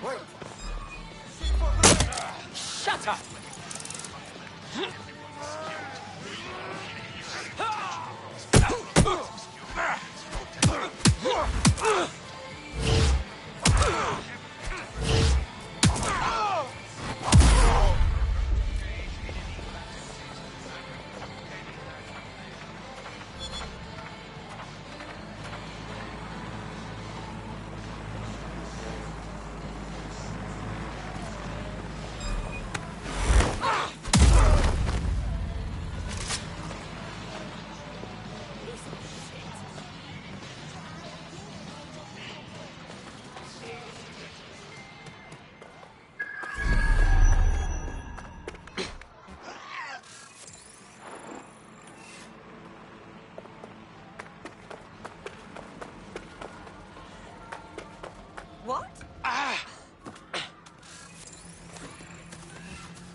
Wait. Shut up! What? Ah!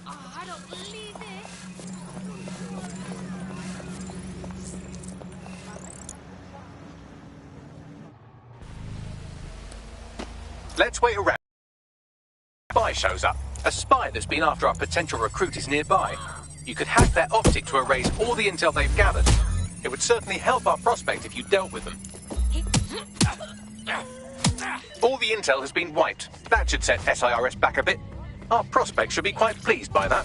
Oh, I don't believe it. Let's wait around. A spy shows up. A spy that's been after our potential recruit is nearby. You could hack their optic to erase all the intel they've gathered. It would certainly help our prospect if you dealt with them. All the intel has been wiped. That should set SIRS back a bit. Our prospect should be quite pleased by that.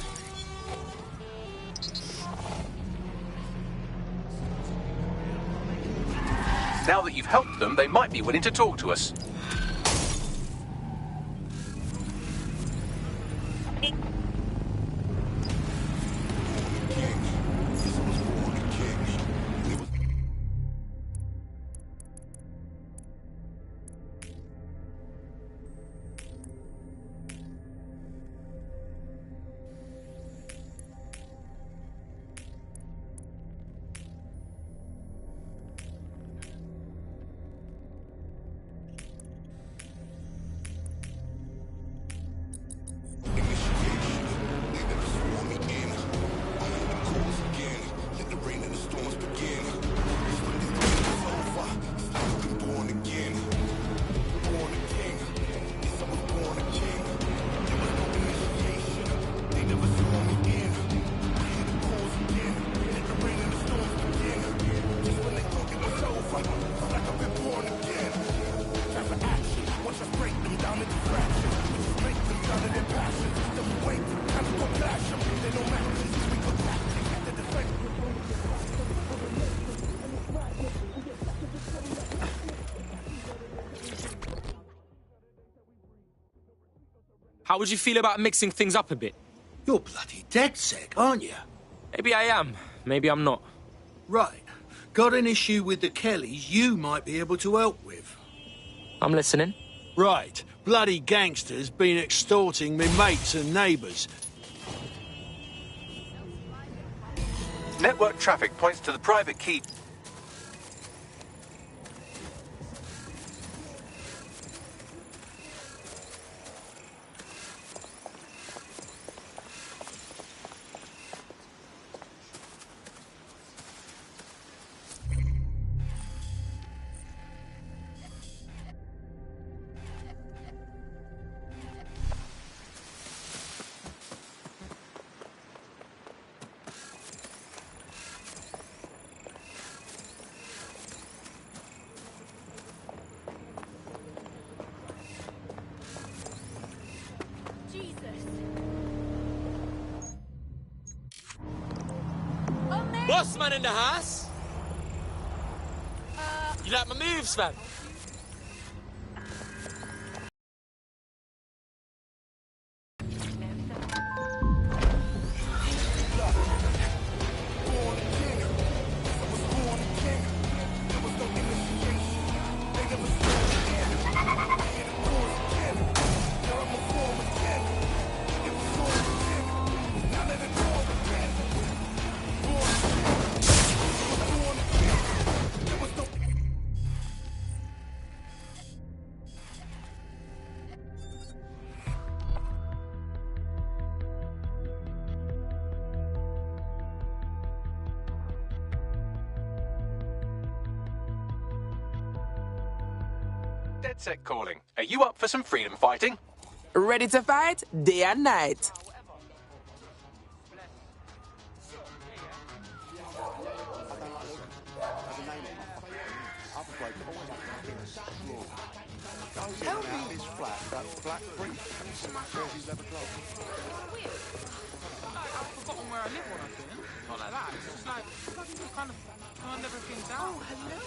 Now that you've helped them, they might be willing to talk to us. How would you feel about mixing things up a bit? You're bloody dead sick, aren't you? Maybe I am, maybe I'm not. Right. Got an issue with the Kellys you might be able to help with. I'm listening. Right. Bloody gangsters been extorting me mates and neighbours. Network traffic points to the private key. Boss man in the house? You like my moves, fam? DedSec calling. Are you up for some freedom fighting? Ready to fight day and night. I've forgotten where I live when I'm doing. Not like that. It's just like bloody kind of turned everything down. Oh, hello.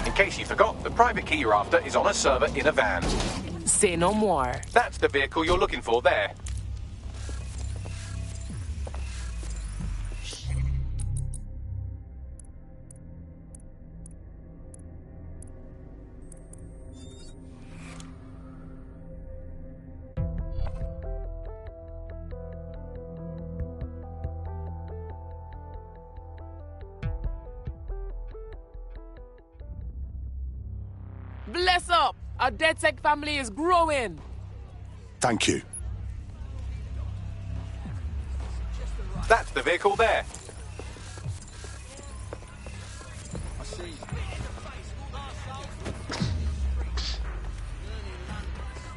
In case you forgot, the private key you're after is on a server in a van. Say no more. That's the vehicle you're looking for there. Bless up! Our DedSec family is growing. Thank you. That's the vehicle there.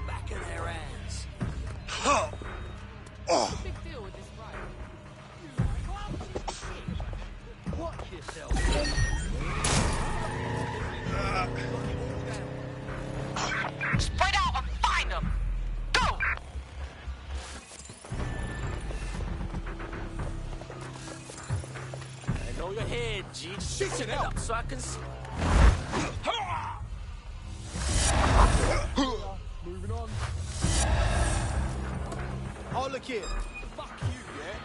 Back in their hands. Big deal with this ride. Watch yourself. Spread out and find them. Go! I know you're here, G. Shit it up so I can see. Moving on. Oh, look here. Fuck you, yeah?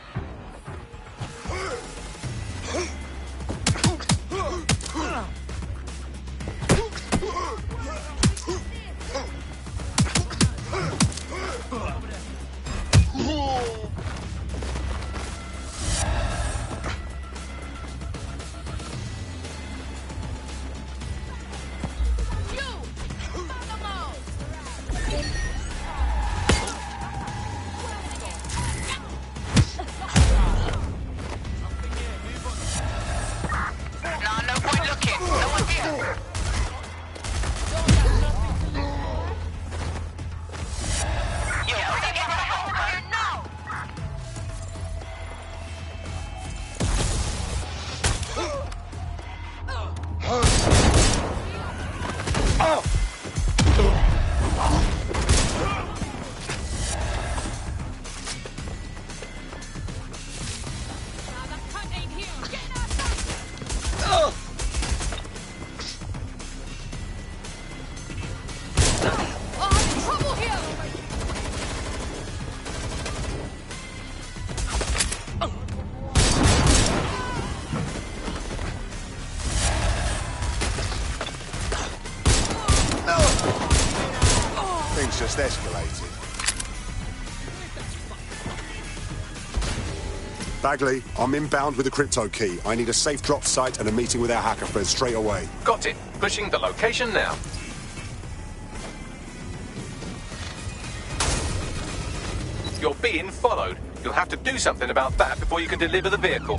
Things just escalated. Bagley, I'm inbound with a crypto key. I need a safe drop site and a meeting with our hacker friends straight away. Got it. Pushing the location now. You're being followed. You'll have to do something about that before you can deliver the vehicle.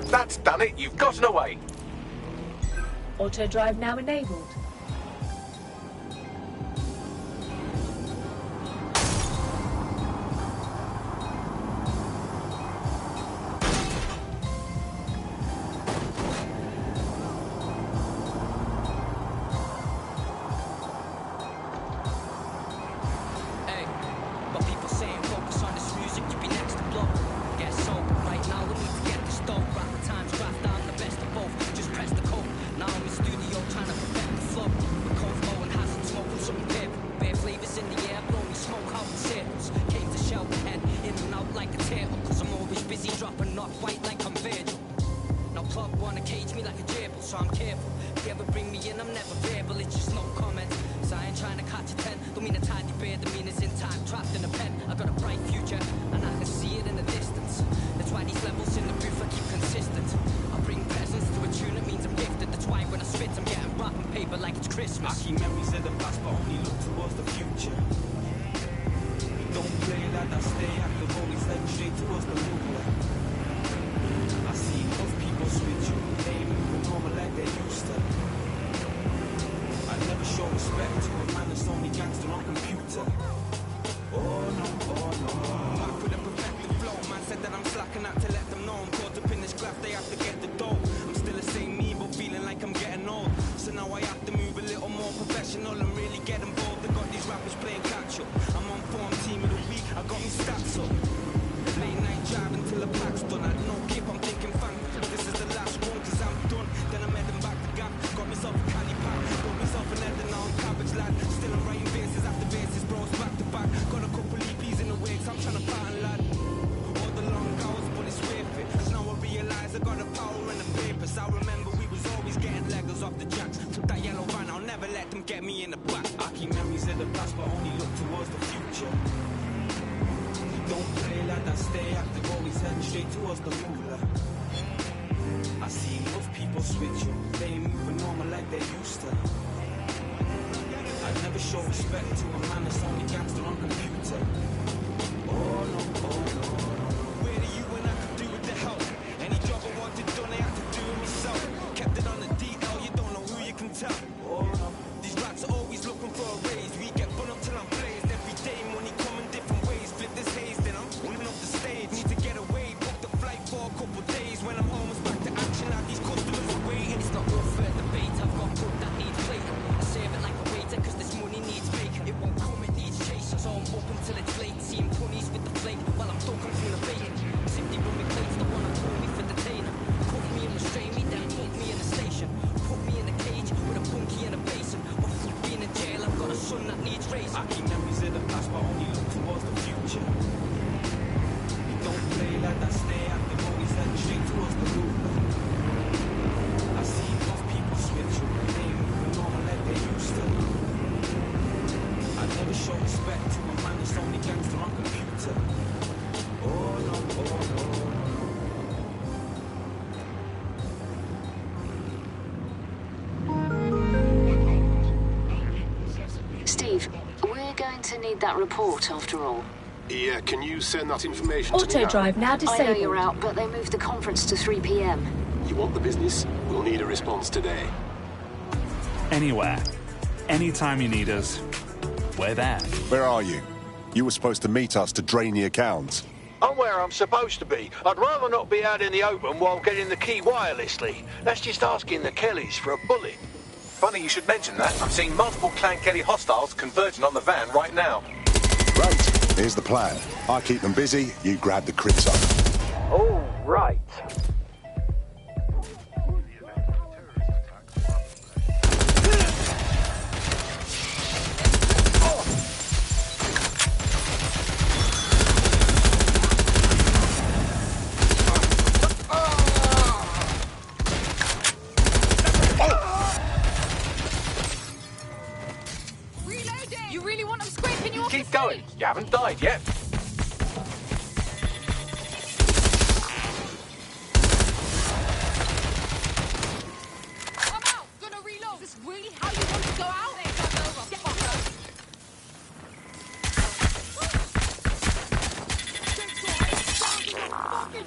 That's That's done it. You've gotten away. Auto drive now enabled. Hey, but people saying focus on this music, you be next to blow. Get sober right now, we need to get this dope. Rap the times, craft out the best of both. Just press the code. Now I'm in studio trying to perfect the flow. With cold flow and hazard, smoking something purple. Bare flavors in the air, blow me smoke out in circles. Came to shell the head, in and out like a turtle. Cause I'm always busy dropping off white like I'm Virgil. Now club wanna cage me like a gerbil, so I'm careful. If you ever bring me in, I'm never verbal, it's just no comment. So I ain't trying to catch a 10. Don't mean a tidy bear, the mean is in time, trapped in a pen. I got a bright future, and I can see it in the distance. That's why these levels in the roof I keep consistent. I bring presents to a tune, it means I'm gifted. That's why when I spit, I'm getting wrapping paper like it's Christmas. I keep memories of the past, but only look towards the future. Don't play like I stay active, always heading straight towards the moonlight. I see most people switch you, they ain't moving normal like they used to. I never show respect to a man that's only gangster on computer. Oh no, oh no. Back with a perfected flow, man said that I'm slacking out to let them know I'm caught up in this graph, they have to get the dough. I'm still the same me, but feeling like I'm getting old. So now I have to move a little more professional and really get involved. I got these rappers playing catch up. I'm on form, team of the week, I got me stats up. Late night driving till the pack's done. I no kip, I'm thinking fun. This is the last one, cause I'm done. Then I'm heading back to Gap. Got myself a Cali pack. Got myself an Eden on cabbage lad. Still I'm writing verses after verses, bros back to back. Got a couple EPs in the wigs, I'm trying to pattern lad. All the long hours, but it's worth it. Cause now I realise I got the power and the papers. I remember we was always getting Legos off the jacks. Took that yellow van, I'll never let them get me in the back. I keep memories of the past, but only look towards the future. Don't play like I stay active, always heading straight towards the moolah. I see most people switch you, they ain't moving normal like they used to. I never show respect to a man that's only gangster on computer. Oh no, oh no. Where are you when I could do with the help? Any job I wanted done, I had to do it myself. Kept it on the DL, you don't know who you can tell. Oh no. These rats are always looking for a raise. We get fun up till I'm blazed. Every day money coming different ways. Flip this haze, then I'm running off the stage. Need to get away, book the flight for a couple days. When I'm home, it's back to action. Now these customers are waiting. It's not all for debate, I've got food that needs plating. I save it like a waiter, cause this money needs bacon. It won't come, it needs chasing. So I'm up until it's late, seeing ponies with the flake while I'm talking through the bacon. Simply run me plates, the one I call me for detainer. Put me and restrain me, then put me in the station. Put me in a cage with a bunkie and a basin. But for being in jail, I've got a son that needs raising. I keep memories of the past, but only look towards the future. Don't play like I stay active, always heading straight towards the moolah. I see most people switch you, they ain't moving normal like they used to. I never show respect to a man that's only gangster on computer. Oh no, oh no. Steve, we're going to need that report after all. Yeah, can you send that information to me Auto now? drive now I know disabled. you're out, but they moved the conference to 3 p.m. You want the business? We'll need a response today. Anywhere. Anytime you need us. We're there. Where are you? You were supposed to meet us to drain the accounts. I'm where I'm supposed to be. I'd rather not be out in the open while getting the key wirelessly. That's just asking the Kellys for a bullet. Funny you should mention that. I'm seeing multiple Clan Kelly hostiles converging on the van right now. Right, here's the plan. I keep them busy, you grab the crypto. Oh, right. Reloading! You really want them scraping you off Keep the going. stage? You haven't died yet. I'm out! Gonna reload! Is this really how you want to go out? Get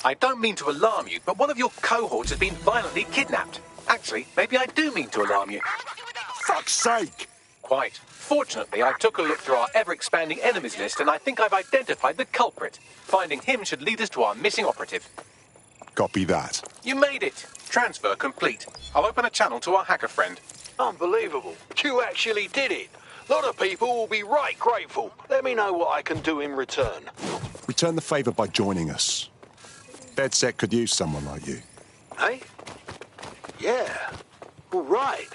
I don't mean to alarm you, but one of your cohorts has been violently kidnapped. Actually, maybe I do mean to alarm you. Fuck's sake! Quite. Fortunately, I took a look through our ever-expanding enemies list and I think I've identified the culprit. Finding him should lead us to our missing operative. Copy that. You made it. Transfer complete. I'll open a channel to our hacker friend. Unbelievable. You actually did it. A lot of people will be right grateful. Let me know what I can do in return. Return the favour by joining us. DedSec could use someone like you. Hey? Yeah. All right.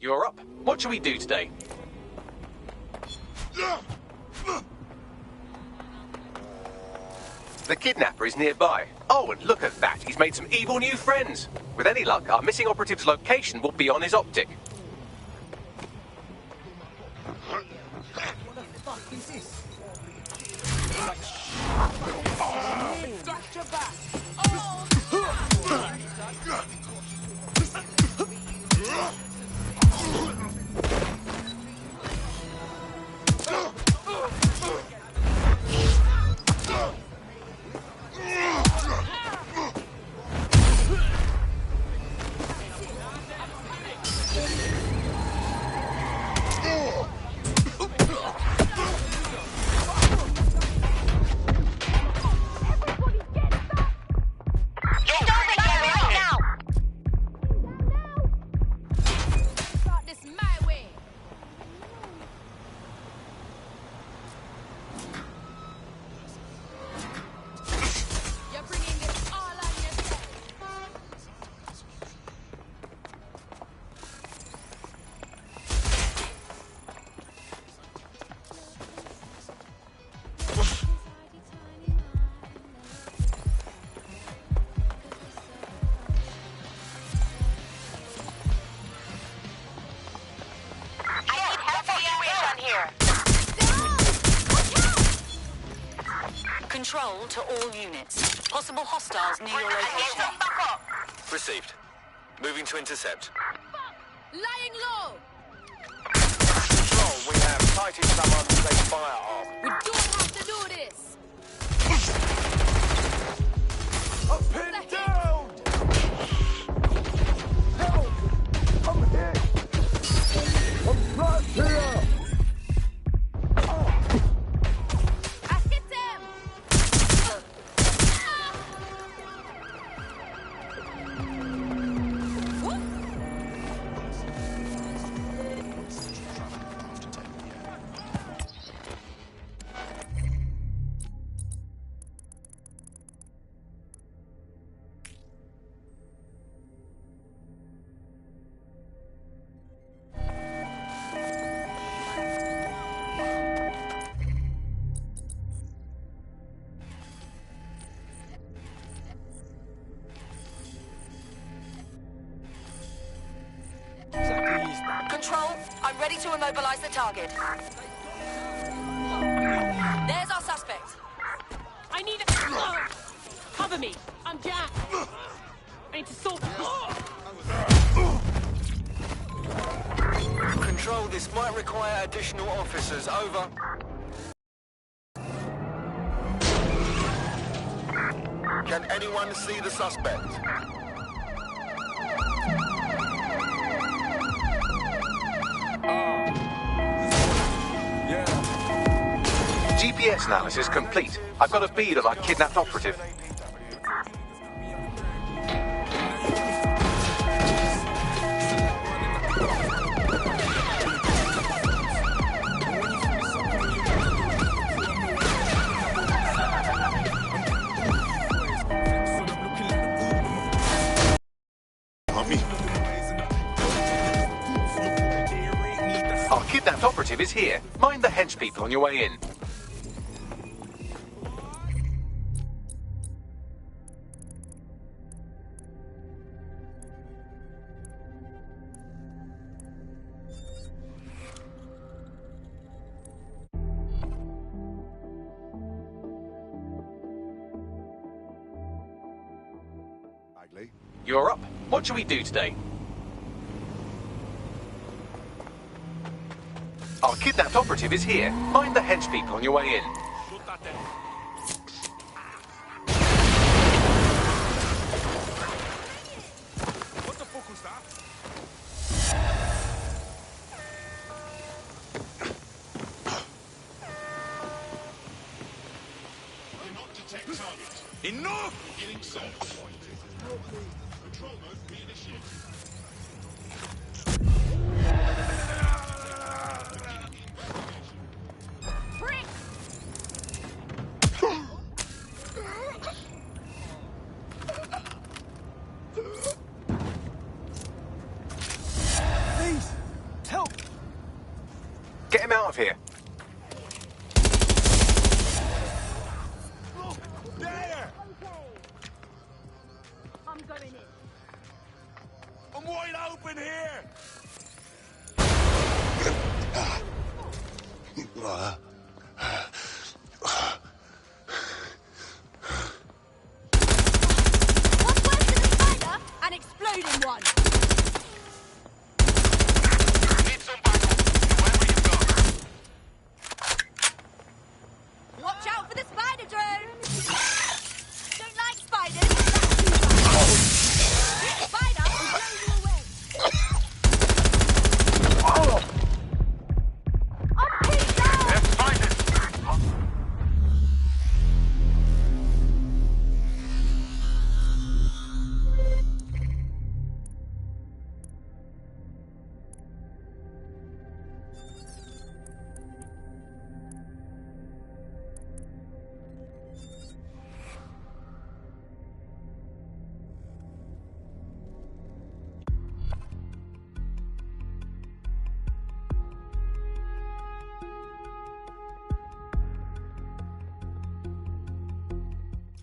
You're up. What shall we do today? The kidnapper is nearby. Oh, and look at that. He's made some evil new friends. With any luck, our missing operative's location will be on his optic. What the fuck is this? Got your back. Control to all units. Possible hostiles near your location. Received. Moving to intercept. Lying low! Control, we have sighted some unsafe firearm. We don't have to do this! I'm pinned down! Help! I'm hit! I'm trapped here! Control, I'm ready to immobilize the target. There's our suspect. I need a... Cover me. I'm Jack. I need to sort this. Control, this might require additional officers. Over. Can anyone see the suspect? GPS analysis complete. I've got a bead of our kidnapped operative. Our kidnapped operative is here. Mind the hench people on your way in. You're up. What shall we do today? Our kidnapped operative is here. Find the hench people on your way in. What the fuck was that? Cannot detect target. Enough! Beginning search. Control mode reinitiated. Please, help! Get him out of here. There! I'm going in. I'm wide open here! What's worse than a spider? An exploding one. Watch out for the spider drone! Don't like spiders? Spider will blow you away! I'm pinned down!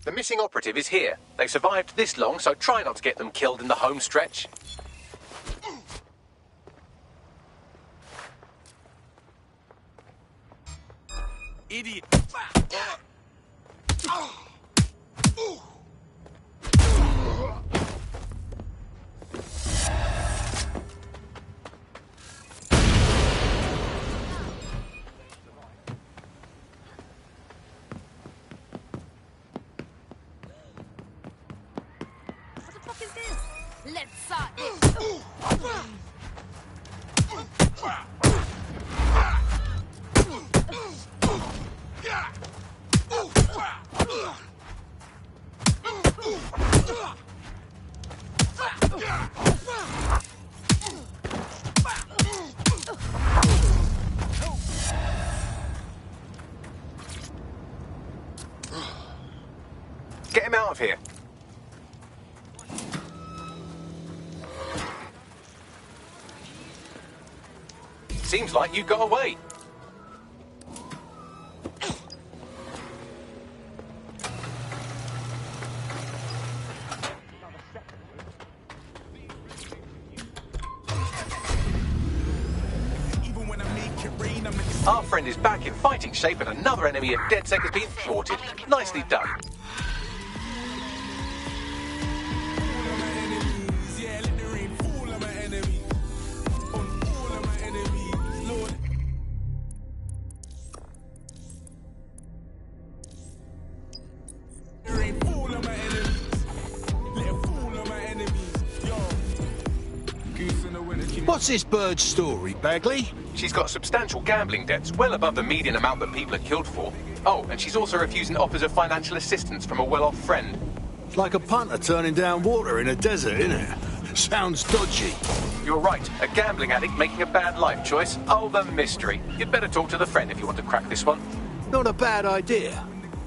The missing operative is here. They survived this long, so try not to get them killed in the home stretch. Idiot! What the fuck is this? Let's start this. Get him out of here. Seems like you got away. Even when I make it rain, I'm in the Our friend is back in fighting shape and another enemy of DedSec has been thwarted. Nicely done. enemies. Yeah, let the rain fall on my enemies. On all of my enemies, Lord. Let the rain fall on my enemies. Let it fall on my enemies. Yo. Goose in the winter. What's this bird's story, Bagley? She's got substantial gambling debts, well above the median amount that people are killed for. Oh, and she's also refusing offers of financial assistance from a well-off friend. It's like a punter turning down water in a desert, innit? Sounds dodgy. You're right, a gambling addict making a bad life choice. Oh, the mystery. You'd better talk to the friend if you want to crack this one. Not a bad idea.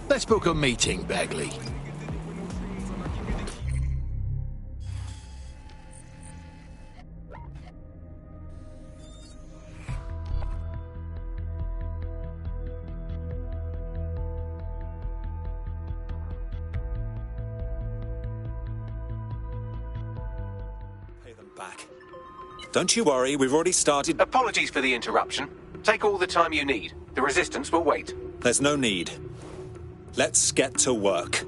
Let's book a meeting, Bagley. Back. Don't you worry, we've already started. Apologies for the interruption. Take all the time you need. The resistance will wait. There's no need. Let's get to work.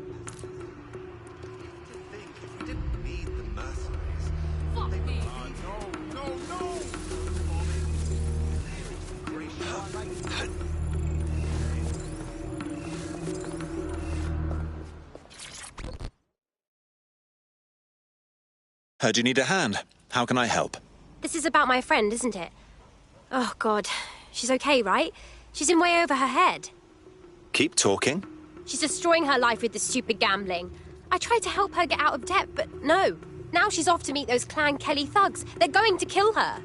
Heard you need a hand. How can I help? This is about my friend, isn't it? Oh, God. She's okay, right? She's in way over her head. Keep talking. She's destroying her life with this stupid gambling. I tried to help her get out of debt, but no. Now she's off to meet those Clan Kelly thugs. They're going to kill her.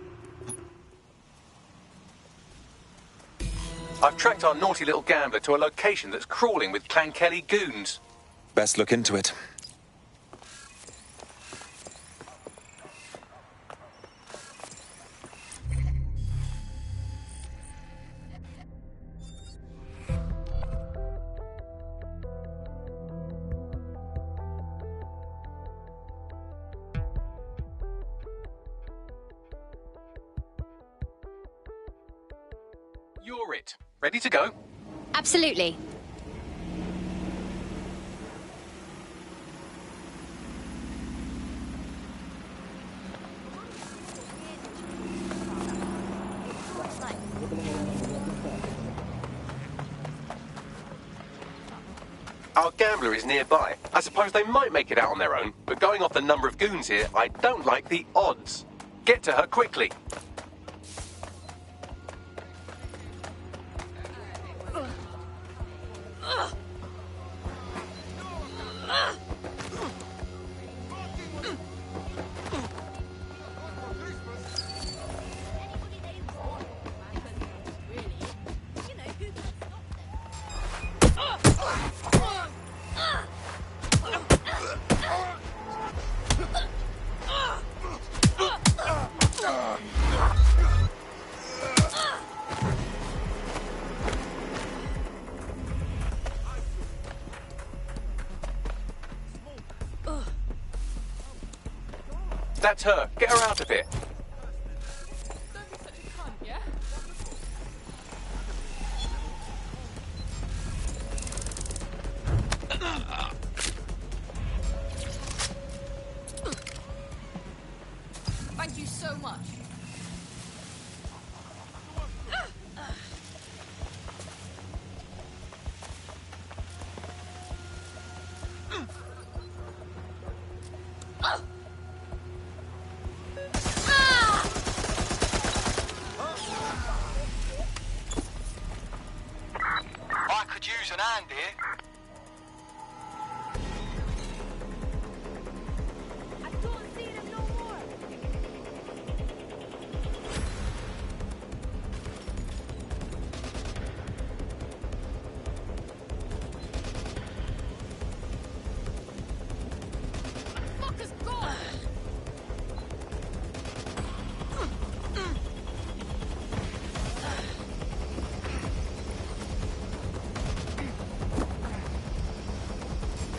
I've tracked our naughty little gambler to a location that's crawling with Clan Kelly goons. Best look into it. You're it. Ready to go? Absolutely. Our gambler is nearby. I suppose they might make it out on their own, but going off the number of goons here, I don't like the odds. Get to her quickly. That's her. Get her out of here. Thank you so much. I could use an hand here.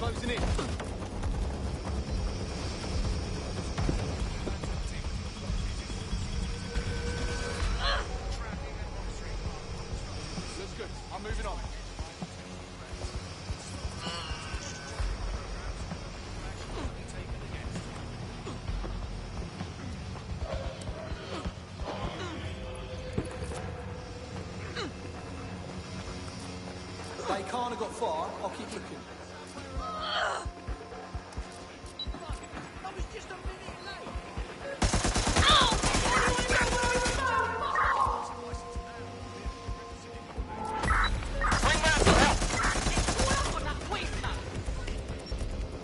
Closing in. Looks good. I'm moving on. They can't have got far. I'll keep looking.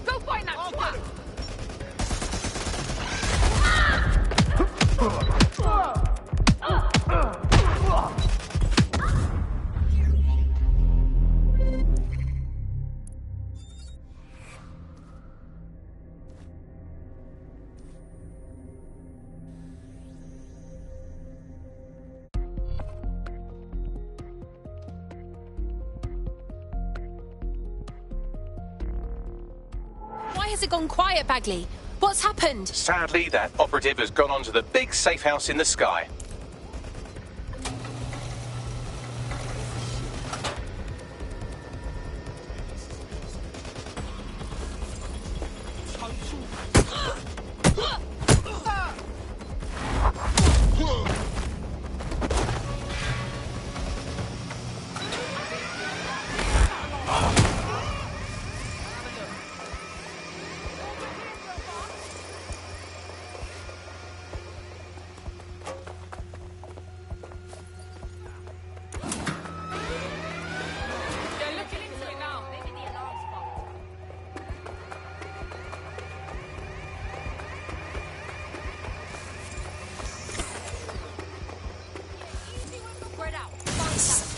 Go find that twat! Why has it gone quiet, Bagley? What's happened? Sadly, that operative has gone on to the big safe house in the sky.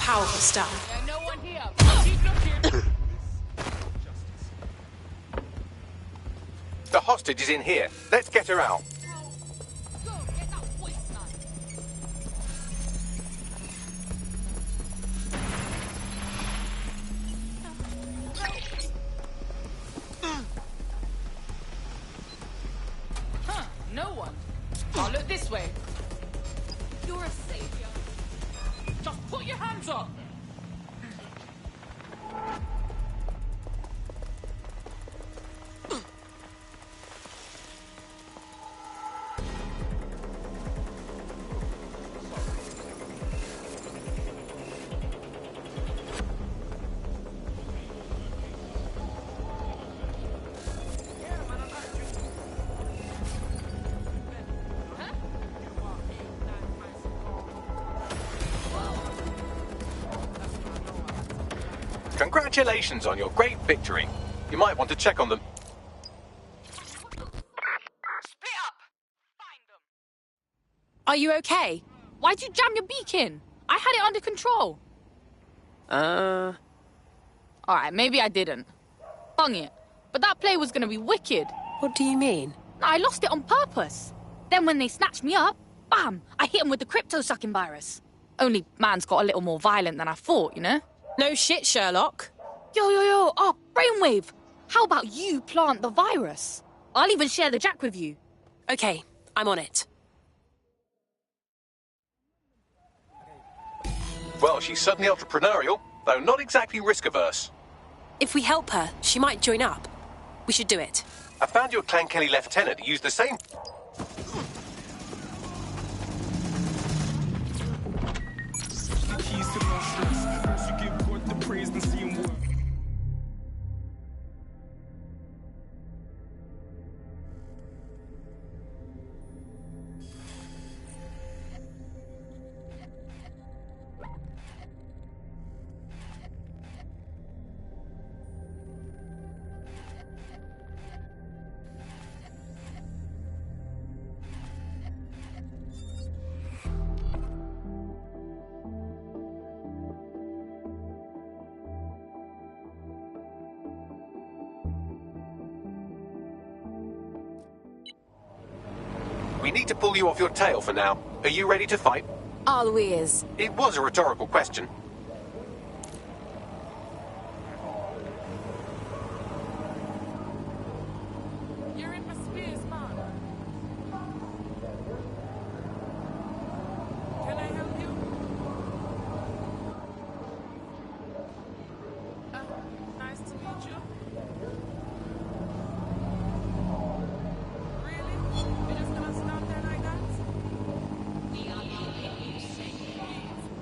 powerful stuff. Yeah, no one here. Keep looking. The hostage is in here. Let's get her out. Go, get that waistline. Huh, no one. I'll look this way. You're a savior. Just put your hands up. Congratulations on your great victory. You might want to check on them. Are you okay? Why'd you jam your beak in? I had it under control. Alright, maybe I didn't. Bung it. But that play was gonna be wicked. What do you mean? I lost it on purpose. Then when they snatched me up, bam, I hit him with the crypto-sucking virus. Only man's got a little more violent than I thought, you know? No shit, Sherlock. Yo, oh, Brainwave. How about you plant the virus? I'll even share the jack with you. Okay, I'm on it. Well, she's certainly entrepreneurial, though not exactly risk-averse. If we help her, she might join up. We should do it. I found your Clan Kelly lieutenant who used the same... Keys to no stress. First you give God the praise, then see him work. We need to pull you off your tail for now. Are you ready to fight? All ears. It was a rhetorical question. You're in my spears, man. Can I help you? Nice to meet you. Really? You're just gonna stop there like that?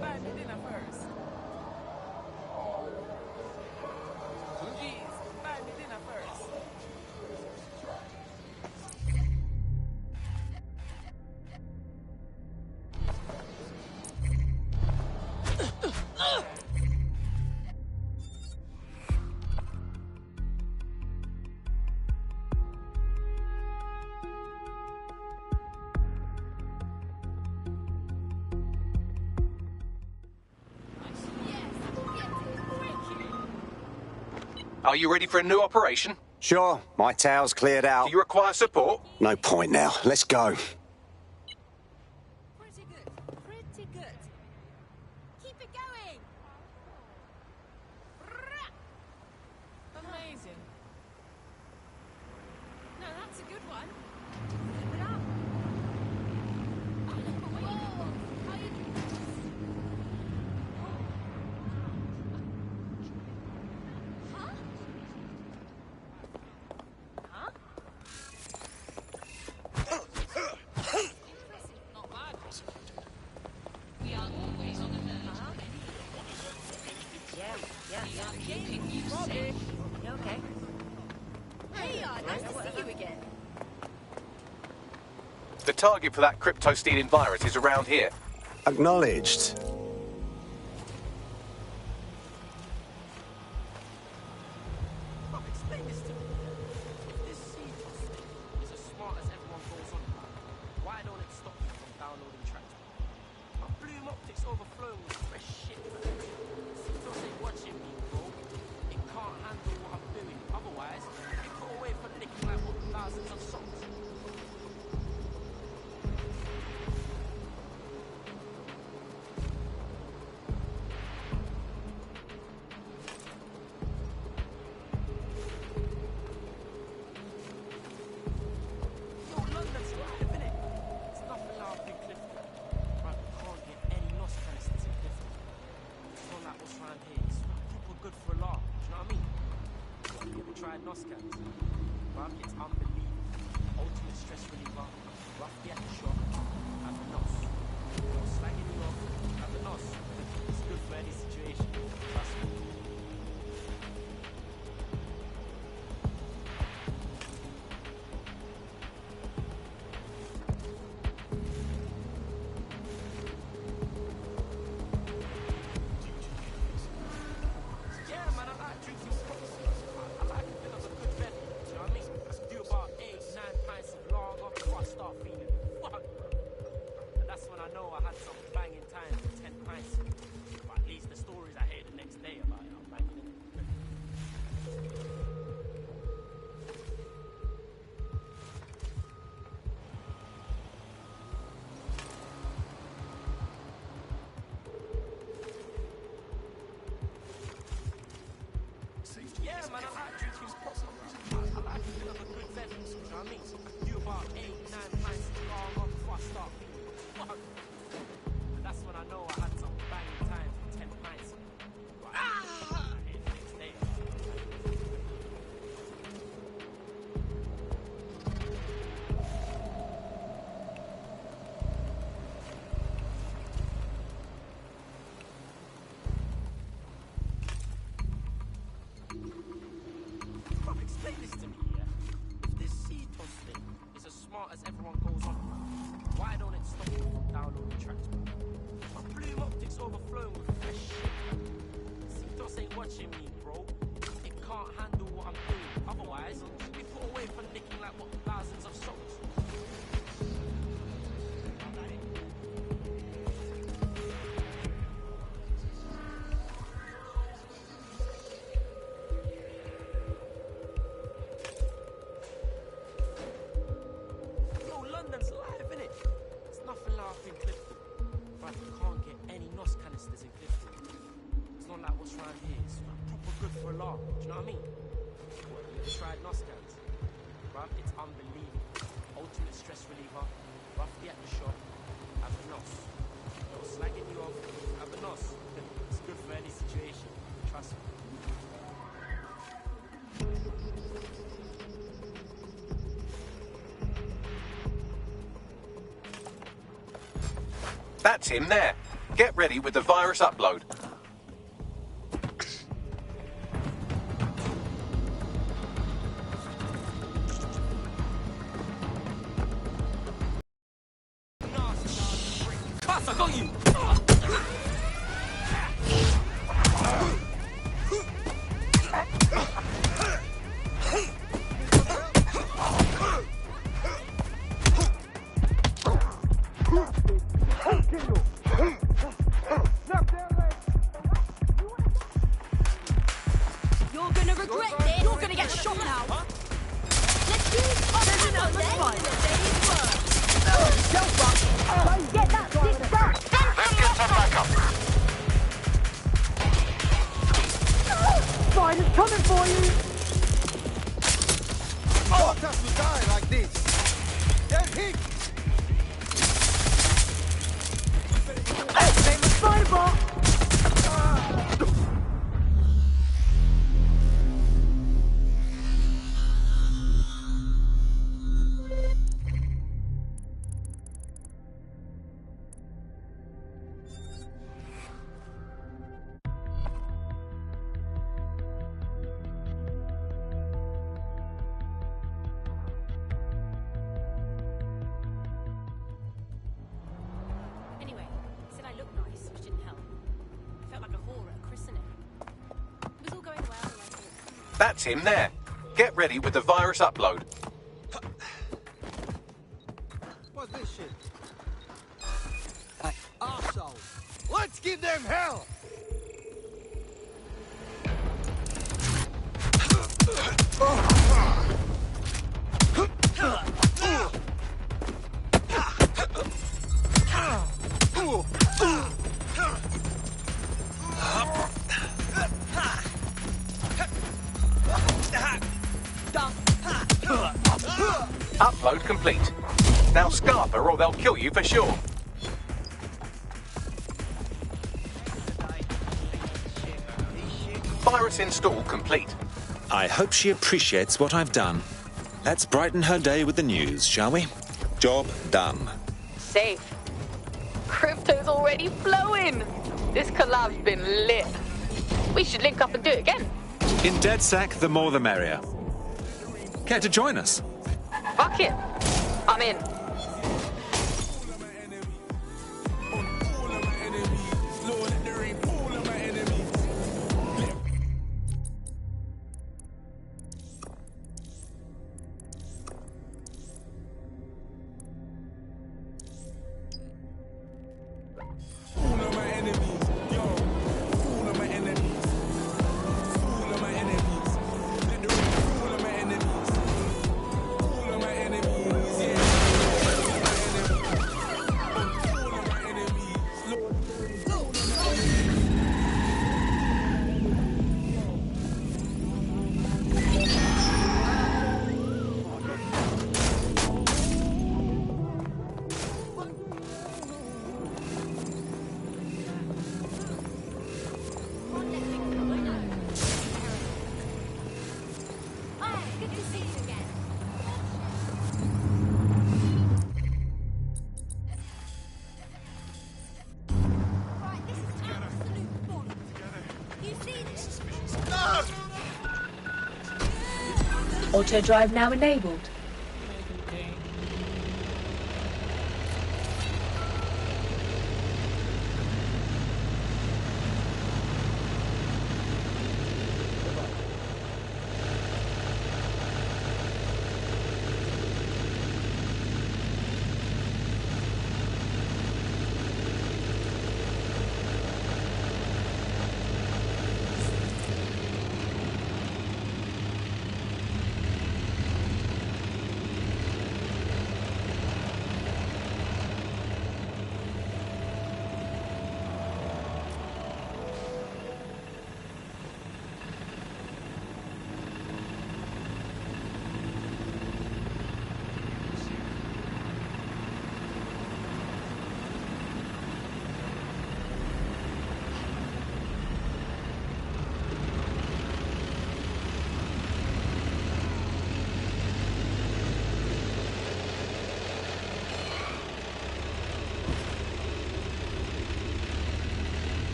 Buy me dinner first. Please, buy me dinner first. Are you ready for a new operation? Sure, my tail's cleared out. Do you require support? No point now. Let's go. Pretty good. Pretty good. Keep it going. Amazing. No, that's a good one. Keep it up. Whoa. How you doing? Huh? Not bad. We are always on the verge. Okay. Hey, nice to see you again. The target for that crypto-stealing virus is around here. Acknowledged. Rob, explain this to me. If this seed hostage is as smart as everyone goes on about, why don't it stop you from downloading tracks? My Bloom Optics overflowing with fresh shit, man. fuck? And that's when I know I had some banging times with 10 pints. Ah! Next day. Bro, explain this to me, yeah? If this Cetos thing is as smart as everyone goes on, why don't it stop me from downloading tracks, bro? My Bloom Optics overflowing with fresh shit. Cetos ain't watching me, bro. It can't handle what I'm doing. Otherwise, I'll just be put away for nicking like what thousands of songs. Yo, London's live, innit? There's nothing like up in Clifton. But you can't get any NOS canisters in Clifton. It's not like what's around here. It's proper good for a laugh. Do you know what I mean? What, you ever tried NOS cans? Bruv, it's unbelievable. Ultimate stress reliever. Roughly at the shop. Have a NOS. No slagging you off. Have a NOS. It's good for any situation. Trust me. That's him there. Get ready with the virus upload. Boss, I got you! You're gonna regret this. You're gonna get shot now. Let's use then. Get that stitched up. Let's get some backup. Spider's coming for you. Oh, us to die like this. They're hit. Name the spider bot. Anyway, he said I looked nice, which didn't help. I felt like a whore at a christening. It was all going well, and I thought, That's him there. Get ready with the virus upload. What's this shit? Hey, arsehole. Let's give them hell! Upload complete. Now Scarper or they'll kill you for sure. Virus install complete. I hope she appreciates what I've done. Let's brighten her day with the news, shall we? Job done. safe. Crypto's already flowing. This collab's been lit. We should link up and do it again. In DedSec, the more the merrier. Care to join us? Fuck it. I'm in. Auto drive now enabled.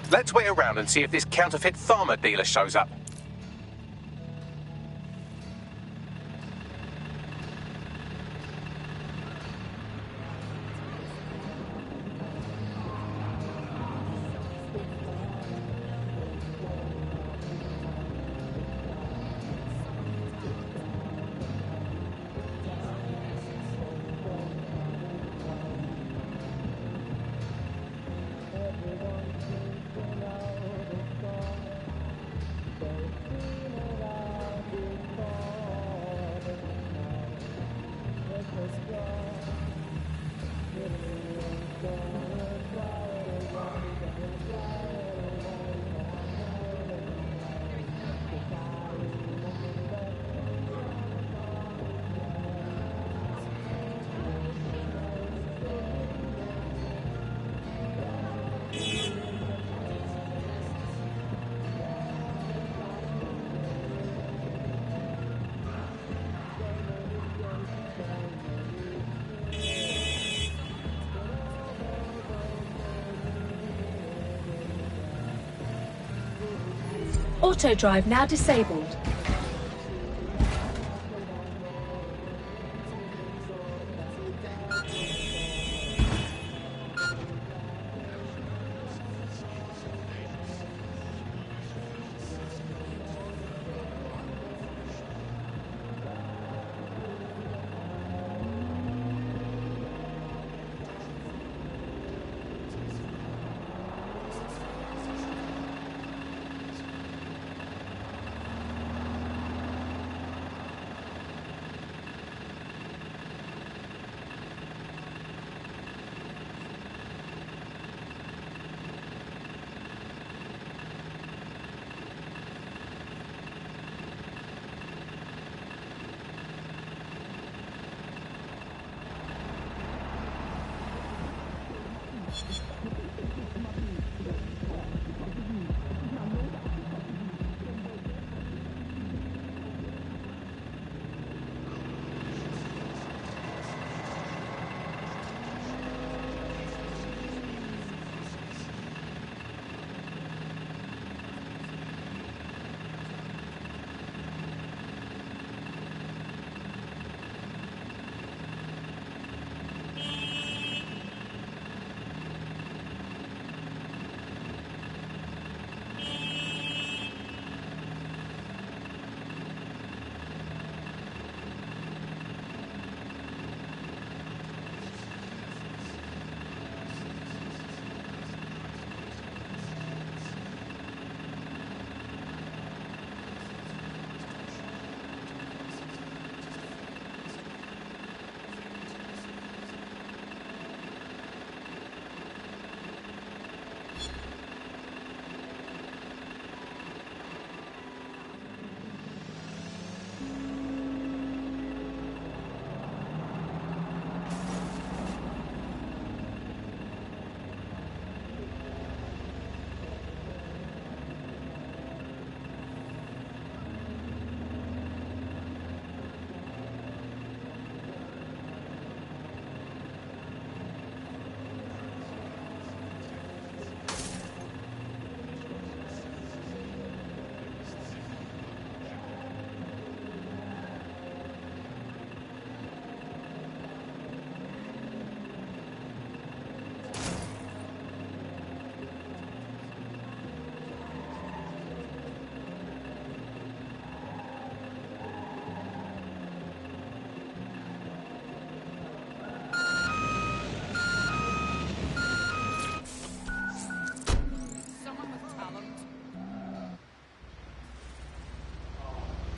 Let's wait around and see if this counterfeit farmer dealer shows up. Auto drive now disabled.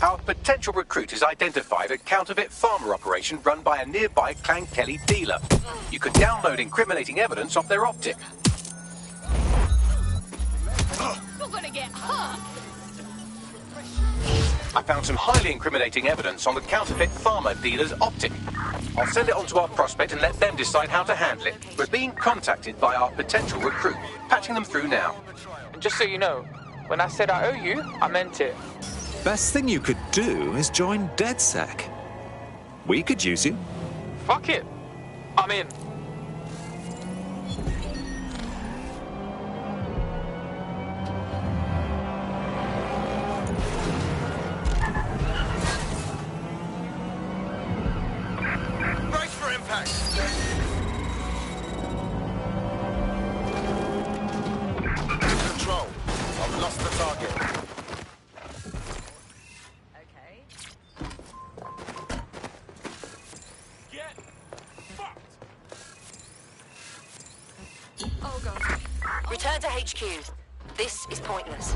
Our potential recruit has identified a counterfeit farmer operation run by a nearby Clan Kelly dealer. You could download incriminating evidence off their optic. You're gonna get hurt. I found some highly incriminating evidence on the counterfeit farmer dealer's optic. I'll send it on to our prospect and let them decide how to handle it. We're being contacted by our potential recruit. Patching them through now. Just so you know, when I said I owe you, I meant it. Best thing you could do is join DedSec. We could use you. Fuck it. I'm in. Brace for impact. Control. I've lost the target. Oh god. Return to HQ. This is pointless.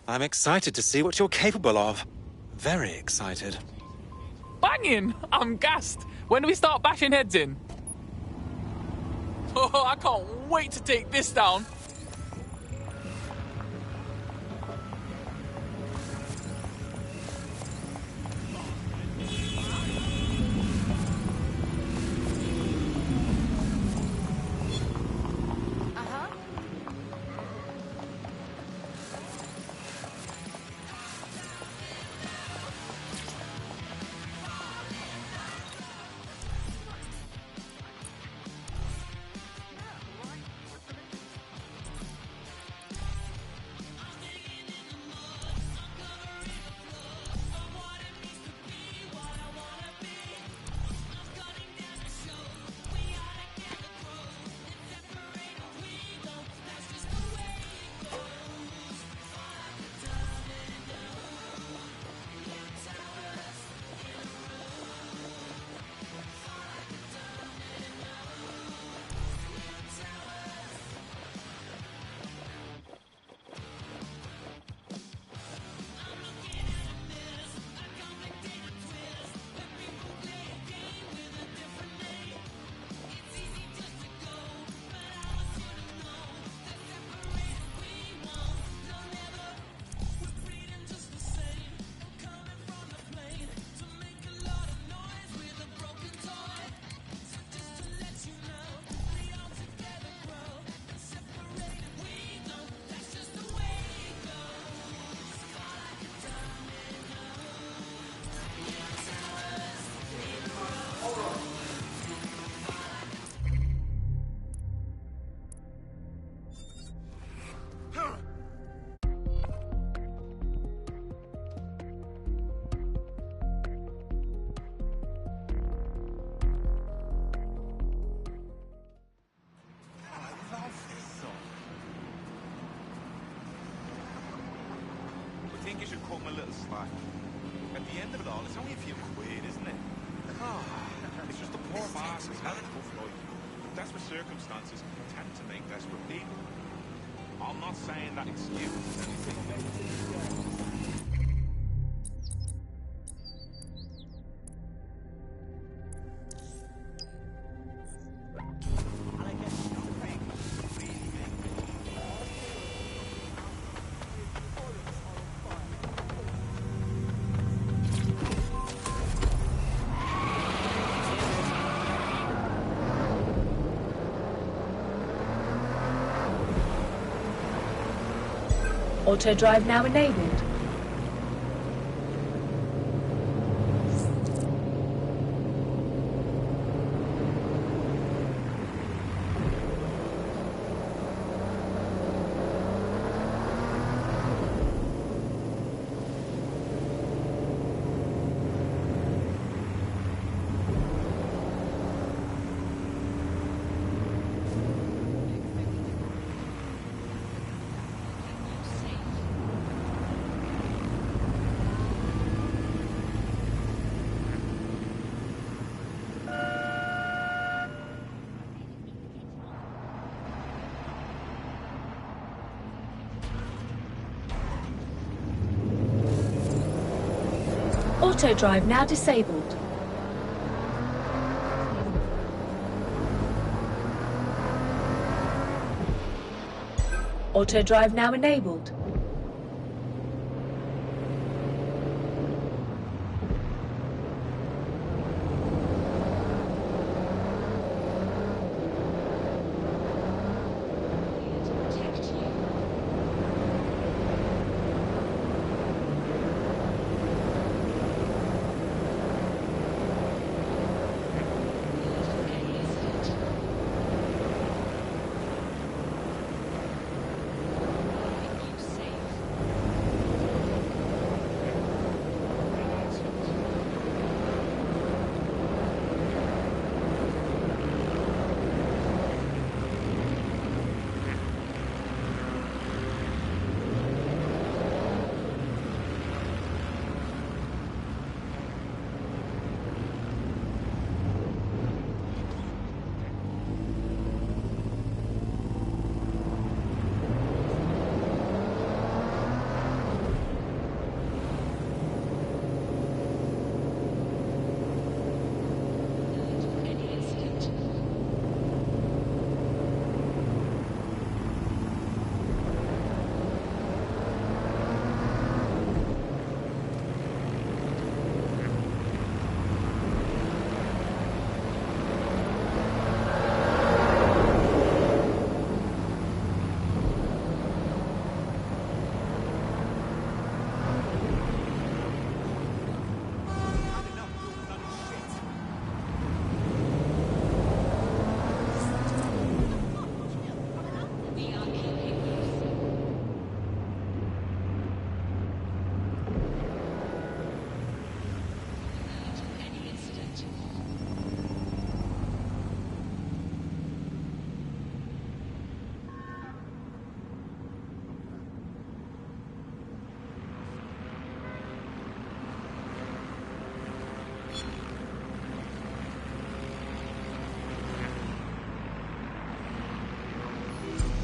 I'm excited to see what you're capable of. Very excited. Banging! I'm gassed. When do we start bashing heads in? Oh, I can't wait to take this down. think you should cut him a little slack. At the end of it all, it's only a few quid, isn't it? It's just a poor bastard had a tough life. Desperate circumstances tend to make desperate people. I'm not saying that excuses anything. Auto drive now enabled. Auto drive now disabled. Auto drive now enabled.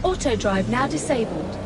Auto drive now disabled.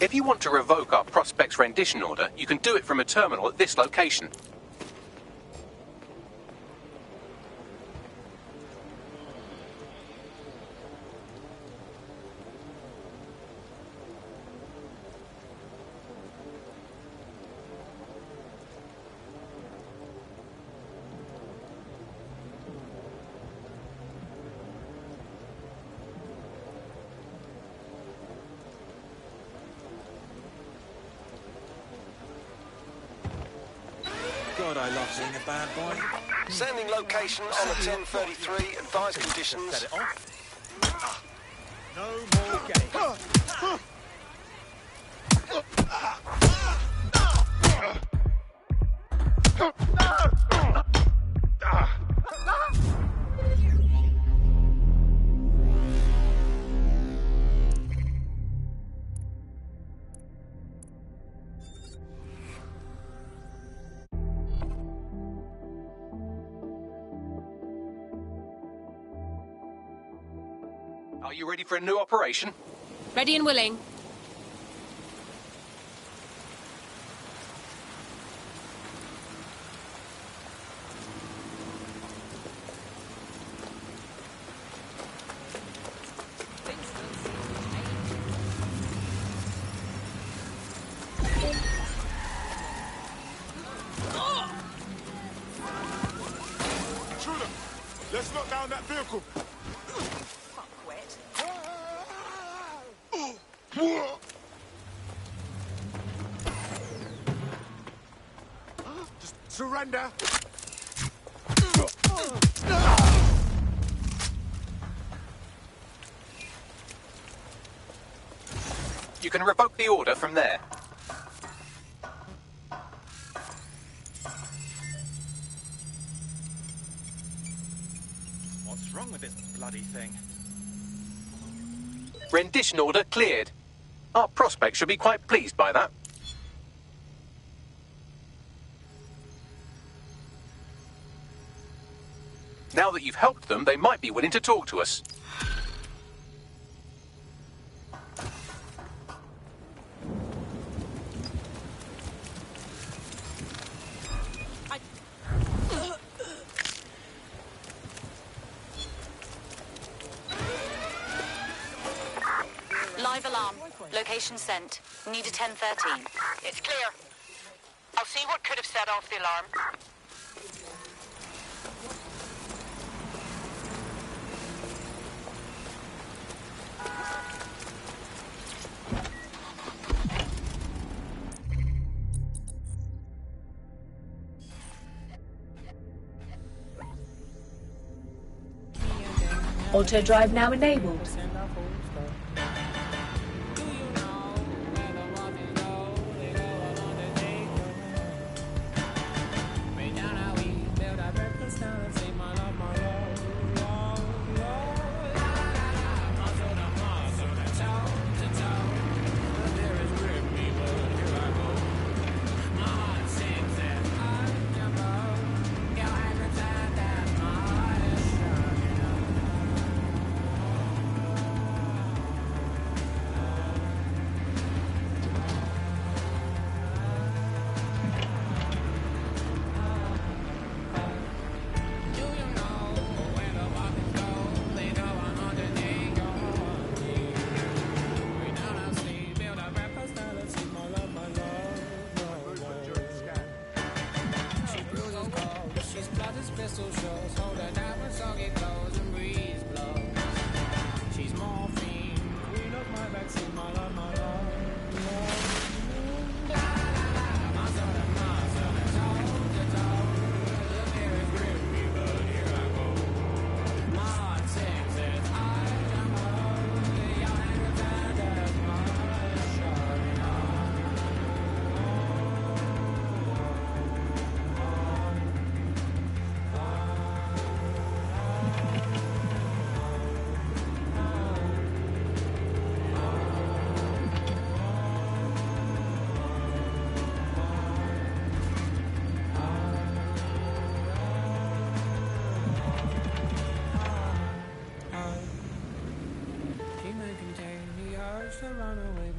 If you want to revoke our Prospect's rendition order, you can do it from a terminal at this location. God, I love being a bad boy. Sending location on the 1033. Advised conditions. Set it off. No more game. Are you ready for a new operation? Ready and willing. Intruder, let's knock down that vehicle. Just surrender. You can revoke the order from there. What's wrong with this bloody thing? Rendition order cleared. Our Prospect should be quite pleased by that. Now that you've helped them, they might be willing to talk to us. Live alarm. Location sent. Need a 1013. It's clear. I'll see what could have set off the alarm. Auto drive now enabled.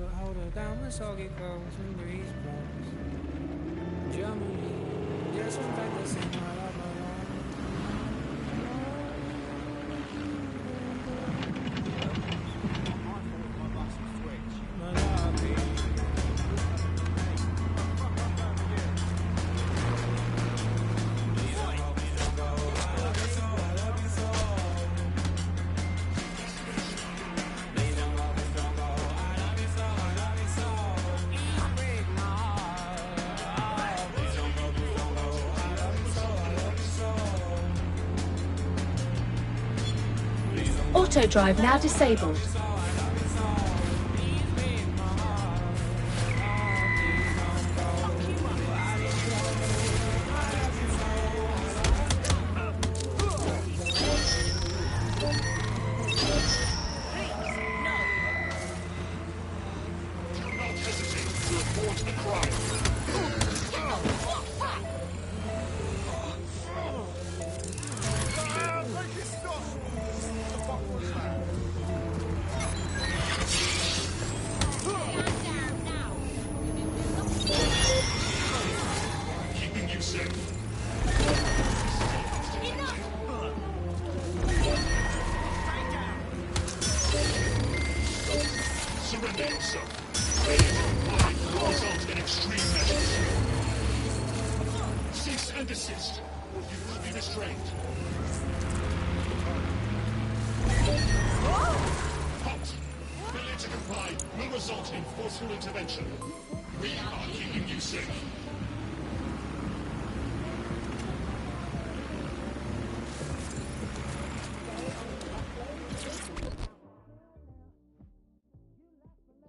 but hold her down when soggy clothes and breeze blows. Germany, just one fact that's in my love, my love. Auto drive now disabled.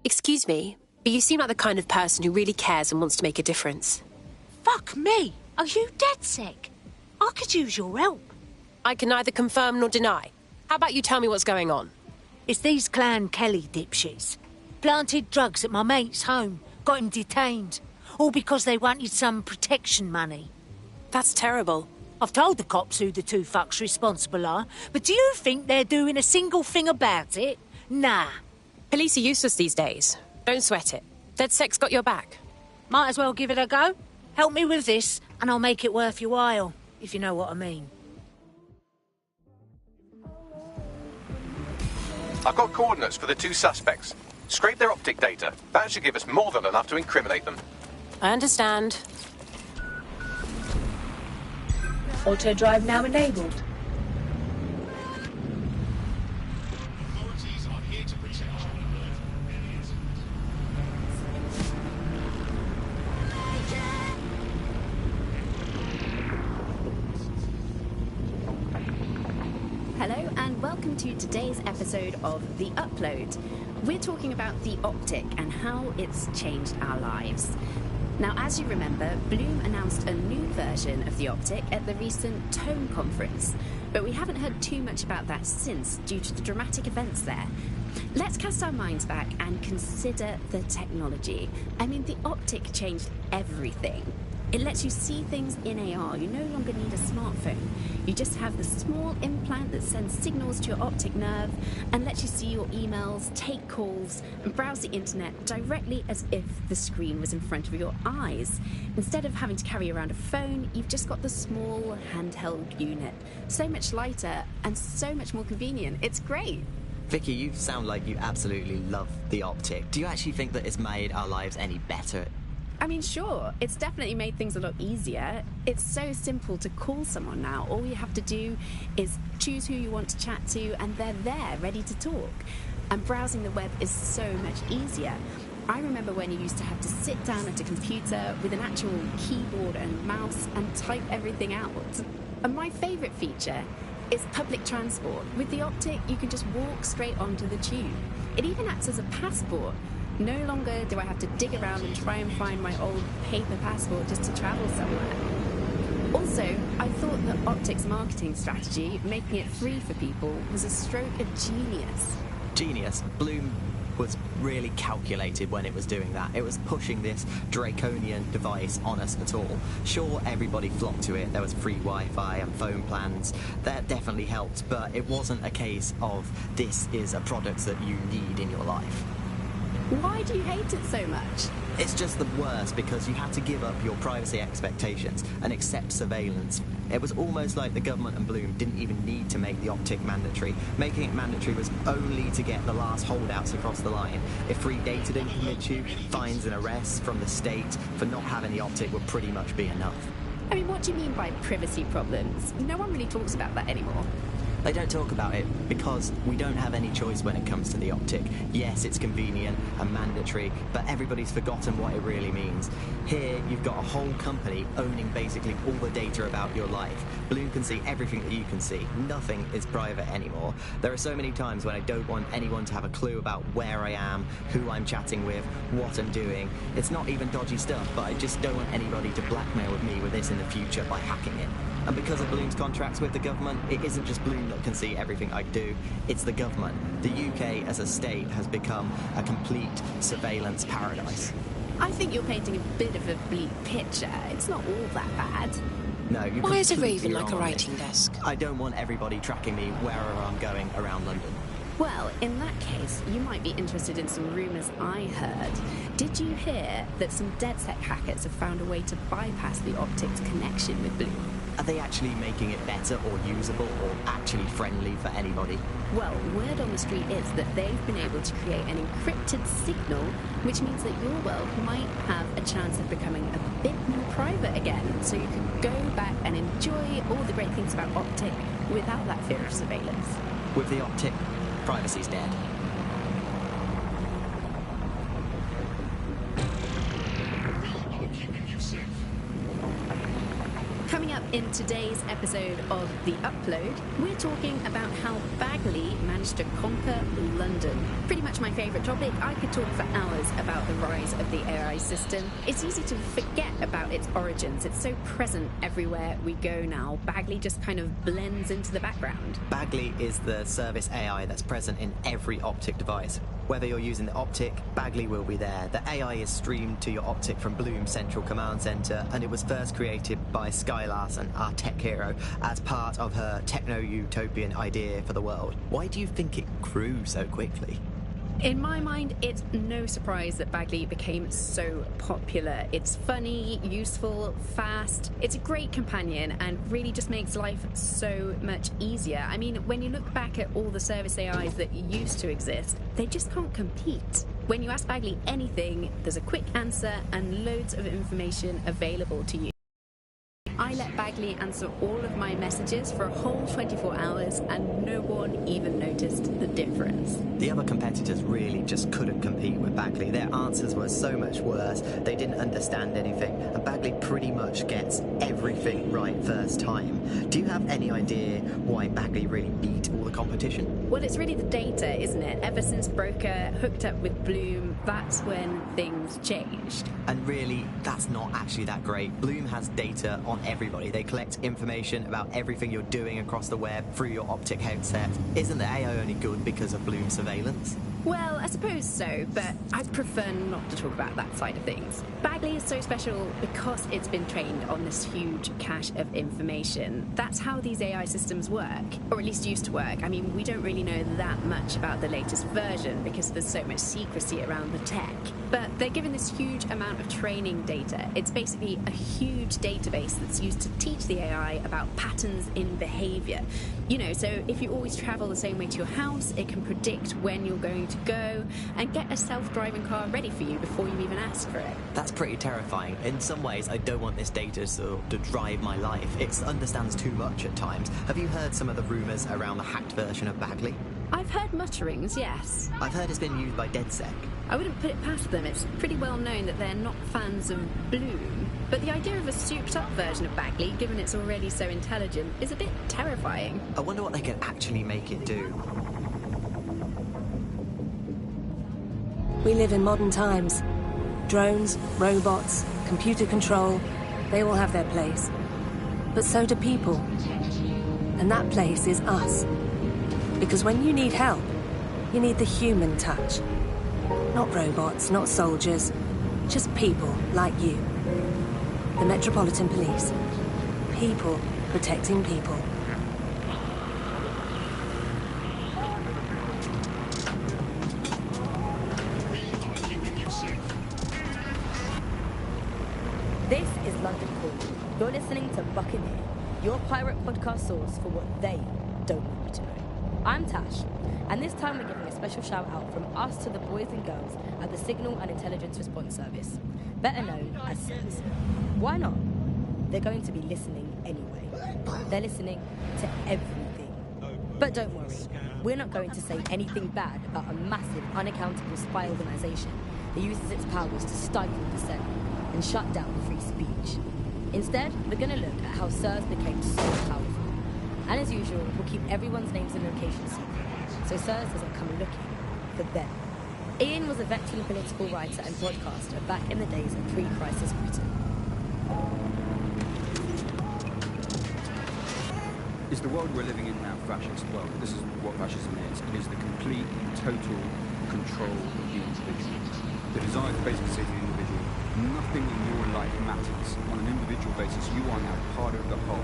Excuse me, but you seem like the kind of person who really cares and wants to make a difference. Fuck me! Are you dead sick? I could use your help. I can neither confirm nor deny. How about you tell me what's going on? It's these Clan Kelly dipshits. Planted drugs at my mate's home, got him detained. All because they wanted some protection money. That's terrible. I've told the cops who the two fucks responsible are, but do you think they're doing a single thing about it? Nah. Police are useless these days. Don't sweat it. DedSec's got your back. Might as well give it a go. Help me with this, and I'll make it worth your while, if you know what I mean. I've got coordinates for the two suspects. Scrape their optic data. That should give us more than enough to incriminate them. I understand. Auto drive now enabled. Authorities are here to protect you. Hello and welcome to today's episode of The Upload. We're talking about the Optic and how it's changed our lives. Now, as you remember, Bloom announced a new version of the Optic at the recent Tone conference, but we haven't heard too much about that since due to the dramatic events there. Let's cast our minds back and consider the technology. I mean, the Optic changed everything. It lets you see things in AR. You no longer need a smartphone. You just have the small implant that sends signals to your optic nerve and lets you see your emails, take calls, and browse the internet directly as if the screen was in front of your eyes. Instead of having to carry around a phone, you've just got the small handheld unit. So much lighter and so much more convenient. It's great. Vicky, you sound like you absolutely love the Optic. Do you actually think that it's made our lives any better? I mean, sure, it's definitely made things a lot easier. It's so simple to call someone now. All you have to do is choose who you want to chat to and they're there, ready to talk. And browsing the web is so much easier. I remember when you used to have to sit down at a computer with an actual keyboard and mouse and type everything out. And my favourite feature is public transport. With the Optic, you can just walk straight onto the tube. It even acts as a passport. No longer do I have to dig around and try and find my old paper passport just to travel somewhere. Also, I thought that Optic's marketing strategy, making it free for people, was a stroke of genius. Genius. Bloom was really calculated when it was doing that. It was pushing this draconian device on us at all. Sure, everybody flocked to it. There was free Wi-Fi and phone plans. That definitely helped, but it wasn't a case of this is a product that you need in your life. Why do you hate it so much? It's just the worst because you had to give up your privacy expectations and accept surveillance. It was almost like the government and Bloom didn't even need to make the optic mandatory. Making it mandatory was only to get the last holdouts across the line. If free data didn't convince you, fines and arrests from the state for not having the optic would pretty much be enough. I mean, what do you mean by privacy problems? No one really talks about that anymore. They don't talk about it because we don't have any choice when it comes to the optic. Yes, it's convenient and mandatory, but everybody's forgotten what it really means. Here, you've got a whole company owning basically all the data about your life. Bloom can see everything that you can see. Nothing is private anymore. There are so many times when I don't want anyone to have a clue about where I am, who I'm chatting with, what I'm doing. It's not even dodgy stuff, but I just don't want anybody to blackmail with me with this in the future by hacking it. And because of Bloom's contracts with the government, it isn't just Bloom that can see everything I do, it's the government. The UK as a state has become a complete surveillance paradise. I think you're painting a bit of a bleak picture. It's not all that bad. No, you're Why is a completely raven like a wrong on writing this. desk? I don't want everybody tracking me wherever I'm going around London. Well, in that case, you might be interested in some rumours I heard. Did you hear that some DedSec hackers have found a way to bypass the optics connection with Bloom? Are they actually making it better or usable or actually friendly for anybody? Well, word on the street is that they've been able to create an encrypted signal, which means that your world might have a chance of becoming a bit more private again, so you can go back and enjoy all the great things about Optic without that fear of surveillance. With the optic, privacy's dead. Coming up in today's episode of The Upload, we're talking about how Bagley managed to conquer London. Pretty much my favourite topic. I could talk for hours about the rise of the AI system. It's easy to forget about its origins. It's so present everywhere we go now. Bagley just kind of blends into the background. Bagley is the service AI that's present in every optic device. Whether you're using the optic, Bagley will be there. The AI is streamed to your optic from Bloom's Central Command Center, and it was first created by Sky Larson, our tech hero, as part of her techno-utopian idea for the world. Why do you think it grew so quickly? In my mind, it's no surprise that Bagley became so popular. It's funny, useful, fast. It's a great companion and really just makes life so much easier. I mean, when you look back at all the service AIs that used to exist, they just can't compete. When you ask Bagley anything, there's a quick answer and loads of information available to you. I let Bagley answer all of my messages for a whole 24 hours and no one even noticed the difference. The other competitors really just couldn't compete with Bagley. Their answers were so much worse, they didn't understand anything, and Bagley pretty much gets everything right first time. Do you have any idea why Bagley really beat all the competition? Well, it's really the data, isn't it? Ever since Broker hooked up with Bloom, that's when things changed. And really, that's not actually that great. Bloom has data on everybody. They collect information about everything you're doing across the web through your optic headset. Isn't the AI only good because of Bloom surveillance? Well, I suppose so, but I prefer not to talk about that side of things. Bagley is so special because it's been trained on this huge cache of information. That's how these AI systems work, or at least used to work. I mean, we don't really know that much about the latest version because there's so much secrecy around the tech. But they're given this huge amount of training data. It's basically a huge database that's used to teach the AI about patterns in behavior. You know, so if you always travel the same way to your house, it can predict when you're going to go and get a self-driving car ready for you before you even ask for it. That's pretty terrifying. In some ways, I don't want this data to drive my life. It understands too much at times. Have you heard some of the rumours around the hacked version of Bagley? I've heard mutterings, yes. I've heard it's been used by DedSec. I wouldn't put it past them. It's pretty well known that they're not fans of Bloom. But the idea of a souped-up version of Bagley, given it's already so intelligent, is a bit terrifying. I wonder what they could actually make it do. We live in modern times. Drones, robots, computer control, they all have their place. But so do people. And that place is us. Because when you need help, you need the human touch. Not robots, not soldiers, just people like you. The Metropolitan Police. People protecting people. You're listening to Buccaneer, your pirate podcast source for what they don't want you to know. I'm Tash, and this time we're giving a special shout out from us to the boys and girls at the Signal and Intelligence Response Service, better known as SIRS. Why not? They're going to be listening anyway. They're listening to everything. But don't worry, we're not going to say anything bad about a massive, unaccountable spy organisation that uses its powers to stifle dissent and shut down free speech. Instead, we're going to look at how SIRS became so powerful. And as usual, we'll keep everyone's names and locations secret, so SIRS doesn't come looking for them. Ian was a veteran political writer and podcaster back in the days of pre-crisis Britain. Is the world we're living in now fascist? Well, this is what fascism is. It is the complete, total control of the individual. The desire to basically say to the individual, nothing in your life matters. On an individual basis, you are now part of the whole,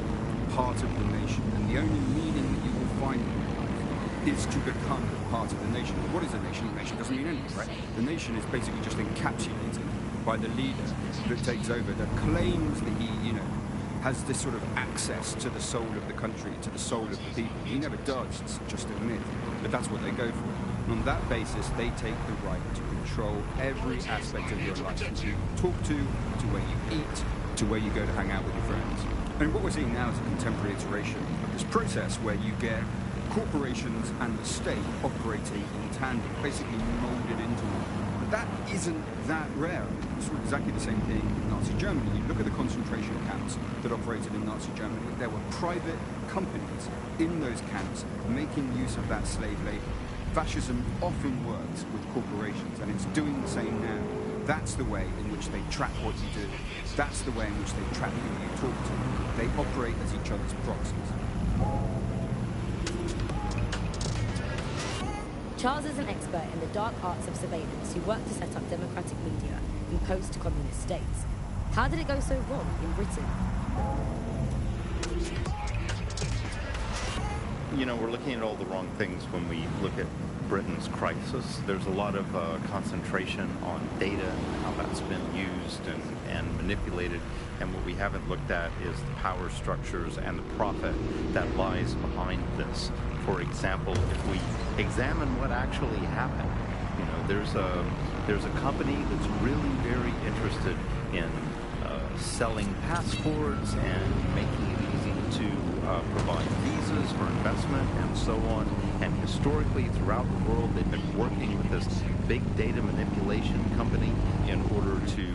part of the nation. And the only meaning that you will find in your life is to become part of the nation. What is a nation? A nation doesn't mean anything, right? The nation is basically just encapsulated by the leader that takes over, that claims that he, has this sort of access to the soul of the country, to the soul of the people. He never does, it's just a myth, but that's what they go for. And on that basis, they take the right to control every aspect of your life, from who you talk to where you eat, to where you go to hang out with your friends. And what we're seeing now is a contemporary iteration of this process where you get corporations and the state operating in tandem, basically molded into one. That isn't that rare. It's exactly the same thing in Nazi Germany. You look at the concentration camps that operated in Nazi Germany. There were private companies in those camps making use of that slave labor. Fascism often works with corporations, and it's doing the same now. That's the way in which they track what you do. That's the way in which they track who you talk to. They operate as each other's proxies. Charles is an expert in the dark arts of surveillance who worked to set up democratic media in post-communist states. How did it go so wrong in Britain? We're looking at all the wrong things when we look at Britain's crisis. There's a lot of concentration on data and how that's been used and manipulated. And what we haven't looked at is the power structures and the profit that lies behind this. For example, if we examine what actually happened, there's a company that's really very interested in selling passports and making it easy to provide visas for investment and so on. And historically, throughout the world, they've been working with this big data manipulation company in order to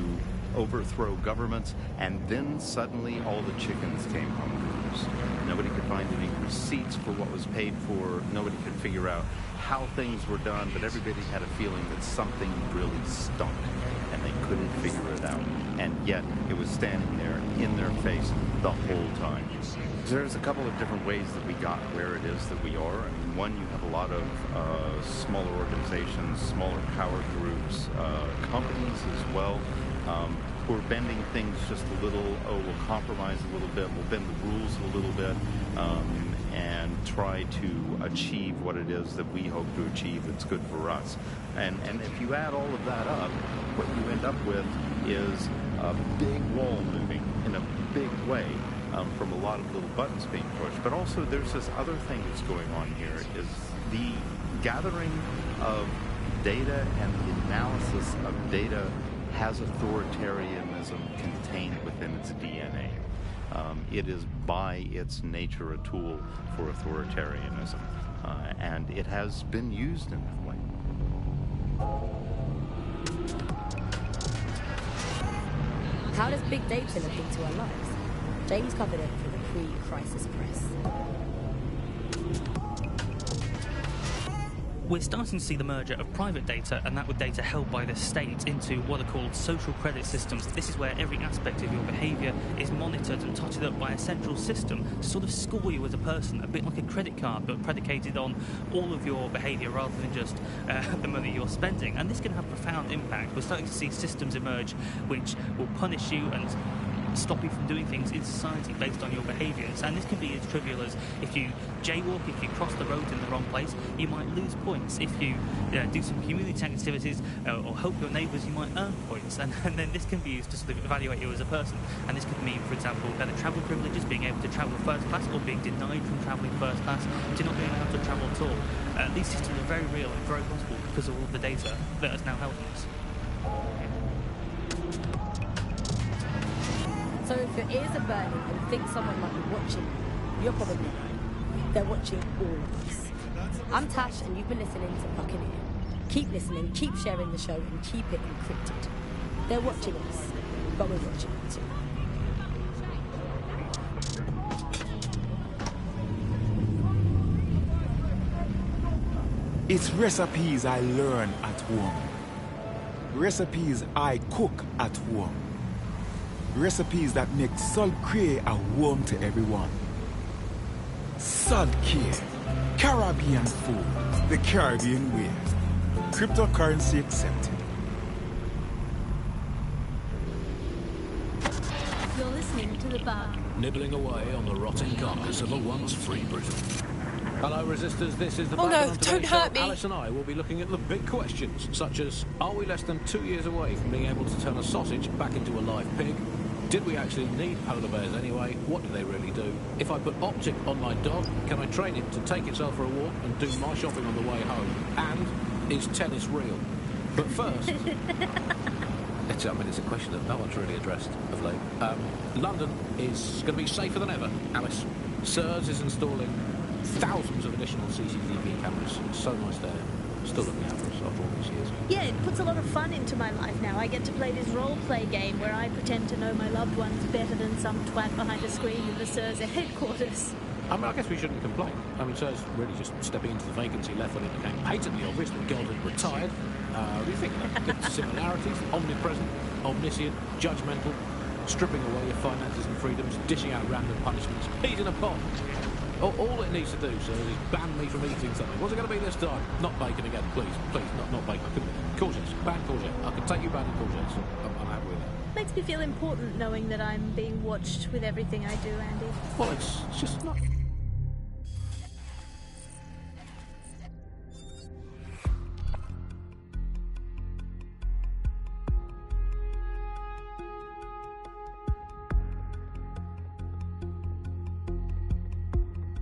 overthrow governments, and then suddenly all the chickens came home to roost. Nobody could find any receipts for what was paid for. Nobody could figure out how things were done, but everybody had a feeling that something really stunk, and they couldn't figure it out. And yet, it was standing there in their face the whole time. There's a couple of different ways that we got where it is that we are. I mean, one, you have a lot of smaller organizations, smaller power groups, companies as well, who are bending things just a little. We'll compromise a little bit, we'll bend the rules a little bit, and try to achieve what it is that we hope to achieve that's good for us. And if you add all of that up, what you end up with is a big wall moving in a big way, from a lot of little buttons being pushed. But also there's this other thing that's going on here, is the gathering of data and the analysis of data has authoritarianism contained within its DNA. It is by its nature a tool for authoritarianism, and it has been used in that way. How does big data look into our lives? James covered it for the pre-crisis press. We're starting to see the merger of private data and that with data held by the state into what are called social credit systems. This is where every aspect of your behaviour is monitored and totted up by a central system to sort of score you as a person, a bit like a credit card, but predicated on all of your behaviour rather than just the money you're spending. And this can have profound impact. We're starting to see systems emerge which will punish you and stop you from doing things in society based on your behaviours. And this can be as trivial as if you jaywalk, if you cross the road in the wrong place, you might lose points. If you do some community activities or help your neighbours, you might earn points. And then this can be used to sort of evaluate you as a person. And this could mean, for example, better travel privileges, being able to travel first class, or being denied from travelling first class to not being allowed to travel at all. These systems are very real and very possible because of all of the data that is now helping us. So if your ears are burning and you think someone might be watching you, you're probably right. They're watching all of us. I'm Tash, and you've been listening to Buccaneer. Keep listening, keep sharing the show, and keep it encrypted. They're watching us, but we're watching them too. It's recipes I learn at home. Recipes I cook at home. Recipes that make Sulcray a home to everyone. Sulcray, Caribbean food, the Caribbean way. Cryptocurrency accepted. You're listening to The Bug. Nibbling away on the rotting carcass of a once free Britain. Hello, Resistors, this is The Oh Bug. no, On today's don't hurt show, me. Alice and I will be looking at the big questions, such as, are we less than 2 years away from being able to turn a sausage back into a live pig? Did we actually need polar bears anyway? What do they really do? If I put Optic on my dog, can I train it to take itself for a walk and do my shopping on the way home? And is tennis real? But first... it's a question that no one's really addressed of late. London is going to be safer than ever, Alice. SIRS is installing thousands of additional CCTV cameras. It's so nice there. Still looking after us after all these years. Yeah, it puts a lot of fun into my life now. I get to play this role-play game where I pretend to know my loved ones better than some twat behind a screen in the SIRS headquarters. I mean, I guess we shouldn't complain. I mean, SIRS really just stepping into the vacancy left when it became patently obvious that God had retired. What do you think of that? Good similarities, omnipresent, omniscient, judgmental, stripping away your finances and freedoms, dishing out random punishments, peas in a pot. All it needs to do, sir, is ban me from eating something. What's it going to be this time? Not bacon again, please. Please, not bacon. Courgettes. Ban courgette. I can take you banning courgettes. I'm happy with that. Makes me feel important knowing that I'm being watched with everything I do, Andy. Well, it's just not...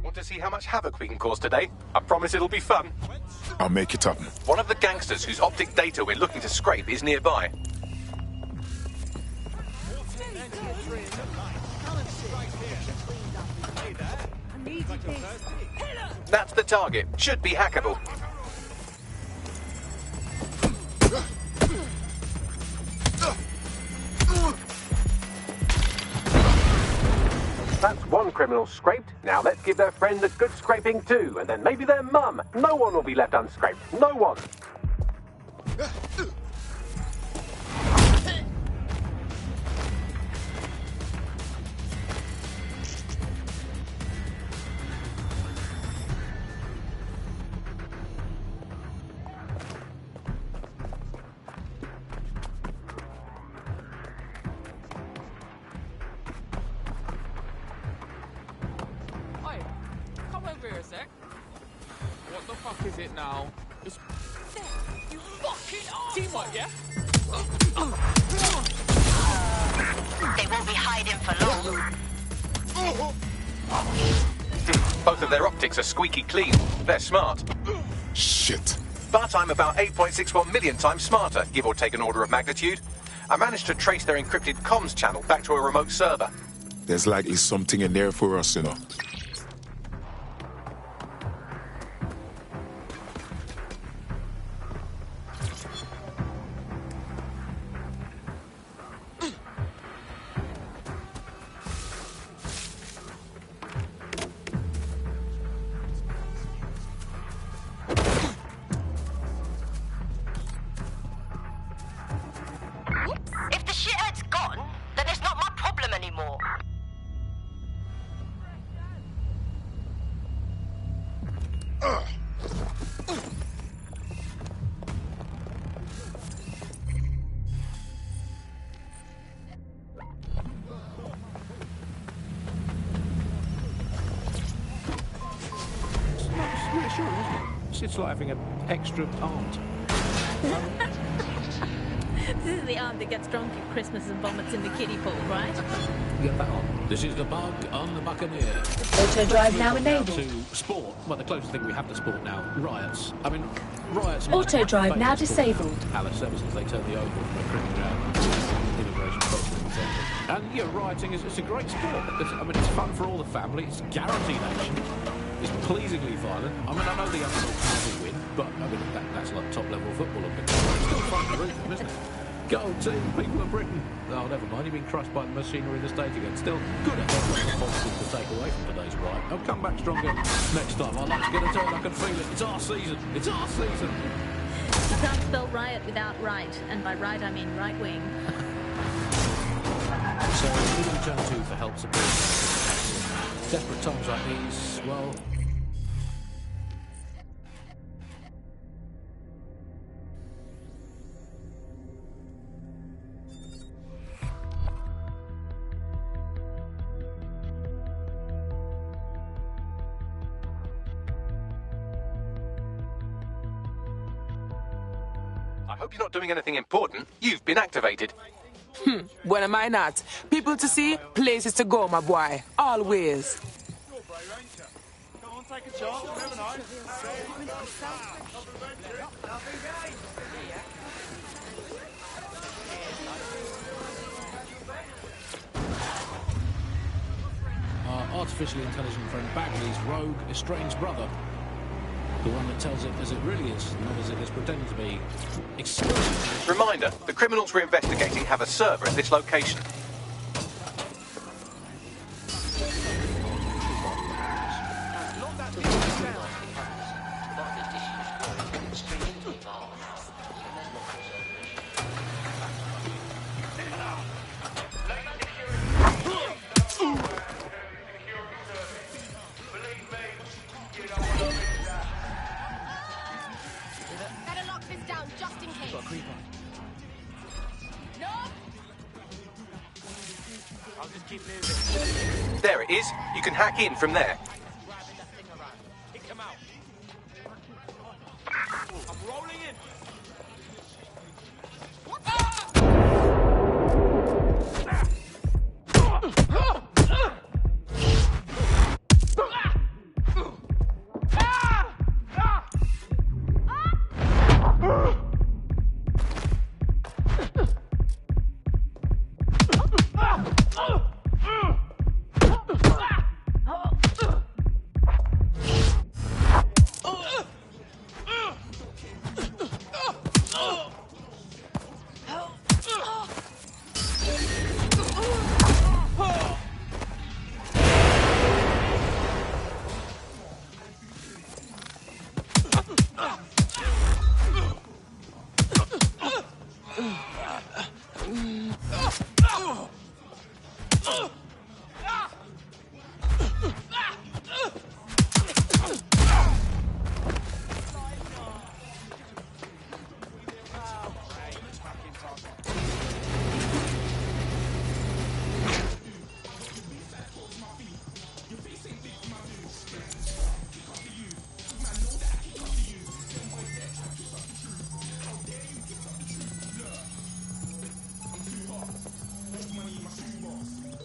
Want to see how much havoc we can cause today? I promise it'll be fun. I'll make it up. One of the gangsters whose optic data we're looking to scrape is nearby. That's the target. Should be hackable. That's one criminal scraped. Now let's give their friend a good scraping too, and then maybe their mum. No one will be left unscraped. No one. Oi, come over here a sec. What the fuck is it now? It's... You fucking arsehole! Teamwork, yeah? They won't be hiding for long. Both of their optics are squeaky clean. They're smart. Shit. But I'm about 8.61 million times smarter, give or take an order of magnitude. I managed to trace their encrypted comms channel back to a remote server. There's likely something in there for us, you know. If the shithead's gone, then it's not my problem anymore. reassuring, isn't it? It's like having an extra aunt. This is the aunt that gets drunk at Christmas and vomits in the kiddie pool, right? Get that on. This is the Bug on the Buccaneer. Auto drive now Let's move on enabled. to sport. Well, the closest thing we have to sport now, riots. I mean, riots... Auto drive now disabled. Alice, ever since they turned the Oval from a cricket ground, immigration crossing, etc. And, yeah, rioting is a great sport. It's fun for all the family. It's guaranteed action. It's pleasingly violent. I mean, I know the underdogs never win, but, I mean, that's like top-level football. It's still fun to root for them, isn't it? Go team, people of Britain. Oh, never mind, you've been crushed by the machinery of the state again. Still, good effort. Positive to take away from today's riot. I'll come back stronger next time. I'd like to get a turn, I can feel it. It's our season. It's our season. You can't spell riot without right, and by right I mean right wing. So, who do we turn to for help support? Desperate times like these, well... I hope you're not doing anything important. You've been activated. When am I not? People to see, places to go, my boy. Always. Our artificially intelligent friend Bagley's rogue, estranged brother. The one that tells it as it really is, not as it is pretending to be. Exclusive. Reminder, the criminals we're investigating have a server at this location. Better lock this down just in case. I'll just keep moving. There it is. You can hack in from there. Come out. I'm rolling in.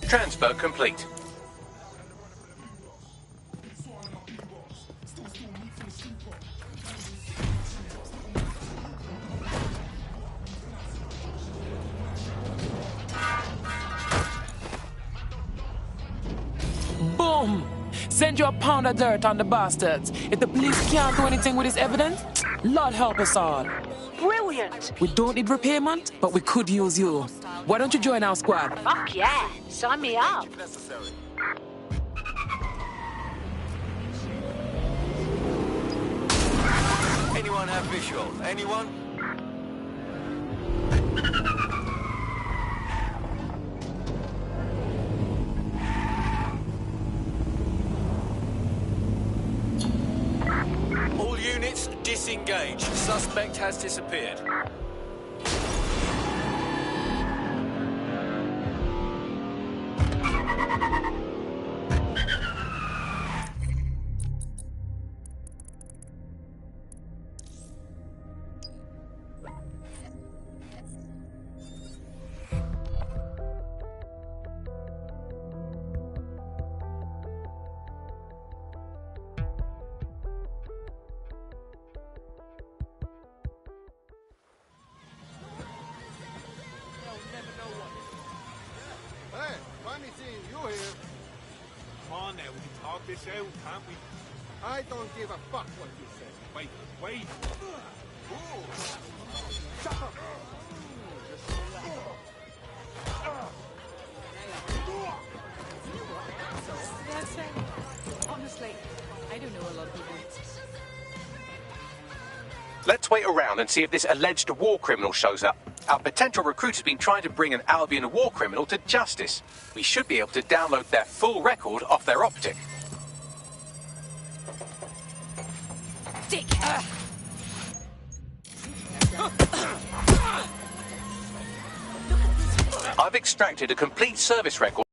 Transfer complete. Boom! Send you a pound of dirt on the bastards. If the police can't do anything with this evidence, Lord help us all. Brilliant. We don't need repayment, but we could use you. Why don't you join our squad? Fuck yeah. Sign me up. Anyone have visual? Anyone? All units disengage. Suspect has disappeared. now, we can talk this out, can't we? I don't give a fuck what you say. Wait, wait. Shut up. That's honestly, I don't know a lot of people. Let's wait around and see if this alleged war criminal shows up. Our potential recruit has been trying to bring an Albion war criminal to justice. We should be able to download their full record off their optic. Dick! I've extracted a complete service record.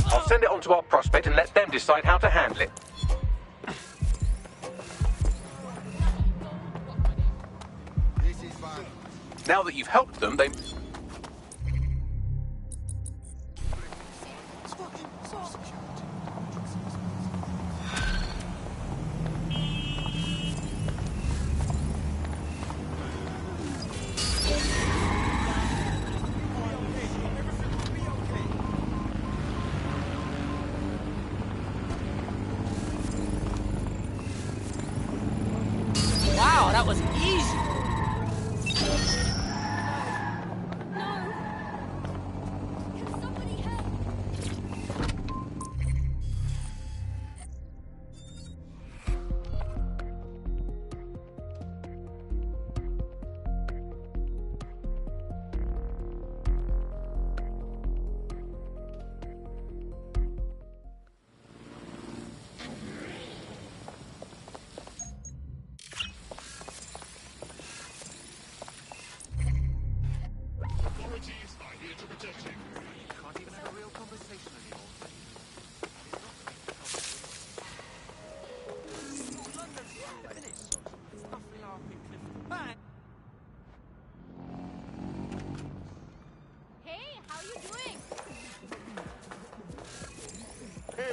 I'll send it on to our prospect and let them decide how to handle it. Now that you've helped them, they... Wow, that was easy.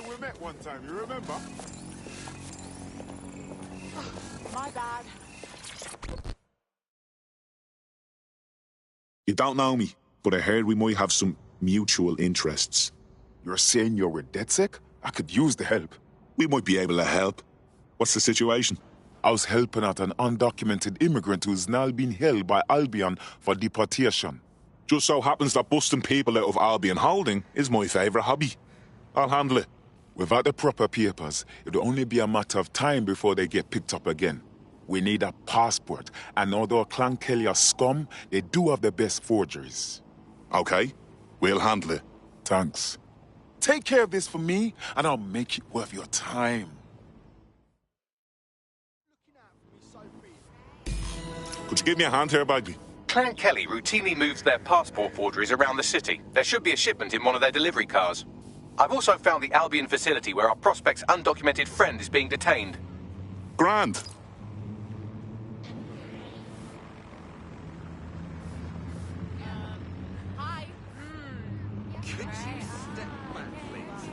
We met one time, you remember? My bad. You don't know me, but I heard we might have some mutual interests. You're saying you're with DedSec? I could use the help. We might be able to help. What's the situation? I was helping out an undocumented immigrant who's now been held by Albion for deportation. Just so happens that busting people out of Albion Holding is my favourite hobby. I'll handle it. Without the proper papers, it'll only be a matter of time before they get picked up again. We need a passport, and although Clan Kelly are scum, they do have the best forgeries. Okay, we'll handle it. Thanks. Take care of this for me, and I'll make it worth your time. Could you give me a hand here, Bagley? Clan Kelly routinely moves their passport forgeries around the city. There should be a shipment in one of their delivery cars. I've also found the Albion facility where our prospect's undocumented friend is being detained. Grand. Hi. Could you step back, please?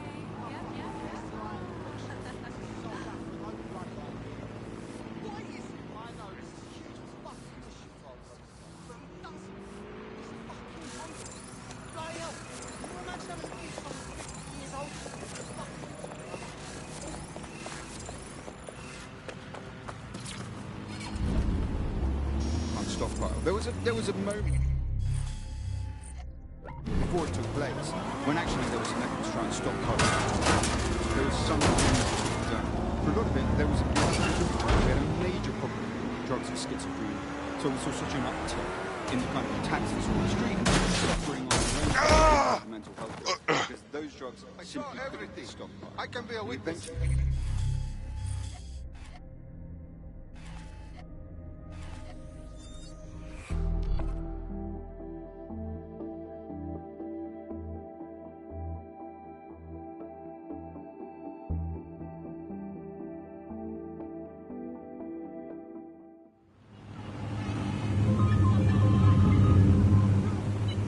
There was a moment before it took place when actually there was an effort to try and stop Colin. There was something done. For a lot of it, there was we had a major problem with drugs and schizophrenia. So we saw such an uptick in the kind of attacks that on the street and suffering on the mental health because those drugs simply couldn't be stopped. I can be a witness.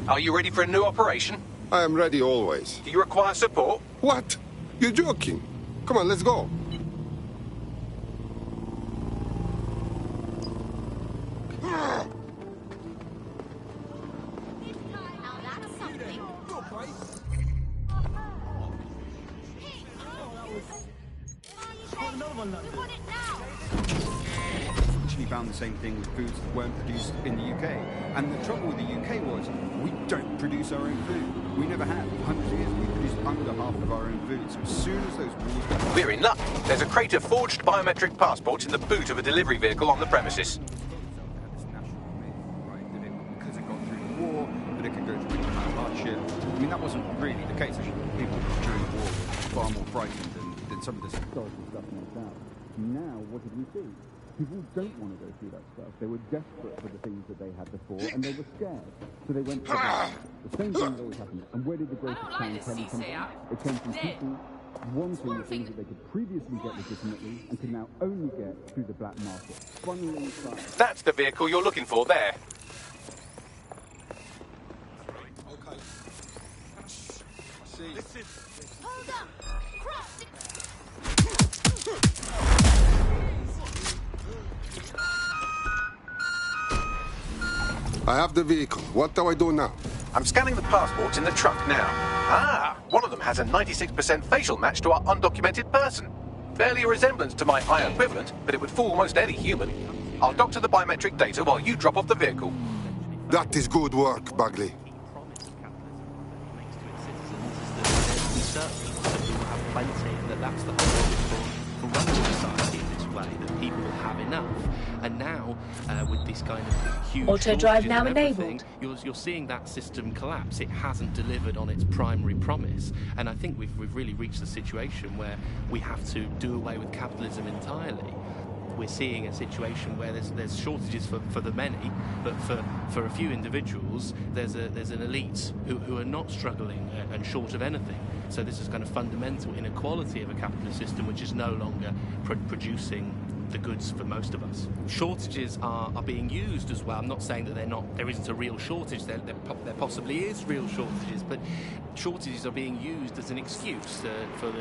Are you ready for a new operation? I am ready always. Do you require support? What? You're joking. Come on, let's go. Actually found the same thing with foods that weren't produced in the UK. And the trouble with the UK was, we don't produce our own food. We never have. For hundreds of years, we produced under half of our own food. So as soon as those wars... We're in luck. There's a crate of forged biometric passports in the boot of a delivery vehicle on the premises. Because it got through the war, but it could go through any kind of hardship. I mean, that wasn't really the case. Actually, people during the war were far more frightened than some of this historical stuff makes out. Now, what did we see? People don't want to go through that stuff. They were desperate for the things that they had before, and they were scared. So they went for the same thing that always happened. And where did the growth of clientele come from? It came from people wanting the things that they could previously get legitimately and could now only get through the black market. Funneling inside. That's the vehicle you're looking for there. Okay. See. Listen. Hold up! Cross! I have the vehicle. What do I do now? I'm scanning the passports in the truck now. Ah, one of them has a 96% facial match to our undocumented person. Barely a resemblance to my eye equivalent, but it would fool almost any human. I'll doctor the biometric data while you drop off the vehicle. That is good work, Bagley. We certainly will have plenty, and that's the whole point for running society in this way, that people will have enough. And now, with this kind of huge auto drive shortages now and everything, enabled. you're seeing that system collapse. It hasn't delivered on its primary promise, and I think we've really reached a situation where we have to do away with capitalism entirely. We're seeing a situation where there's shortages for the many, but for a few individuals, there's an elite who are not struggling and short of anything. So this is kind of fundamental inequality of a capitalist system, which is no longer producing the goods for most of us. Shortages are being used as well. I'm not saying that there isn't a real shortage. There possibly is real shortages, but shortages are being used as an excuse for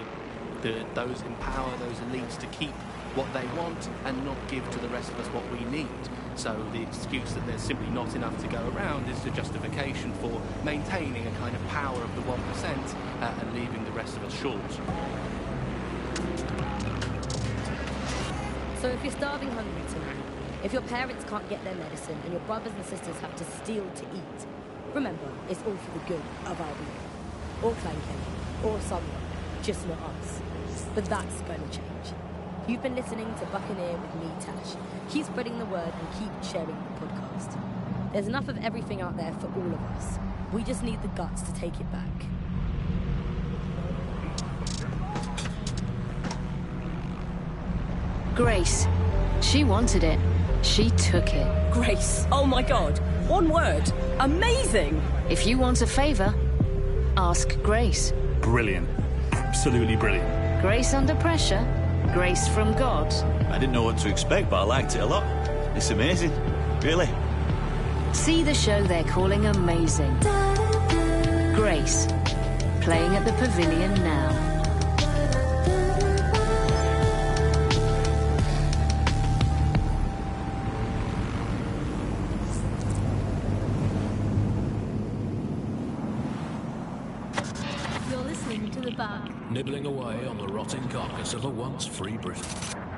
those in power, those elites, to keep what they want and not give to the rest of us what we need. So the excuse that there's simply not enough to go around is the justification for maintaining a kind of power of the 1% and leaving the rest of us short. So if you're starving hungry tonight, if your parents can't get their medicine and your brothers and sisters have to steal to eat, remember, it's all for the good of our being. Or Clan Kelly, or someone, just not us. But that's going to change. You've been listening to Buccaneer with me, Tash. Keep spreading the word and keep sharing the podcast. There's enough of everything out there for all of us. We just need the guts to take it back. Grace. She wanted it. She took it. Grace. Oh my god. One word. Amazing. If you want a favor, ask Grace. Brilliant. Absolutely brilliant. Grace under pressure. Grace from God. I didn't know what to expect, but I liked it a lot. It's amazing. Really. See the show they're calling Amazing. Grace. Playing at the Pavilion now. Nibbling away on the rotting carcass of a once free Britain.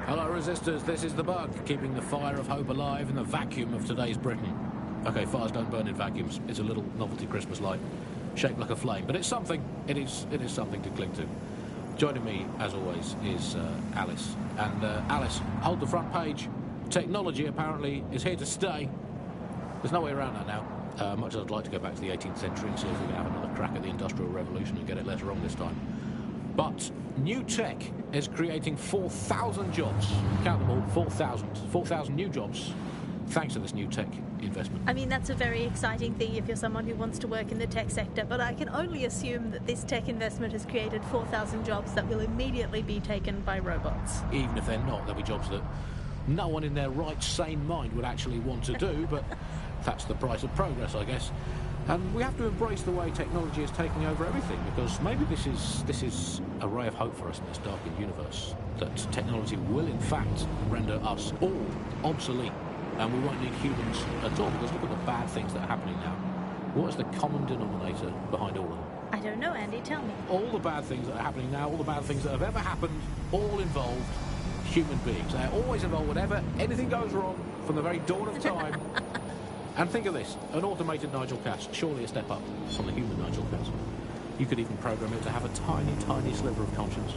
Hello, resistors, this is the Bug, keeping the fire of hope alive in the vacuum of today's Britain. Okay, fires don't burn in vacuums. It's a little novelty Christmas light, shaped like a flame, but it's something. It is something to cling to. Joining me, as always, is Alice. And Alice, hold the front page. Technology, apparently, is here to stay. There's no way around that now. Much as I'd like to go back to the 18th century and see if we can have another crack at the Industrial Revolution and get it less wrong this time. But new tech is creating 4,000 jobs. Count them all, 4,000. 4,000 new jobs thanks to this new tech investment. I mean, that's a very exciting thing if you're someone who wants to work in the tech sector, but I can only assume that this tech investment has created 4,000 jobs that will immediately be taken by robots. Even if they're not, there'll be jobs that no one in their right, sane mind would actually want to do, but that's the price of progress, I guess. And we have to embrace the way technology is taking over everything, because maybe this is a ray of hope for us in this darkened universe, that technology will in fact render us all obsolete, and we won't need humans at all, because look at the bad things that are happening now. What is the common denominator behind all of them? I don't know, Andy. Tell me. All the bad things that are happening now, all the bad things that have ever happened, all involve human beings. They're always involved whenever anything goes wrong from the very dawn of time. And think of this, an automated Nigel Cass, surely a step up from the human Nigel Cass. You could even program it to have a tiny, tiny sliver of conscience.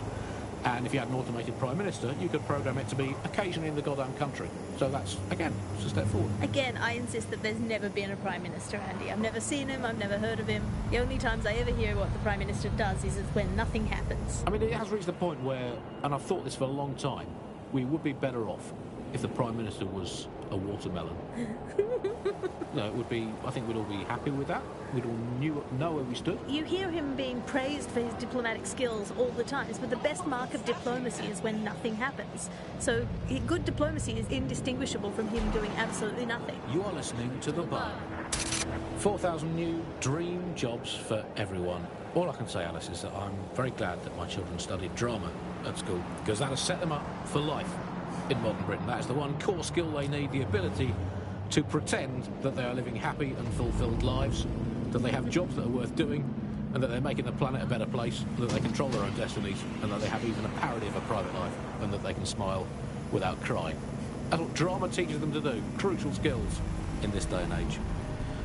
And if you had an automated Prime Minister, you could program it to be occasionally in the goddamn country. So that's, again, just a step forward. Again, I insist that there's never been a Prime Minister, Andy. I've never seen him, I've never heard of him. The only times I ever hear what the Prime Minister does is when nothing happens. I mean, it has reached the point where, and I've thought this for a long time, we would be better off if the Prime Minister was a watermelon. No, it would be, I think we'd all be happy with that. We'd all know where we stood. You hear him being praised for his diplomatic skills all the time, but the best mark of diplomacy is when nothing happens. So good diplomacy is indistinguishable from him doing absolutely nothing. You are listening to The Bug. 4,000 new dream jobs for everyone. All I can say, Alice, is that I'm very glad that my children studied drama at school, because that has set them up for life in modern Britain. That is the one core skill they need, the ability to pretend that they are living happy and fulfilled lives, that they have jobs that are worth doing, and that they're making the planet a better place, that they control their own destinies, and that they have even a parody of a private life, and that they can smile without crying. That's what drama teaches them to do. Crucial skills in this day and age.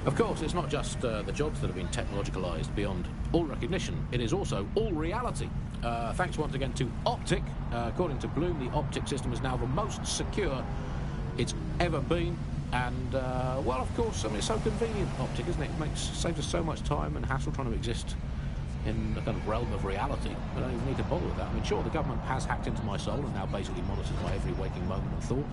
Of course, it's not just the jobs that have been technologicalised beyond all recognition, it is also all reality. Thanks once again to Optic. According to Bloom, the Optic system is now the most secure it's ever been. And, well, of course, I mean, it's so convenient, Optic, isn't it? It saves us so much time and hassle trying to exist in the kind of realm of reality. I don't even need to bother with that. I mean, sure, the government has hacked into my soul and now basically monitors my every waking moment and thought.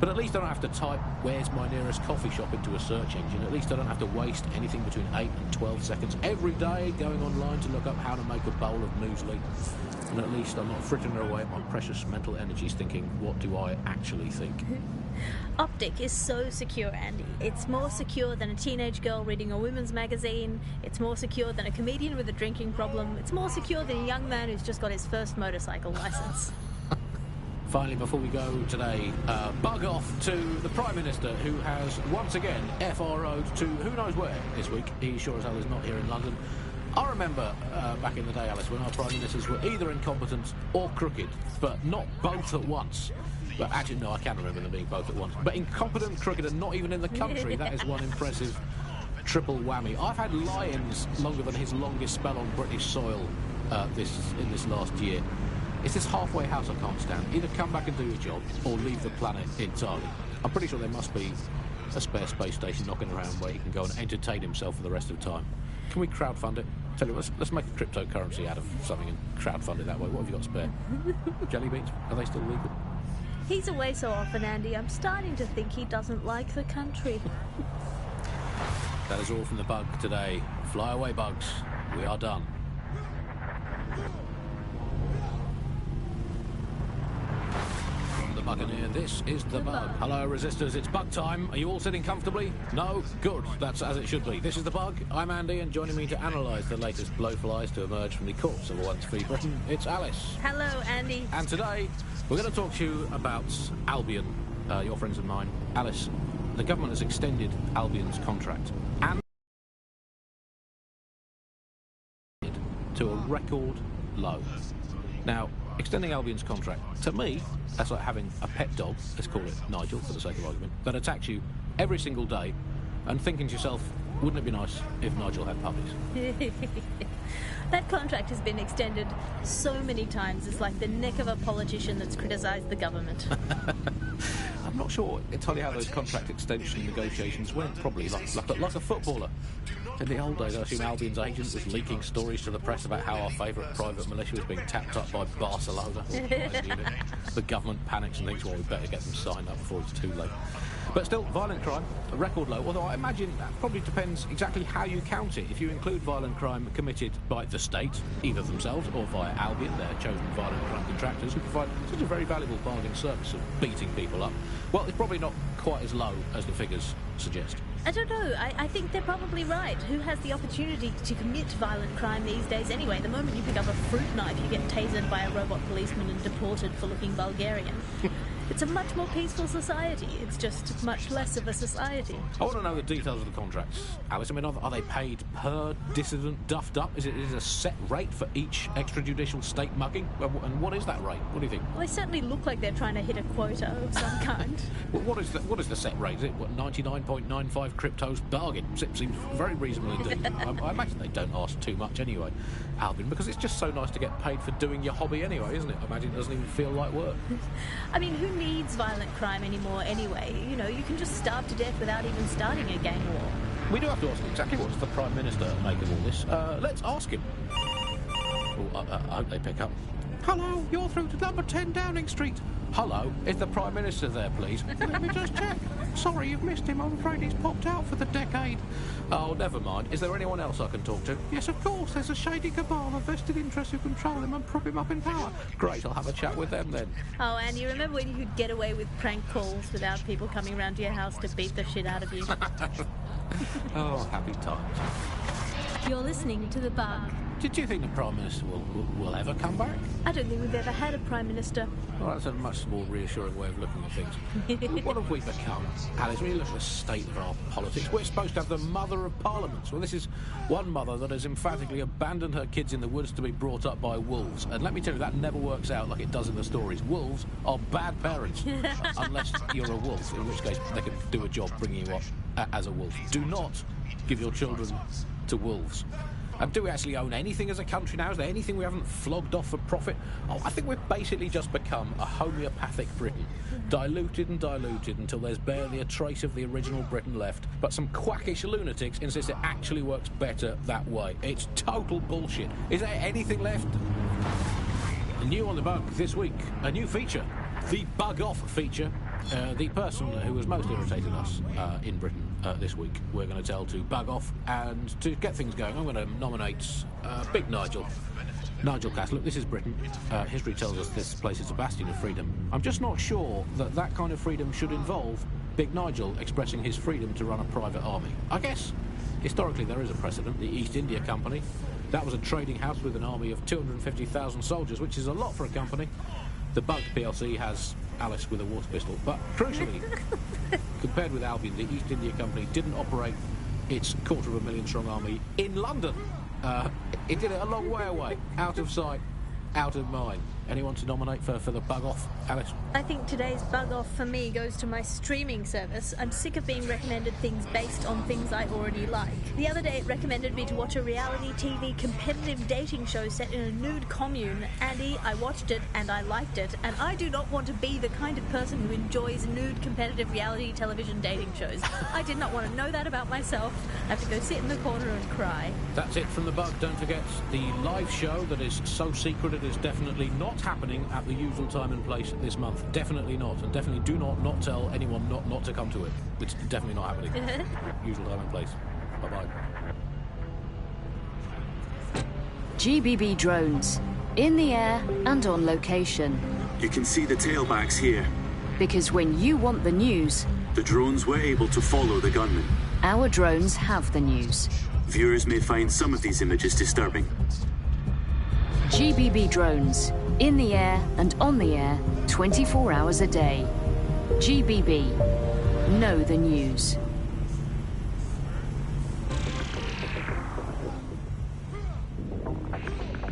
But at least I don't have to type, "Where's my nearest coffee shop?" into a search engine. At least I don't have to waste anything between 8 and 12 seconds every day going online to look up how to make a bowl of muesli. And at least I'm not frittering away my precious mental energies thinking, what do I actually think? Optic is so secure, Andy. It's more secure than a teenage girl reading a women's magazine. It's more secure than a comedian with a drinking problem. It's more secure than a young man who's just got his first motorcycle license. Finally, before we go today, bug off to the Prime Minister, who has once again FRO'd to who knows where this week. He sure as hell is not here in London. I remember back in the day, Alice, when our Prime Ministers were either incompetent or crooked, but not both at once. But actually, no, I can remember them being both at once. But incompetent, crooked, and not even in the country, that is one impressive triple whammy. I've had lions longer than his longest spell on British soil in this last year. It's this halfway house I can't stand. Either come back and do your job, or leave the planet entirely. I'm pretty sure there must be a spare space station knocking around where he can go and entertain himself for the rest of the time. Can we crowdfund it? Tell you what, let's make a cryptocurrency out of something and crowdfund it that way. What have you got spare? Jelly beans? Are they still legal? He's away so often, Andy. I'm starting to think he doesn't like the country. That is all from The Bug today. Fly away, bugs. We are done. Buccaneer, this is The Bug. Hello, resistors, it's bug time. Are you all sitting comfortably? No? Good. That's as it should be. This is The Bug. I'm Andy, and joining me to analyse the latest blowflies to emerge from the corpse of a once-free Britain, it's Alice. Hello, Andy. And today, we're going to talk to you about Albion, your friends and mine. Alice, the government has extended Albion's contract and to a record low. Now, extending Albion's contract, to me, that's like having a pet dog, let's call it Nigel for the sake of argument, that attacks you every single day and thinking to yourself, wouldn't it be nice if Nigel had puppies? That contract has been extended so many times, it's like the neck of a politician that's criticised the government. I'm not sure entirely how those contract extension negotiations went, probably like a footballer. In the old days, I assume Albion's agent was leaking stories to the press about how our favourite private militia was being tapped up by Barcelona. The government panics and thinks, well, we better get them signed up before it's too late. But still, violent crime, a record low, although I imagine that probably depends exactly how you count it. If you include violent crime committed by the state, either themselves or via Albion, their chosen violent crime contractors, who provide such a very valuable bargain service of beating people up, well, it's probably not quite as low as the figures suggest. I don't know. I think they're probably right. Who has the opportunity to commit violent crime these days anyway? The moment you pick up a fruit knife, you get tasered by a robot policeman and deported for looking Bulgarian. It's a much more peaceful society. It's just much less of a society. I want to know the details of the contracts, Alice. I mean, are they paid per dissident duffed up? Is it a set rate for each extrajudicial state mugging? And what is that rate? What do you think? Well, they certainly look like they're trying to hit a quota of some kind. Well, what is the set rate? Is it 99.95 cryptos bargain? Seems very reasonable indeed. I imagine they don't ask too much anyway, Albion, because it's just so nice to get paid for doing your hobby anyway, isn't it? I imagine it doesn't even feel like work. I mean, who needs violent crime anymore anyway? You know, you can just starve to death without even starting a gang war. We do have to ask exactly what does the Prime Minister make of all this. Let's ask him. Oh, I hope they pick up. Hello, you're through to number 10 Downing Street. Hello, is the Prime Minister there, please? Let me just check. Sorry, you've missed him. I'm afraid he's popped out for the decade. Oh, never mind. Is there anyone else I can talk to? Yes, of course. There's a shady cabal of vested interests who control him and prop him up in power. Great, I'll have a chat with them then. Oh, and you remember when you could get away with prank calls without people coming round to your house to beat the shit out of you? Oh, happy times. You're listening to The Bug. Did you think the Prime Minister will ever come back? I don't think we've ever had a Prime Minister. Well, that's a much more reassuring way of looking at things. What have we become? Alice, when you look at the state of our politics, we're supposed to have the Mother of Parliaments. Well, this is one mother that has emphatically abandoned her kids in the woods to be brought up by wolves. And let me tell you, that never works out like it does in the stories. Wolves are bad parents, unless you're a wolf, in which case they can do a job bringing you up as a wolf. Do not give your children to wolves. And do we actually own anything as a country now? Is there anything we haven't flogged off for profit? Oh, I think we've basically just become a homeopathic Britain. Diluted and diluted until there's barely a trace of the original Britain left. But some quackish lunatics insist it actually works better that way. It's total bullshit. Is there anything left? New on The Bug this week, a new feature. The Bug Off feature. The person who has most irritated us in Britain this week, we're going to tell to bug off, and to get things going, I'm going to nominate Big Nigel. Nigel Cass. Look, this is Britain. History tells us this place is a bastion of freedom. I'm just not sure that that kind of freedom should involve Big Nigel expressing his freedom to run a private army. I guess, historically, there is a precedent. The East India Company. That was a trading house with an army of 250,000 soldiers, which is a lot for a company. The Bug PLC has Alice with a water pistol, but crucially, compared with Albion, the East India Company didn't operate its 250,000 strong army in London. It did it a long way away, out of sight, out of mind. Anyone to nominate for the Bug Off, Alice? I think today's Bug Off for me goes to my streaming service. I'm sick of being recommended things based on things I already like. The other day it recommended me to watch a reality TV competitive dating show set in a nude commune. Andy, I watched it and I liked it, and I do not want to be the kind of person who enjoys nude competitive reality television dating shows. I did not want to know that about myself. I have to go sit in the corner and cry. That's it from The Bug. Don't forget the live show that is so secret it is definitely not happening at the usual time and place this month. Definitely not. And definitely do not tell anyone not to come to it. It's definitely not happening. Usual time and place. Bye-bye. GBB drones. In the air and on location. You can see the tailbacks here. Because when you want the news, the drones were able to follow the gunman. Our drones have the news. Viewers may find some of these images disturbing. GBB drones. In the air and on the air, 24 hours a day. GBB. Know the news.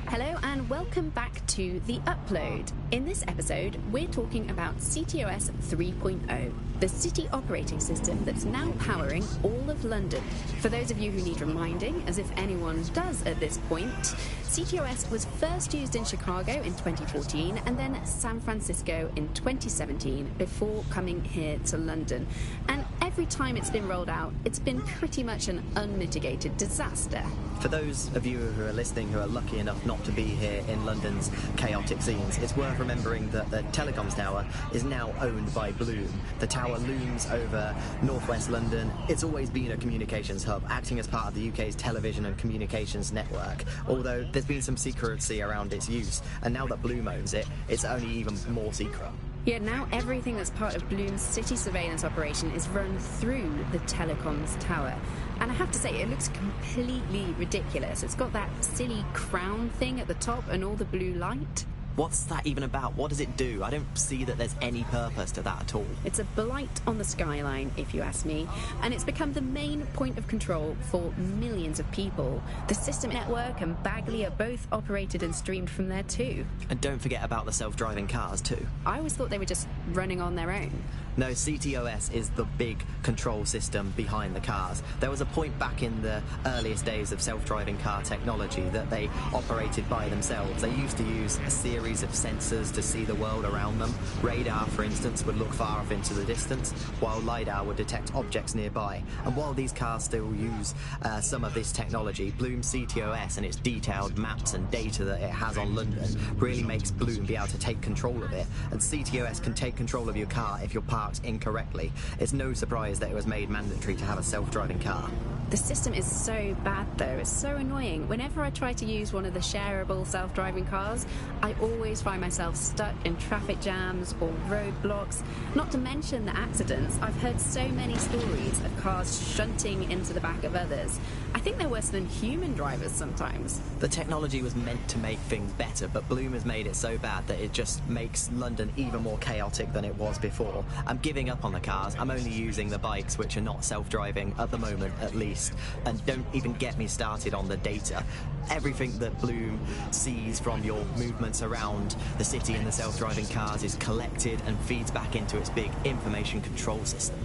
Hello and welcome back to The Upload. In this episode, we're talking about CTOS 3.0, the city operating system that's now powering all of London. For those of you who need reminding, as if anyone does at this point, CTOS was first used in Chicago in 2014 and then San Francisco in 2017 before coming here to London. And every time it's been rolled out, it's been pretty much an unmitigated disaster. For those of you who are listening who are lucky enough not to be here in London's chaotic scenes, it's worth remembering that the telecoms tower is now owned by Bloom. The tower looms over northwest London. It's always been a communications hub, acting as part of the UK's television and communications network, although there's been some secrecy around its use, and now that Bloom owns it, it's only even more secret. Yeah, now everything that's part of Bloom's city surveillance operation is run through the telecoms tower. And I have to say, it looks completely ridiculous. It's got that silly crown thing at the top and all the blue light. What's that even about? What does it do? I don't see that there's any purpose to that at all. It's a blight on the skyline, if you ask me, and it's become the main point of control for millions of people. The System Network and Bagley are both operated and streamed from there too. And don't forget about the self-driving cars too. I always thought they were just running on their own. No, CTOS is the big control system behind the cars. There was a point back in the earliest days of self-driving car technology that they operated by themselves. They used to use a series of sensors to see the world around them. Radar, for instance, would look far off into the distance, while LiDAR would detect objects nearby. And while these cars still use some of this technology, Bloom CTOS and its detailed maps and data that it has on London really makes Bloom be able to take control of it. And CTOS can take control of your car if you're parked incorrectly. It's no surprise that it was made mandatory to have a self-driving car. The system is so bad, though. It's so annoying. Whenever I try to use one of the shareable self-driving cars, I always find myself stuck in traffic jams or roadblocks. Not to mention the accidents. I've heard so many stories of cars shunting into the back of others. I think they're worse than human drivers sometimes. The technology was meant to make things better, but Bloom has made it so bad that it just makes London even more chaotic than it was before. I'm giving up on the cars. I'm only using the bikes, which are not self-driving at the moment, at least. And don't even get me started on the data. Everything that Bloom sees from your movements around the city in the self-driving cars is collected and feeds back into its big information control system.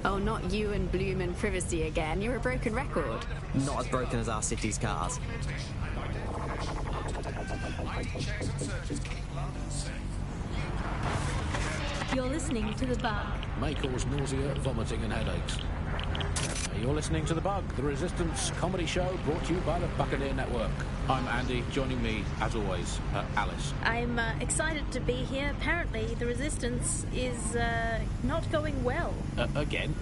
Oh, not you and Bloom and privacy again. You're a broken record. Not as broken as our city's cars. You're listening to The Bug. May cause nausea, vomiting and headaches. You're listening to The Bug, the Resistance comedy show brought to you by the Buccaneer Network. I'm Andy, joining me, as always, Alice. I'm excited to be here. Apparently, the Resistance is not going well. Again?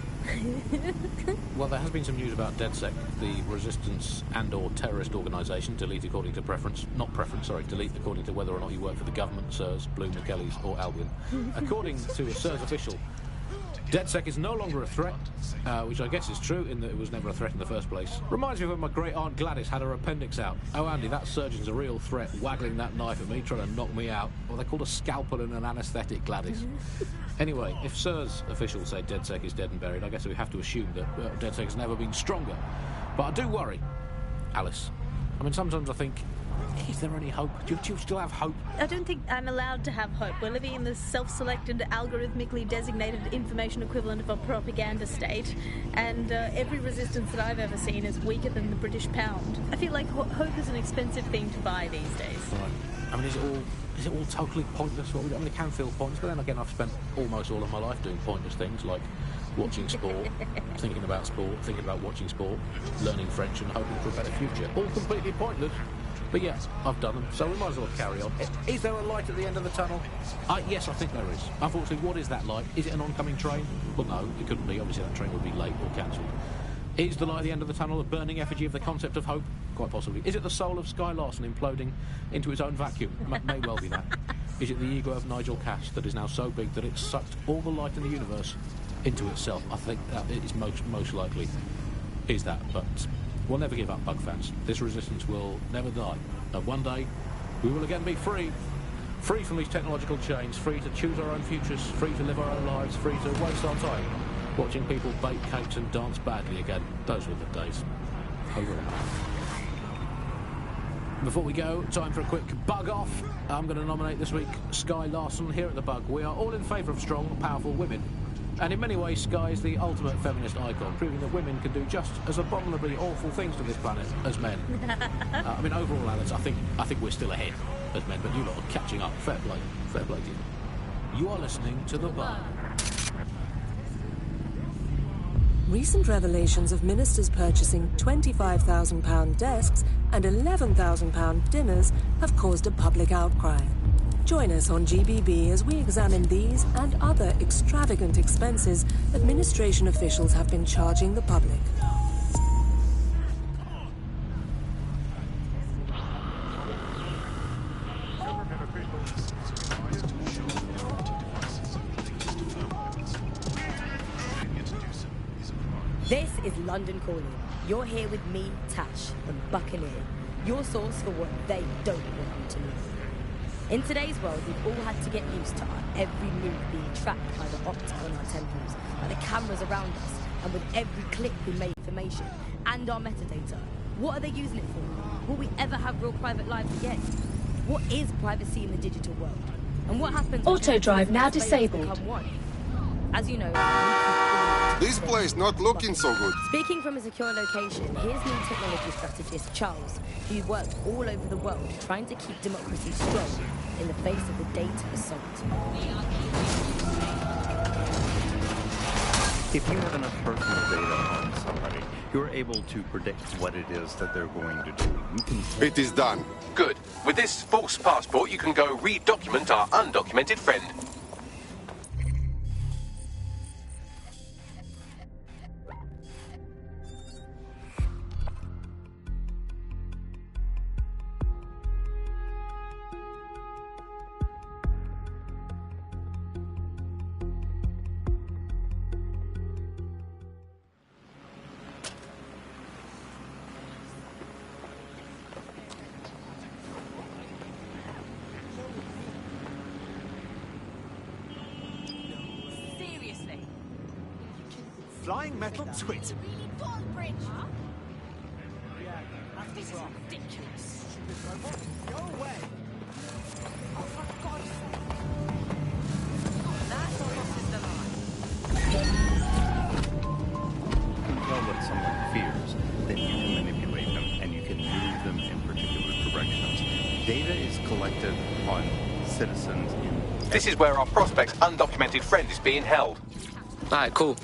Well, there has been some news about DedSec, the Resistance and/or terrorist organisation, delete according to preference. Not preference, sorry, delete according to whether or not you work for the government, SIRS, Bloom, the Kellys or Albion. According to a SIRS official, DedSec is no longer a threat, which I guess is true in that it was never a threat in the first place. Reminds me of when my great-aunt Gladys had her appendix out. Oh, Andy, that surgeon's a real threat, waggling that knife at me, trying to knock me out. Well, they're called a scalpel and an anaesthetic, Gladys. Anyway, if SIRS officials say DedSec is dead and buried, I guess we have to assume that DedSec has never been stronger. But I do worry, Alice. I mean, sometimes I think, is there any hope? Do you still have hope? I don't think I'm allowed to have hope. We're living in this self-selected, algorithmically designated information equivalent of a propaganda state, and every resistance that I've ever seen is weaker than the British pound. I feel like hope is an expensive thing to buy these days. Right. I mean, is it all totally pointless? I mean, it can feel pointless, but then again, I've spent almost all of my life doing pointless things like watching sport, thinking about watching sport, learning French and hoping for a better future. All completely pointless. But yes, I've done them, so we might as well carry on. Is there a light at the end of the tunnel? Yes, I think there is. Unfortunately, what is that light? Is it an oncoming train? Well, no, it couldn't be. Obviously, that train would be late or cancelled. Is the light at the end of the tunnel a burning effigy of the concept of hope? Quite possibly. Is it the soul of Sky Larson imploding into its own vacuum? May well be that. Is it the ego of Nigel Cass that is now so big that it's sucked all the light in the universe into itself? I think that it is most likely is that, but we'll never give up, Bug fans. This resistance will never die. And one day, we will again be free. Free from these technological chains, free to choose our own futures, free to live our own lives, free to waste our time watching people bake cakes and dance badly again. Those were the days. Over and out. Before we go, time for a quick bug off. I'm going to nominate this week Sky Larson. Here at The Bug, we are all in favour of strong, powerful women. And in many ways, Sky is the ultimate feminist icon, proving that women can do just as abominably awful things to this planet as men. I mean, overall, Alice, I think we're still ahead as men, but you lot are catching up. Fair play to you. You are listening to The Bug. Recent revelations of ministers purchasing £25,000 desks and £11,000 dinners have caused a public outcry. Join us on GBB as we examine these and other extravagant expenses administration officials have been charging the public. This is London Calling. You're here with me, Tash, the Buccaneer, your source for what they don't want you to know. In today's world, we've all had to get used to our every move being tracked by the optic on our temples, by the cameras around us, and with every click we make information and our metadata. What are they using it for? Will we ever have real private lives again? What is privacy in the digital world? And what happens when Auto drive now space disabled. become one? As you know, This place not looking so good. speaking from a secure location, here's new technology strategist Charles, who works all over the world trying to keep democracy strong in the face of the data assault. If you have enough personal data on somebody, you're able to predict what it is that they're going to do. You can It is done. Good. With this false passport, you can go re-document our undocumented friend. Seriously? Flying metal twit. This is ridiculous. Go away. Oh, for God's sake. That crosses the line. You can tell what someone fears, then you can manipulate them and you can move them in particular directions. Data is collected on citizens in... This is where our prospect's undocumented friend is being held. Alright, cool.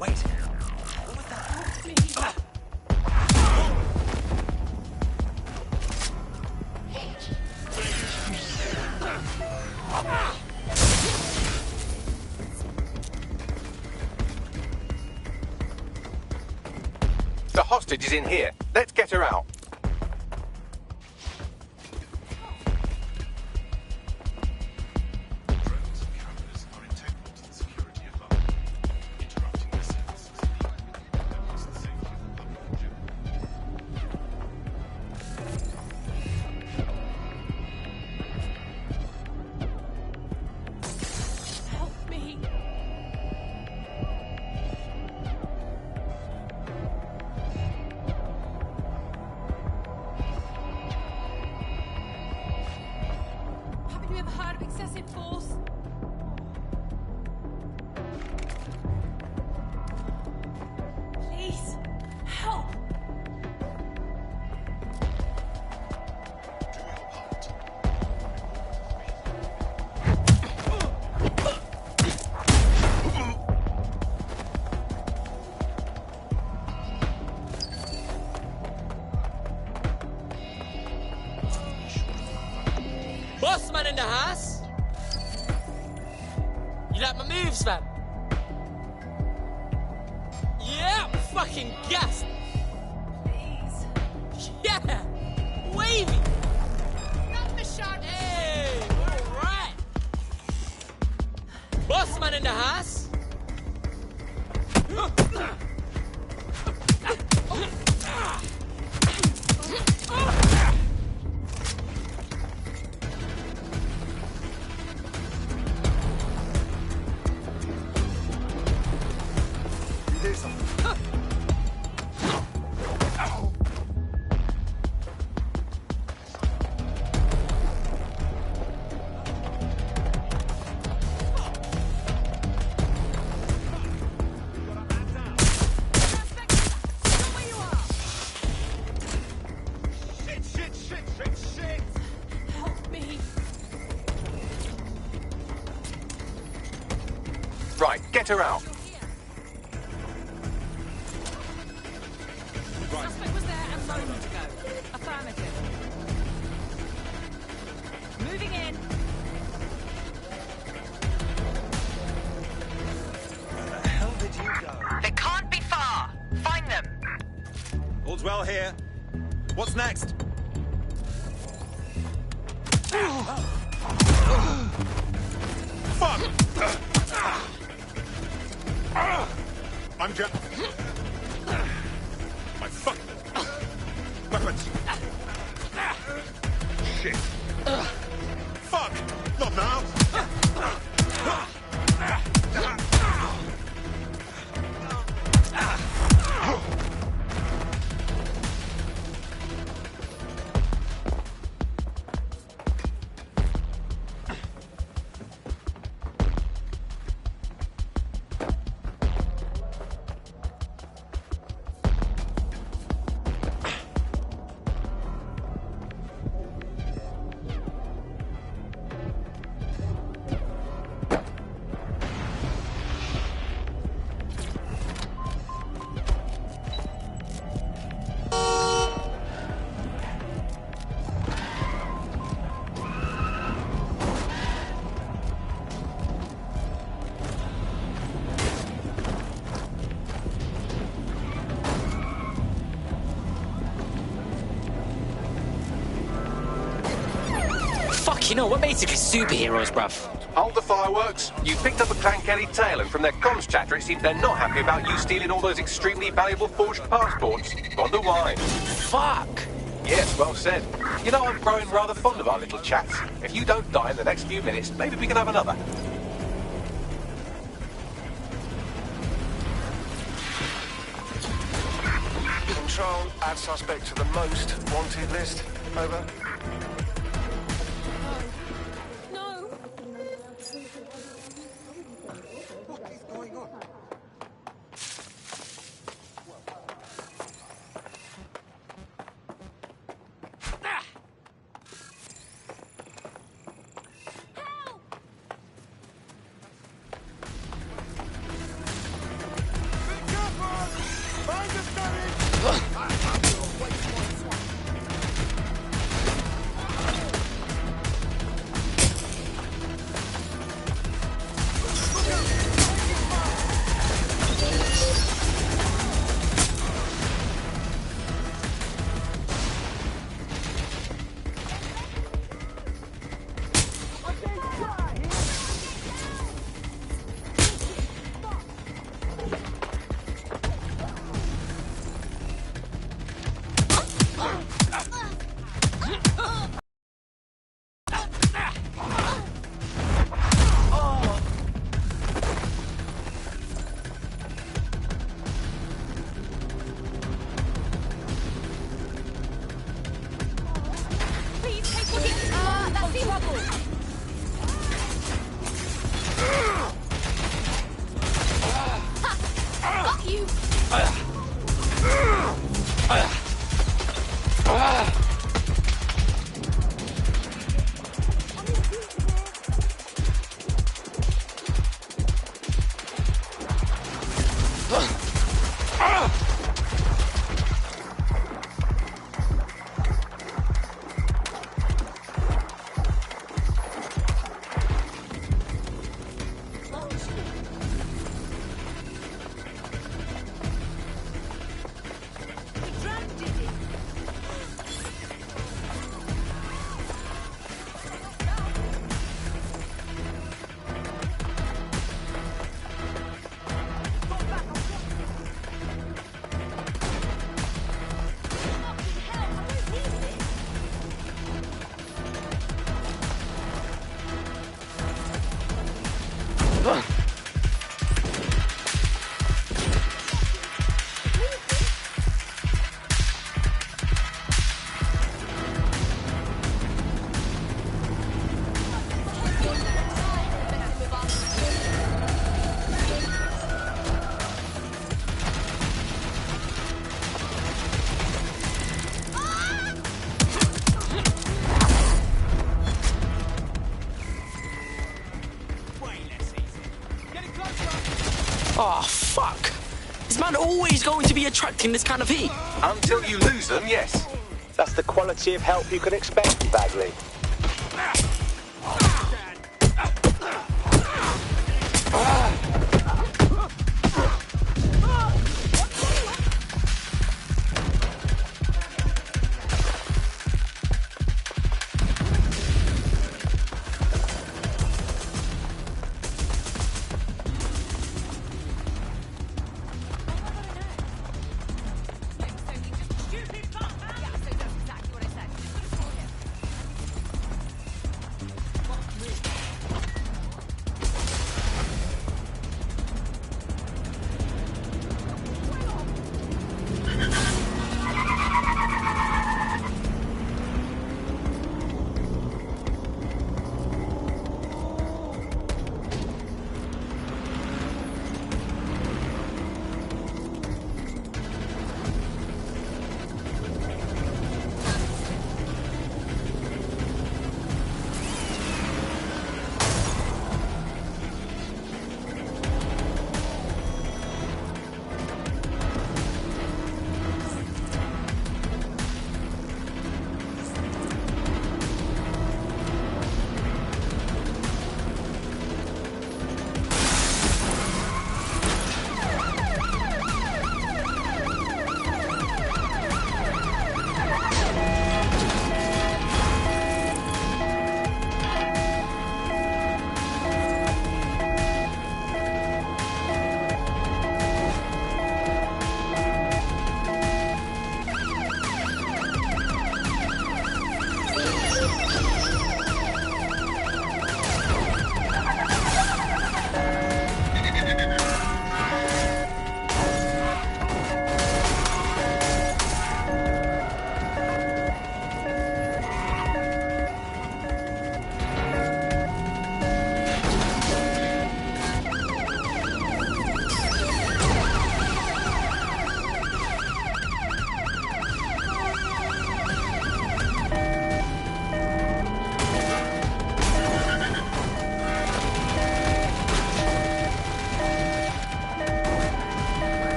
Wait. The hostage is in here. Let's get her out. Help me. Haven't you ever heard of excessive force? Please, help. Boss man in the house? You like my moves, fam? Yeah, I'm fucking gassed. Please. Yeah, wavy. Not the shot. Hey, all right. Boss man in the house? Shit. Help me. Right, get her out. Suspect was there a moment ago. Affirmative. Moving in. Where the hell did you go? They can't be far. Find them. All's well here. What's next? Fuck! I'm Jack. My fuck. Weapons. Shit. Fuck! Not now. You know, we're basically superheroes, bruv. Hold the fireworks. You picked up a Clankelly tail, and from their comms chatter, it seems they're not happy about you stealing all those extremely valuable forged passports. Wonder why. Fuck. Yes, well said. You know, I'm growing rather fond of our little chats. If you don't die in the next few minutes, maybe we can have another. Control, add suspect to the most wanted list. Over. Oh, fuck. Is man always going to be attracting this kind of heat? Until you lose them, yes. That's the quality of help you can expect, Bagley.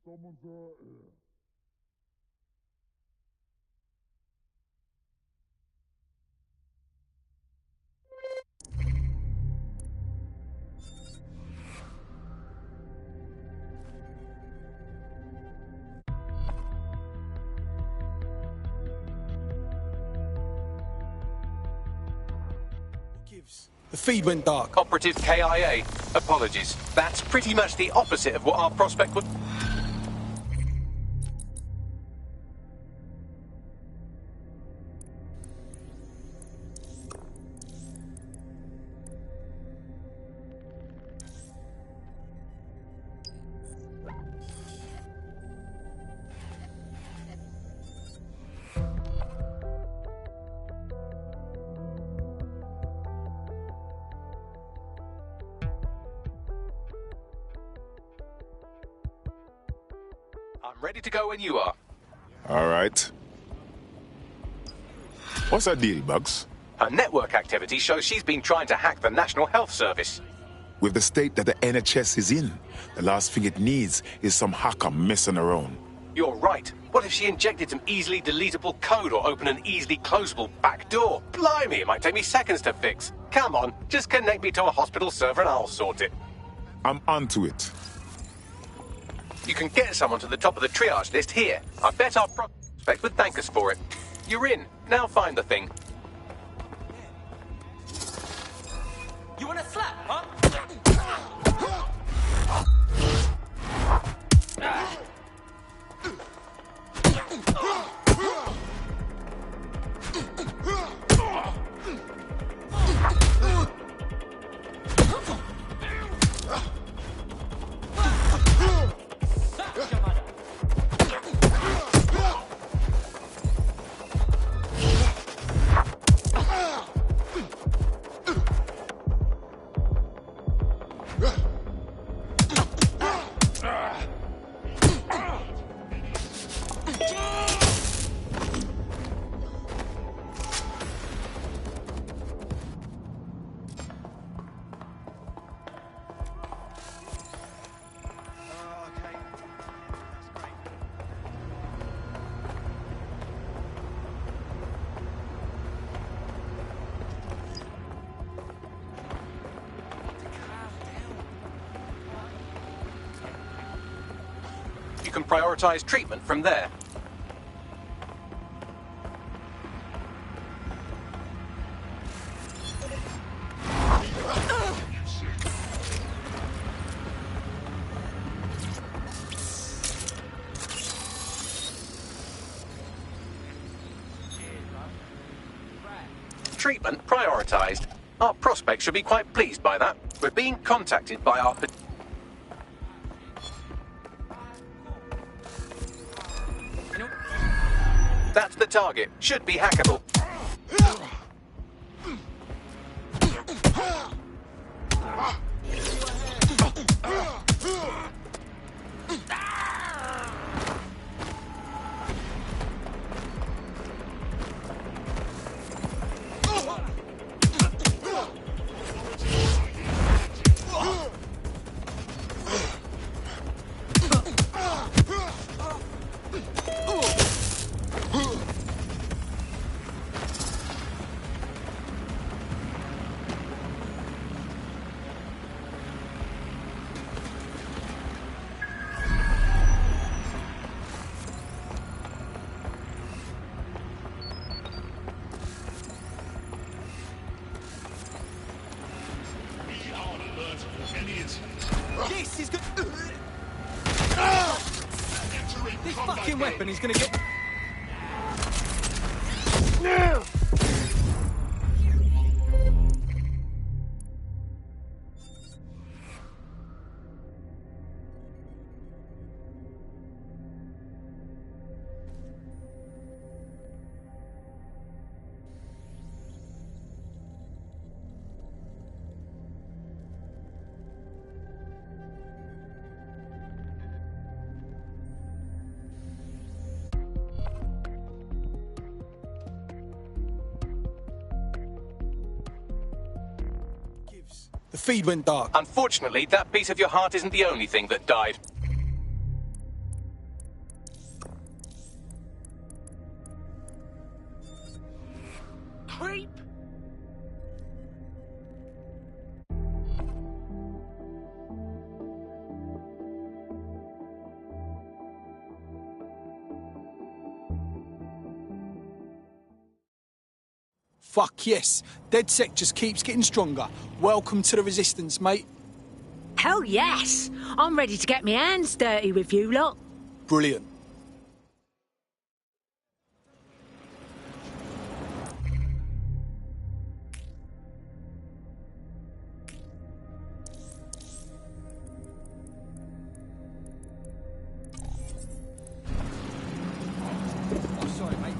Someone's out here. The feed went dark. Operative KIA. Apologies. That's pretty much the opposite of what our prospect would... I'm ready to go when you are. All right. What's that deal, Bugs? Her network activity shows she's been trying to hack the National Health Service. With the state that the NHS is in, the last thing it needs is some hacker messing around. You're right. What if she injected some easily deletable code or opened an easily closable back door? Blimey, it might take me seconds to fix. Come on, just connect me to a hospital server and I'll sort it. I'm onto it. You can get someone to the top of the triage list here. I bet our prospect would thank us for it. You're in. Now find the thing. You want a slap, huh? You can prioritize treatment from there. Treatment prioritized. Our prospect should be quite pleased by that. We're being contacted by our... That's the target. Should be hackable. Yes, he's good. This fucking weapon is gonna get. The feed went dark. Unfortunately, that piece of your heart isn't the only thing that died. Creep! Fuck yes. DedSec just keeps getting stronger. Welcome to the Resistance, mate. Hell yes! I'm ready to get my hands dirty with you lot. Brilliant. Oh, sorry, mate.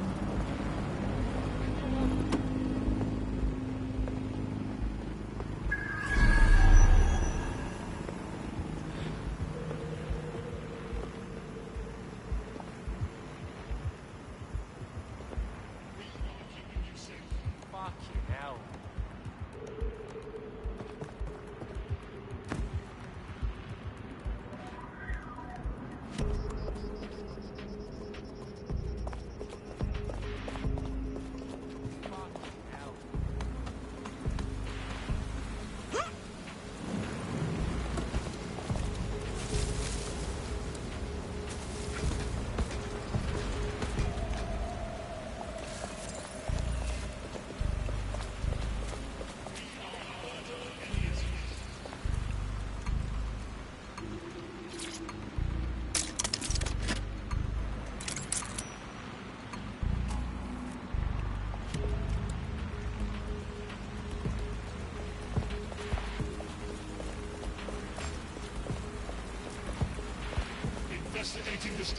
Fucking hell. Investigating this.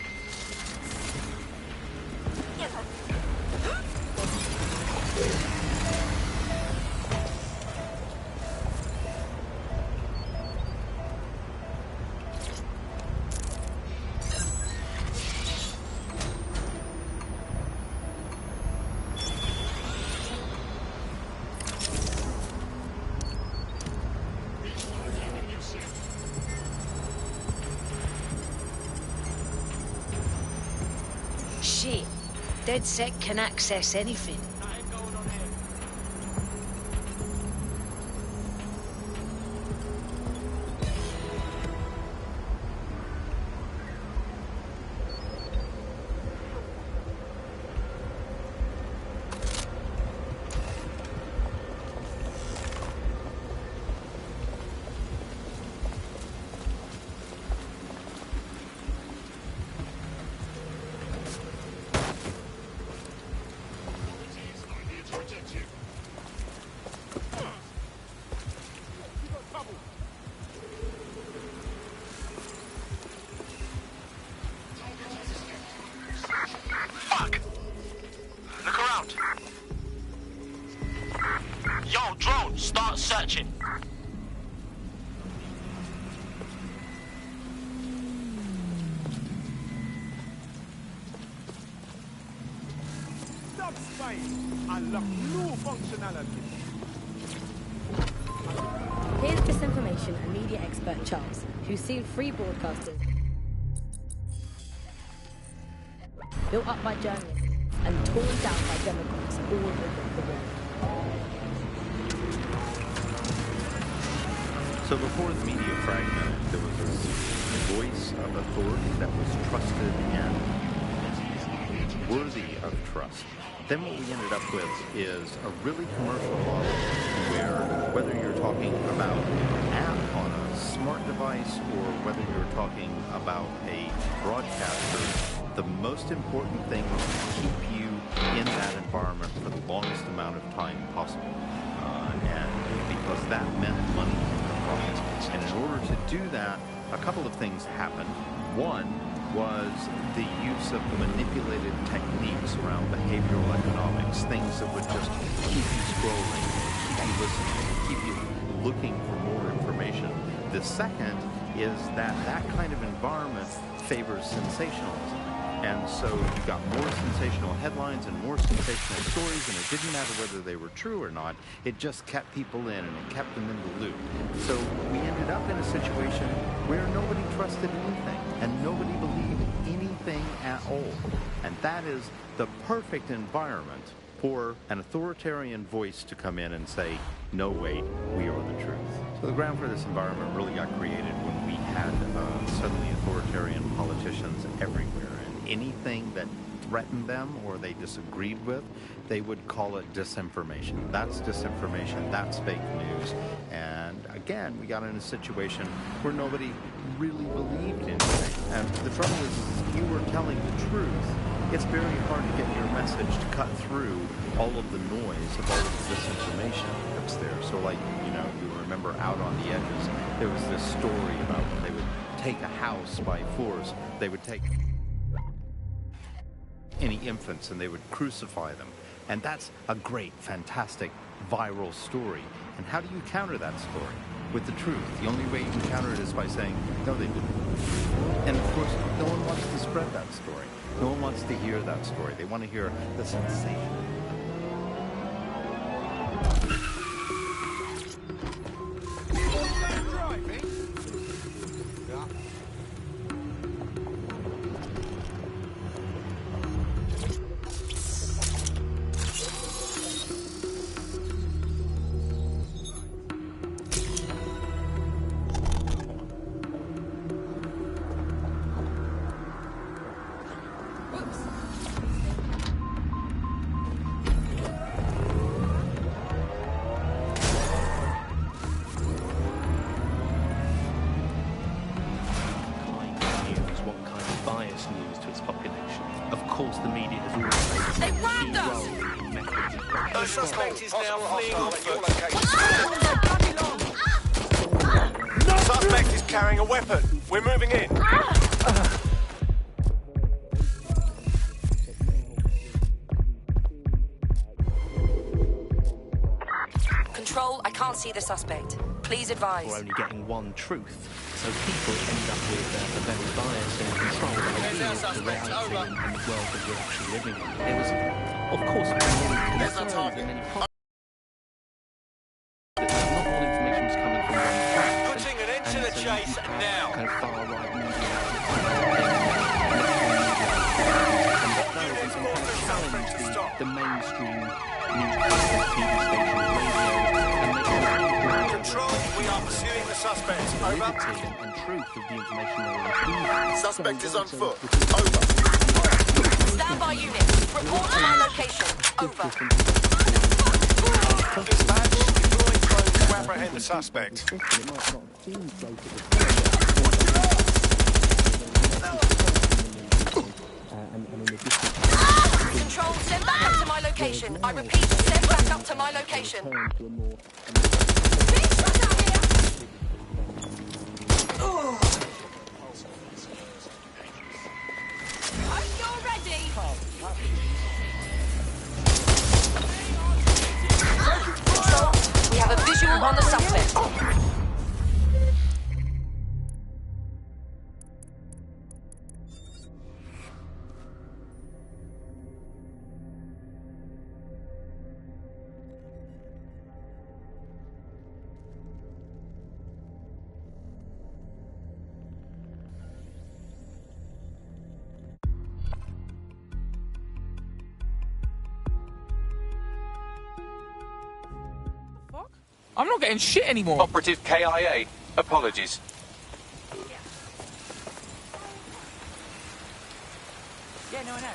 Shit. DedSec can access anything. Fuck! Look around. Yo, drone, start searching. Subspace. Unlock new functionality. Here's disinformation and media expert Charles, who's seen free broadcasters built up by journalists and torn down by demagogues all over the world. So before the media fragment, there was this voice of authority that was trusted and worthy of trust. Then what we ended up with is a really commercial model where whether you're talking about an app on a smart device or whether you're talking about a broadcaster, the most important thing was to keep you in that environment for the longest amount of time possible. And because that meant money in the profit. And in order to do that, a couple of things happened. One was the use of manipulated techniques around behavioral economics, things that would just keep you scrolling, keep you listening, keep you looking for more information. The second is that that kind of environment favors sensationalism. And so you got more sensational headlines and more sensational stories, and it didn't matter whether they were true or not. It just kept people in, and it kept them in the loop. So we ended up in a situation where nobody trusted anything, and nobody believed anything at all. And that is the perfect environment for an authoritarian voice to come in and say, no, wait, we are the truth. So the ground for this environment really got created when we had suddenly authoritarian politicians everywhere. Anything that threatened them or they disagreed with, they would call it disinformation. That's disinformation, that's fake news. And again, we got in a situation where nobody really believed anything. And the trouble is if you were telling the truth, it's very hard to get your message to cut through all of the noise of all of the disinformation that's there. So like, you know, you remember Out on the Edges, there was this story about when they would take a house by force, they would take any infants and they would crucify them. And that's a great, fantastic, viral story. And how do you counter that story? With the truth. The only way you can counter it is by saying, no, they didn't. And of course, no one wants to spread that story. No one wants to hear that story. They want to hear the sensation. Suspect is now fleeing off location. Suspect is carrying a weapon. We're moving in. Control, I can't see the suspect. Please advise. We're only getting one truth, so people end up with a very biased and controlled idea of the reality and the world that we're actually living in. There was, of course, many concerns and many problems. Not all information was coming from one place. Putting an end to the chase now. Kind of far-right media the mainstream newspapers, TV stations, radio, and they Control, we are pursuing the suspect. Over. And truth of the information they were including. Suspect is on foot. Over. Stand by unit. Report to my location. Over. Dispatch, deploying drones to apprehend the suspect. Control, send back up to my location. I repeat, send back up to my location. Hope you're ready. Control, we have a visual on the suspect. I'm not getting shit anymore. Operative KIA. Apologies. Yeah, no, I know.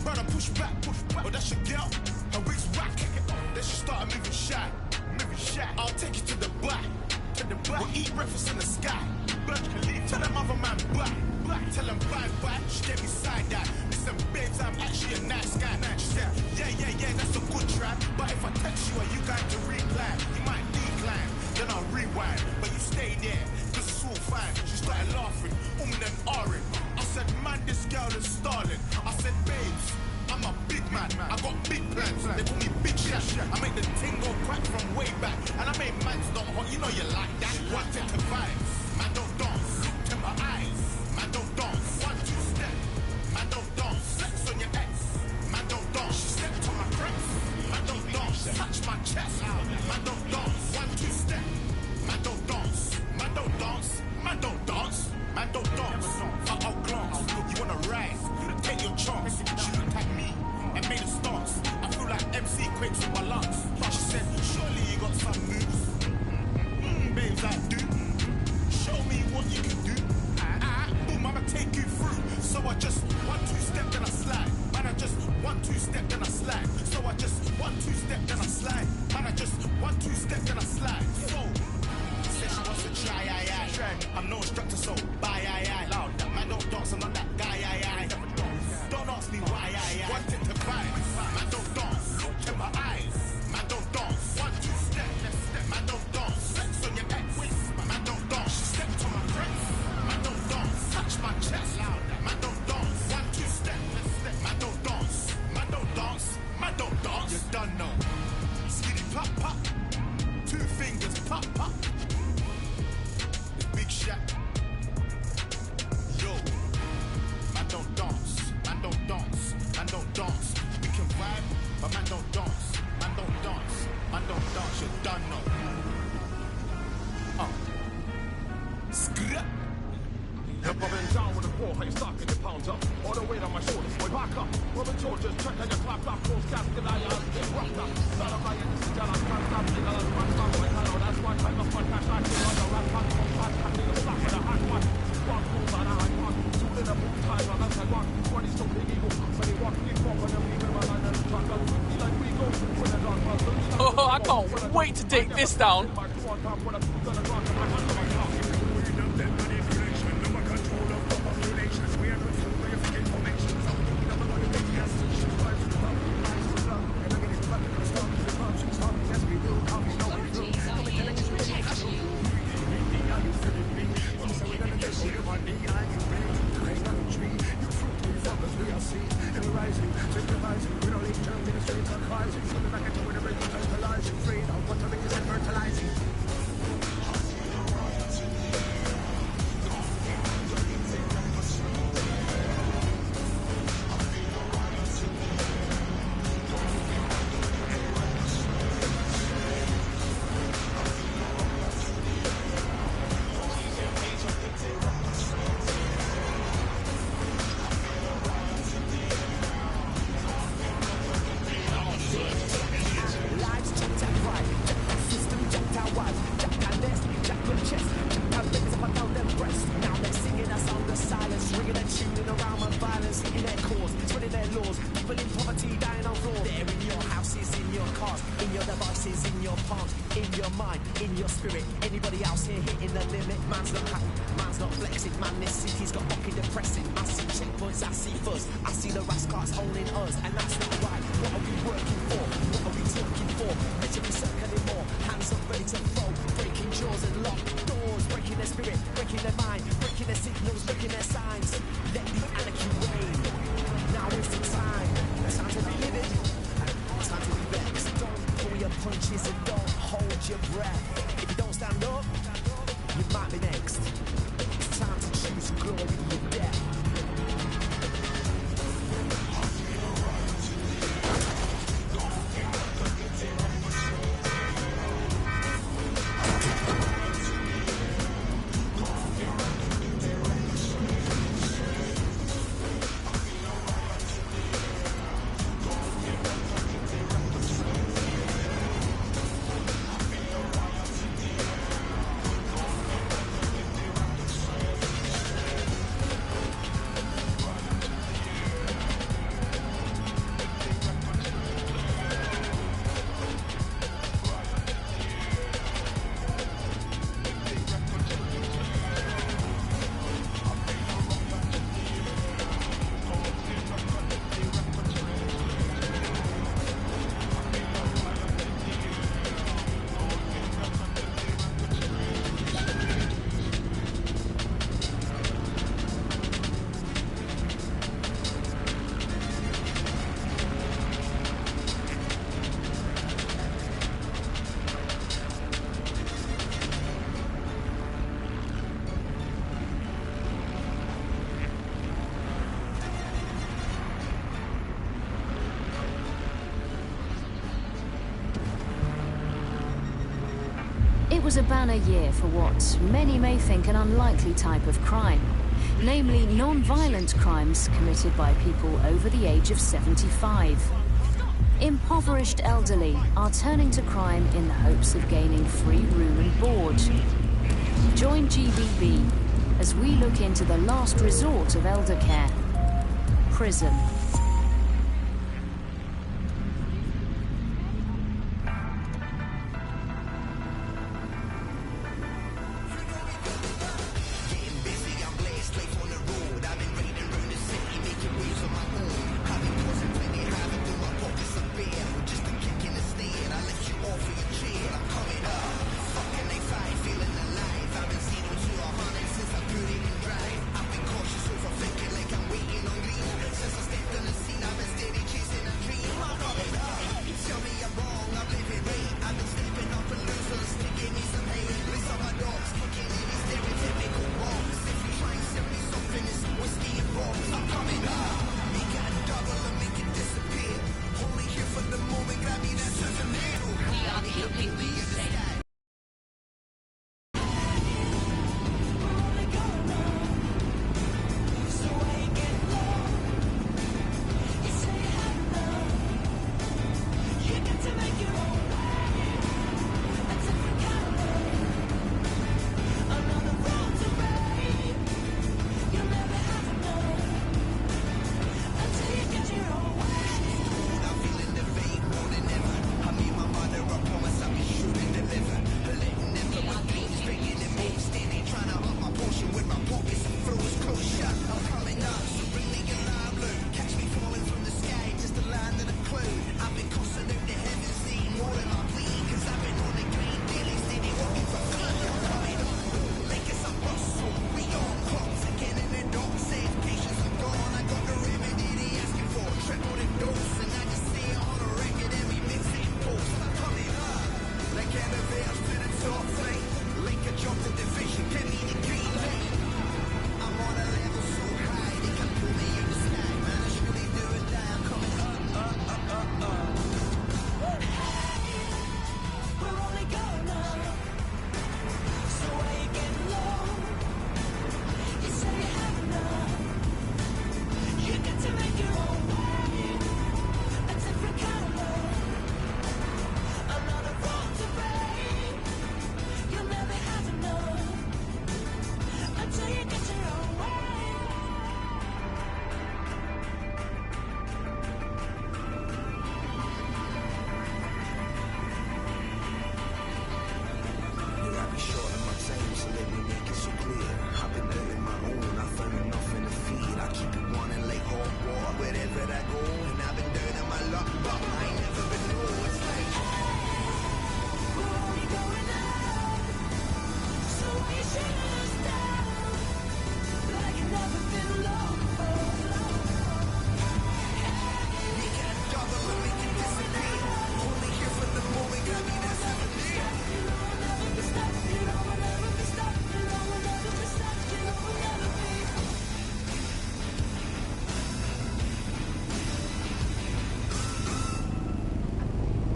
Brother, push back. Oh, that's your girl. Her wig's whack. Then she started moving shy. I'll take you to the back. We'll eat breakfast in the sky. Tell them other man black. Tell them bye. She gave me side eye. Listen, babes, I'm actually a nice guy. She said, yeah, that's a good try. But if I text you and you got to reply, you might decline. Then I'll rewind. But you stay there, cause it's all fine. She started laughing, and ahhing. I said, man, this girl is stalling. I said, babes, I'm a big man. I got big plans. They call me Big Shaq. I make the ting go crack from way back. And I made man's not hot. You know you like that. One take to vibes. Man don't dance. Look to my eyes. Man don't dance. 1, 2 step. Man don't dance. Flex on your ex. Man don't dance. She stepped on my creps. Man don't dance. Touch my chest. Man don't dance. 1, 2 step. Man don't dance. Man don't dance. Man don't dance. Man don't dance. I'll glance. You wanna rise? Take your chance. She looked at me and made a stance. I feel like MC quakes in my lungs. She said, surely you got some moves. Babes, I do. Show me what you can do. Boom, I'ma take you through. So I just 1, 2 step, then I slide. Man, I just 1, 2 step, then I slide. So I just 1, 2 step, then I slide. Man, I just 1, 2 step, then I slide. So said she wants to try. I'm no instructor, so bye. Loud. Man, don't dance, I'm not that guy. Don't ask me why. Want it to vibe. Man, don't dance. Look in my eyes. Man, don't dance. 1, 2 step. Man, don't dance. Flex on your ex. Man, don't dance. She stepped on my creps. Man, don't dance. Touch my chest. Man, don't dance. 1, 2 step. Man, don't dance. Man, don't dance. Man, don't dance. You done know. Skitty pop. 2 fingers pop. Big Shaq. Yo. Man don't dance. Man don't dance. Man don't dance. We can vibe, but man don't dance. Man don't dance. Man don't dance. You done know. Skr. Hip hop in town with a 4, how you stocking your pounds up. All the weight on my shoulders, boy, back up. Robin George's check and you clap up. Close cast, get out, get rocked up. Start up, I get to tell us, can't stop, nigga, let's rock up. That's one type of fun, cash, I can run the rap, hot, nigga, stop with a hot one. Walk rules on a hot one. 2 in a boot time, on that's like one. 20 so big ego. When they walk, keep walking, and we can run on them truck. Feel like we go with a dog. Oh, I can't wait to take this down. was a banner year for what many may think an unlikely type of crime, namely non-violent crimes committed by people over the age of 75. Impoverished elderly are turning to crime in the hopes of gaining free room and board. Join GBB as we look into the last resort of elder care, prison.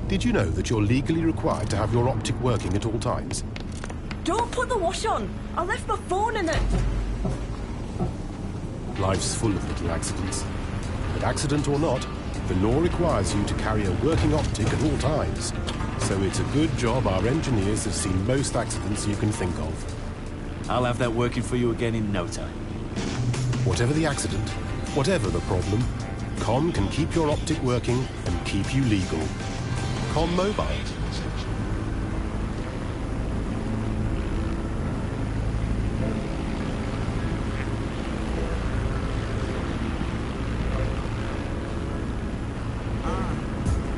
Did you know that you're legally required to have your optic working at all times? Don't put the wash on! I left my phone in it! Life's full of little accidents. But accident or not, the law requires you to carry a working optic at all times. So it's a good job our engineers have seen most accidents you can think of. I'll have that working for you again in no time. Whatever the accident, whatever the problem, Com can keep your optic working and keep you legal. Com Mobile.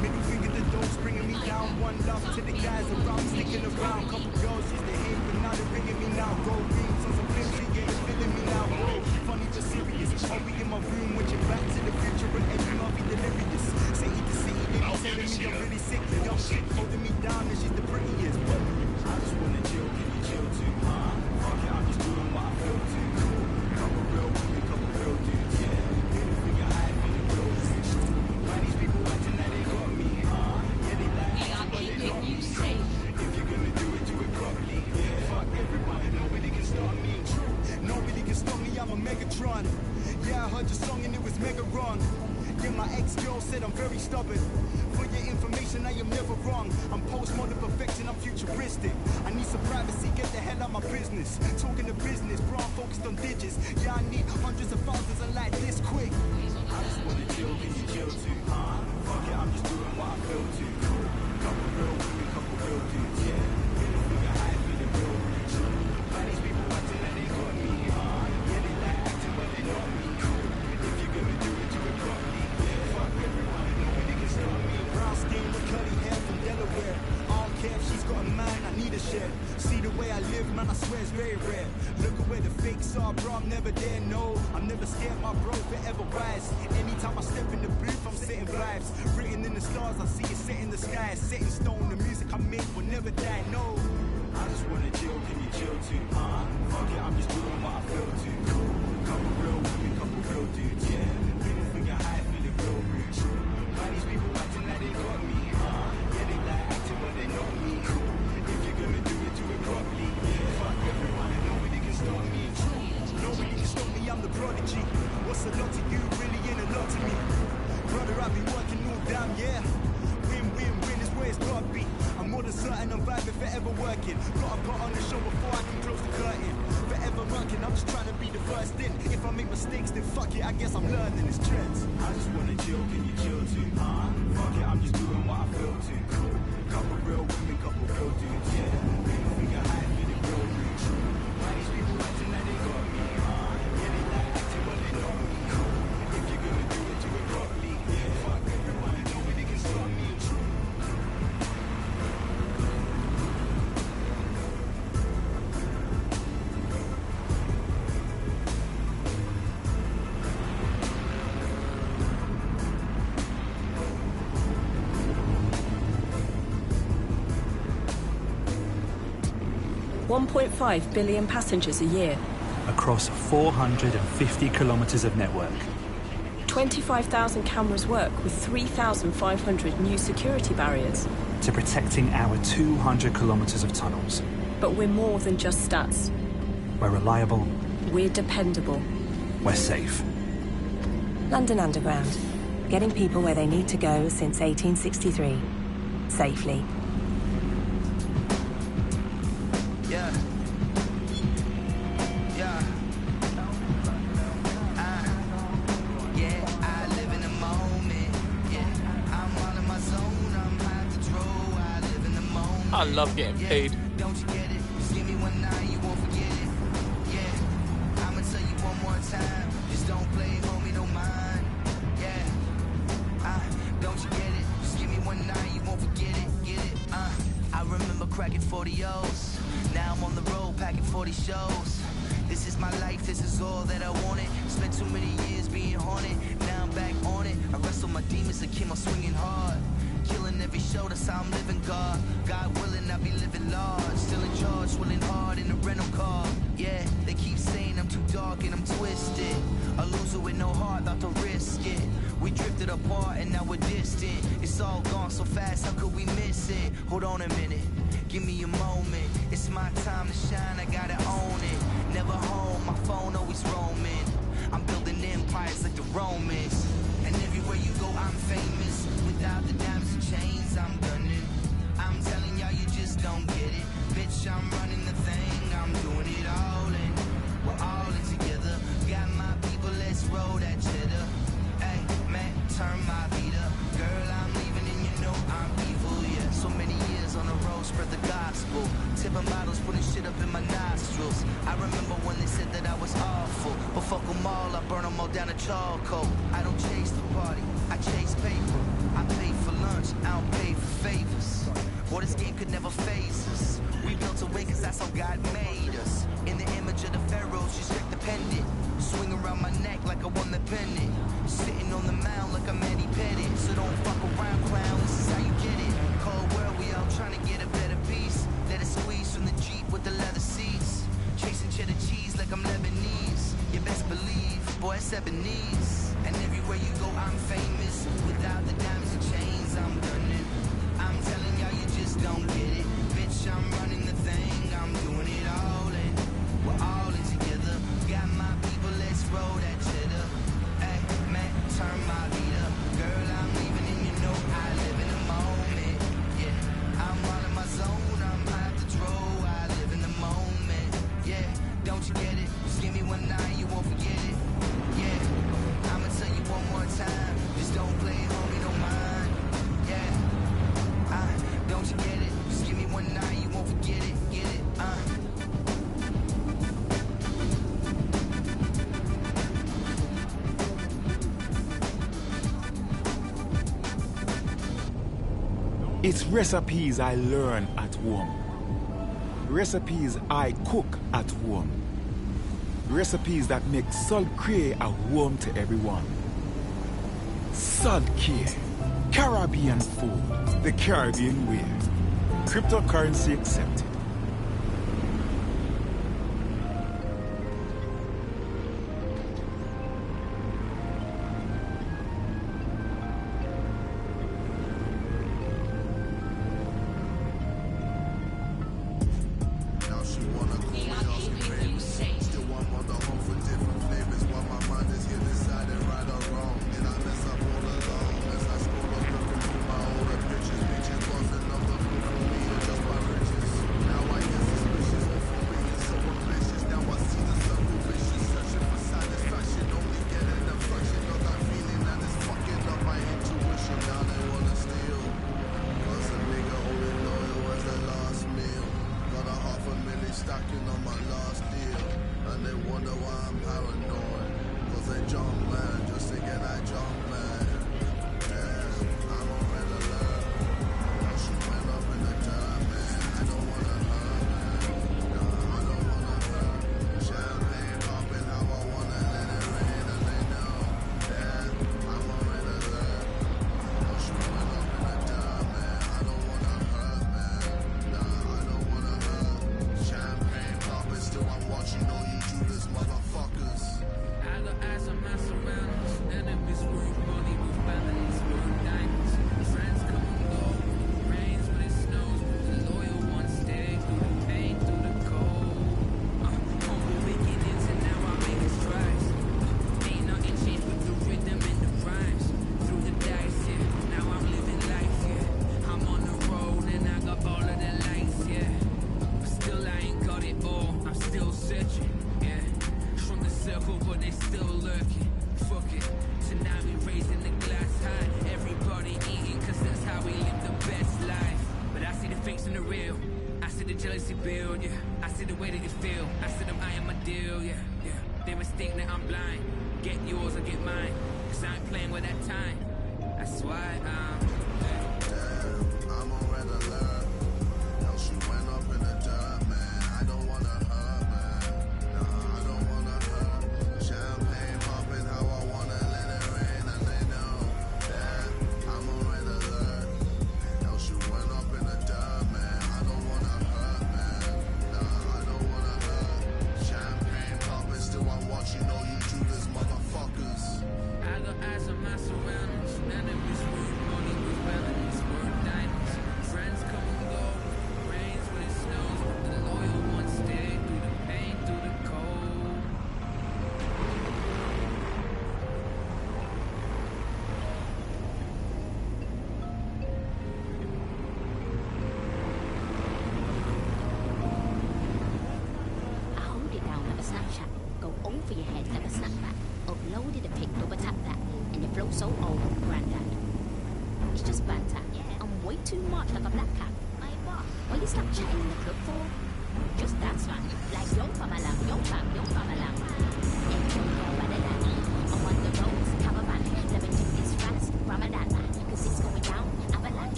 Middle finger to those bringing me down. One love to the guys around, sticking around. Couple girls used to hate, but now they're bringing me now. Gold rings on some flimsy, yeah, it's feeling me now. Whoa, funny to serious. I'll be in my room watching Back to the Future and Eddie Murphy delirious. City to city, they be telling me I'm really sick. Young shit holding me down. girl said I'm very stubborn. For your information, I am never wrong. I'm postmodern perfection, I'm futuristic. I need some privacy, get the hell out my business. Talking to business, bro, I'm focused on digits. Yeah, I need hundreds of thousands of like this quick. I just wanna chill, can you chill too? Fuck it, I'm just doing what I feel to. Couple real women, couple real dudes, yeah. Middle finger high, feeling real rich. Man, these people acting like they got me, yeah, they like acting but they not me. But if you're gonna do it properly. Yeah, fuck everyone, nobody can stop me. Brown skin with curly hair from Delaware. I don't care if she's got a man, I need a share. See the way I live, man, I swear it's very rare. Look at where the fakes are, bro, I'm never there, no. I'm never scared, my bro, forever wise. Anytime I step in the booth, I'm setting vibes. Written in the stars, I see it set in the sky. Set in stone, the music I make will never die, no. I just wanna chill, can you chill too? Fuck it, I'm just doing what I feel to. Couple real women, couple real dudes, yeah. Middle finger high, feeling real rich. Man, these people acting like they got me, yeah, they like acting but they know me. If you're gonna do it properly. Yeah, fuck everyone and nobody can stop me. Nobody can stop me, I'm the prodigy. What's a lot to you, really ain't a lot to me. Brother, I've been working all damn, yeah. Win is where it's gotta be. I'm more than certain I'm vibing, forever working. Gotta put on the show before I can close the curtain. Forever rocking, I'm just trying to be the first in. If I make mistakes, then fuck it, I guess I'm learning this trends. I just wanna chill, can you chill too? Fuck it, I'm just doing what I feel to. Couple real women, couple real dudes, yeah. Middle finger high, feeling real rich. Why these people acting like they got me, yeah, they like acting but they know me. If you're gonna do it properly. Yeah, fuck everyone and nobody can stop me. $1.5 billion passengers a year. Across 450 kilometres of network. 25,000 cameras work with 3,500 new security barriers. To protecting our 200 kilometres of tunnels. But we're more than just stats. We're reliable. We're dependable. We're safe. London Underground. Getting people where they need to go since 1863. Safely. Yeah. Yeah. I live in the moment. Yeah. I'm all in my zone. I'm high control. I live in the moment. I love getting paid. Don't you get it? Just give me one night, you won't forget it. Yeah. I'ma tell you one more time. Just don't play, homie, don't mind. Yeah. Don't you get it? Just give me one night, you won't forget it. Get it? I remember cracking 40 O's. Now I'm on the road packing 40 shows. This is my life, this is all that I wanted. Spent too many years being haunted. Now I'm back on it. I wrestle my demons and keep on swinging hard. Killing every show, that's how I'm living, God. God willing, I'll be living large. Still in charge, swilling hard in a rental car. Yeah, they keep saying I'm too dark and I'm twisted. A loser with no heart, thought to risk it. We drifted apart and now we're distant. It's all gone so fast, how could we miss it? Hold on a minute, give me a moment. It's my time to shine, I gotta own it. Never home, my phone always roaming. I'm building empires like the Romans. And everywhere you go, I'm famous. Without the diamonds and chains, I'm gunning. I'm telling y'all, you just don't get it. Bitch, I'm running the thing, I'm doing it all in. We're all in together. Got my people, let's roll that cheddar. Hey, man, turn my beat up. Girl, I'm leaving and you know I'm evil, yeah. So many years on the road, spread the gospel. Tipping bottles, putting shit up in my nostrils. I remember when they said that I was awful. But fuck them all, I burn them all down to charcoal. I don't chase the party, I chase paper. I pay for lunch, I don't pay for favors. Boy, this game could never phase us. We built a way cause that's how God made us. In the image of the pharaohs, you check the pendant. Swing around my neck like I won the pennant. Sitting on the mound like I'm Eddie Pettit. So don't fuck around, clown, this is how you get it. Cold world, we all trying to get a better piece. Let it squeeze from the Jeep with the leather seats. Chasing cheddar cheese like I'm Lebanese. You best believe, boy, it's Ebonese. And everywhere you go, I'm famous. It's recipes I learn at home. Recipes I cook at home. Recipes that make Salt Cray a home to everyone. Salt Cray, Caribbean food, the Caribbean way. Cryptocurrency accepted.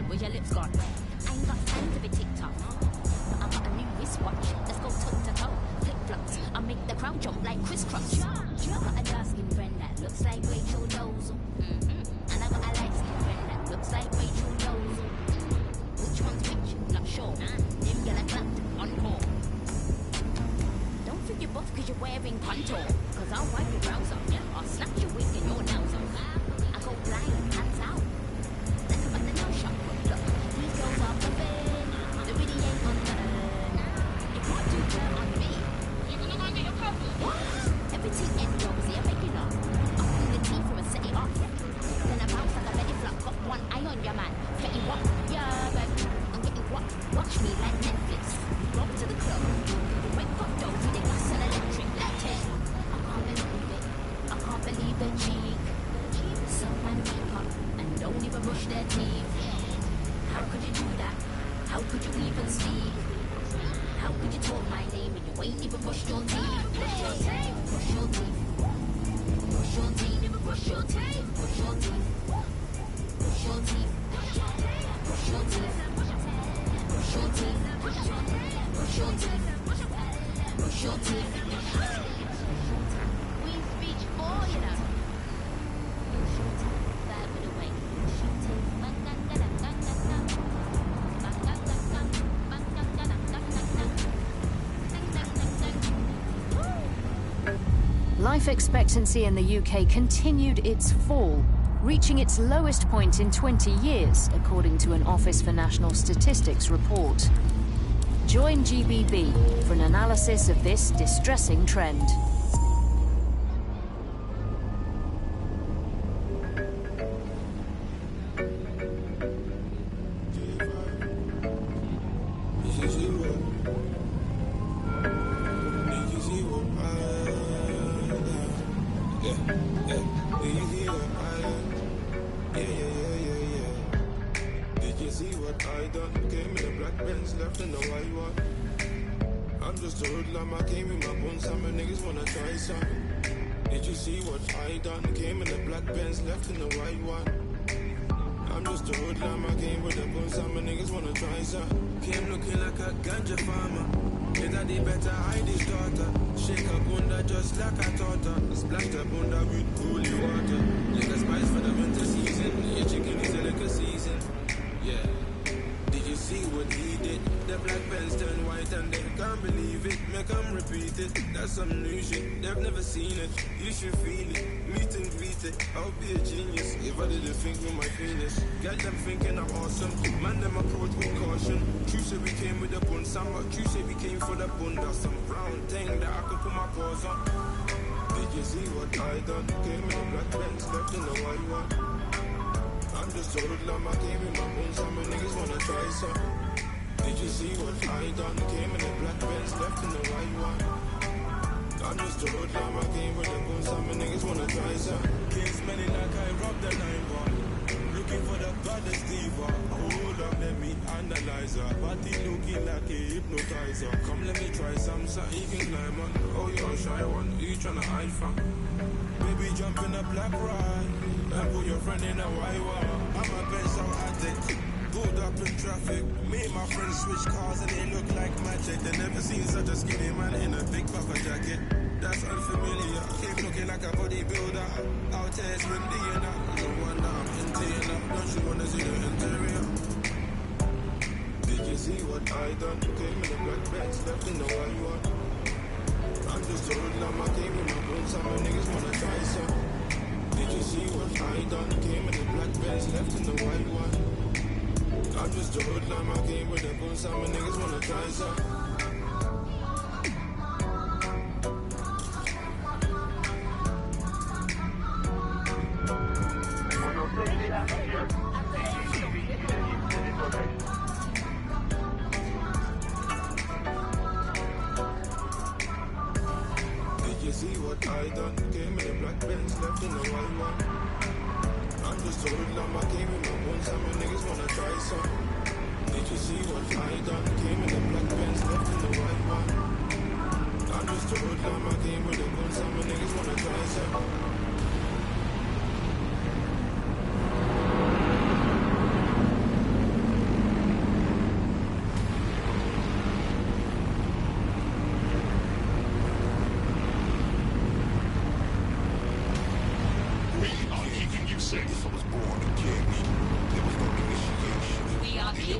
Where's your lips gone? I ain't got time to be TikTok. But I got a new wristwatch. in contour. Cause I'll wipe your brows off, yeah. I'll snap your wig and your nails off. I go blind, hands out. Think about the nail shop. Look, these girls are bumping. The really ain't on the. You can't do that on me. You gonna go and get your coffee? Everything ain't rosy, I'm making up. I'm from the team from a city off. Then I bounce like a belly flop. Got one eye on your man. Getting what? Yeah, baby. I'm getting what? Watch me like Netflix. Go to the club. Wake up, though, with the gas and electric. Let it. I can't believe it. I can't believe the cheek. Some man wake up and don't even brush their teeth. How could you do that? How could you even speak? How could you talk my name when you ain't even brushed your teeth? Brush your teeth. Brush your teeth. Brush your teeth. Brush your teeth. Brush your teeth. Brush your teeth. Brush your teeth. Brush your teeth. Brush your teeth. Brush your teeth. We speech for you know. That with a wink. Life expectancy in the UK continued its fall, reaching its lowest point in 20 years, according to an Office for National Statistics report. Join GBB for an analysis of this distressing trend.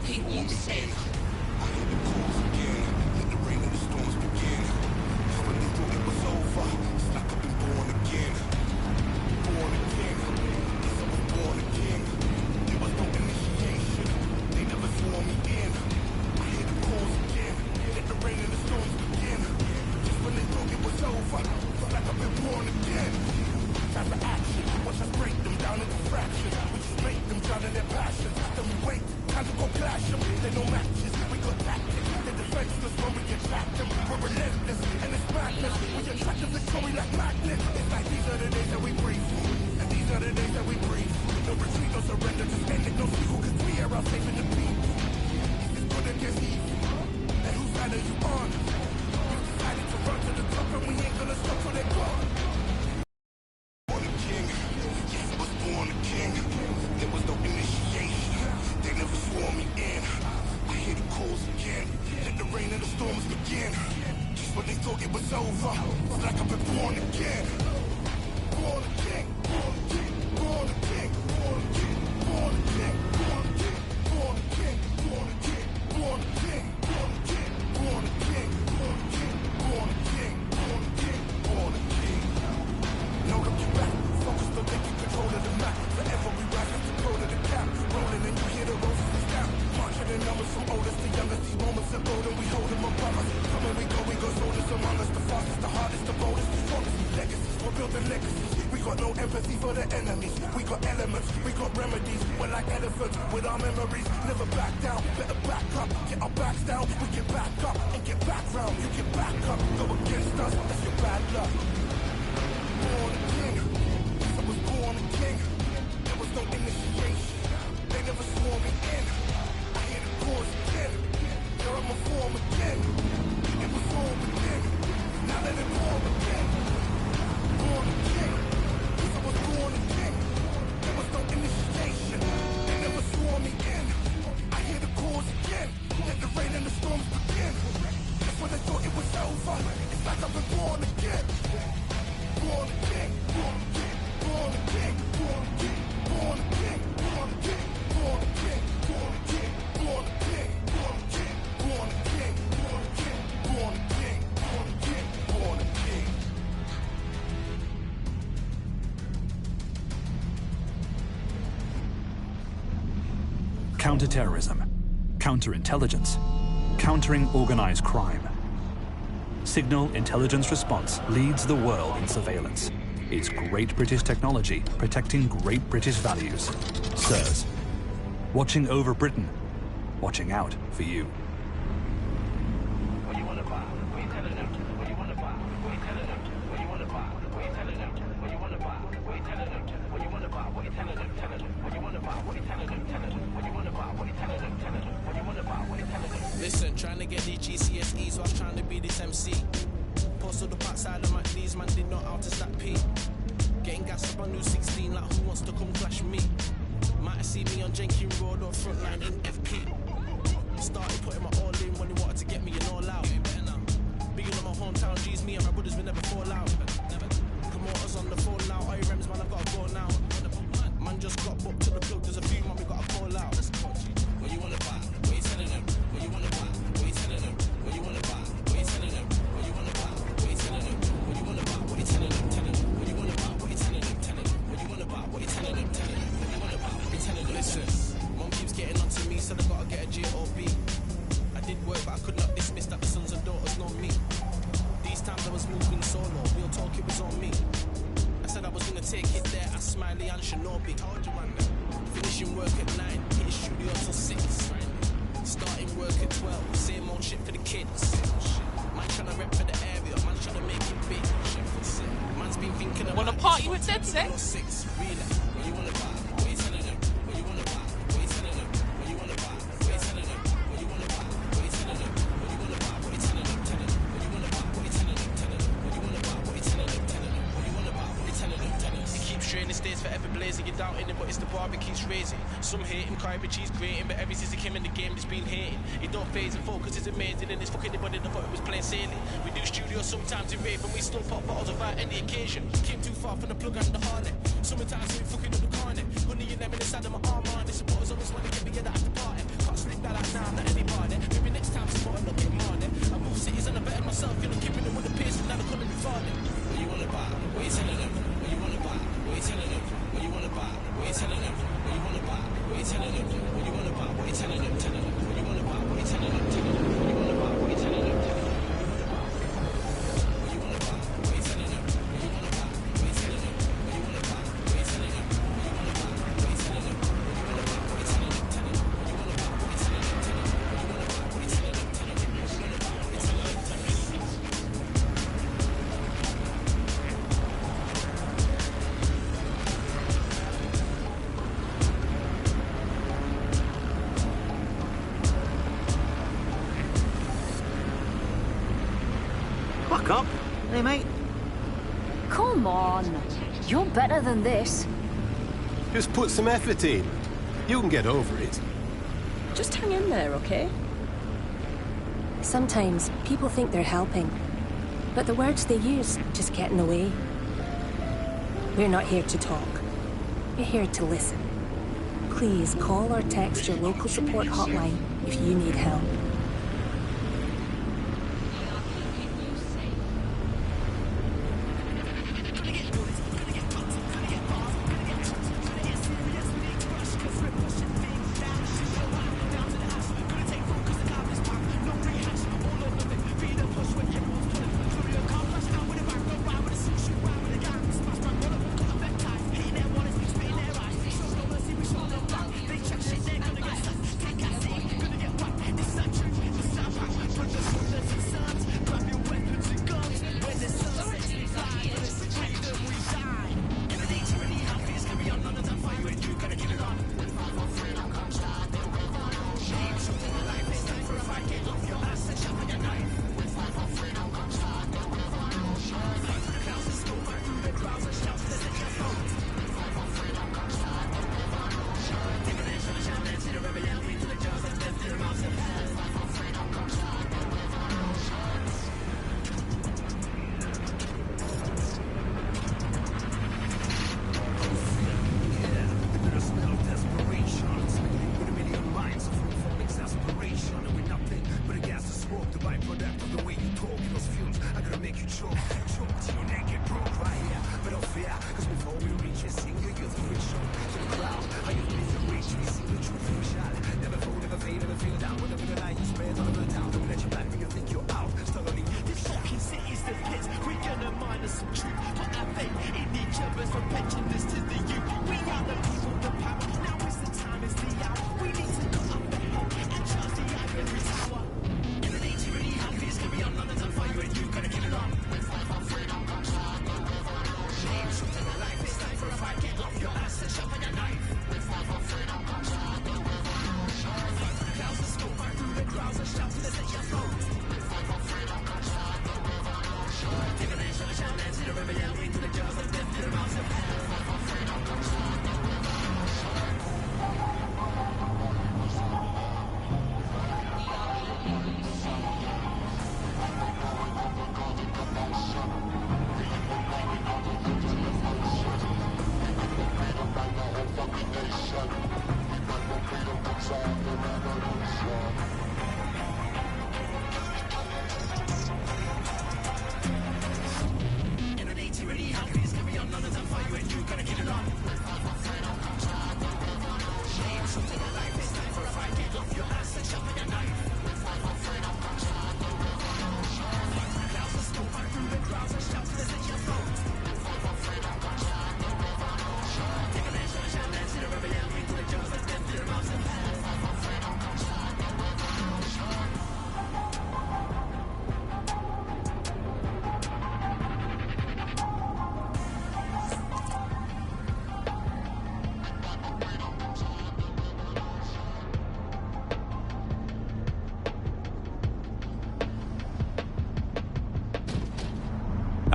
Keeping you safe. I hear the calls again. Let the rain and the storms begin. When they thought it was over, story like magnets. It's like these are the days that we breathe. And these are the days that we breathe. No retreat, no surrender, just end it, no sequel, cause we are out saving the people. It's good against evil. And whose side are you on? You decided to run to the top and we ain't gonna stop till they're gone. Born a king, yes, I was born a king. There was no initiation, they never swore me in. I hear the calls again, let the rain and the storms begin. Just when they thought it was over, it's like I've been born again. Born a king, born a king, born a king, born a king, born a king, born a king, born a king, born a king, born a king, born a king, born a king, born a king, born a king, born a king, born a king. No looking back, focused on taking control of the map. Forever we rise to the code of the cap. Rolling and you hear the roses and stamp. Marching in numbers from oldest to youngest. These moments are golden, we hold them above us. Coming we go soldiers among us. The fastest, the hardest, the boldest, the strongest. Legacies, we're building legacies. We got no empathy for the enemies. We got elements, we got remedies. We're like elephants with our memories. Never back down, better back up. Get our backs down, we get back up and get back round. You get back up, go against us, that's your bad luck. Born a king, I was born a king. There was no initiation, they never swore me in. I hear the chorus again, here I'm a form again. It was all within, now let it pour again. Born a king, I was born a king. There was no initiation, they never swore me in. I hear the chorus again, let the rain and the storms begin. Just when they thought it was over, it's like I've been born again. Born a king, born a king, born a king, born a king, born a king, born a king, born a king, born a king, born a king, born a king, born a king, born a king, born a king, born a king, born a king. Counterterrorism, counterintelligence, countering organized crime. Signal Intelligence Response leads the world in surveillance. It's great British technology protecting great British values. SIRS. Watching over Britain. Watching out for you. Listen, trying to get these GCSEs, so I was trying to be this MC. Posted up outside of my knees, man did not out to stack P. Getting gas up on new 16, like who wants to come clash me? Might have seen me on Jenkins Road or Frontline in FP. Started putting my all in when they wanted to get me and all out. Big in my hometown, G's, me and my brothers will never fall out. Promoters on the phone now, IRMs, man, I gotta go now. Man just got booked to the plug, there's a few, man, we gotta call out. What you wanna buy? What you telling them? What you wanna buy? What you telling them? What you wanna buy? What you telling them? What you wanna buy? What you telling them? What you wanna buy? What you telling them? Telling them. What you wanna buy? What you telling them? Telling them. What you wanna buy? What you telling them? Telling them. What you wanna buy? What you telling them? Listen, mom keeps getting onto me, so I gotta get a JOB. I did work, but I could not dismiss that the sons and daughters know me. These times I was moving solo, real talk, it was on me. I said I was gonna take it there, I Smiley and Shinobi. Told you, man. Finishing work at 9, hitting studio till 6. Starting work at 12, same old shit for the kids. Man tryna rep for the area, man tryna make it big. Man's been thinking about wanna party with Dead Set? Really? What you wanna buy? What you telling them? What you wanna buy? What you telling them? What you wanna buy? What you telling them? What you wanna buy? What you telling them? What you wanna buy? What you telling them? Telling them. What you wanna buy? What you telling them? Telling them. What you wanna buy? What you telling them? Telling them. What you wanna buy? What you telling them? Telling them. It keeps straining, stays forever blazing. You're doubting it, but it's the bar that keeps raising. Some hate him, cry, but he's grating. But ever since he came in the game, it's been hating. He don't phase and focus, it's amazing. And it's fucking anybody that thought it was plain sailing. We do studio sometimes in rave, and we still pop bottles without any occasion. Came too far from the plug and the harness. Sometimes we fucking up the carnet. Honey and them inside of my arm on. The supporters always want to get me at the after party. Can't slip that out now, I'm not anybody. Maybe next time support, I'm not getting money. I move cities and I better myself, you know, keeping them with the pace and never calling me father. What you wanna buy? What you telling them? What you wanna buy? What you telling them? What you wanna buy? What you telling them? What you wanna buy? What you telling them? What you wanna buy? What you telling them? Telling them. What you wanna buy? What you telling them? Telling them. What you wanna buy? What you telling them? Telling them. Cop? Hey, mate. Come on. You're better than this. Just put some effort in. You can get over it. Just hang in there, okay? Sometimes people think they're helping, but the words they use just get in the way. We're not here to talk. We're here to listen. Please call or text your local support hotline if you need help.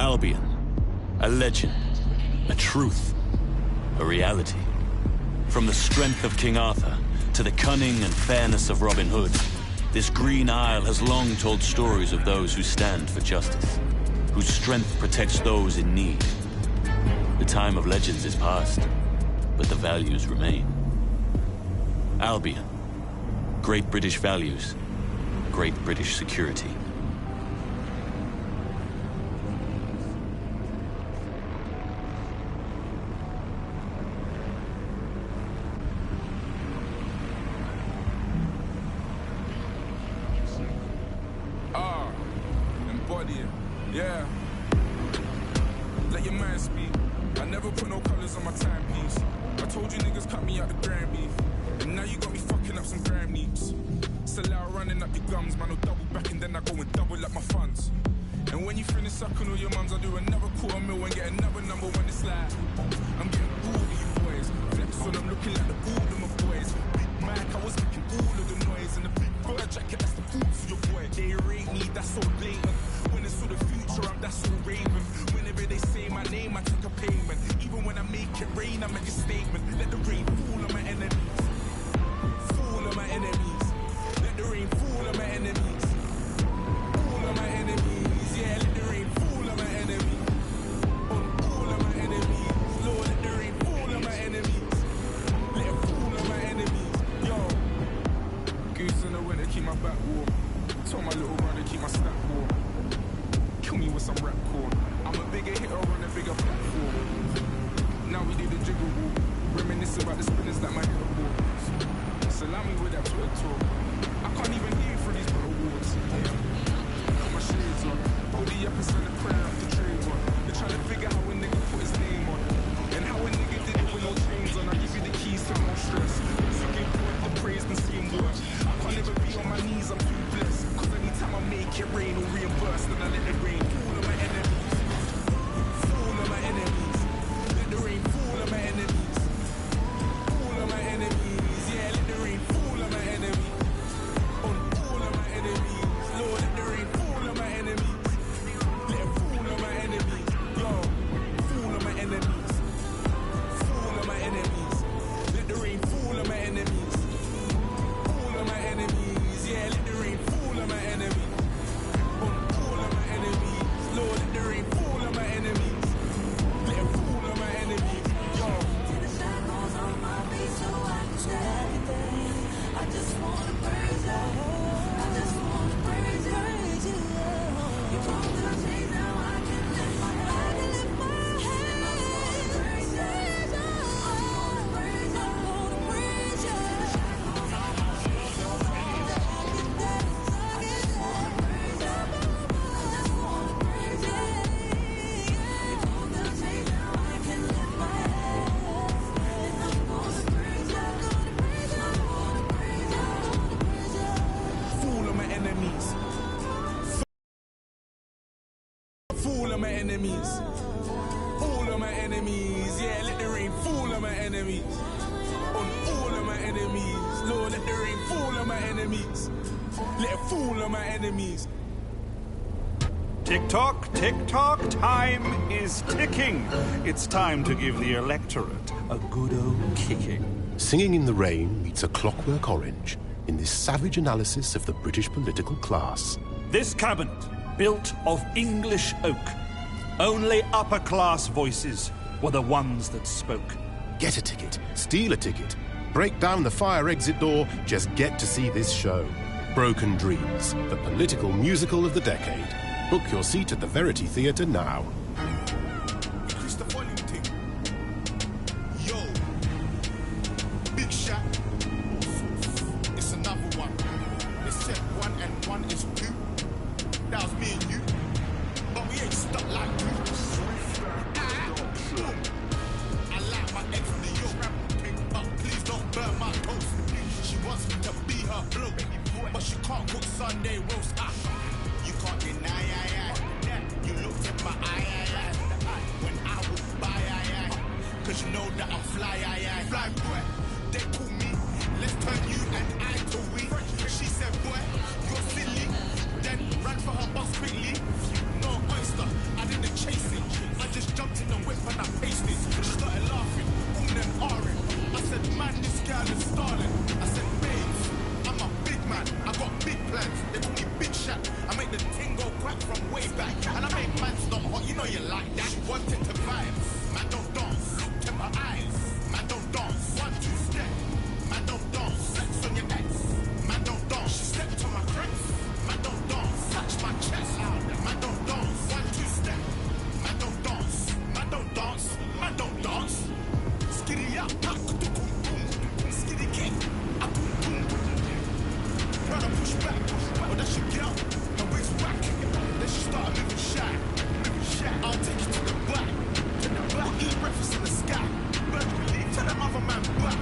Albion. A legend. A truth. A reality. From the strength of King Arthur to the cunning and fairness of Robin Hood, this Green Isle has long told stories of those who stand for justice, whose strength protects those in need. The time of legends is past, but the values remain. Albion. Great British values. Great British security. Embody it, yeah. Let your man speak. I never put no colors on my timepiece. I told you niggas cut me out the grand beef, and now you got me fucking up some gram neeps. Sell out running up your gums, man, I'll double back and then I go and double up my funds. And when you finish sucking all your mums, I do another $250,000 and get another number when it's like I'm getting all of you boys. Flex on them looking like the all of my boys. Big Mac, I was making all of the noise. And the big bird jacket, that's the food for your boy. They rate me, that's so blatant. When it's for the future, my snap war. Kill me with some rap core. I'm a bigger hitter on a bigger platform. Now we do the jiggle walk. Reminisce about the spinners that my hitter wore. Salami with that Twitter talk. I can't even hear through these little awards. Put my shades on. All the episode of prayer after trade one. They're trying to figure out how a nigga put his name on. And how a nigga did it with no chains on. I give you the keys to no stress. So give God the praise and see him work. I can't ever be on my knees, I'm too blessed. Cause anytime I make it rain or reimburse, then I let it rain. Fall on my enemies. Fall on my enemies. Let the rain fall on my enemies. Fall on my enemies. Yeah, let the rain fall on my enemies. On all of my enemies. Lord, let the rain fall on my enemies. Let it fall on my enemies. Yo, fall on my enemies. Fall on my enemies. Let the rain fall on my enemies. Fall on my enemies. Yeah, let the rain fall on my enemies. On all of my enemies. Lord, let the rain fall on my enemies. Let it fall on my enemies. Yo. I just wanna praise you. I just wanna praise you. You brought the change, now I can lift my head. I can lift my head. I wanna praise you. I wanna praise you. I wanna praise you. Fool of my enemies. Fool of my enemies. All of my enemies. Yeah, let the rain fall on my enemies. On all of my enemies. Lord, let the rain fall on my enemies. Let it fall on my enemies. Tick-tock, tick-tock, time is ticking. It's time to give the electorate a good old kicking. Singing in the Rain meets A Clockwork Orange in this savage analysis of the British political class. This cabinet, built of English oak. Only upper-class voices were the ones that spoke. Get a ticket, steal a ticket, break down the fire exit door, just get to see this show. Broken Dreams, the political musical of the decade. Book your seat at the Verity Theatre now. Increase the volume thing. Yo, big shot. It's another one. They said 1 and 1 is 2. That was me and you. But we ain't stuck like you. I like my ex New York. But please don't burn my toast. She wants me to be her bloke. But she can't cook Sunday roast. You can't deny. You looked at my eye. When I was by. Cause you know that I'm fly. Fly boy. They call me. Let's turn you and I to we. She said, boy, you're silly. Then ran for her bus quickly. No oyster, I didn't chase it. I just jumped in the whip and I paced it. She started laughing, and ahhing. I said, man, this girl is stalling. I said, babes, I'm a big man. I got big plans. They call me Big Shot. I make the ting go crack from way back. And I make man stop hot. You know you like that. She wanted to vibe. Man don't dance. Look in my eyes. Man don't dance. 1, 2 step. Man don't dance. Sex on your ex. Man don't dance. She stepped on my crease. Man don't dance. Touch my chest. Man don't dance. 1, 2 step. Man don't dance. Man don't dance. Man don't dance. Skitty up. Skitty kick. Trying to push back. But that's your girl. Her waist whack. Then she started moving shy. I'll take you to the back. To the back. We'll eat breakfast in the sky. Tell them other man back.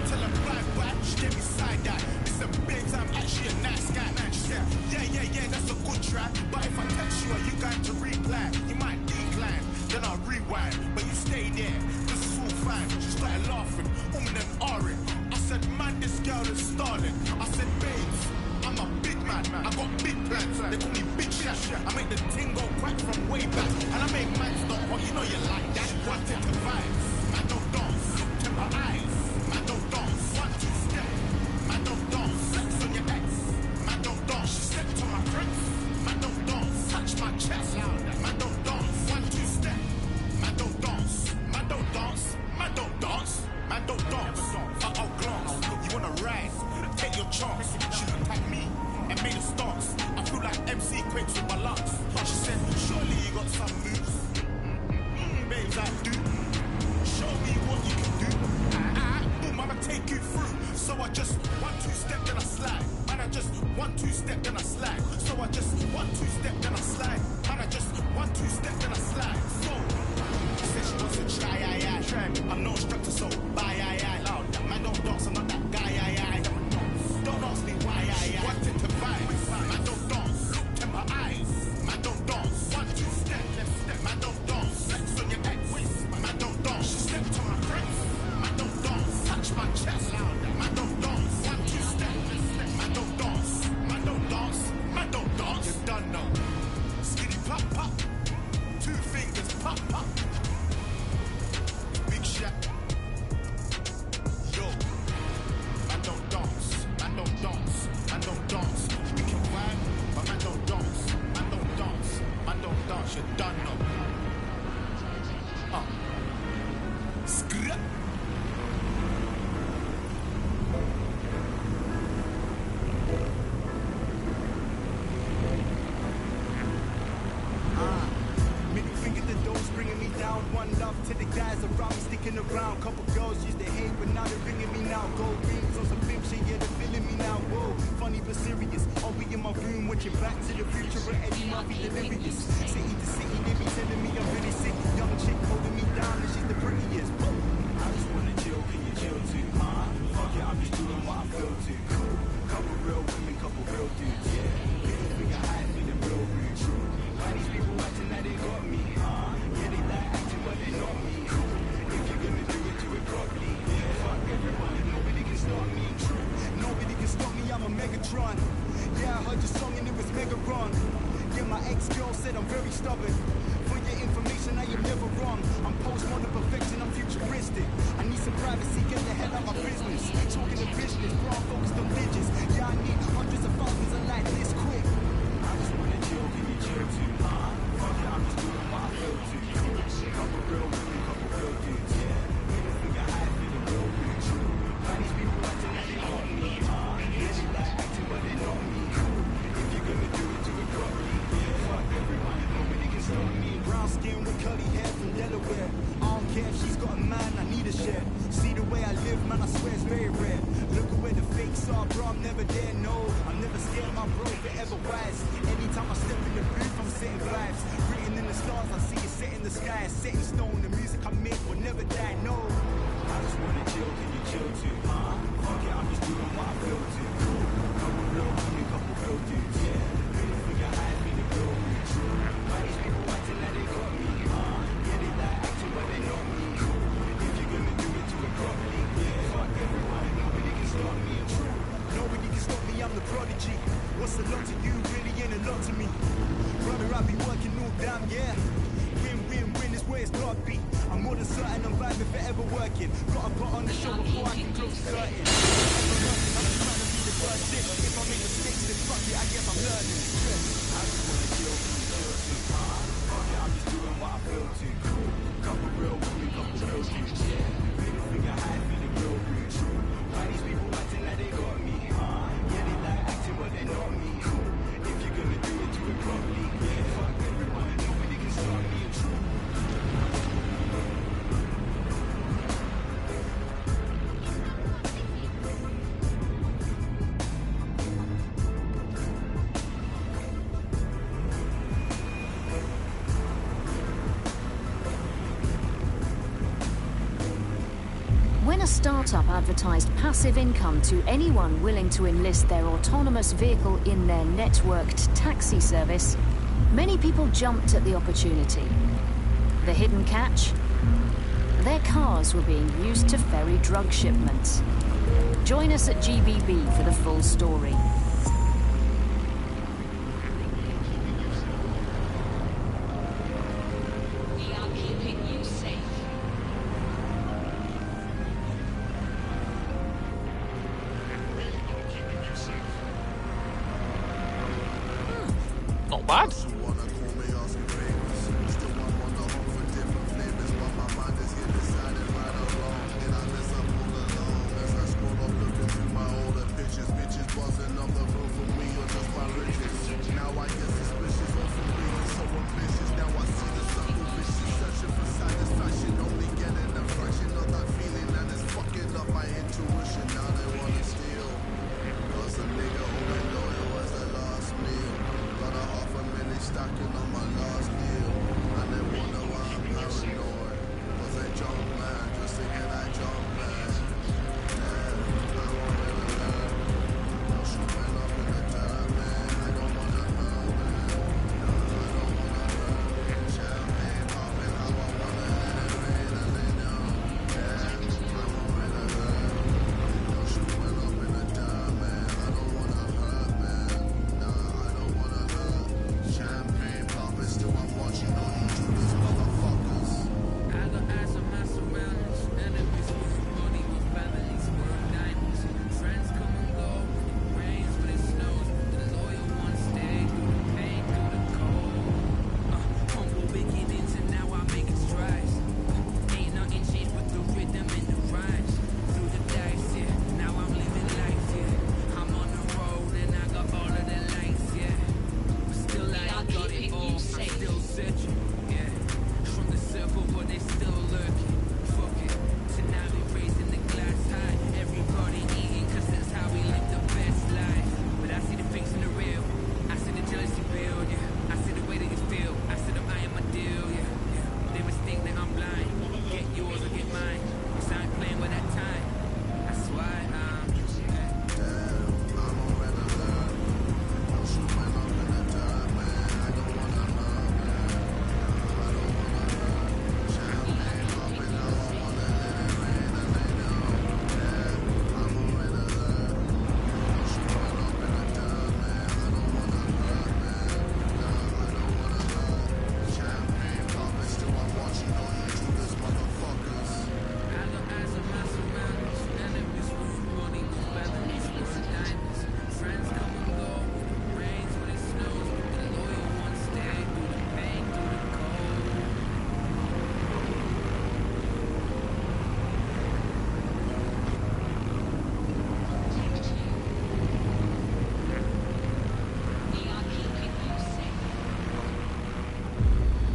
Tell them bye. She gave me side eye. It's a big time, actually a nice guy. She said, yeah, that's a good try. But if I text you, are you going to reply? You might decline, then I'll rewind. But you stay there, this is all fine. She started laughing, and ahhing. I said, man, this girl is stalling. I said, babes, I'm a big man. I got big plans. They call me Big Shot. I make the ting go crack from way back. And I make man stop hot. You know you like that. Wanted to vibe. Man don't dance. Look in my eyes. Man don't dance. 1, 2 step. Man don't dance. Sex on your ex. Man don't dance. She stepped on my crease. Man don't dance. Touch my chest. Man don't dance. 1, 2 step. Man don't dance. Man don't dance. Man don't dance. Man don't dance. I'll glance. You wanna rise? Take your chance. She looked at me and made a stance. I feel like MC quakes with my lungs. She said, surely you got some moves. Babes, I do. Show me what you can do. Boom, I'ma take you through. So I just 1-2 step, then I slide. Man, I just 1-2 step, then I slide. So I just 1-2 step, then I slide. Man, I just 1-2 step, then I slide. So she said she wants to try, try me. I'm no instructor, so bye, loud. Man, don't dance, I'm not that guy, Don't ask me why, wanted to vibe. Man, don't dance, look in my eyes. Man, don't dance, 1-2 step, left step. Man, don't dance, flex on your ex. Man, don't dance, she stepped on my friends. Man, don't dance, touch my chest loud. Man, don't dance, 1-2 step, left step. Man, don't dance, man, don't dance, man, don't dance. You done know. Skinny pop, pop. 2 fingers, pop, pop. Big shot. Yo. Man, don't dance, man, don't dance, man, don't dance. We can vibe, but man, don't dance, man, don't dance, man, don't dance. You done know. Skr. Middle finger to those bringing me down. One love to the guys around me sticking around. Couple girls used to hate, but now they're ringing me now. Gold rings on some film shit, yeah, they're feeling me now. Whoa, funny but serious. I'll be in my room watching Back to the Future with Eddie Murphy delirious. City to city, they be telling me I'm really sick. Young chick holding me down and she's the prettiest. Woo! I just wanna chill, can you chill too? Fuck it, I'm just doing what I feel to. Cool. Couple real women, couple real dudes, yeah. Little finger high, feeling real rude, true. Why these people acting like they got me, Yeah, they like acting, but they not me. Cool. If you're gonna do it properly. Yeah, fuck everyone, nobody can stop me. True. Nobody can stop me, I'm a Megatron. Yeah, I heard your song and it was Megaron. Yeah, my ex-girl said I'm very stubborn. For your information, I am never wrong. I'm postmodern perfection, I'm futuristic. I need some privacy, get the hell out of my business. Talking to business, bro, I'm focused on digits. Yeah, I need hundreds of thousands of like this quick. I just wanna chill, can you chill too? Fuck it, I'm just doing what I feel to. Couple real women, couple real dudes, yeah. Middle finger high, feeling real rude, true. Why these people acting like they want me, Yeah, they like acting, but they not me. If you're gonna do it properly. Yeah, fuck everyone, nobody can stop me. Brown skin with curly hair from Delaware. I don't care if she's got a man, I need a share. See the way I live, man, I swear it's very rare. Look at where the fakes are, bro, I'm never there, no. I'm never scared, my bro, forever wise. Anytime I step in the booth, I'm setting vibes. Written in the stars, I see it set in the sky. Set in stone, the music I make will never die, no. I just wanna chill, can you chill too? Fuck it, I'm just doing what I feel to. Couple real women, couple real dudes, yeah. Middle finger high, feeling real rude, true. Why these people acting like they got me, Yeah, they like acting, but they not me. If you're gonna do it properly. Yeah, fuck everyone, nobody can stop me. True. Nobody can stop me, I'm the prodigy. What's a lot to you, really ain't a lot to me. Brother, I be working all damn, yeah. Win is where it's gotta be. I'm more than certain I'm vibing forever working. Gotta put on the show before I can close the curtain. I'm just trying to be the first shit. If I make mistakes, then fuck it, I guess I'm learning. I just wanna chill, can you chill too? Fuck it, I'm just doing what I feel to. Couple real women, couple real dudes, yeah. Middle finger high, feeling real rude, true. Why these people acting like they got me, Yeah, they like acting, but they not me. If you're gonna do it properly. Yeah, fuck everyone, nobody can stop me. True. When a startup advertised passive income to anyone willing to enlist their autonomous vehicle in their networked taxi service, many people jumped at the opportunity. The hidden catch? Their cars were being used to ferry drug shipments. Join us at GBB for the full story. We are keeping you safe. Not bad. Bitches buzzing off the roof of me or just my riches. Now I get suspicious. stacking on my last deal. And they wonder why I'm paranoid. Was a jump man just to get that jump man. Yeah, I'm already learned. I'm shooting up in the dirt, man. I don't wanna hurt, man. No, I don't wanna hurt. Champagne popping how I wanna let it rain and lay down. Yeah, I'm already learned. I'm shooting up in the dirt, man. I don't wanna hurt, man. No, I don't wanna hurt. Champagne popping, still I'm watching all you Judas motherfuckers. I got eyes on my surroundings. Enemies with money, with families, worth diamonds. Friends come and go. When it rains, when it snows. The loyal ones stay through the pain, through the cold. Humble beginnings and now I'm making strides. Ain't nothing changed but the rhythm and the rhymes. Through the dice, yeah. Now I'm living life, yeah. I'm on the road and I got all of the lights, yeah. But still I ain't got it all. I'm still searching, yeah. From the circle, but they still lurking. Fuck it. So now we raising the glass high. Everybody eating, cause that's how we live the best life. But I see the fakes in the real. I see the jealousy build, yeah. I see the way that you feel. I see them eyeing my deal, yeah. They must think that I'm blind. Get yours or get mine. Cause I ain't playing with that time. That's why I'm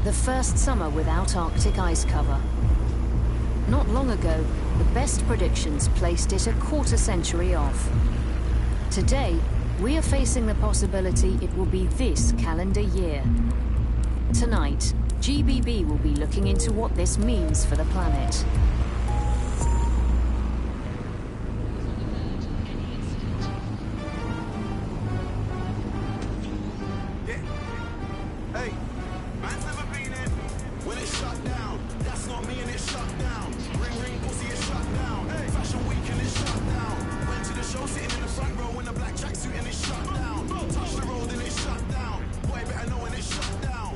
The first summer without Arctic ice cover. Not long ago, the best predictions placed it a quarter century off. Today, we are facing the possibility it will be this calendar year. Tonight, GBB will be looking into what this means for the planet. Hey, man's never been in when it's shut down. That's not me and it's shut down. Ring ring pussy is shut down. Hey, fashion week and it's shut down. Went to the show sitting in the front row in a black tracksuit and it's shut down. Touch the road and it's shut down. Boy better know when it's shut down.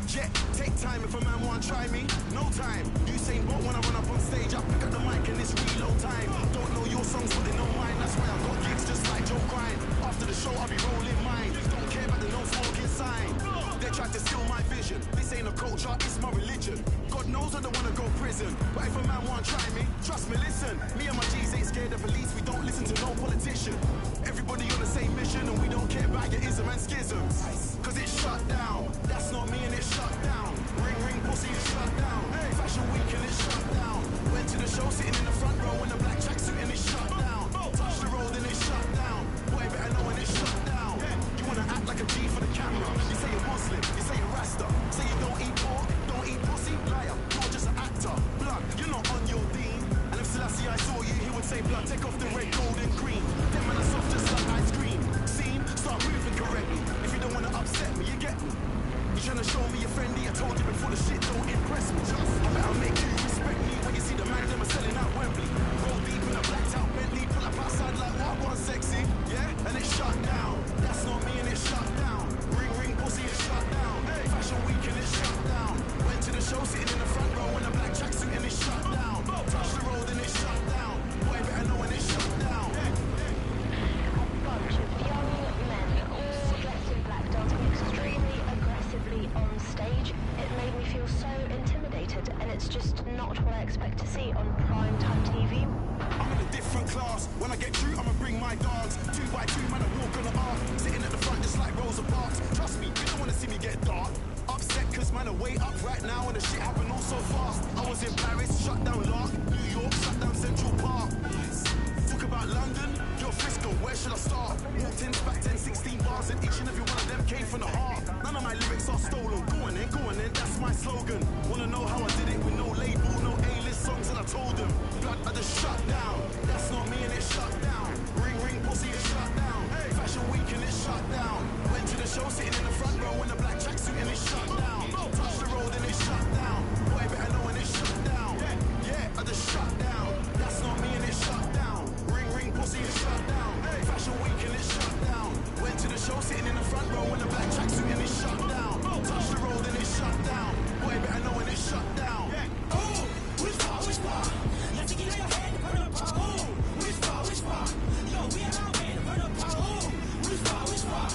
Jet, take time if a man want try me. No time. Usain Bolt when I run up on stage, I pick up the mic and it's reload time. Don't know your songs but they know mine. That's why I've got gigs just like Joe Grind. After the show I'll be rolling mine. Don't care about the no smoking sign. They tried to steal my vision. This ain't a culture, it's my religion. God knows I don't wanna go prison. But if a man wanna try me, trust me, listen. Me and my G's ain't scared of police. We don't listen to no politician. Everybody on the same mission and we don't care about your ism and schisms. Cause it's shut down. That's not me and it's shut down. Ring ring pussy is shut down. Hey, fashion week and it's shut down. Went to the show sitting in the front row in a black tracksuit and it's shut down. Touch the road and it's shut down. Boy better know when it's shut down. You wanna act like a G for the camera. You say you're Muslim, you say you're Rasta. Say you don't eat pork, don't eat pussy. Liar, you're just an actor. Blood, you're not on your theme. And if Selassie I saw you, he would say blood, take off the red, gold and green. Them man are soft just like ice cream. Seem, start moving correctly. If you don't wanna upset me, you get me. You tryna show me you're friendly, I told you before the shit don't impress me. I better make you respect me when you see the man them are selling out Wembley. Roll deep in a blacked out Bentley, pull up outside like what one sexy, yeah? And it's shut down. That's not me and it's shut down. Ring ring pussy is shut down. Hey, fashion week and it's shut down. Went to the show sitting in the front row in a black tracksuit and it's shut down. Touch the road and it's shut down. Boy better know when it's shut down. A bunch of young men, all dressed in black, dancing extremely aggressively on stage. It made me feel so intimidated, and it's just not what I expect to see on primetime TV. I'm in a different class. When I get through, I'ma bring my dogs. 2 by 2, man, I walk on the arc. Sitting at the front just like Rosa Parks. Trust me, you don't wanna see me get dark. Upset cause man, are way up right now and the shit happened all so fast. I was in Paris, shut down Lark. New York, shut down Central Park. Talk about London, you're Frisco, where should I start? Walked in, spat in 16 bars, and each and every one of them came from the heart. None of my lyrics are stolen. Go on in, that's my slogan. Wanna know how I did it with no label, no A-list songs, and I told them. Blood, I just shut down. That's not me, and it shut down. Ring, ring, pussy, it shut down. Fashion week, and it shut down. Went to the show, sitting in the front row in a black tracksuit, and it shut down. Touched the road, and it shut down. Boy, better know, and it shut down. Yeah, I just shut down. That's not me, and it shut down. Ring, ring, pussy, it shut down. Fashion week, and it shut down. Went to the show, sitting in the front row in a black tracksuit, and it shut down. Touched the road, and it shut down. Boy, better know, and it shut down. Oh, which part? Let's get in your head, burn up. Oh, which part? Yo, we are out here, burn up. Oh, which part?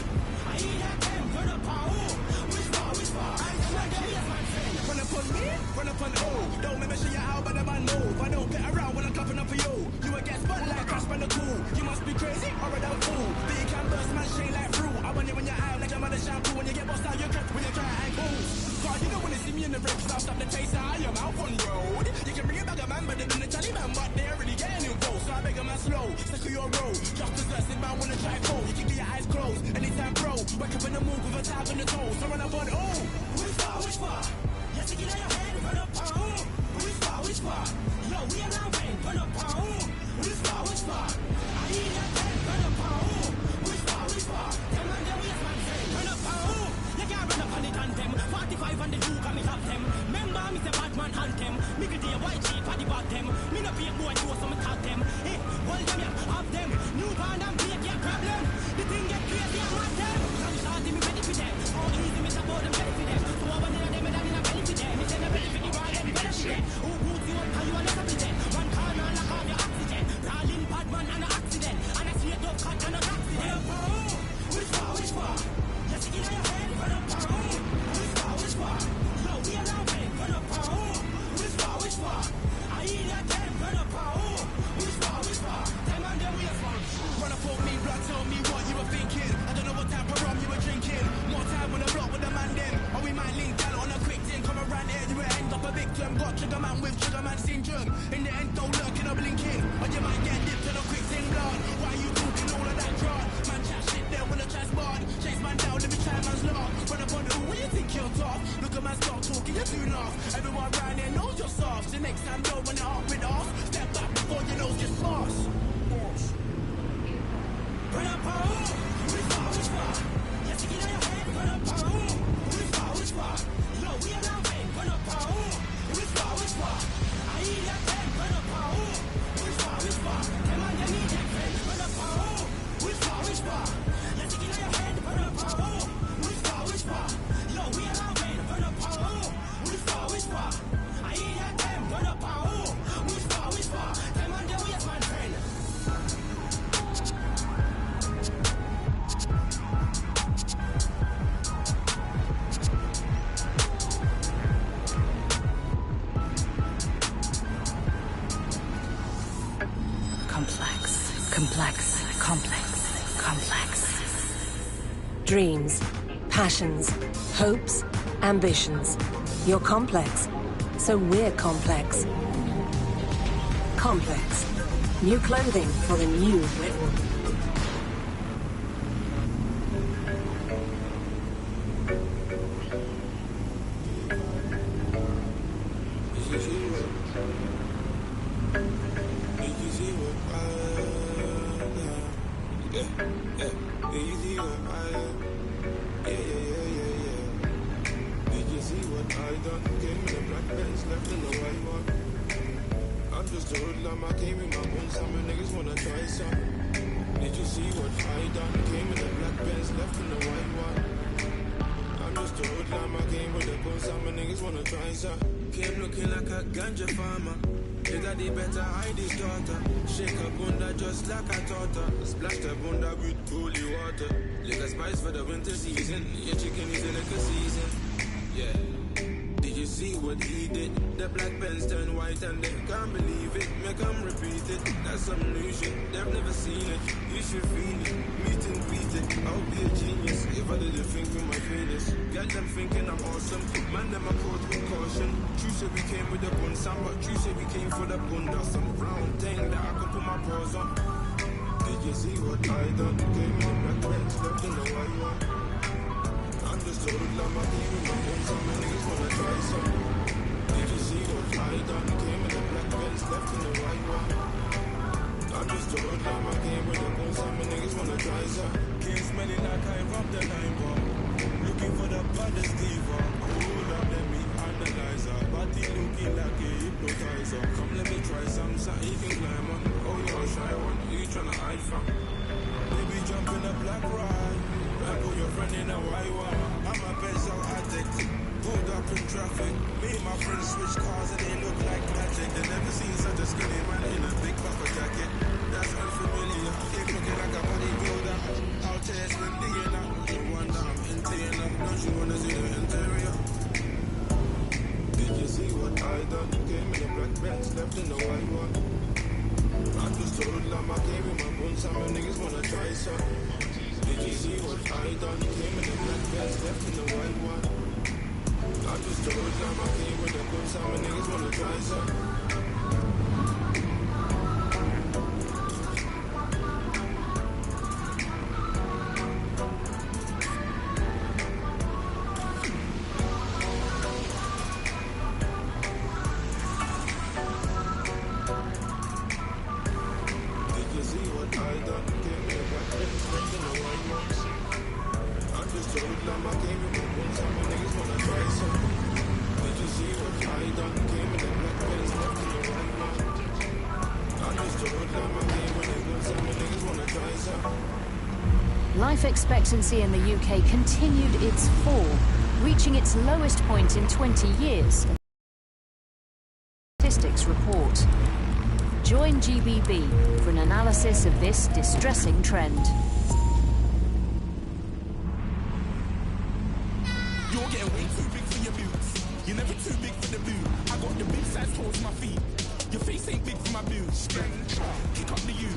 I eat that damn, burn up. Oh, which part? I tell my daddy that's my friend. Run up on me, run up on oh. Don't make me show you out, but I know. If I don't get around when I'm clapping up for you, you a get spun like Crash Bandicoot. You must be crazy or a dumb fool. But you can burst my shade like fruit. I want you when you're out like a mother shampoo. When you get bust out your cut when you try and cool. God, you know when you see me in the bricks, I'll stop the chase. I am out on road. You can bring it back a man, but they've been the Taliban, but they're really getting involved. So I beg a man slow, stick to your road. Just as less man wanna try cold. You can get your eyes closed, anytime bro. Wake up in the move with a tag on the toes. So run up on oh, which part? Yes, you get out your head, run up oh, which part? Yo, we are now rain, run up oh, which part? I eat that head, run up oh, which part? Them man, them we as man say, run up oh. You can't run up on it on them. 45 on the Duke and me have them. Remember me say bad man hunt them. Me could do a white sheet for the bottom. Me no be a boy do some tag them. Hey, hold them ya, have them. New band and break your problem. The thing get crazy and want them. Come start me ready for them. All easy me support them ready for them. So I want them and I'm in a belly for them. Me say no belly for the right and better for them. Who boots you up how you a never be dead. One corner and lock off your oxygen. Darling bad man and an accident. And I see a dog cut and a accident. Which part? Let's get in your head, run up which part? Yo, we are now ready, run up which part? I eat that damn, run up which part? Them and them we are fun. Run up on me, blood, tell me what you were thinking. I don't know what type of rum you were drinking. More time on the block with the man them. Or we might link down on a quick thing. Come around here, you will end up a victim. Got trigger man with trigger man syndrome. In the end, don't lurking or blinking. Or you might get dipped in a quick thing, blood. Why you talking all of that drug? Man chat shit there when the chat's barred. Chase man down, let me try man's law. Run up on who, what you think you're tough? Look at man start talking, you do laugh. Everyone round here knows you're soft. So next time know when you're up with off. Step back before your nose gets lost. Run up which part? Yes, you get out your head, run up which part? Yo, we are now ready, run up which part? I eat that head, run up which part? Them and them need that friend, run up which part? Yes, you get out your head, run up which part? Yo, we are now ready, run up which part? I eat that them, run up which part? Them and them we as man friend. Complex. Dreams, passions, hopes, ambitions. You're complex, so we're complex. Complex. New clothing for the new Britain. But you say we came for the bunda, some round thing that I can put my paws on. Did Did you see what I done? Came in the black bench, left in the white one. I'm just told I'm a game in my bones, some niggas wanna try some. Did you see what I done? Came in the black bench, left in the white one. I'm just told I'm a game with the bones, some niggas wanna try some. Can't smell it like I robbed the line bar. Looking for the baddest diva. Hold up, let me analyze her. Body looking like a hypnotizer. Come let me try some, something you can climb on. Oh, you're a shy one, who you tryna hide from? Baby, jump in a black ride. I put your friend in a white one. I'm a pencil addict. Pulled up in traffic. Me and my friends switch cars and they look like magic. They never seen such a skinny man in a big puffer jacket. That's unfamiliar. Keep looking like a bodybuilder. Out there it's windy and I'm in one arm into your love. Don't you wanna see the interior? Did you see what I done? Came in the black bench, left in the white one. I'm just told I'm a game with my bones, some niggas wanna try some. Did you see what I done? Came in the black bench, left in the white one. I'm just told I'm a game with the bones, some niggas wanna try some. Life expectancy in the UK continued its fall, reaching its lowest point in 20 years. Statistics report. Join GBB for an analysis of this distressing trend. You're getting way too big for your boots. You're never too big for the boot. I got the big size toes on my feet. Your face ain't big for my boots. Kick up to you.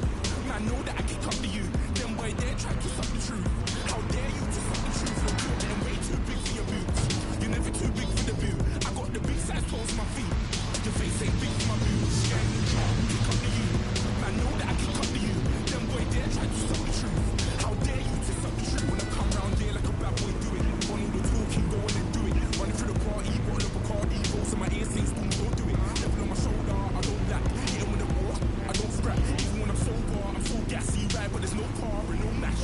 Man, know that I kick up to you. Them boy there try to suck the truth. How dare you to suck the truth? You're getting way too big for your boots. You're never too big for the boot. I got the big size toes on my feet. Your face ain't big for my boots. Kick up to you. Man, know that I kick up to you. Them boy there try to suck the truth. How dare you to suck the truth? When I come round there like a bad boy do it. One of the talking, go on and do it. Running through the party, bottle of Bacardi, rolls in my ear, say spoon, don't do it. Devil on my shoulder, I don't black. Hit him with the war, I don't scrap. Even when I'm sober, I'm so gassy, right? But there's no car and no match.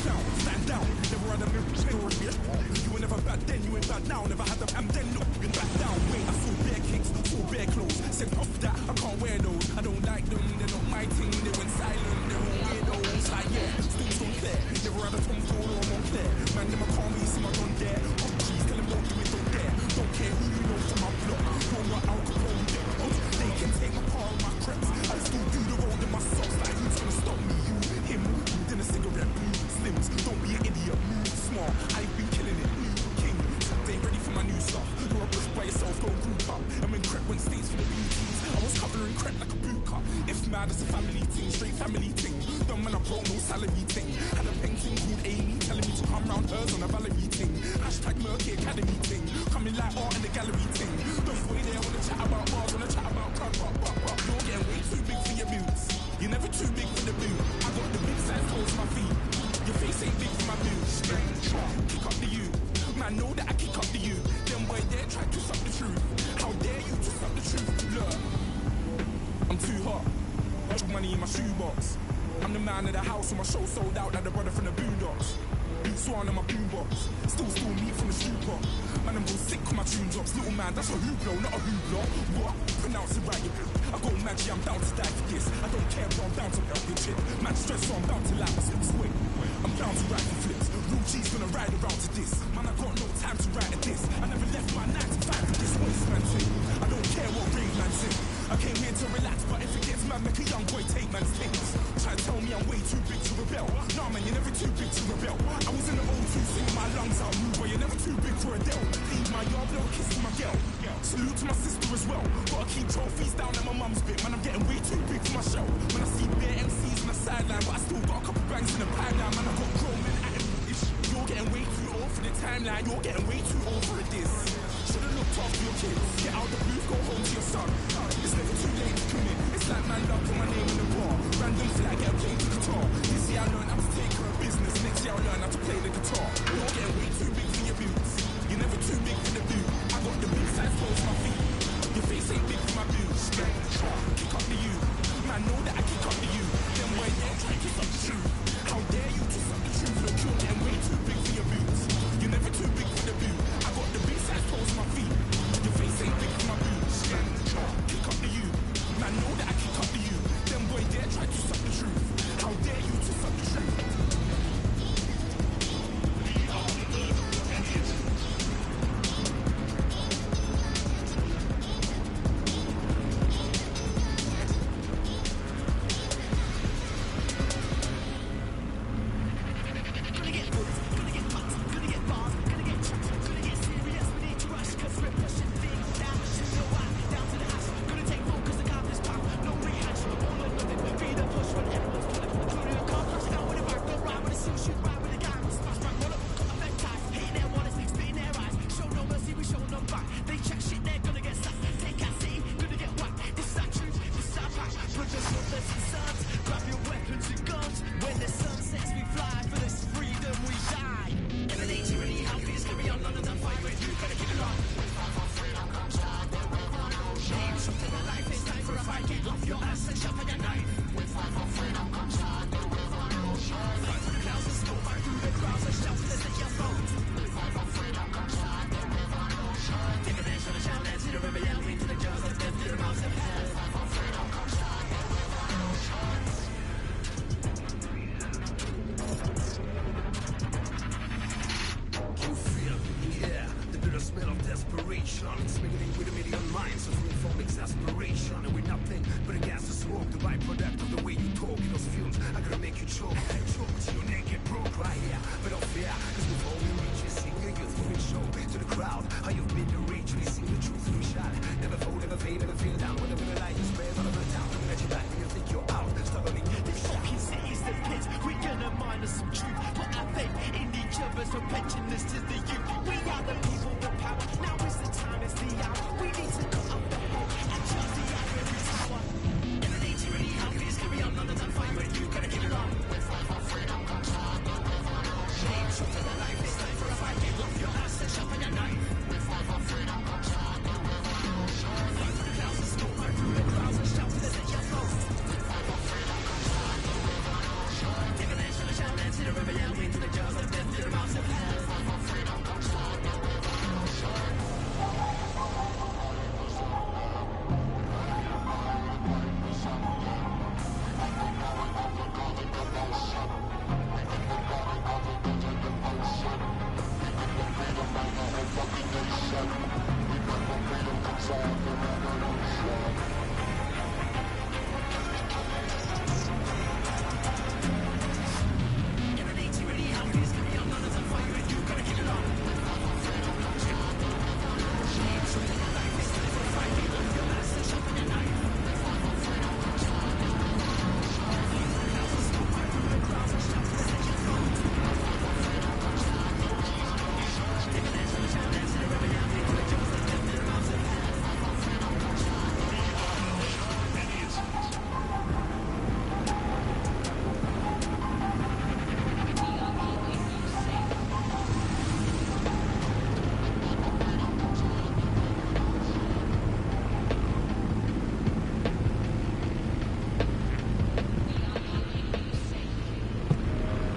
Clown, stand down. Never had a mirror, you were never bad then, you ain't bad now. Never had them, and then look, you're back down. Wait, I saw bare kicks, saw bare clothes. Said off that, I can't wear those. I don't like them, they're not my thing. They went silent, they're all weirdos. Like, yeah, stools don't care. Never had a Tom Ford or Montclair. Man, them I call me, see my gun there. Oh, jeez, tell them don't do it, don't dare. Don't care who you know from my block. You're not Al Capone, they can take my car and my creps. I still do the road in my socks. Like, who's gonna stop me? You, him, then a cigarette, Slims. Don't be an idiot, smart. I've been killing it, king. They ready for my new stuff. You're a bush by yourself, go group up. And when Crep went states for the BTs, I was covering Crep like a boot cut. If mad, it's a family thing, straight family thing. Dumb man, I broke no salary thing. Had a painting called Amy, telling me to come round hers on a Valerie thing. Hashtag Murky Academy thing. Coming like art in the gallery thing. Don't way there, wanna chat about bars, wanna chat about crud, but. You're getting way too big for your boots. You're never too big for the boot. I got the big size toes on my feet. Your face ain't big for my boots. Kick up to you. Man, know that I kick up to you. Them boy there try to suck the truth. How dare you to suck the truth? Look, I'm too hot. Much money in my shoebox. I'm the man of the house when my show sold out like the brother from the Boondocks. Beat Swan on my boombox. Still meat from the stew pot. Man, I'm go sick when my tune drops. Little man, that's a hooplo, not a hooplo. What? Pronounce it right, you I go magic, I'm down to die for this. I don't care, bro, I'm down to help your shit. Man, stress, so I'm down to lie my slips away. I'm down to ride the flips. Real G's gonna ride around to this. Man, I got no time to write at this. I never left my 9 to 5 for this wasteman thing. I don't care what ring man's in. I came here to relax, but if it gets mad, make a young boy take man's things. Try to tell me I'm way too big to rebel. Nah, man, you're never too big to rebel. I was in the O2 singing my lungs out, but you're never too big for a Adele. Leave my yard, blow a kiss to my girl. Salute to my sister as well. Gotta keep trophies down at my mum's bit. Man, I'm getting way too big for my show. When I see bare MCs on the sideline, but I still got a couple bangs in the pipeline. Man, I got grown men at it. You're getting way too old for the timeline. You're getting way too old for this. Should've looked after your kids. Get out the booth, go home to your son. It's never too late to commit. It's like man love, put my name in the bar. Random flag, get a plane to guitar. This year I learned how to take care of business. Next year I learn how to play the guitar. You're getting way too big for your boots. You're never too big for the boot. I got the big size clothes my feet. Your face ain't big for my boots. Kick up to you. Man, know that I kick up to you. Then when you're trying to suck the truth. How dare you to suck the truth? Look, you're getting way too big for your boots. You're never too big for the boot. I got the big size clothes my feet. Your face ain't big for my boots. Kick up to you. Man, know that I kick up to you. Then boy, dare try to suck the truth. How dare you to suck the truth?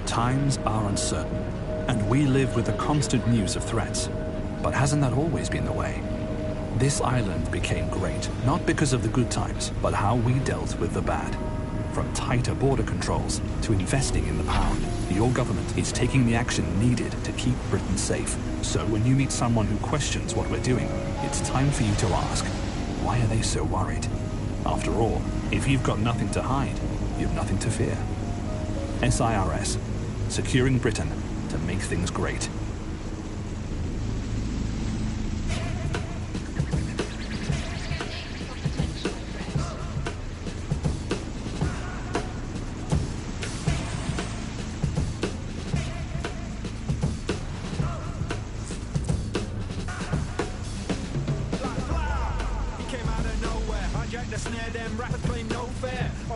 Times are uncertain, and we live with the constant news of threats. But hasn't that always been the way? This island became great, not because of the good times, but how we dealt with the bad. From tighter border controls to investing in the pound, your government is taking the action needed to keep Britain safe. So when you meet someone who questions what we're doing, it's time for you to ask, why are they so worried? After all, if you've got nothing to hide, you've nothing to fear. SIRS, securing Britain to make things great.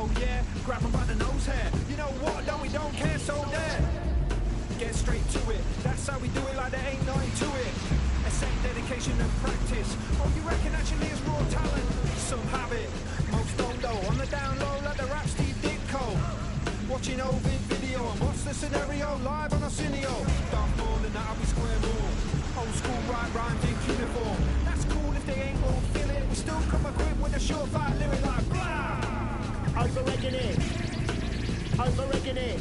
oh yeah, grab 'em by the nose hair. You know what, we don't care, so there. Get straight to it, that's how we do it, like there ain't nothing to it. Accept dedication and practice. Oh, you reckon actually it's raw talent? Some have it, most don't though. On the down low like the rap Steve Ditko. Watching Ovid video and what's the scenario? Live on Arsenio. Dark ball in the Abbey Square Mall. Old school right rhymes in uniform. That's cool if they ain't all feel it. We still come equipped with a surefire lyric like blah. Overrating it. Overrating it.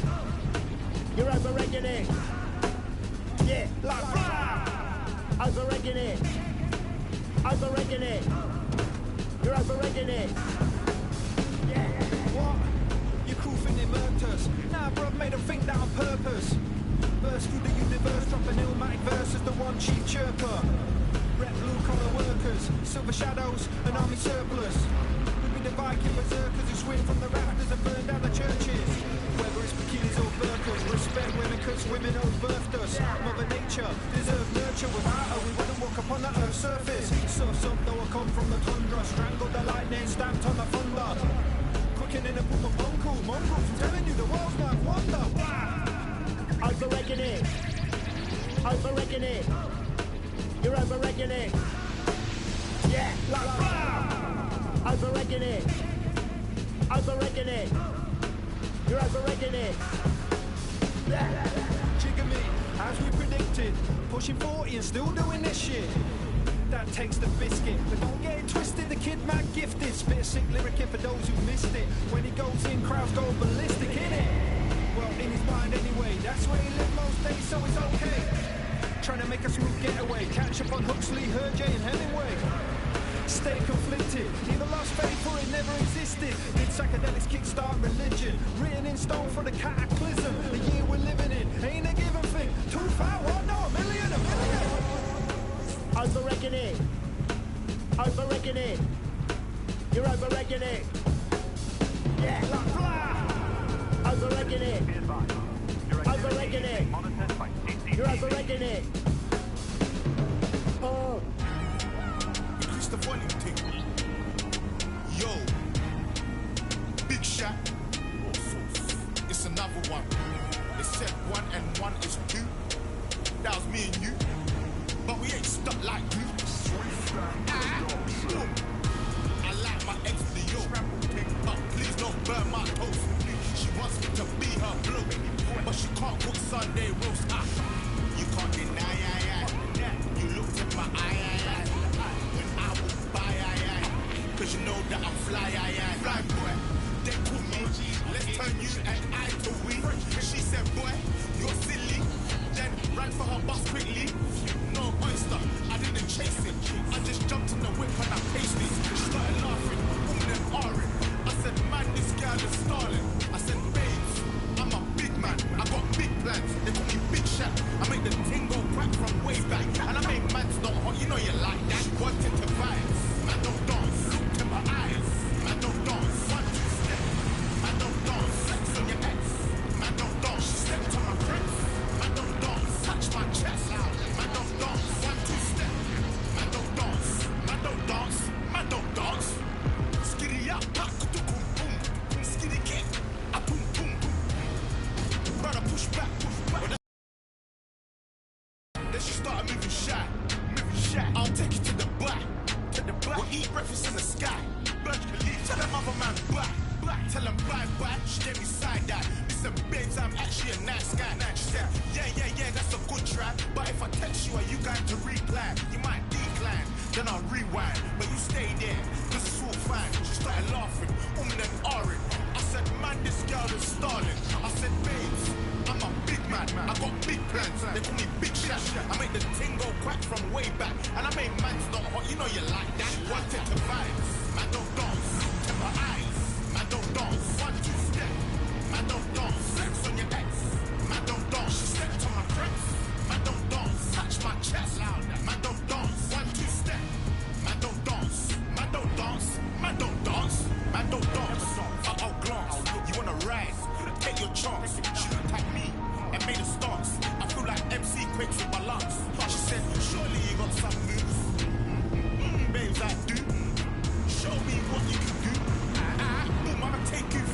You're overrating it. Yeah, like blah. Overrating it. Overrating it. You're overrating it. Yeah. What? Your crew think they murked us. Nah, bruv, made them think that on purpose. Burst through the universe, drop an illmatic verse as the one chief chirper. Rep blue collar workers, silver shadows, and army surplus. We be the Viking berserkers who swing from the rafters and burn down the churches. Whether it's bikinis or burkas, respect women cause women have birthed us. Mother Nature deserves nurture. Without her we wouldn't walk upon the earth's surface. Surf's up though I come from the tundra. Strangled the lightning, stamped on the thunder. Cooking in a boom of mongrels. I'm telling you the world's my wonder. Overrating it. Overrating it. You're overrating it. Yeah, like blah. Overrating it. Overrating it. You're overrating it. Jigger me, as we predicted. Pushing 40 and still doing this shit. That takes the biscuit, but don't get it twisted. The kid mad gifted. Spit a sick lyric in for those who missed it. When he goes in, crowds go ballistic, innit? Well, in his mind anyway. That's where he lived most days, so it's okay. Trying to make a smooth getaway. Catch up on Huxley, Hergé and Hemingway. Stay conflicted. Either lost faith or it never existed. Did psychedelics kickstart religion? Written in stone for the cataclysm. The year we're living in ain't a given thing. 2,000, no, a million. Overrating it. Overrating it. You're overrating it. Yeah, like blah. Overrating it. Overrating it. You're overrating it. Oh. Increase the volume thing. Yo. Big shot. It's another one. They said 1 and 1 is 2. That was me and you. But we ain't stuck like you. I like my ex the yo. But please don't burn my toast. She wants me to be her blow. But she can't cook Sunday roast. You can't deny, you looked in my eye, when I walk by, cause you know that I'm fly, fly boy, they call me, let's turn you and I to we, she said boy, you're silly, then ran for her bus quickly, no oyster, I didn't chase it, I just jumped in the whip and I paced it, she started laughing, then ahhing, I said man, this girl is stalling, I said babes, I'm a big man, I got big plans, they call me Big Shot, I make the ting go crack from way back, and I make man's not hot, you know you like that, wanted to vibes, man don't dance, look in my eyes, man don't dance, 1, 2 step, man don't dance, sex on your ex, man don't dance, she stepped on my friends, man don't dance, touch my chest, man don't dance, 1, 2 step, man don't dance, man don't dance, man don't dance, skitty up, boom, boom, skitty kick, boom, boom, boom, brother push back, then she started moving shy, I'll take you to the black, we'll eat breakfast in the sky, tell them other man black, tell them bye, she gave me side eye, listen babes, I'm actually a nice guy, she said, yeah, that's a good try, but if I text you, are you going to reply, you might decline, then I'll rewind, but you stay there, cause it's all fine, she started laughing, then ahhing, I said man, this girl is stalling, I said babes, I'm a big man, I got big plans, they call me Big Shot, I make the ting go crack from way back, and I make man's not hot, you know you like that, wanted to vibes, man don't dance, look in my eyes, man don't dance, 1, 2 step, man don't dance, sex on your ex, man don't dance, she stepped on my friends, man don't dance, touch my chest, man don't dance, 1, 2 step, man don't dance, man don't dance, man don't dance, man don't dance, I'll glance, you wanna rise, take your chance, she looked at me, and made a stance, I feel like MC Quakes with my lungs, she said, surely you got some moves, babes I do, show me what you can do, boom, I'ma take you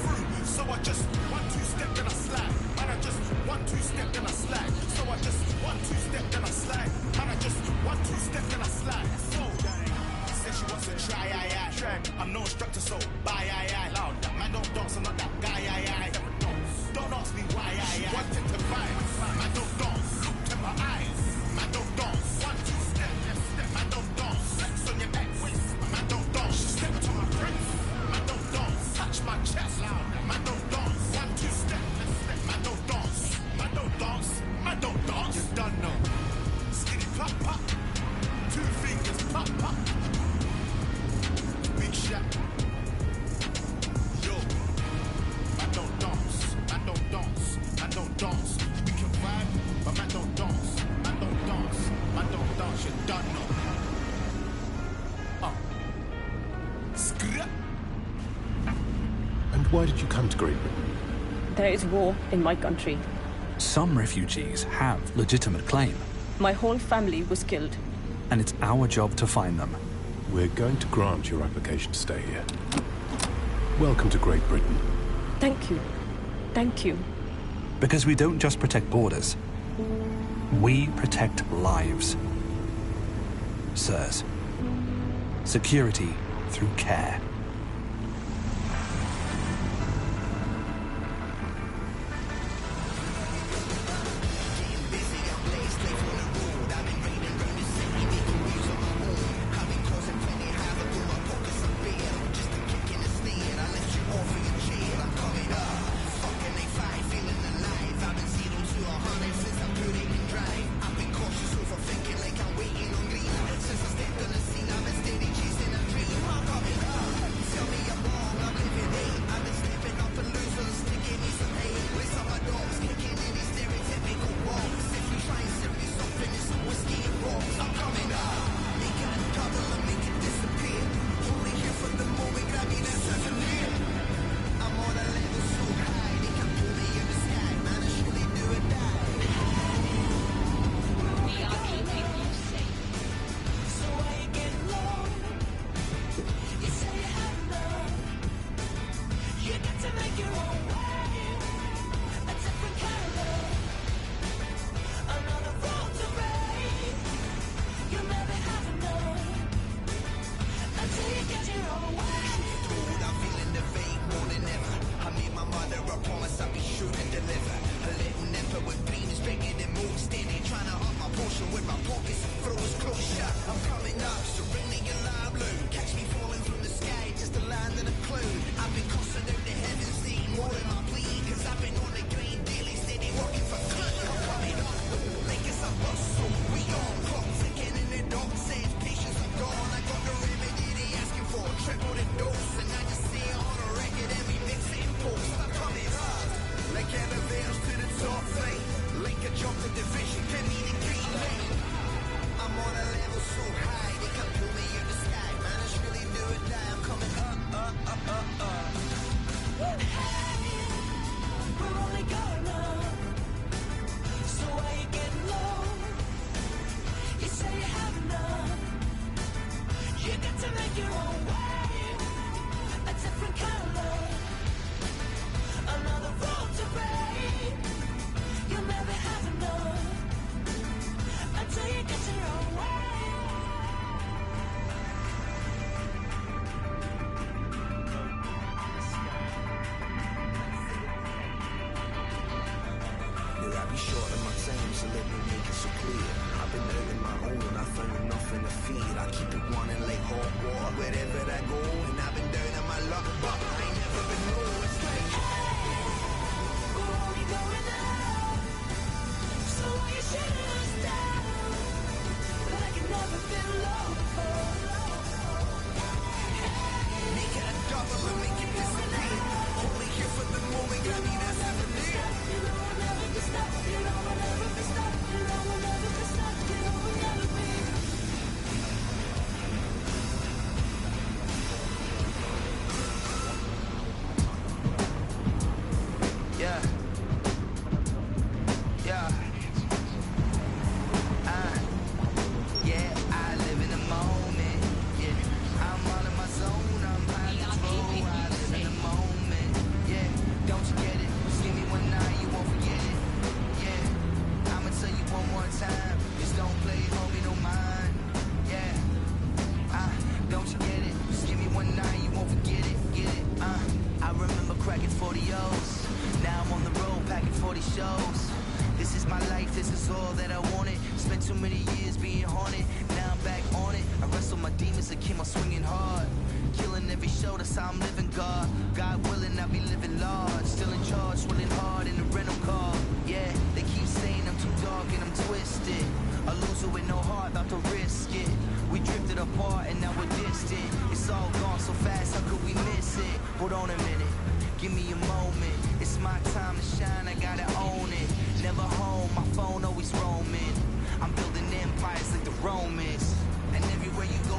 why did you come to Great Britain? There is war in my country. Some refugees have legitimate claim. My whole family was killed. And it's our job to find them. We're going to grant your application to stay here. Welcome to Great Britain. Thank you. Thank you. Because we don't just protect borders. We protect lives. Sirs. Security through care.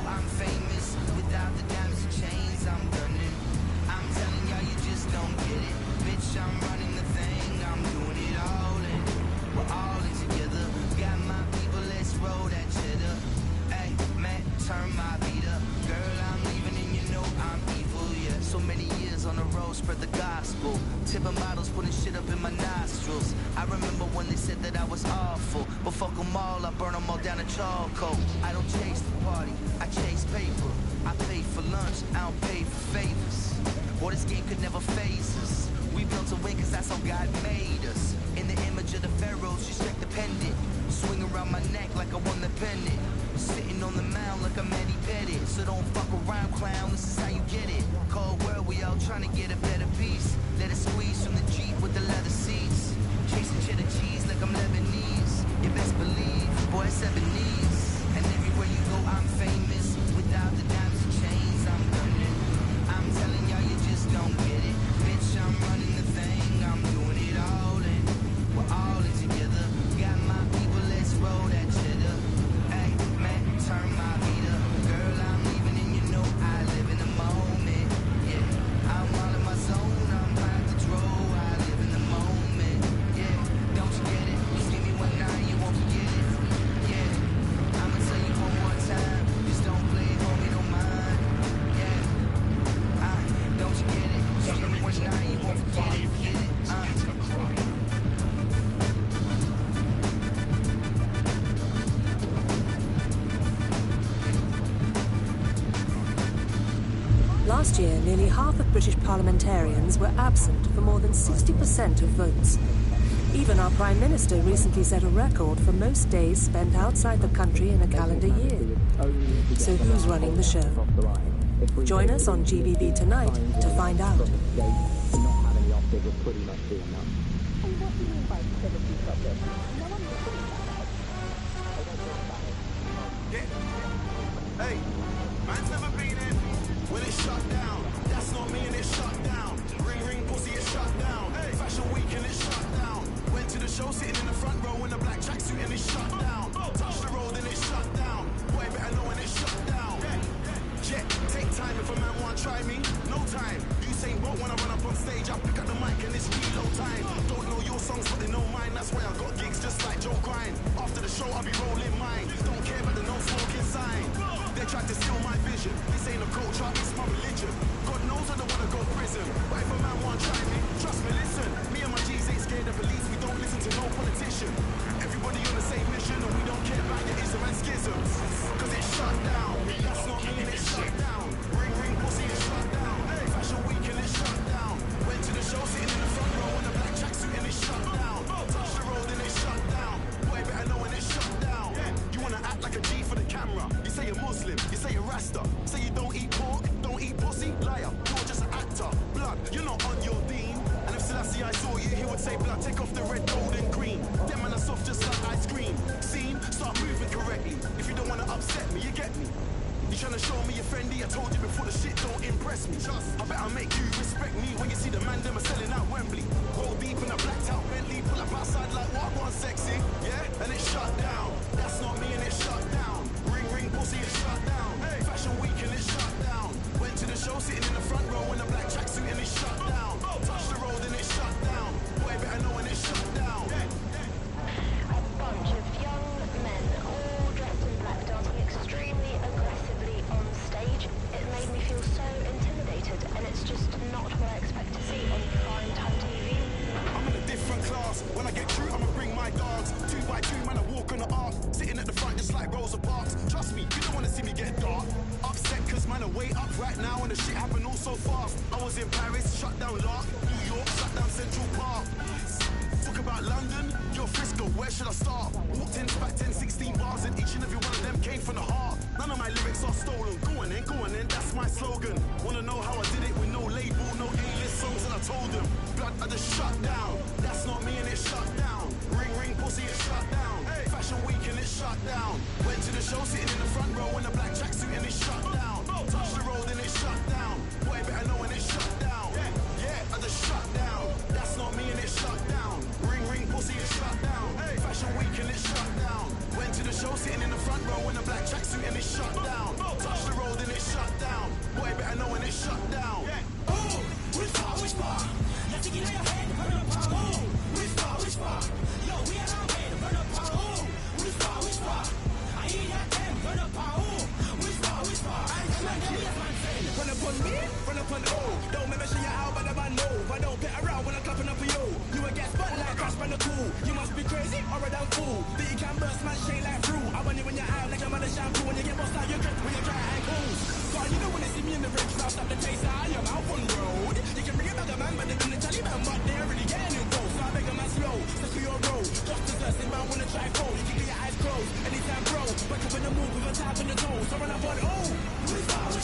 I'm famous. Without the diamonds and chains, I'm gunning. I'm telling y'all, you just don't shit up in my nostrils. I remember when they said that I was awful, but fuck them all, I burn them all down to charcoal. I don't chase the party, I chase paper. I pay for lunch, I don't pay for favors. Boy, this game could never phase us. We built a win cause that's how God made us. In the image of the pharaohs, you check the pendant. Swing around my neck like I won the pendant. Sitting on the mound like I'm Eddie Pettit. So don't fuck around, clown, this is how you get it. Cold world, we all trying to get a better piece. Let it squeeze from the Jeep with the leather seats. Chasing cheddar cheese like I'm Lebanese. You best believe, boy, it's Ebony's. And everywhere you go, I'm famous. Without the diamonds and chains, I'm running. I'm telling y'all, you just don't get it. Bitch, I'm running the thing, I'm doing it all in. We're all in together. Got my people, let's roll that cheddar. Hey, man, turn my beat up. Girl, I'm leaving and you know I live in the moment. Yeah, I'm all in my zone, I'm high to throw. I live in the moment. Yeah, don't you get it? Just give me one night, you won't forget it. Yeah, I'ma tell you one more time. Just don't play it, homie, don't mind. Yeah, don't you get it? Just give me one night, you won't forget it. Last year, nearly half of British parliamentarians were absent for more than 60% of votes. Even our Prime Minister recently set a record for most days spent outside the country in a calendar year. So who's running the show? Join us on GBB tonight to find out. Hey, man's never been in when it's shut down. That's not me and it's shut down. Ring ring pussy, it's shut down. Hey, fashion week and it's shut down. Went to the show sitting in the front row in a black tracksuit and it's shut down. Touch the road and it's shut down. Boy, better know when it's shut down. Jet, take time if a man want try me. No time. Usain Bolt when I run up on stage, I pick up the mic and it's reload time. Don't know your songs, but they know mine. That's why I got gigs just like Joe Grind. After the show, I'll be rolling mine. Don't care about the no smoking sign. They tried to steal my vision. This ain't a culture, it's my religion. God knows I don't wanna go prison, but if a man want try me, trust me, listen. Me and my G's ain't scared of police. We don't listen to no politician. Everybody on the same mission, and we don't care about your ism and schisms. Cause it's shut down. That's not me and it's shut down. Ring ring pussy, it's shut down. Hey, fashion week and it's shut down. Went to the show sitting in the front row in a black tracksuit and it's shut down. Touch the road and it's shut down. Boy, better know when it's shut down. You wanna act like a G for the camera. You say you're Muslim, you say you're Rasta. Say you don't eat pork, don't eat pussy. Liar, you're just an actor. Blood, you're not on your beam. And if Selassie I saw you, he would say blood, take off the red, gold and green. Them man are soft just like ice cream. Scene, start moving correctly. If you don't wanna upset me, you get me. You tryna show me you're friendly? I told you before, the shit don't impress me. I better make you respect me when you see the man them are selling out Wembley. Roll deep in a blacked out Bentley, pull up outside like what one sexy, yeah? And it's shut down. That's not me and it's shut down. Ring ring pussy, it's shut down. Hey, fashion week and it's shut down. Went to the show sitting in the front row in a black tracksuit and it's shut down. Touch the road and it's shut down. Boy, better know when it's shut down. A bunch of young men, all dressed in black, dancing extremely aggressively on stage. It made me feel so intimidated, and it's just not what I expect to see on primetime TV. I'm in a different class. When I get through, I'ma bring my dogs. 2 by 2, man, I walk on the arc. Sitting at the front just like Rosa Parks. Trust me, you don't wanna see me get dark. Upset cause man, I way up right now and the shit happened all so fast. I was in Paris, shut down Lark. New York, shut down Central Park. Talk about London, you're Frisco, where should I start? Walked in, back 10, 16 bars and each and every one of them came from the heart. None of my lyrics are stolen. Go on then, that's my slogan. Wanna know how I did it with no label, no A-list songs, and I told them, blood, I just shut down. That's not me and it's shut down. Ring ring pussy, it's shut down. Hey, fashion week and it's shut down. Went to the show sitting in the front row in a black tracksuit and it's shut down. Touch the road and it's shut down. Boy, better know when it's shut down. Yeah, I just shut down. That's not me and it's shut down. Ring ring pussy, it's shut down. Hey, fashion week and it's shut down. Went to the show sitting in the front row in a black tracksuit and it's shut down. Touch the road and it's shut down. Boy, better know when it's shut down. Oh, which far? Let's get in your head, burn up our home. Which far? Yo, we are out here, burn up our home. Which far? I hear that them, burn up our home. Which far? I come and get me a man friend. Run up on me, run up on on O. Don't make me show you how, but the man know. I don't get around when I'm clapping up for you. You will get spun like crash by the cool. You must be crazy or a damn fool. That you can burst man shake like fruit. I want you when you're out like a mother shampoo. When you get bust out your drip when you try and cool. God, you know when they see me in the ring, I'll stop the taste out of your mouth on the road. You can bring it back a man, but they're in the Taliban, but they're really getting involved. So I beg a man slow, stick to your road. Just as us, man wanna try fold. You can get your eyes closed, anytime bro. Wake up in the move with a tap in the toes. So run up on oh. Which far? You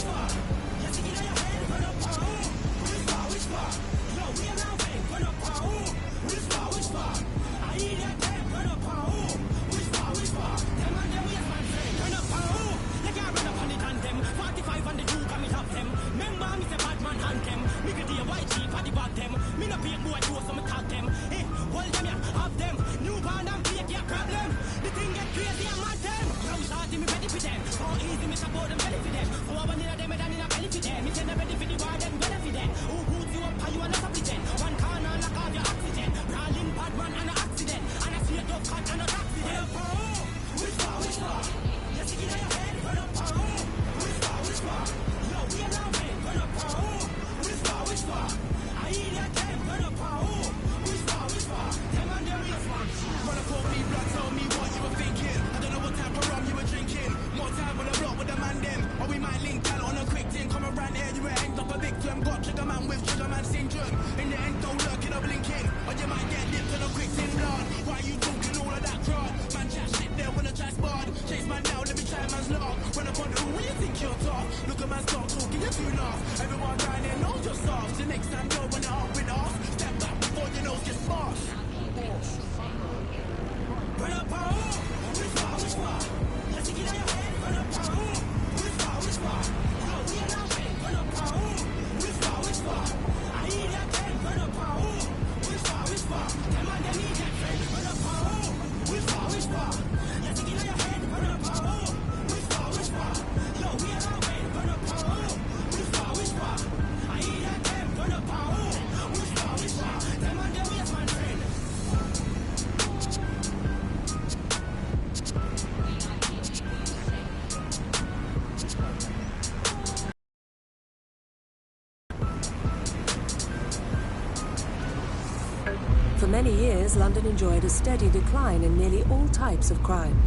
stick it on your head, run up on oh. Which far? Yo, we are now bang, run up on oh. Which far? I eat that damn, run up on oh. Which far? Them and them, yes man friend, run up on oh. They can't run up on the tandem. 45 on the two, come it up them. Remember me say bad man hand them. Me could do a white sheep, party back them. Me no pay boy, do some tag them. Hey, hold them ya, have them. New band and plate ya problem. The thing get crazy, I'm mad them. Now starting me ready for them. So easy, me support them, ready for them. For one in a them, and in a belly for them. Me say ready for the war, then ready for them. Who boots you up, how you wanna pretend? One corner, lock off your oxygen. Brawling bad man and an accident. And I see a dog cut and a accident. Which far? You stick it on your head, run up on oh. Which far? Yo, we are now men, run up on oh. Which far? I eat that damn, run up on oh. Which far? Them and them is one. Run up on me, blood, tell me what you were thinking. I don't know what type of rum you were drinking. More time on the block with the man them. Or we might link down on a quick thing. Come around here, you were hanged up a victim. Got trigger man with trigger man syndrome. In the end, don't lurk in a blinking. Or you might get dipped on a quick thing, blood. Why you talking all of that crowd? Man, chat shit there when I try spot. Chase man now, let me try man's log. Run up on the when you think you're tough. Look at man start talking, you're too laugh. Everyone around here knows you're soft. The next time you're when you're up with us, step back before your nose gets smashed. Run up on oh. Which far? You stick it on your head, run up on oh. Which far? Yo, we are now men, run up on oh. Which far? I eat that damn, run up on oh. Which far? Them and them need that friend, run up on oh. Which far? You stick it on your head, run up on oh. Which far? Yo, we are now men, run up on oh. Which far? I eat that damn, run up on oh. Which far? Them and them yes man friend. For many years, London enjoyed a steady decline in nearly all types of crime.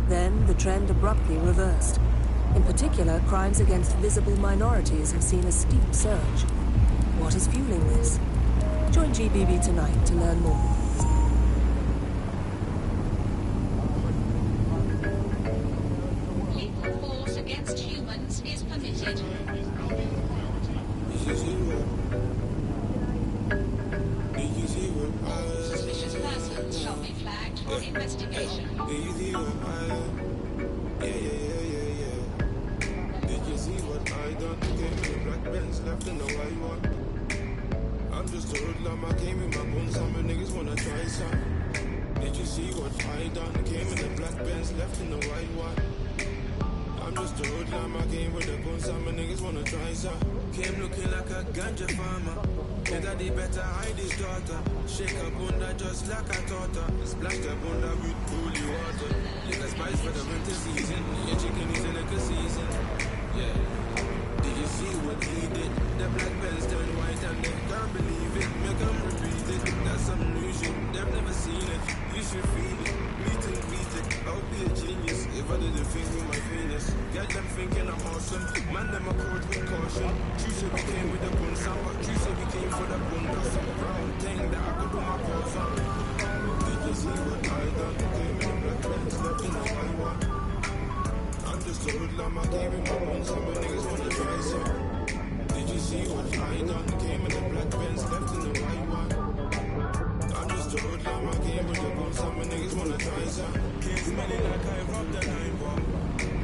Then, the trend abruptly reversed. In particular, crimes against visible minorities have seen a steep surge. What is fueling this? Join GBB tonight to learn more. Lethal force against humans is permitted. Suspicious persons shall be flagged for investigation. Did you see what I done? Came in black Benz, left in the white one. I'm just a hoodlum, I came in my bones, some niggas wanna try some. Did you see what I done? Came in the black Benz, left in the white one. I'm just a hoodlum, I came with the bones, some niggas wanna try some. Came looking like a ganja farmer. Your daddy better hide his daughter. Shake her bunda just like I taught her. Splash the bunda with holy water. Lick a spice for the winter season. Your chicken is in a season. Yeah. Did you see what he did? The black bells turned white and they can't believe it. Make them repeat it. That's some new shit. They've never seen it. You should feel it. Meet and beat it. I'll be a genius if I didn't think with my Venus. Get them thinking I'm awesome. Man, them a court with caution. True said we came with the bun sound, but true said we came for the bun. That's some brown thing that I could do my calls on. Did you see what I done? Came in the black bells, left in the white one. I'm just a hoodlum, I gave him my own, some niggas wanna try some. Did you see what I done? Came in the black Benz, left in the white one. I'm just a hoodlum, I gave him the bone, some niggas wanna try some. Came smelling like I robbed the 9-1.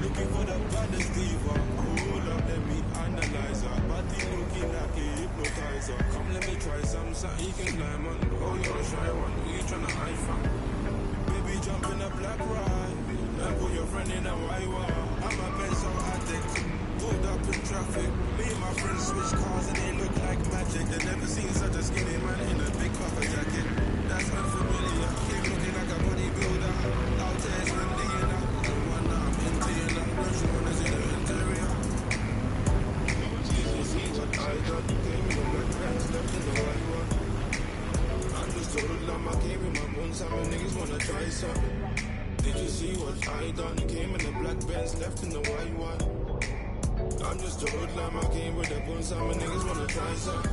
Looking for the baddest diva. Hold up, let me analyze her. Body looking like a hypnotizer. Come let me try some, something you can climb on. Oh, you're a shy one, who you tryna hide from? Baby, jump in a black ride. And put your friend in a white wall. I'm a pencil addict. Pulled up in traffic. Me and my friends switch cars and they look like magic. They never seen such a skinny man in a big puffer jacket. That's unfamiliar. Keep looking like a bodybuilder. Out there it's Indiana. No wonder I'm Indiana. Don't you wanna see the interior? Did you see what I done? done. Came in the black Benz, left in the white one. I'm just a hoodlum, I came with a gun. Some niggas wanna try some.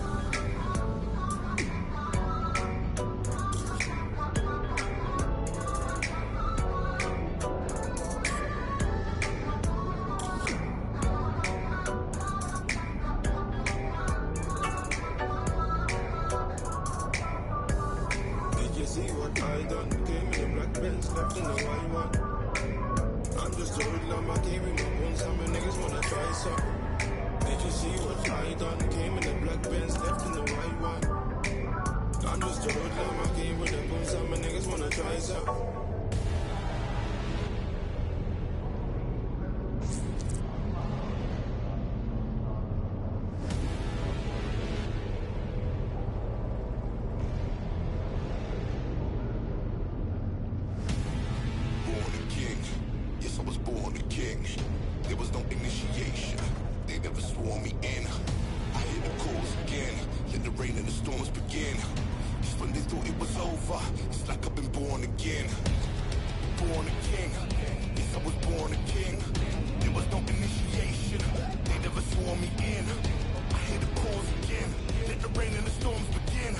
Did you see what I done? Came in the black Benz, left in the white one. I'm just a hoodlum, I came with my gun. Some niggas wanna try some. Did you see what I done? Came in the black Benz, left in the white one. I'm just a hoodlum, I came with a gun. Some niggas wanna try some. Born a king. Yes, I was born a king. There was no initiation. They never swore me in. I hear the calls again. Let the rain and the storms begin. Just when they thought it was over, it's like I've been born again. Born a king. Yes, I was born a king. There was no initiation. They never swore me in. I hear the calls again. Let the rain and the storms begin.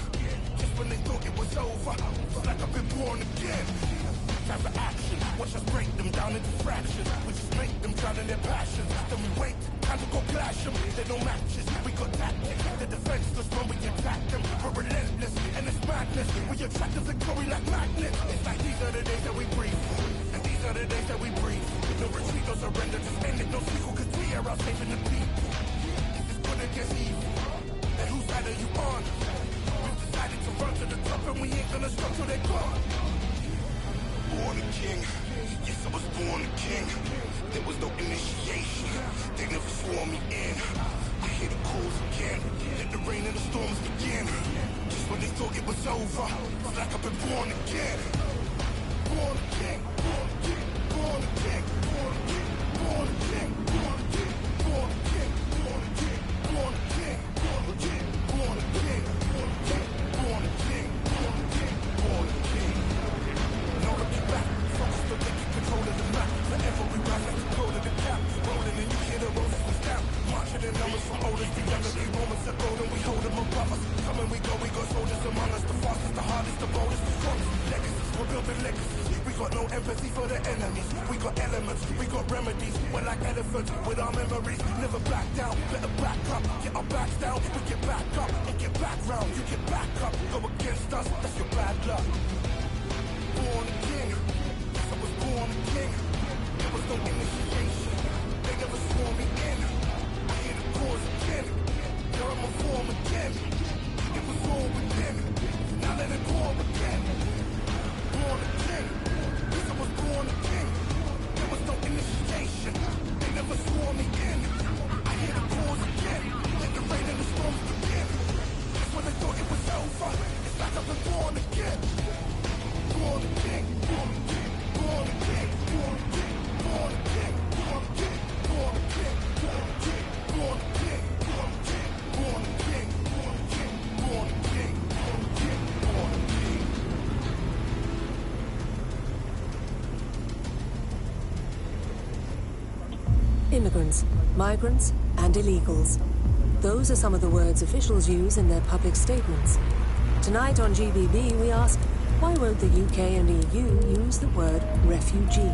Just when they thought it was over, it's like I've been born again. Time for action. Watch us break them down into fractions. We just make them drown in their passions. Then we wait, time to go clash them. They're no matches, we got tactics. They're defenseless when we attack them. We're relentless, and it's madness. We attract the victory like magnets. It's like these are the days that we breathe. And these are the days that we breathe. No retreat, no surrender, just end it. No sequel, cause we are out saving the people. This is good against evil. And whose side are you on? We've decided to run to the top, and we ain't gonna stop till they're gone. Born a king. Yes, I was born a king. There was no initiation. They never swore me in. I hear the calls again. Let the rain and the storms begin. Just when they thought it was over, it's like I've been born again. Born a king. Born a king. Born a king. Born a king. Born a king. Born a king. Born a king. Born a king. Born a king. Born a king. Born a king. Born a king. Born a king. Born a king. Born a king. No looking back, focus on taking control of the map. Forever we rise like the code of the cap. Rolling and you hear the roses we stamp. Marching in numbers from oldest to youngest. We moments are golden, we hold them above us. Come and we go, we got soldiers among us. The fastest, the hardest, the boldest, the strongest. Legacies, we're building legacies. We got no empathy for the enemies. We got elements, we got remedies. We're like elephants with our memories. Never back down, better back up. Get our backs down, we get back up and get back round. You get back up, go against us, that's your bad luck. Born a king. Yes, I was born a king. There was no initiation. They never swore me in. I hear the calls again. Here I'm a form again. It was all within. Now let it pour again. Born a king. Yes, I was born a king. There was no initiation. They never swore me in. I hear the calls again. Let the rain and the storms begin. Just when they thought it was over, it's like I've been born again. Born a king, born a king, born a king, born a king, born a king, born a king, born a king, born a king, born a king, born a king, born a king, born a king, born a king, born a king, born a king. Immigrants, migrants, and illegals. Those are some of the words officials use in their public statements. Tonight on GBB, we ask, why won't the UK and EU use the word refugee?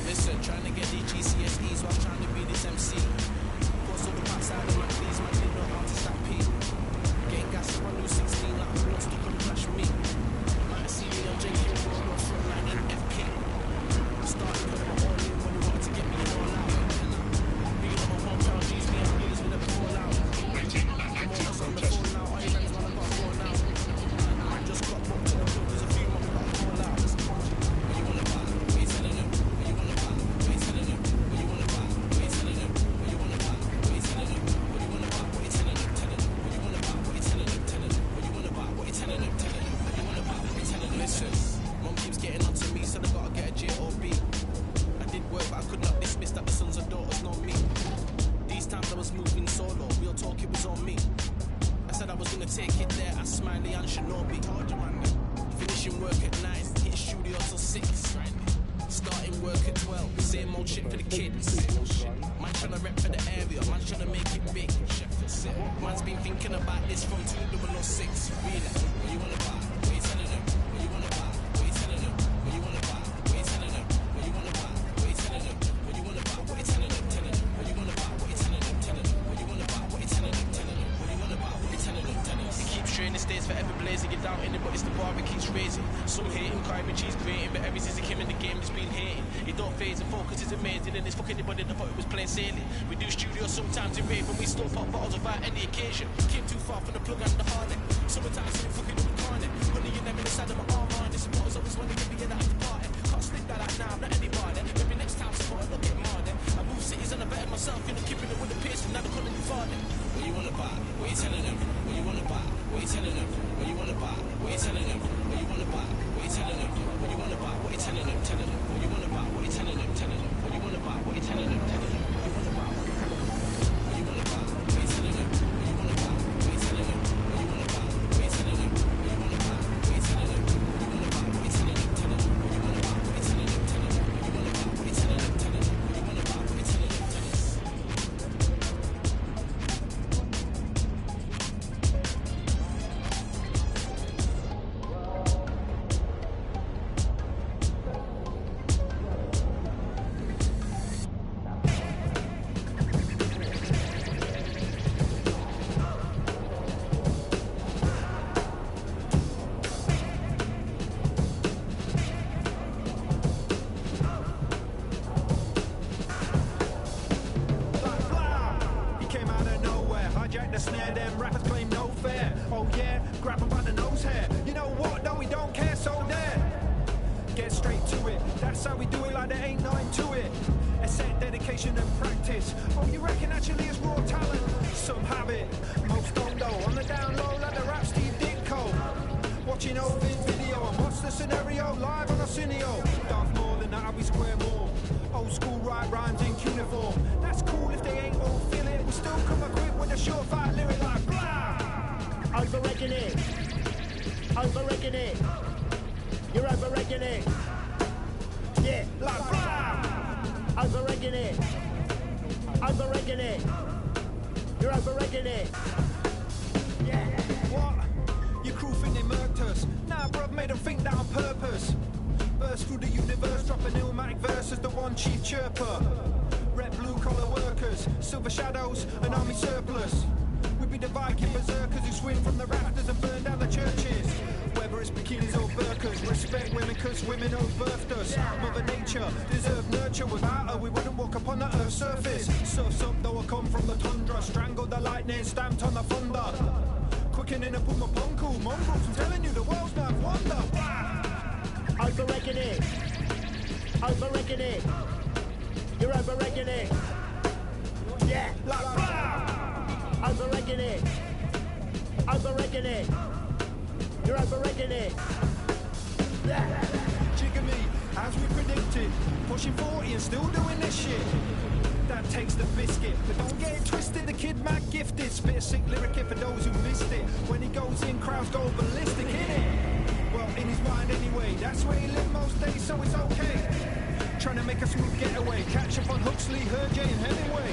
Listen, trying to get these GCSEs while trying to be this MC. Course of the backside of my knees, man, they know how to stop P. Getting gas up on new 16, like who wants to come crash me? Might see me on JQ. worker dwell. Same old shit for the kids. Man tryna rep for the area, man tryna make it big. Man's been thinking about this from 2006. Relax, what you wanna buy? What you telling them? What you wanna buy? What you telling them? What you wanna buy? What you telling them? What you wanna buy? What you telling them? What you wanna buy? What you telling them? Telling them. What you wanna buy? What you telling them? Telling them. What you wanna buy? What you telling them? Telling them. What you wanna buy? What you telling them? Telling them. It keeps straining, stays forever blazing. Get down in it, but it's the bar that keeps raising. Some hating, crying, cheese grating, but ever since he came in the game, it's been hating. He don't phase and focus is amazing, and it's fucking anybody that thought it was plain sailing. We do studio sometimes in rave, but we still pop bottles without any occasion. Came too far from the plug and the hardy. Sometimes I'm fucking up with carnage. Honey, you never inside of my arm, man. This supporters always want to get me in at the party. Can't sleep that out now, I'm not anybody. Maybe next time support, I'll get mad. I move cities and I better myself, you know, keeping it with the pace, and now they're calling you father. What you wanna buy? What you telling them? What you wanna buy? What you telling them? What you wanna buy? What you telling them? What you wanna buy? What you telling them? What you wanna buy? What you telling them? Telling them. What you wanna buy? What you telling them? Telling them. What you wanna buy? What you telling them? Telling them. What you wanna buy? What you wanna buy? What you telling them? What you wanna buy? What you telling them? What you wanna buy? What you telling them? What you wanna buy? What you telling them? What you wanna buy? What you telling them? Telling them. What you wanna buy? What you telling them? Telling them. What you wanna buy? What you telling them? Telling them. What you wanna buy? What you telling them? Telling them. He came out of nowhere, hijacked the snare, them rappers claim no fair. Oh yeah, grab him by the nose hair. You know what, no, we don't care, so there. Get straight to it, that's how we do it, like there ain't nothing to it. Asset, dedication and practice. Oh, you reckon actually it's raw talent? Some have it, most don't though. On the down low, like the rap Steve Ditko. Watching Ovid video and what's the scenario? Live on Arsenio. Dance more than that, we square more. Old school right rhymes in cuneiform. That's cool if they ain't all feel it. We still come equipped with a surefire lyric like blah. Over-egging it. Over-egging it. You're over-egging it. Yeah, like blah. Over-egging it. Over-egging it. You're over-egging it. Yeah. What? Your crew think they murked us. Nah, bruv, made them think that on purpose. Burst through the universe, drop an illmatic verse as the one chief chirper. Red blue-collar workers, silver shadows, an army surplus. We be the Viking berserkers who swing from the rafters and burn down the churches. Whether it's bikinis or burkas, respect women cause women have birthed us. Mother Nature deserve nurture, without her we wouldn't walk upon the earth's surface. Surf's up though I come from the tundra, strangled the lightning, stamped on the thunder. Quickening up with my punku mongrels, I'm telling you the world's not wonder. Over-egging it. Over-egging it. You're over-egging it. Yeah, like blah. Over-egging it. Over-egging it. You're over-egging it. Yeah. Jigger me, as we predicted. Pushing 40 and still doing this shit. That takes the biscuit, but don't get it twisted. The kid mad gifted, spit a sick lyric here for those who missed it. When he goes in, crowds go ballistic, hit it. Well, in his mind anyway, that's where he lived most days, so it's okay. Trying to make a smooth getaway, catch up on Huxley, Hergé and Hemingway.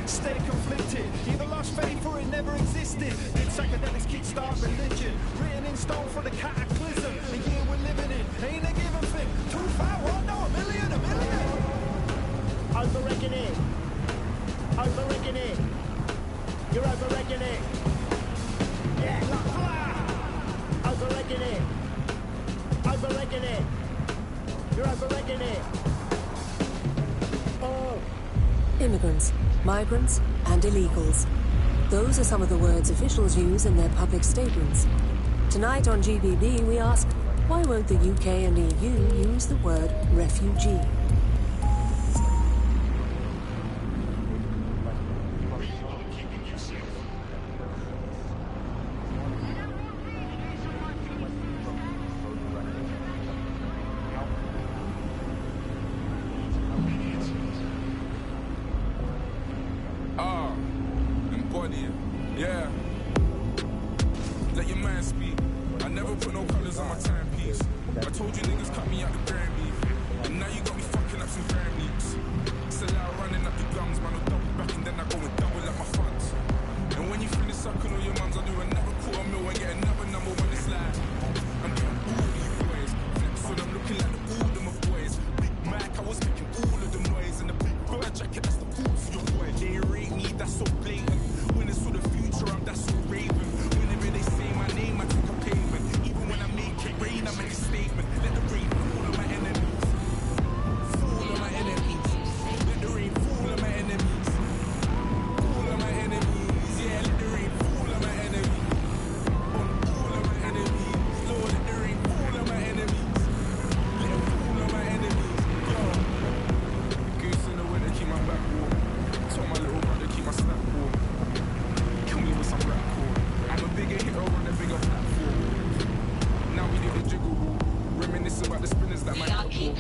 Stay conflicted, either lost faith or it never existed. Did psychedelics kickstart religion? Written in stone for the cataclysm. The year we're living in, ain't a given thing. 2 5 1, no, a million. Over-egging it. Over-egging it. You're over-egging it. Yeah, like blah. Over-egging it. Over-egging it. You're over-egging it. Oh. Immigrants, migrants, and illegals. Those are some of the words officials use in their public statements. Tonight on GBB we ask, why won't the UK and EU use the word refugee? Yeah. Let your man speak. I never put no colors on my timepiece. I told you niggas cut me out the Grammy. And now you got me fucking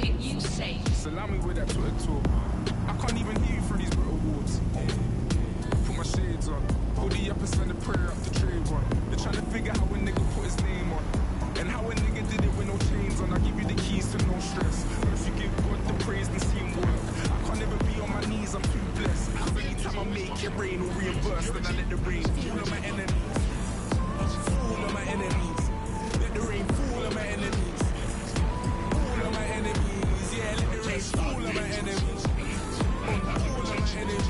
keep you safe. So allow me with that Twitter talk. I can't even hear you through these Brit Awards. Put my shades on. Hoodie up and send a prayer up to Trayvon. They're trying to figure how a nigga put his name on. And how a nigga did it with no chains on. I give you the keys to no stress. But if you give God the praise, then see him work. I can't ever be on my knees, I'm too blessed. Every time I make it rain or reimburse, then I let the rain fall on my enemies. Fall on my enemies. Let the rain fall on my enemies. Fall on my enemies. Yeah, let the rain fall on my enemies. Fall on my enemies.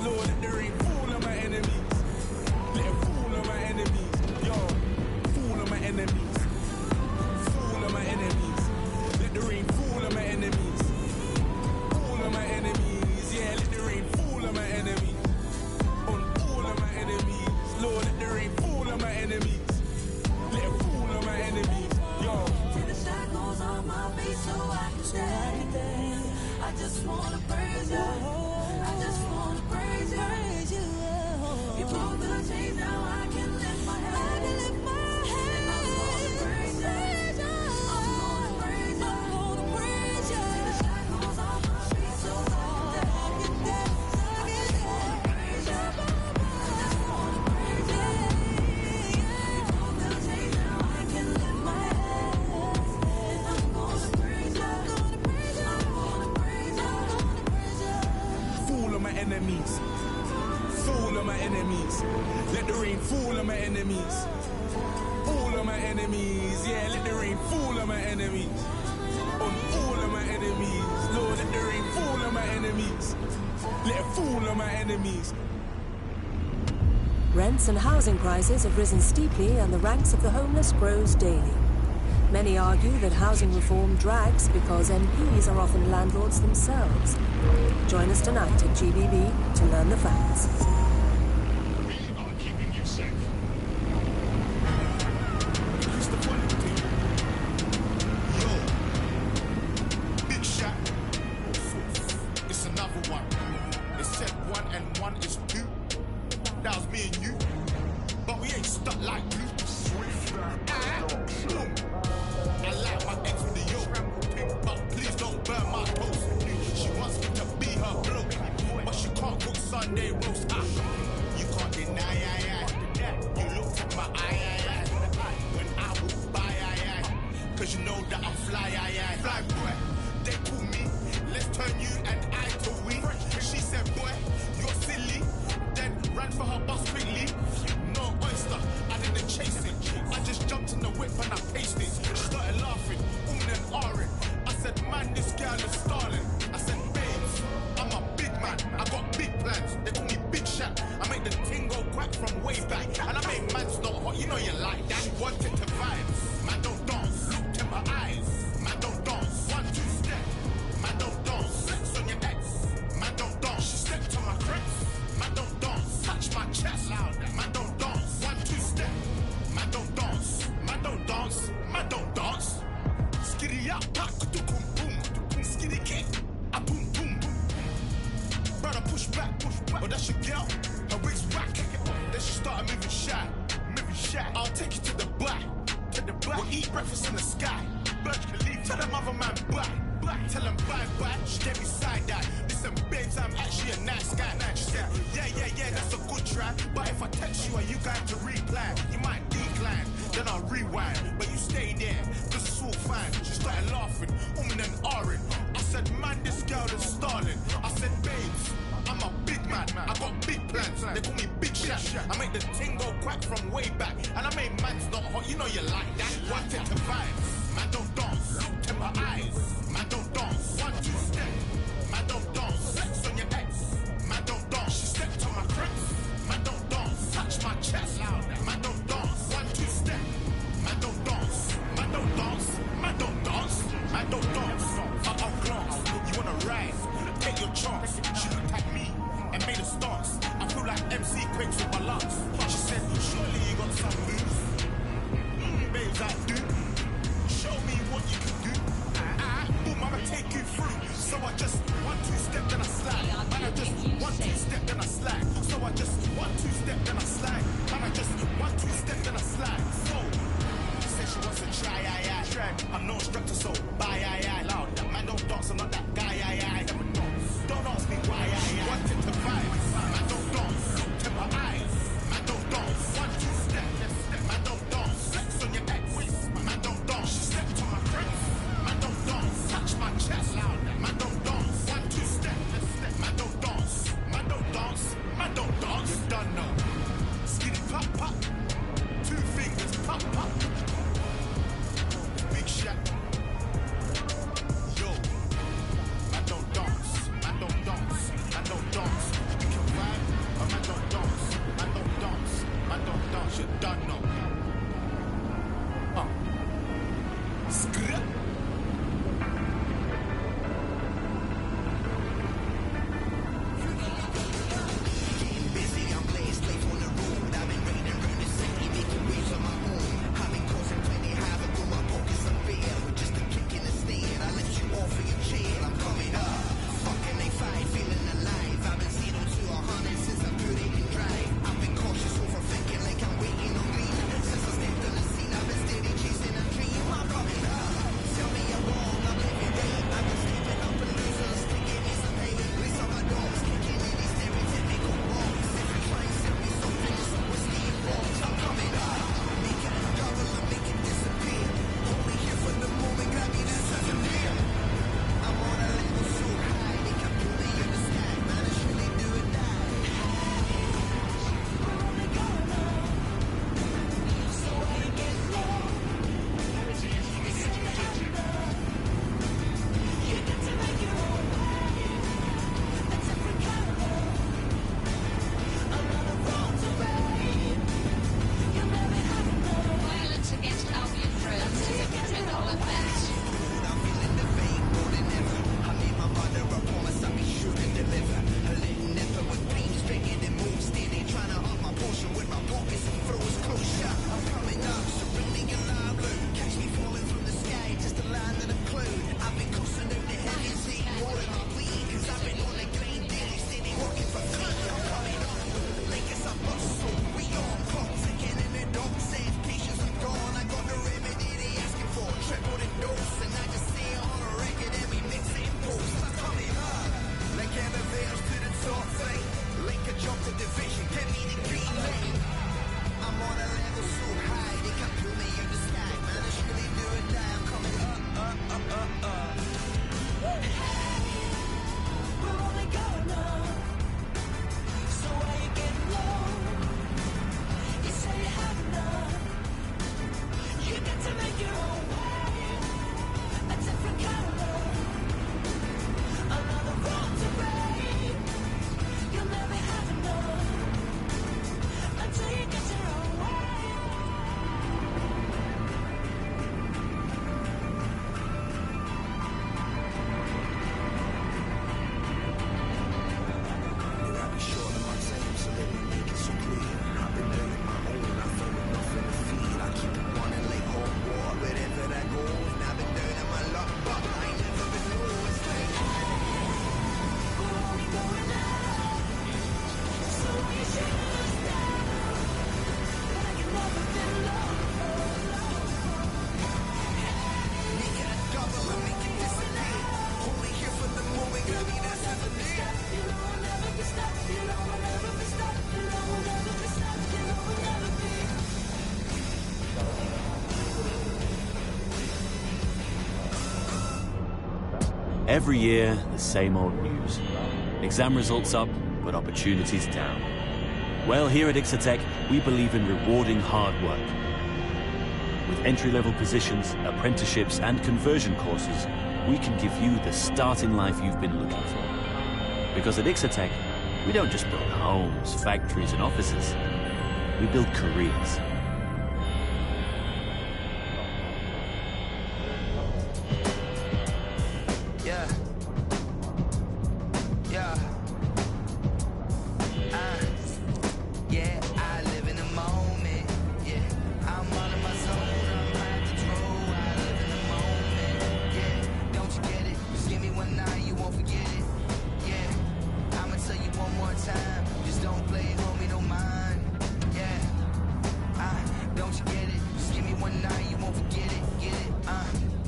Lord, let the rain fall on my enemies. Let it fall on my enemies. Yo, fall on my enemies. Fall on my enemies. Let the rain fall on my enemies. Fall on my enemies. Yeah, let the rain fall on my enemies. On all of my enemies. Lord, let the rain fall on my enemies. Let it fall on my enemies. Yo. Take the shackles off my feet so I can stand. I just wanna praise you. I just wanna praise you. You broke the chains, now I can lift my head. And I'm gonna praise you. I'm gonna praise you. Take the shackles off my feet so I can dance. I just wanna praise you. I just wanna praise you. You broke the chains, now I can lift my head. And I'm gonna praise you. I'm gonna praise you. Fall on my enemies. Fall on my enemies. Let the rain fall on my enemies. All of my enemies. Yeah, let the rain fall on my enemies. On all of my enemies. Lord, let the rain fall on my enemies. Let it fall on my enemies. Rents and housing prices have risen steeply and the ranks of the homeless grows daily. Many argue that housing reform drags because MPs are often landlords themselves. Join us tonight at GBB to learn the facts. Big shot. It's another one. They said 1 and 1 is 2. That was me and you. But we ain't stuck like glue. Boom. I like my ex with the yoke. But please don't burn my toast. She wants me to be her bloke. But she can't cook Sunday roast. You can't deny, You looked at my eye. When I walk by, Cause you know that I'm fly, Fly boy, they call me. Let's turn you and I to we. She said, boy, you're silly. Then ran for her bus quickly. No oyster, I didn't chase it. I just jumped in the whip and I paced it. She started laughing, and ahhing. I said, man, this girl is stalling. I said, babes, I'm a big man. I got big plans. They call me Big Shot. I make the ting go quack from way back. And I make man's not hot. You know you like that. Wanted to vibe. Man, don't dance. Looked in my eyes. Man, don't dance. 1, 2 step. Man, don't dance. Flex on your ex. Man, don't dance. She stepped on my crepes. Man, don't dance. Touch my chest louder. Man, don't dance. 1, 2 step. Man, don't dance. Man, don't dance. Man, don't dance. Skitty up, pack, boom, boom. Skitty kick, a boom, boom. Brother, push back. Oh, that's your girl. Her wig's whack. Then she started moving shy. I'll take you to the black. We'll eat breakfast in the sky. Tell them other man black. Tell them bye. She gave me side eye. Listen, babes, I'm actually a nice guy. She said, yeah, that's a good try. But if I text you and you got to reply, you might decline. Then I'll rewind. But you stay there, cause it's all fine. She started laughing, and ahhing. I said, man, this girl is stalling. I said, babes, I'm a big man. I got big plans. They call me Big Shot. I make the ting go quack from way back. And I make man's not hot. You know you like that. Wanted to vibe. Man, don't dance. Looked in my eyes. Man, don't dance. 1, 2 step. Man, don't dance. Flex on your ex. Man, don't dance. She stepped on my crepes. Man, don't dance. Touch my chest louder. Man, don't dance. 1, 2 step. Man, don't dance. Man, don't dance. Man, don't dance. Man, don't dance. I'll glance. You wanna rise? Take your chance. She looked at me and made a stance. I feel like MC Quakes with my lungs. She said, surely you got some moves. Babes, I do. Show me what you can do. Every year, the same old news. Exam results up, but opportunities down. Well, here at Ixotec, we believe in rewarding hard work. With entry-level positions, apprenticeships, and conversion courses, we can give you the starting life you've been looking for. Because at Ixotec, we don't just build homes, factories, and offices. We build careers. Yeah. Yeah. Yeah, I live in the moment. Yeah, I'm out of my zone. I'm out control. I live in the moment. Yeah, don't you get it? Just give me one night, you won't forget it. Yeah, I'ma tell you one more time. Just don't play it, homie, don't mind. Yeah, don't you get it? Just give me one night, you won't forget it. Get it?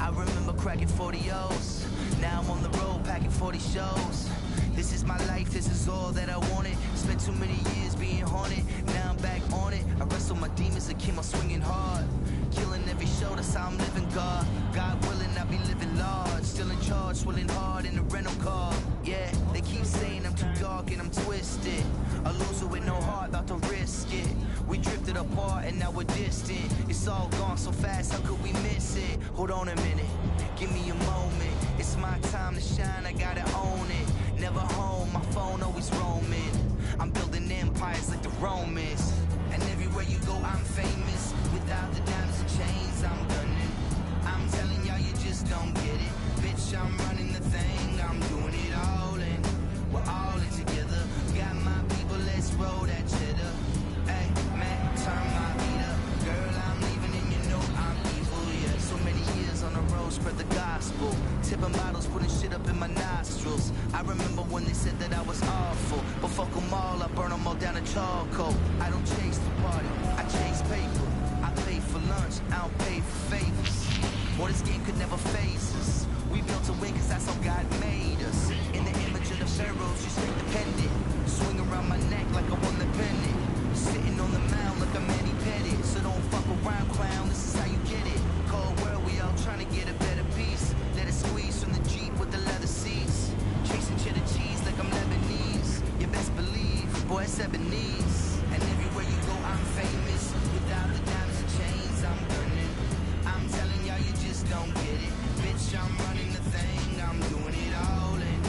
I remember cracking 40 O's. Now I'm on the road packing 40 shows. This is my life, this is all that I wanted. Spent too many years being haunted, now I'm back on it. I wrestle my demons and keep on swinging hard. Killing every show, that's how I'm living, God. God willing, I be living large. Still in charge, swilling hard in a rental car. Yeah, they keep saying I'm too dark and I'm twisted. A loser with no heart, about to risk it. We drifted apart and now we're distant. It's all gone so fast, how could we miss it? Hold on a minute, give me a moment. It's my time to shine, I gotta own it. Never home, my phone always roaming. I'm building empires like the Romans. And everywhere you go, I'm famous. Without the diamonds and chains, I'm gunning. I'm telling y'all, you just don't get it. Bitch, I'm running the thing, I'm doing it all in. We're all in together. Got my people, let's roll that cheddar. Hey, man, turn my beat up. Girl, I'm leaving and you know I'm evil, yeah. So many years on the road, spread the gospel. Tipping bottles, putting shit up in my nostrils. I remember when they said that I was awful. But fuck them all, I burn them all down to charcoal. I don't chase the party, I chase paper. I pay for lunch, I don't pay for favors. Boy, this game could never phase us. We built to win cause that's how God made us. In the image of the pharaohs, you stay dependent. Swing around my neck like I won the pennant. Sitting on the mound like I'm Manny Pettit. So don't fuck around, clown, this is how you get it. Cold world, we all trying to get a better piece. Let it squeeze from the Jeep with the leather seats. Chasing cheddar cheese like I'm Lebanese. You best believe, boy, it's Ebonese. And everywhere you go, I'm famous. Without the diamonds and chains, I'm burning. I'm telling y'all, you just don't get it. Bitch, I'm running the thing, I'm doing it all in.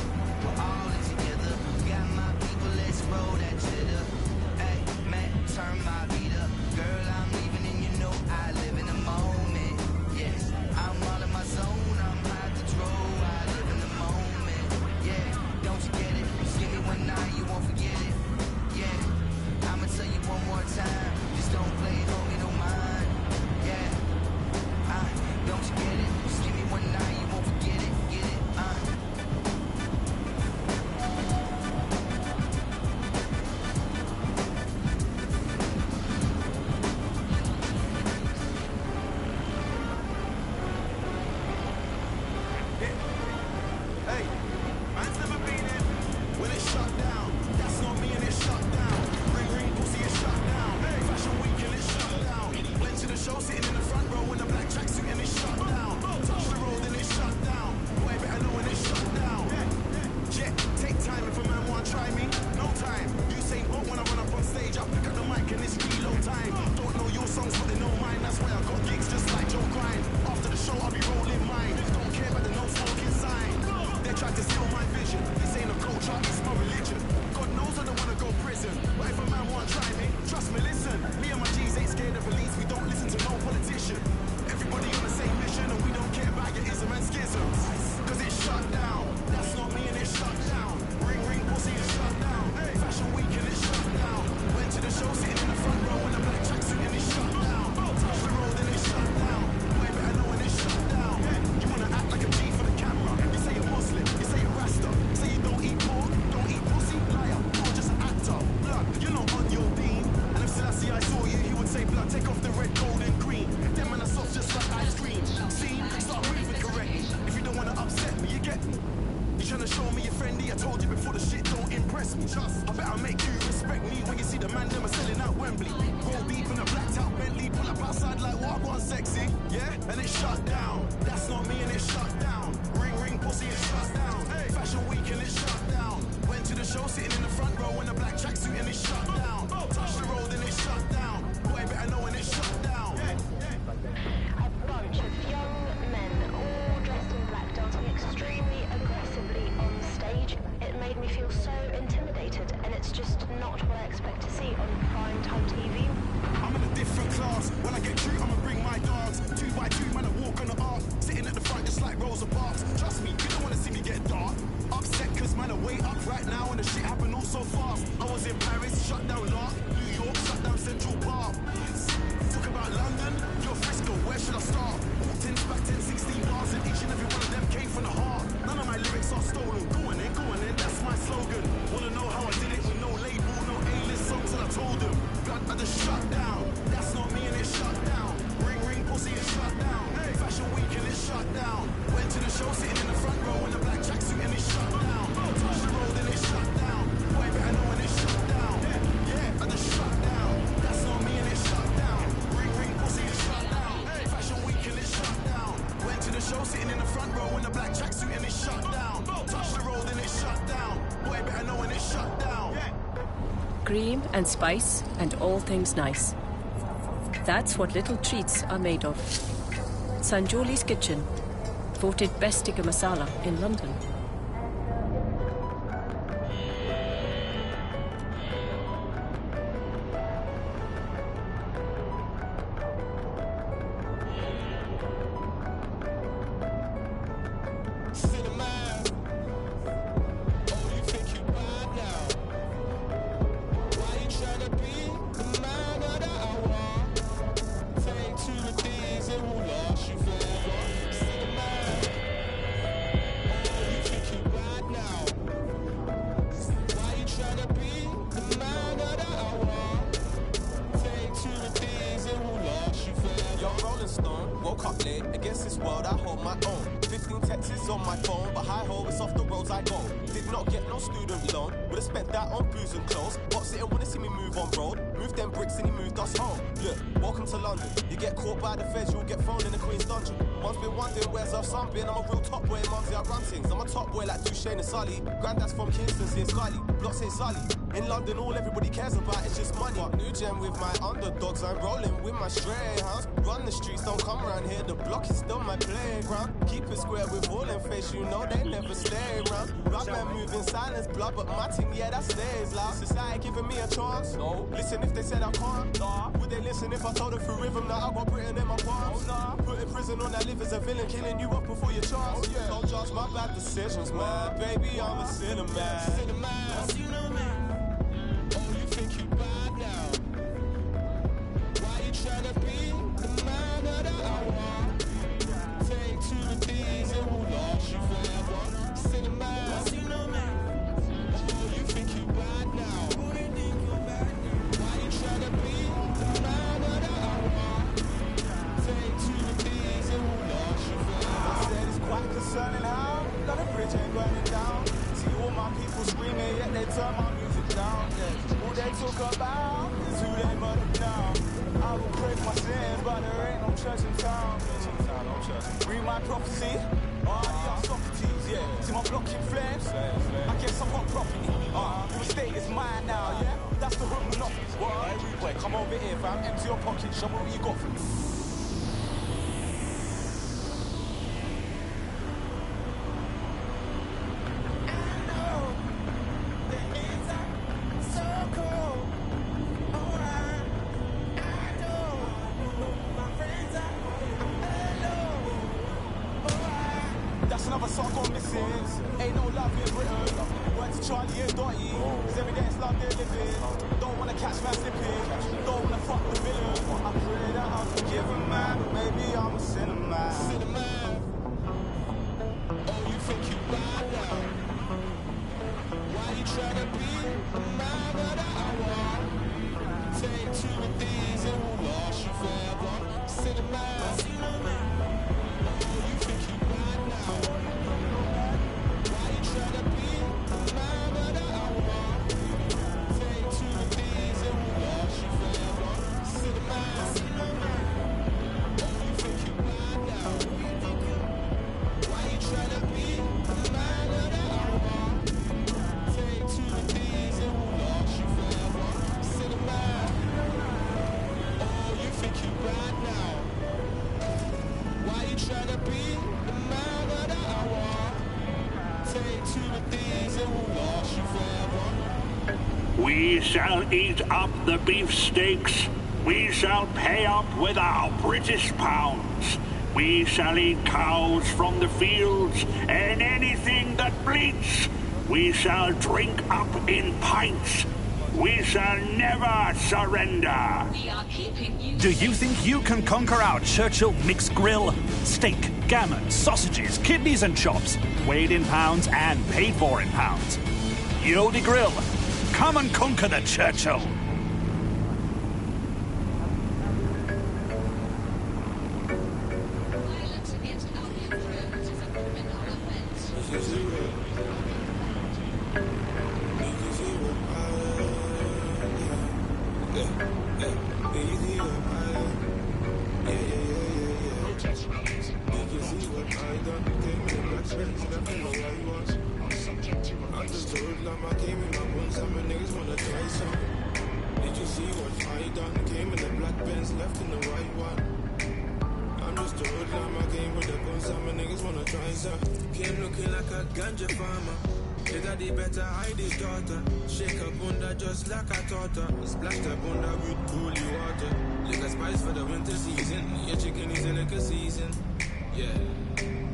We're all in together. Got my people, let's roll that cheddar. Hey, man, turn my beat up. Girl, I'm leaving and you know I live in the moment. Yes, I'm all in my zone, I'm high control. I live in the moment. Yeah, don't you get it? Just give me one night, you won't forget it. Yeah, I'ma tell you one more time. Just don't play it, homie, don't mind. Yeah, don't you get it? Just give me one night, you won't forget it. Get it? Hey, man's never been in when it's shut down. That's not me and it's shut down. Ring ring pussy is shut down. Hey, fashion week and it's shut down. Went to the show sitting in the front row in a black tracksuit and it's shut down. Touch the road and it's shut down. Boy, better know when it's shut down. Jet, take time if a man wanna try me. No time. You say oh when I run up on stage, I pick up the mic and it's reload time. Don't know your songs, but they know mine. That's why I got gigs just like Joe Grind. After the show, I'll be rolling mine. Don't care about the no smoking sign. They tried to steal my vision. This ain't a culture, it's my religion. God knows I don't wanna go prison. But if a man wanna try me, trust me, listen. Me and my G's ain't scared of police. We don't listen to no politician. Everybody on the same mission, and we don't care about your ism and schisms. Cause it's shut down. That's not me and it's shut down. Ring ring pussy is shut down. Fashion week and it's shut down. Went to the show sitting in the front row in a black tracksuit and it's shut down. Touch the road and it's shut down. Boy, better know when it's shut down. You wanna act like a G for the camera. You say you're Muslim, you say you're Rasta. Say you don't eat pork, don't eat pussy, liar, or just an actor. Blood, you're not on your beam. And if Selassie I saw you, he would say blood, take off the red, gold and green. Them man are soft just like ice cream. See, start moving correctly. If you don't wanna upset me, you get me. You tryna show me you're friendly, I told you before the shit don't impress me. I better make you respect me when you see the man them are selling out Wembley. Roll deep in a blacked out Bentley, pull up outside like what I want sexy. Yeah, and it's shut down. That's not me and it's shut down. Ring ring pussy, it's shut down. cream and spice and all things nice. That's what little treats are made of. Sanjoli's Kitchen, voted best tikka masala in London. Granddad's from Kingston, since Scully. Block say Sully. In London, all everybody cares about is just money. But new gen with my underdogs, I'm rolling with my stray hounds. Run the streets, don't come around here. The block is still my playground. Keep it square with all in face, you know they never stay around. Rap man move in silence, blood, but my team, yeah, that stays loud. Society giving me a chance. No. Listen if they said I can't. Nah. Would they listen if I told them through rhythm that I got Britain in my palms? Oh, nah. Put in prison on that live as a villain, killing you up before your chance. Oh, yeah. Don't judge my bad decisions, man. Baby, I'm a cinematic. You know me. Oh, you think you bad now? Why you tryna be the man of the hour? Take two of these, it will last you forever. Cinematic. You know me. Oh, you think you bad now? Why you tryna be the man of the hour? Take two of these, it will last you forever. I said it's quite concerning how the bridge ain't burning down. See all my people screaming, yet they turn my music down. Yeah. All they talk about is who they murdered now. I will pray for my sins, but there ain't no church in town. Read my prophecy. I'm Socrates, yeah. See my block in flames. I guess I got property. The estate is mine now, yeah. That's the hood monopoly. What? Wait, come over here, fam. Empty your pocket. Show me what you got for me. We shall eat up the beefsteaks. We shall pay up with our British pounds. We shall eat cows from the fields and anything that bleats. We shall drink up in pints. We shall never surrender. We are keeping you. Do you think you can conquer our Churchill mixed grill? Steak, gammon, sausages, kidneys and chops, weighed in pounds and paid for in pounds. Yodi Grill. Come and conquer the Churchill. Violence against Albion Road is a criminal offense. Understood hoodlum, I came in my buns, and my niggas wanna try some. Did you see what I done? Came in the black Benz, left in the white one. I'm just a hoodlum, I came with the guns, and my niggas wanna try some. Came looking like a ganja farmer. Your daddy better hide his daughter. Shake a bunda just like I taught her. Splash the bunda with coolie water. Liquor spice for the winter season. Your chicken is in liquor season. Yeah.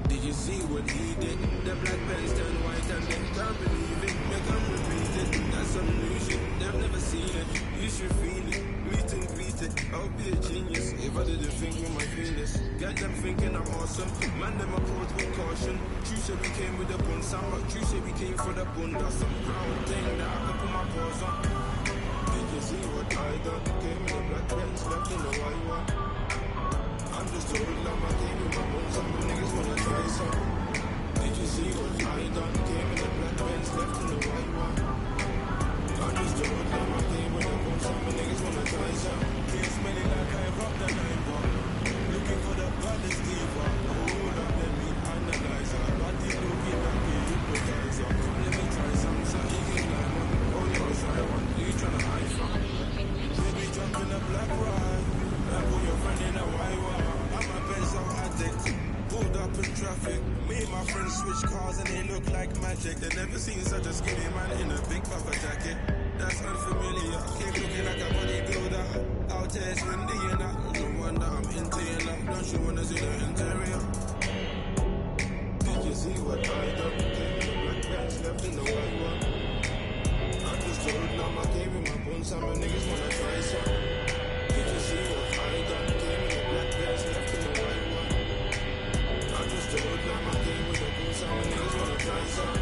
Did you see what he did? The black pants turned white and they can't believe it. Make them repeat it. That's some new shit. They've never seen it. You should feel it. Meet and greet it. I'll be a genius if I didn't think with my penis. Get them thinking I'm awesome. Man, them approach with caution. True said we came with the bun. Some but true said we came for the bunda. Some proud thing that I can put my paws on. Did you see what I done? Came in the black pants, left in the white one. I'm just a hoodlum, I came with my buns, and my niggas wanna try some. Did you see what I done? Came in the black Benz, left in the white one. I'm just a hoodlum, I came with my buns, and my niggas wanna try some. Came smelling like I robbed the 9-1. Looking for the baddest diva. Hold up, let me analyze her. Body looking like a hypnotizer. Come let me try some, so you can climb on. Oh, you're shy one, you tryna hide from. Baby, jump in a black ride. I put your friend in a white one. I'm a pencil addict. Pulled up in traffic. Me and my friends switch cars and they look like magic. They never seen such a skinny man in a big puffer jacket. That's unfamiliar. Keep looking like a bodybuilder. Out there it's windy and that. No wonder I'm into you now. Don't you wanna see the interior? Did you see what I done? Came in the black pants, left in the white one. I'm just a hoodlum, I came with my buns, and my niggas wanna try some. Did you see what I done? Came in the black Benz, left in the white one. I'm just a hoodlum, I came with the boots, and my niggas wanna try some.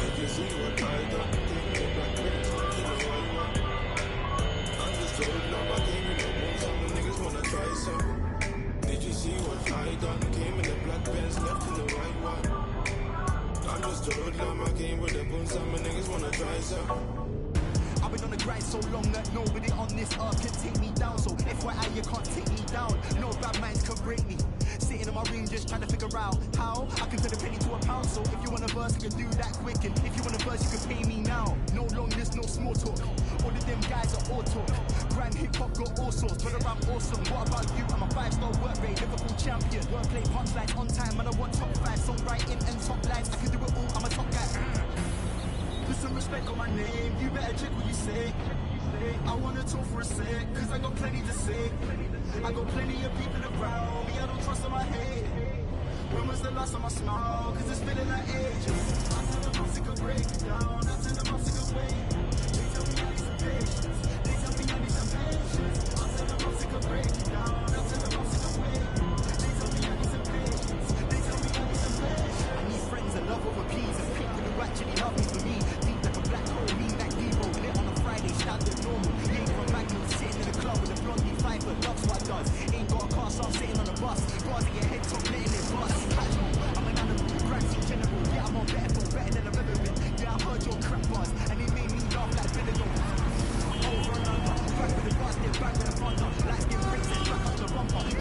Did you see what I done? Came in the black Benz, left in the white one. I'm just a hoodlum, I came with the boots, and my niggas wanna try some. Did you see what I done? Came in the black Benz, left in the white one. I'm just a hoodlum, I came with the boots, and my niggas wanna try some. I've been on the grind so long that nobody on this earth can take me down. So FYI, you can't take me down. No bad minds can break me. Sitting in my room just trying to figure out how I can turn a penny to a pound. So if you want a verse, you can do that quick. And if you want a verse, you can pay me now. No long list, no small talk. All of them guys are all talk. Grind hip hop got all sorts, but I'm awesome. What about you? I'm a 5-star work rate, Liverpool champion. Wordplay punchlines on time, and I want top 5 songwriting and top lines. I can do it all. I'm a top guy. Put some respect on my name, you better check what you say. I wanna talk for a sec, cause I got plenty to say. I got plenty of people around me, I don't trust on my head. When was the last time I smiled, cause it's feeling like ages. I tell them I'm sick of breaking down, I tell them I'm sick of waiting. They tell me I need some patience, they tell me I need some patience. I tell them I'm sick of breaking down, I tell them I'm sick of waiting. They tell me I need some patience, they tell me I need some patience. I need friends and love over peas and people who actually love me for me. Deep like a black hole, lean like Debo, lit on a Friday, standard normal. Ain't from Magnum, sitting in the club with a blondie fiver, loves what does. Ain't got a car, so I'm sitting on a bus. Bars at your head top, letting it bust. Catch me, I'm an animal, grand in general. Yeah, I'm on better than I've ever been. Yeah, I heard your crap bars, and it made me laugh like Benidorm. Over and over, back with the bus, then back with the thunder. Like them princess, back up the bumper.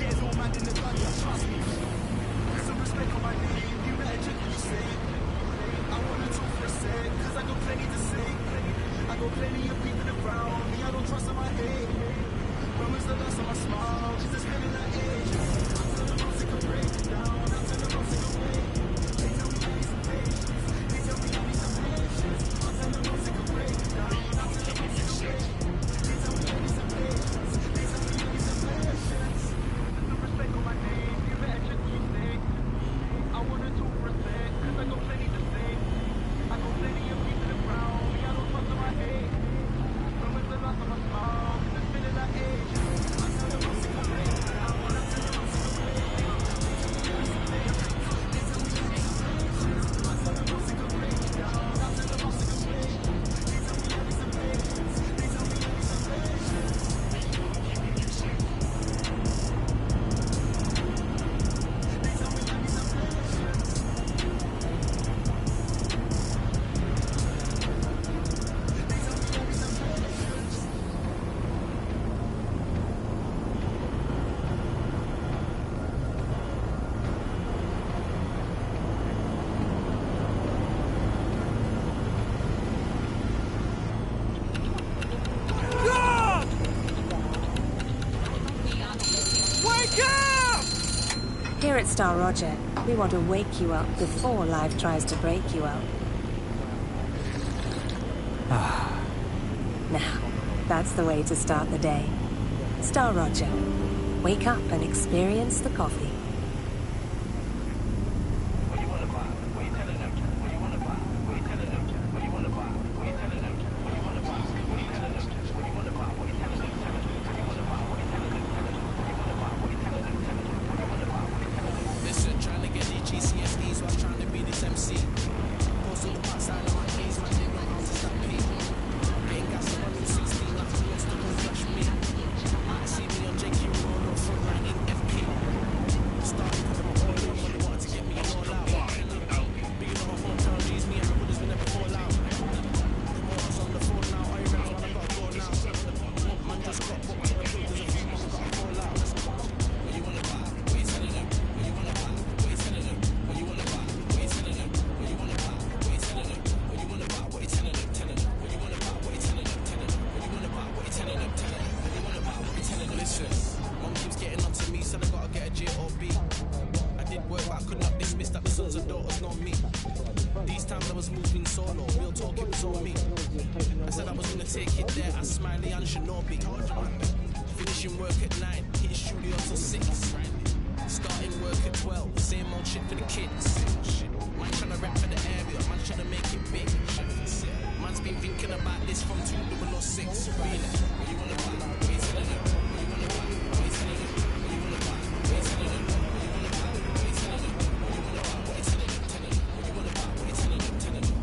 at Star Roger, we want to wake you up before life tries to break you out. Now, that's the way to start the day. Star Roger. Wake up and experience the coffee. Listen, trying to get these GCSEs while trying to be this MC. Post on the backside of my knees, man, they know how to stop me. Getting gas on 116, like who wants to come flash me? Might see me on JQ Road or front line in FP. Started putting my all in when they wanted to get me all out. Bigger than my hometown G's, me and my brothers will never fall out. The motor's on the phone now, I realize when I gotta go now. Man just got booked to the club, there's a few more gotta fall out. What you wanna buy? What you telling them? What you wanna buy? What you telling them? What you wanna buy? What you telling them? What you wanna buy? What you telling them? What you wanna buy? What you telling them? Telling them. What you wanna buy? What you telling them? Telling them. What you wanna buy? What you telling them? Telling them. What you wanna buy? What you telling them? Listen, mom keeps getting onto me, so I gotta get a J.O.B. I did work, but I could not dismiss that the sons and daughters not me. These times I was moving solo, real talk, it was on me. I said I was gonna take it there, I Smiley and Shinobi. Finishing work at 9, hitting studio till 6. Starting work at 12, same old shit for the kids. Man tryna rap for the area, man tryna make it big. Man's been thinking about this from 2006. Really, what you wanna buy? What you telling them? What you wanna buy? What you telling them? What you wanna buy? What you telling them? What you wanna buy? What you telling them? What you wanna buy? What you telling them? Telling them. What you wanna buy? What you telling them? Telling them.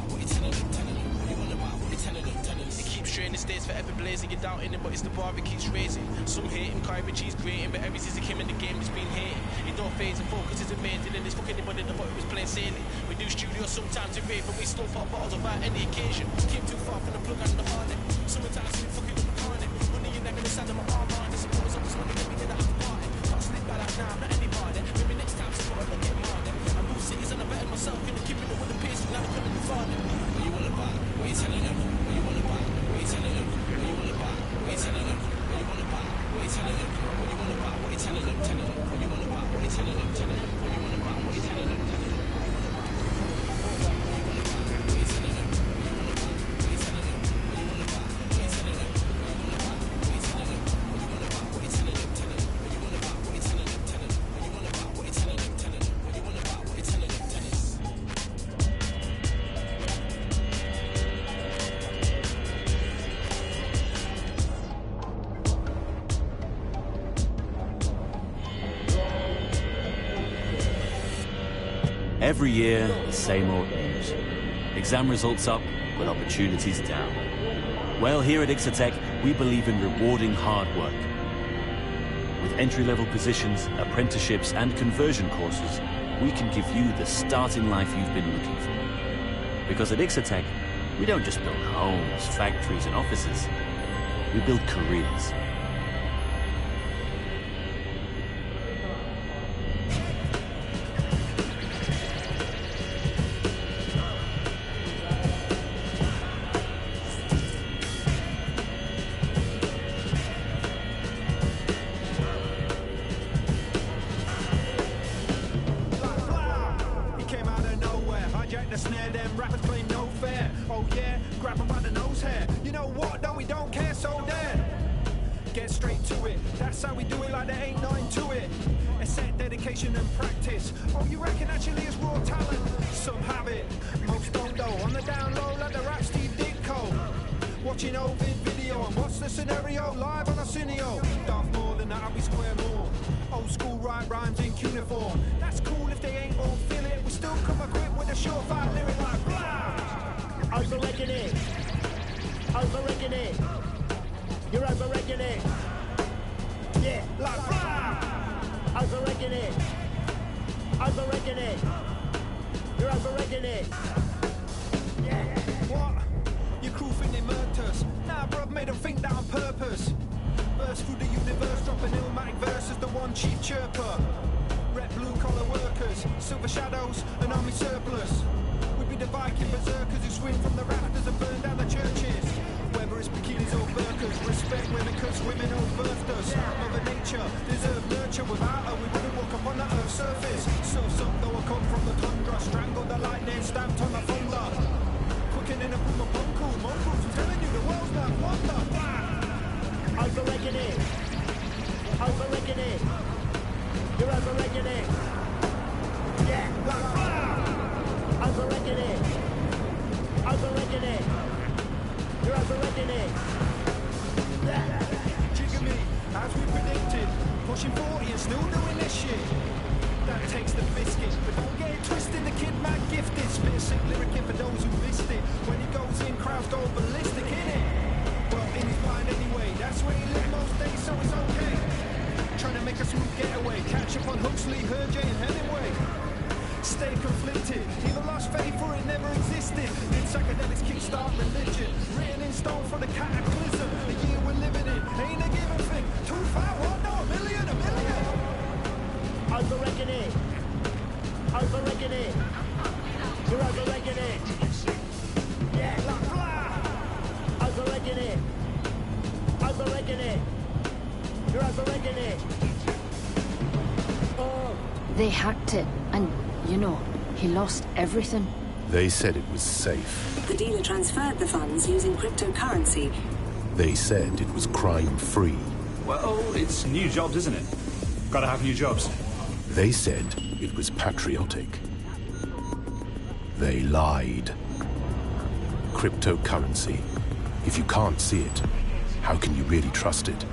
What you wanna buy? What you telling them? Telling them. What you wanna buy? What you telling them? Telling them. It keeps straight in the states forever blazing. You're doubting it, but it's the bar that keeps raising. Some hate him, Kyrie G's great, but ever since he came in the game, he's been hating. It don't phase and focus is amazing, and it's fucking anybody that thought it was plain sailing. We do studios sometimes in rave, but we still pop bottles about any occasion. Came too far from the plug and the harness. Sometimes we fucking up the carnet. Money in there in the side of my arm, I suppose I was wanting to get me in the after party. Can't slip by like now, I'm not anybody. Maybe next time, so I don't get mad. I move cities and I better myself, gonna keep it up with the pace, now I'm coming to farm. What you wanna buy? What you telling them? What you wanna buy? What you telling them? What you wanna buy? What you telling them? What you wanna buy? What you telling them? What you wanna buy? What you telling them? Telling them. What you wanna buy? What you telling them? Telling them. What you wanna buy? What you telling them? Telling them. Every year, the same old news. Exam results up, but opportunities down. Well, here at Ixotec, we believe in rewarding hard work. With entry-level positions, apprenticeships, and conversion courses, we can give you the starting life you've been looking for. Because at Ixotec, we don't just build homes, factories, and offices. We build careers. Paris bikinis or burkas. Respect women cause women all birthed us. Mother nature deserve nurture. Without her we wouldn't walk upon the earth's surface. So though I come from the tundra, strangled the lightning, stamped on the thunder. Cooking in a boom of mongoose, I'm telling you the world's not wonder. Overrating it. Overrating it. You're overrating it. Yeah. Overrating it. Overrating it. You're overrating it. Yeah. Jigger me, as we predicted. Pushing 40 and still doing this shit. That takes the biscuit, but don't get it twisted. The kid man gifted. Spit a sick lyric in for those who missed it. When he goes in, crowds go ballistic, innit? Well, in his mind anyway. That's where he lives most days, so it's okay. Trying to make a smooth getaway. Catch up on Huxley, Hergé and Hemingway. Stay conflicted. Either lost faith or it never existed. Did psychedelics kickstart religion? Written in stone for the cataclysm. The year we're living in ain't a given thing. 2, 5, 1, no, a million. Overrating it. Overrating it. You're overrating it. Yeah, like blah. Overrating it. Overrating it. You're overrating it. Oh. They hacked it, and, you know, he lost everything. They said it was safe. The dealer transferred the funds using cryptocurrency. They said it was crime-free. Well, it's new jobs, isn't it? Gotta have new jobs. They said it was patriotic. They lied. Cryptocurrency. If you can't see it, how can you really trust it?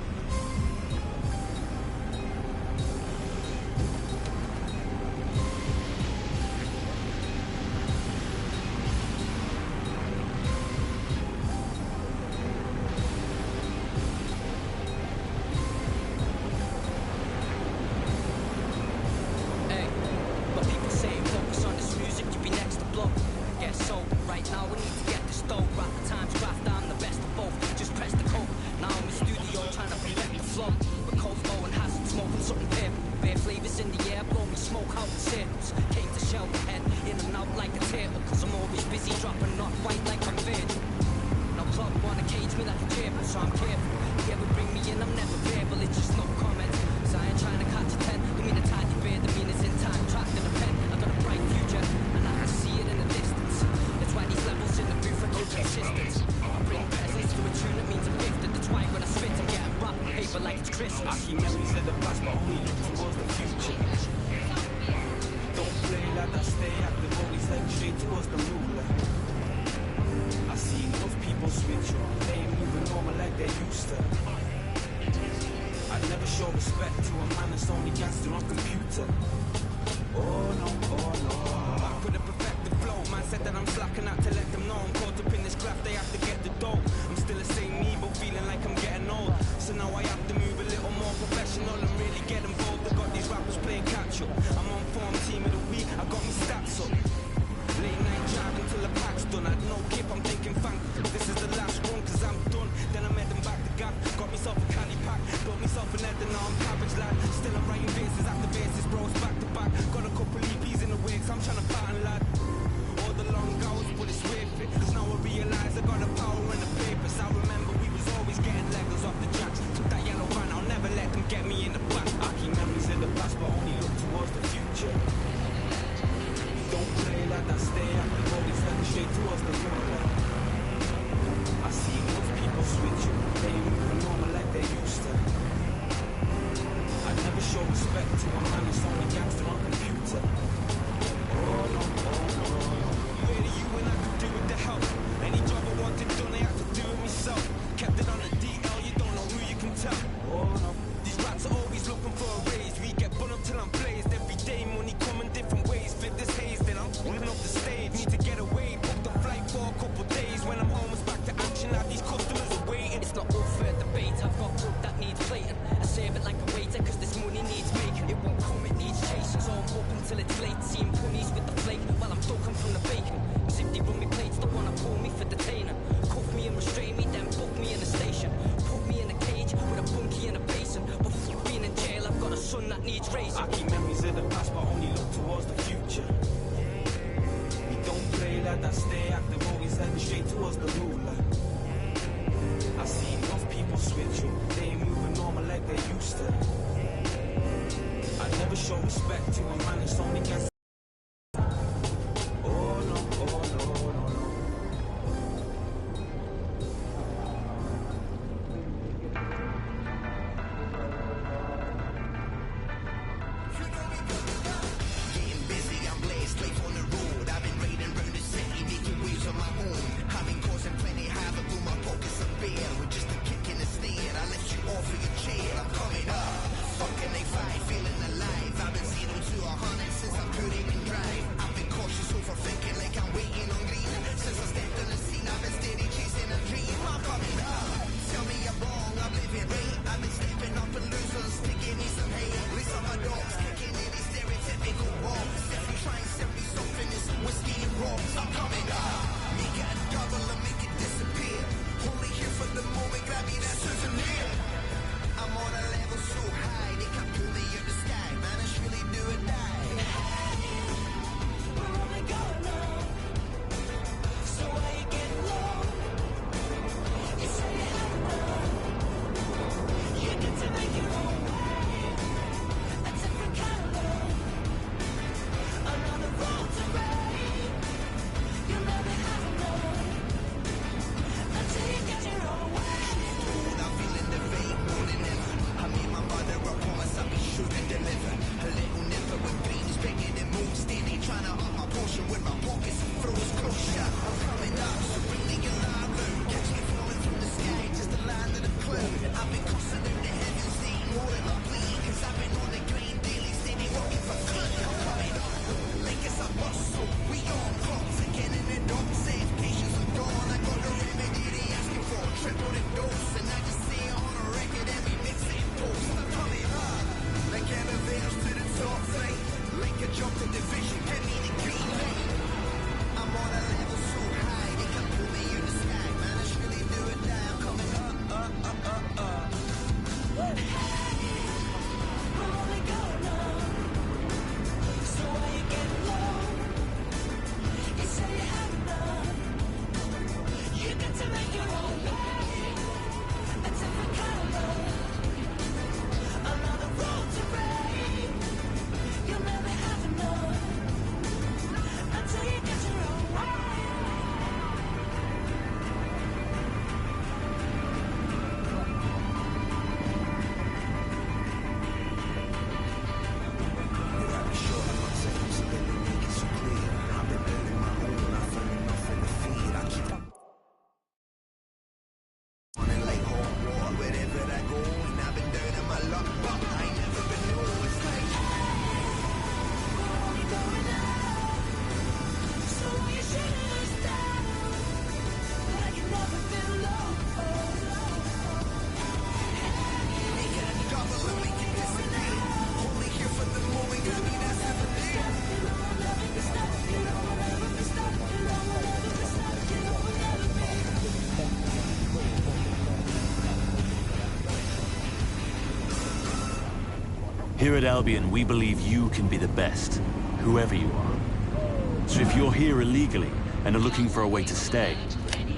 Here at Albion, we believe you can be the best, whoever you are. So if you're here illegally and are looking for a way to stay,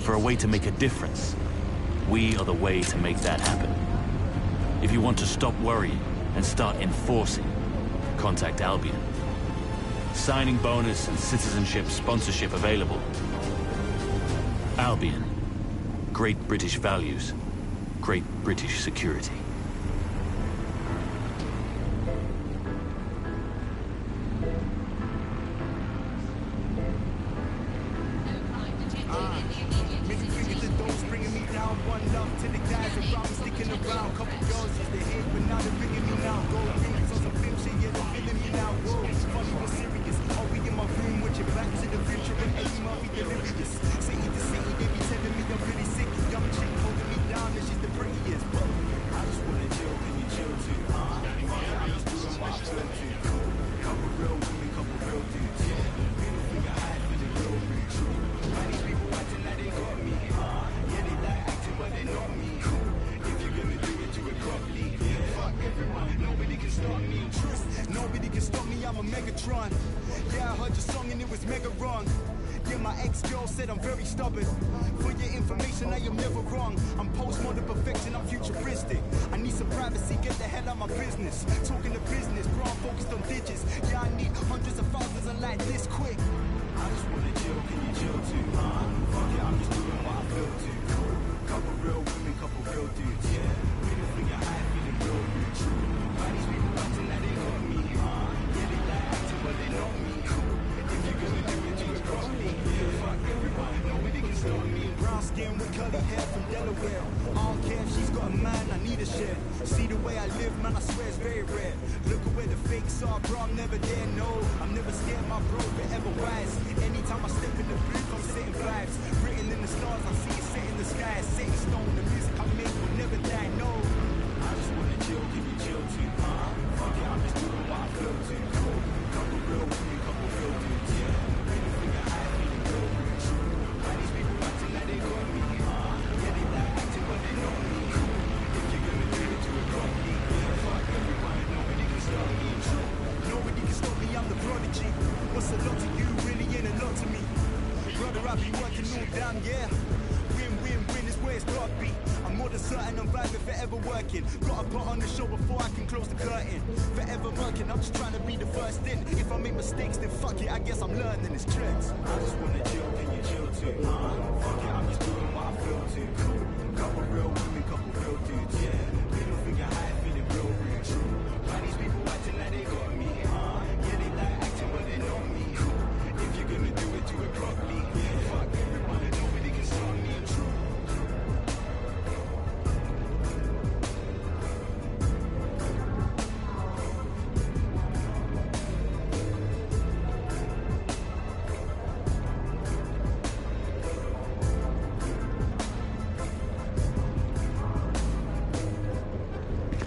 for a way to make a difference, we are the way to make that happen. If you want to stop worrying and start enforcing, contact Albion. Signing bonus and citizenship sponsorship available. Albion. Great British values. Great British security. Middle finger to those bringing me down. One love to the guys around me sticking around. Couple girls used to hate, but now they're bringing me now. Gold rings on some film shit, yeah, they're feeling me now. Whoa, funny but serious. Are we in my room with your back to the future and aim? Are we delirious? City to city, they be telling me I'm really sick. Young chick holding me down and she's the prettiest. I just wanna chill, can you chill too? I'm just doing what I feel too. Couple real women, couple real dudes. Middle finger high for the real rich. Why these people acting like they got me? Yeah, they like acting, but they not me. If you're gonna do it, do it properly. Fuck everyone, nobody can stop me. Nobody can stop me, I'm a Megatron. Yeah, I heard your song and it was mega wrong. Yeah, my ex-girl said I'm very stubborn. For your information, I am never wrong. I'm postmodern perfection, I'm futuristic. I need some privacy, get the hell out my business. Talking to business, bro, I'm focused on digits. Yeah, I need hundreds of thousands and like this quick. I just wanna chill, can you chill too? Fuck it, I'm just doing what I feel to. Couple real women, couple real dudes, yeah. Middle finger high, feeling real rich. Why these people acting like they got me? Yeah, they like acting, but they not me. If you're gonna do it, do it properly. Yeah, fuck everyone, nobody can stop me. Brown skin with curly hair from Delaware. I don't care if she's got a man, I need a share. See the way I live, man, I swear it's very rare. Look at where the fakes are, bro, I'm never there, no. I'm never scared, my bro, forever wise. Anytime I step in the booth, I'm setting vibes. Written in the stars, I see it set in the sky. Set in stone, the music I make will never die, no. I just wanna chill, can you chill too? Fuck it, I'm just doing what I feel to. Couple real women, couple real dudes, yeah. Middle finger high, feeling real rich. Why these people acting like they got me? Yeah, they like acting, but they know me. If you're gonna do it, do it properly. Yeah, fuck everyone, nobody can stop me. Nobody can stop me, I'm the prodigy. What's a lot to you, really ain't a lot to me. Brother, I be working all damn, yeah. Win, win, win is where it's gotta be. I'm more than certain I'm vibing, forever working. Gotta put on the show before I can close the curtain. Forever working, I'm just trying to be the first in. If I make mistakes, then fuck it, I guess I'm learning it's tricks. I just wanna chill, can you chill too? Fuck it, I'm just doing what I feel to. Couple real women, couple real dudes, yeah. Middle finger high, feeling real rich. Why these people acting like they got me? Yeah, they like acting, but they know me. If you're gonna do it, do it properly. Yeah, fuck everyone, nobody can stop me.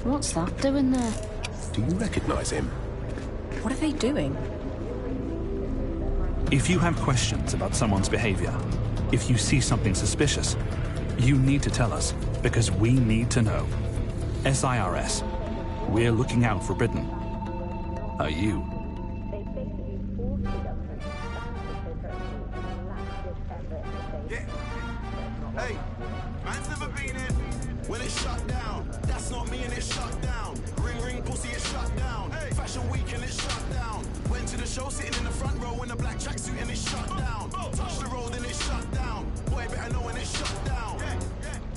What's that doing there? Do you recognize him? What are they doing? If you have questions about someone's behavior, if you see something suspicious, you need to tell us, because we need to know. SIRS. We're looking out for Britain. Are you? Hey, man's never been in. When it's shut down, that's not me and it's shut down. Ring ring pussy, it's shut down. Hey. Fashion week and it's shut down. Went to the show sitting in the front row in a black tracksuit and it's shut down. Touch the road and it's shut down. Boy better know when it's shut down.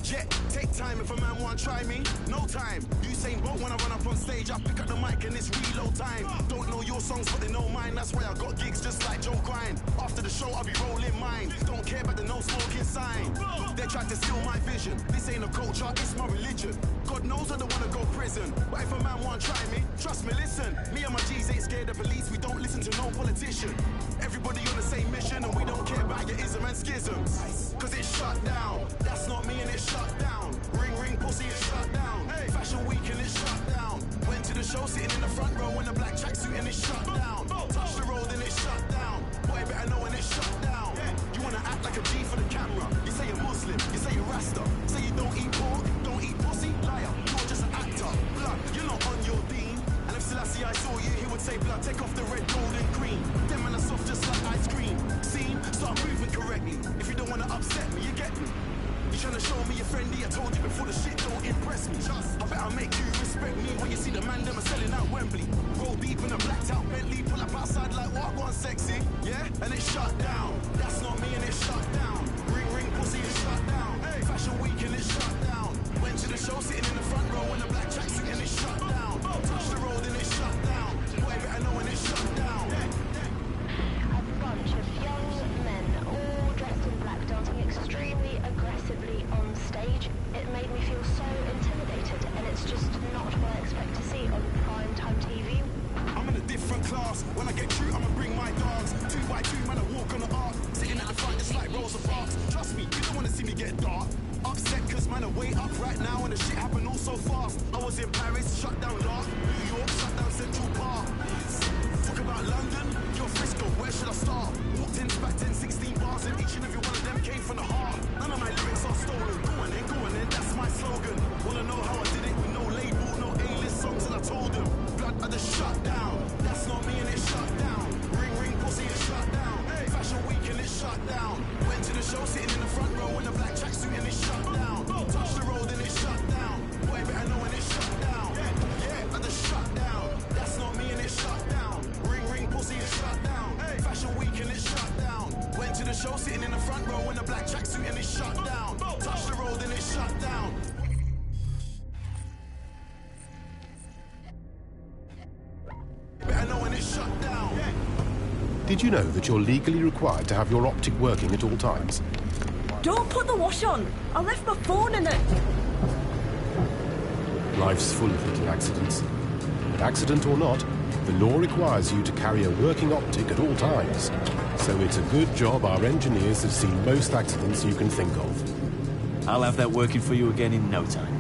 Yeah, take time if a man want try me. No time. Usain Bolt when I run up on stage, I pick up the mic and it's reload time. Don't know your songs, but they know mine. That's why I got gigs just like Joe Grind. After the show, I'll be rolling mine. Don't care about the no smoking sign. They tried to steal my vision. This ain't a culture, it's my religion. God knows I don't wanna go prison, but if a man want try me, trust me, listen. Me and my G's ain't scared of police. We don't listen to no politician. Everybody on the same mission, and we don't care about your ism and schisms. Cause it's shut down. That's not me and it's shut down. Ring ring pussy, it's shut down. Hey. Fashion week and it's shut down. Went to the show sitting in the front row in a black tracksuit and it's shut down. Touch the road and it's shut down. Boy better know when it's shut down. You wanna act like a G for the camera. You say you're Muslim, you say you're Rasta. Say you don't eat pork, don't eat pussy, liar. You're just an actor. Blood, you're not on your dean. And if pussy I saw you, he would say blood, take off the red, gold and green. Them man are soft just like ice cream. Seen? Start moving correctly. If you don't wanna upset me, you get me. You tryna show me you're friendly, I told you before the shit don't impress me. I bet I'll make you respect me when you see the man them are selling out Wembley. Roll deep in a blacked out Bentley, pull up outside like what one sexy, yeah? And it's shut down. That's not me and it's shut down. Ring ring pussy is shut down. Hey. Fashion week and it's shut down. Went to the show sitting in the front row in a black tracksuit and it's shut down. Touch the road and it's shut down. Boy better know when it's shut down. A bunch of young men all dressed in black dancing extremely aggressively on stage. It made me feel so intimidated, and it's just not what I expect to see on primetime TV. I'm in a different class. When I get through, I'ma bring my dogs. 2 by 2, man, I walk on the arc. Sitting at the front, it's like Rosa Parks. Trust me, you don't wanna see me get dark. Upset, cause man, I way up right now, and the shit happened all so fast. I was in Paris, shut down Lark. New York, shut down Central Park. Talk about London, you're Frisco, where should I start? Walked in, backed in 16 bars, and each and every one of them came from the heart. None of my lyrics are stolen. Go on in, that's my slogan. Wanna know how I did it with no label, no A-list songs, and I told them. Blood, I just shut down. That's not me and it's shut down. Ring ring pussy, it's shut down. Hey. Fashion week and it's shut down. Went to the show sitting in the front row in a black tracksuit and it's shut down. Touch the road and it's shut down. Boy better know when it's shut down. Yeah, I just shut down. That's not me and it's shut down. Ring ring pussy, it's shut down. Hey. Fashion week and it's shut down. Went to the show sitting in the front row in a black tracksuit and it's shut down. Touch the road and it's shut down. Better know when it's shut down. Did you know that you're legally required to have your optic working at all times? Don't put the wash on! I left my phone in it! Life's full of little accidents. But accident or not, the law requires you to carry a working optic at all times. So it's a good job our engineers have seen most accidents you can think of. I'll have that working for you again in no time.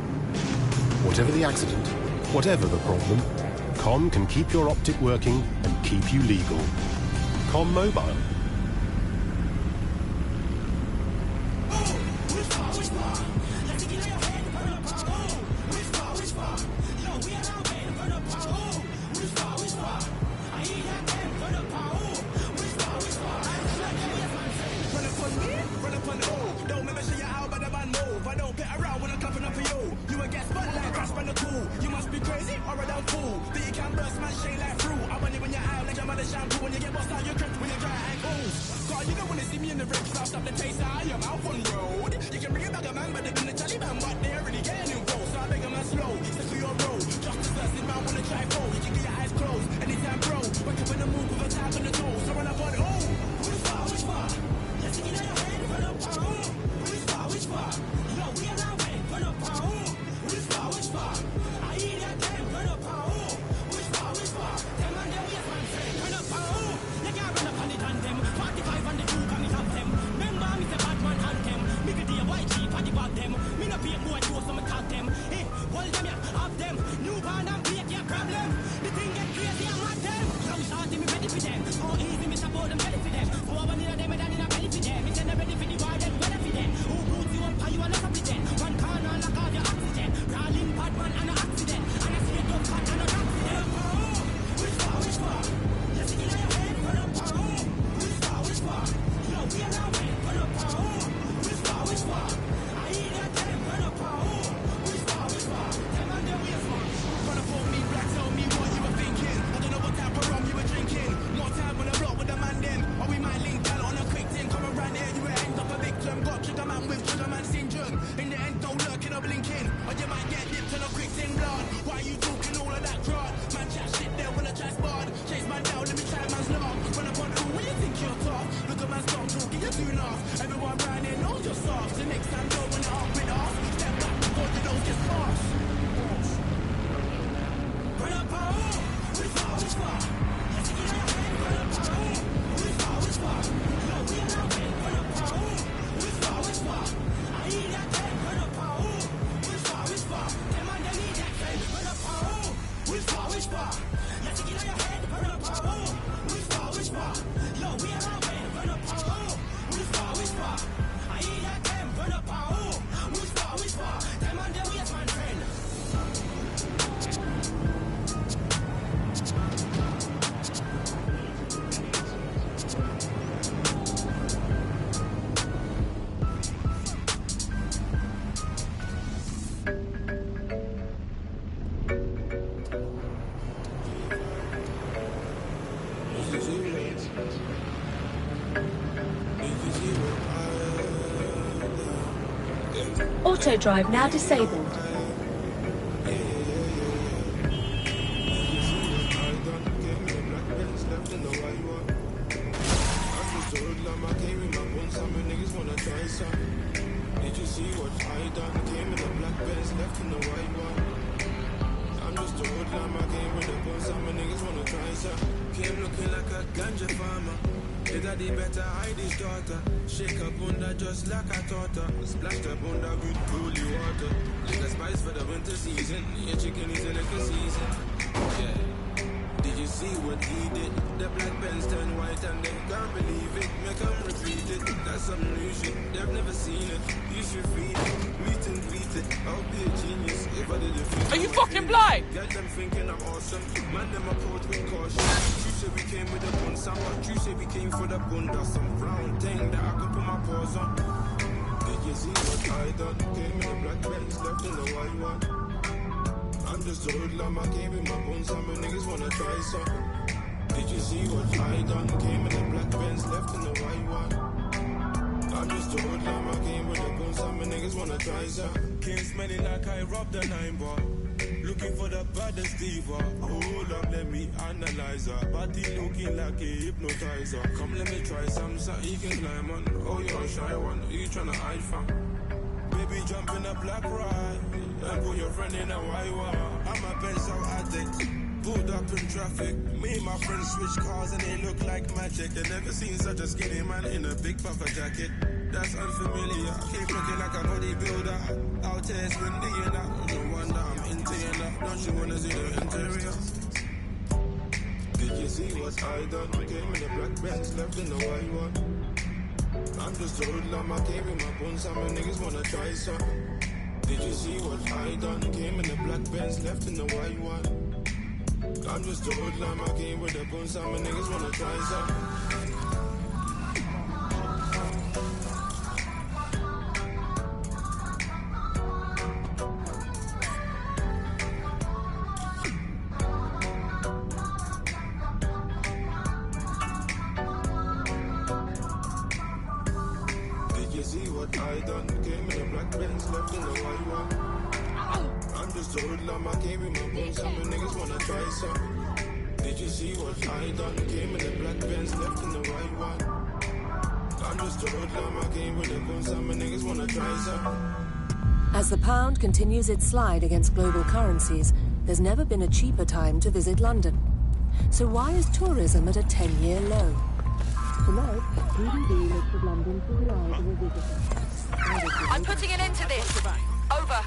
Whatever the accident, whatever the problem, Com can keep your optic working and keep you legal. Com Mobile. Remember, me say Batman anthem. Me could be a white sheep. Auto drive now disabled. Did you see what I done? Came in the black Benz, left in the white one. I'm just a hoodlum, I came with a gun, some niggas wanna try some. Came looking like a ganja farmer. Your daddy better hide his daughter. Shake up bunda just like I taught her. Splashed up bunda with holy water. Like a spice for the winter season. Your chicken is in a season. Yeah. Did you see what he did? The black Benz turned white and they can't believe it. Make them repeat it. That's some new shit. They've never seen it. You should read it. Meet and greet it. I'll be a genius if I did it. Are you fucking blind? Get them thinking I'm awesome. Man, them approach with caution. You say we came with the bun, some but you say we came for the bunda. Some brown thing that I could put my paws on. Did you see what I done? Came in the black Benz, left in the white one. I'm just a hoodlum, I came with my bones, some niggas wanna try some. Did you see what I done? Came in the black Benz, left in the white one. I'm just a hoodlum, I came with the bones, some niggas wanna try some. Came smelling like I robbed a 9-bar. Looking for the baddest diva. Hold up, let me analyze her. Body looking like a hypnotizer. Come let me try some, so you can climb on. Oh, you're a shy one, who you tryna hide from? Baby, jump in a black ride and put your friend in a white one. I'm a pencil addict, pulled up in traffic. Me and my friends switch cars and they look like magic. I never seen such a skinny man in a big puffer jacket. That's unfamiliar. Keep looking like a bodybuilder. Out here it's windy and no wonder I'm into you now. Don't you wanna see the interior? Did you see what I done? Came in the black Benz, left in the white one. I'm just a hoodlum, I came with my bones, some niggas wanna try some. Did you see what I done? Came in the black Benz, left in the white one. I'm just a hoodlum, I came with the bones, some niggas wanna try some. I done came in the black Benz, left in the white one. I'm just a hoodlum, I came with my bones, some niggas wanna try some. Did you see what I done? Came in the black Benz, left in the white one. I'm just a hoodlum, I came with the bones, some niggas wanna try some. As the pound continues its slide against global currencies, there's never been a cheaper time to visit London. So why is tourism at a 10-year low? Tonight, DVD looks at London through the eyes of a visitor. I'm putting an end to this. Over.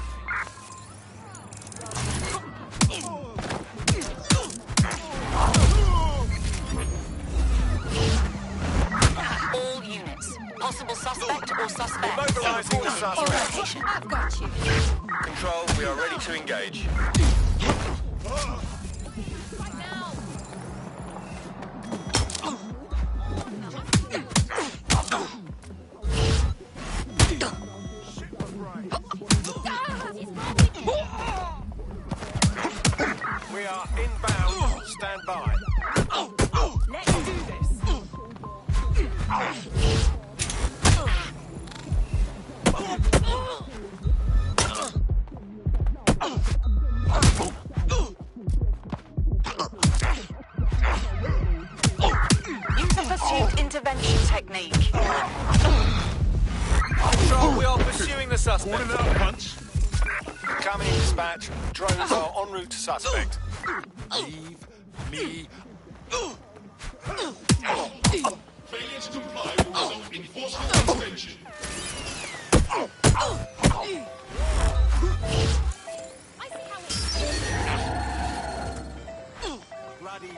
All units. Possible suspect or suspect. Mobilizing the suspect. Location. I've got you. Control, we are ready to engage. We are inbound. Stand by. Let's do this. Use the pursuit intervention technique. Control, we are pursuing the suspect. Order that punch. Coming in dispatch. Drones are en route to suspect. Leave me. Failure to comply will result in forceful suspension. Bloody.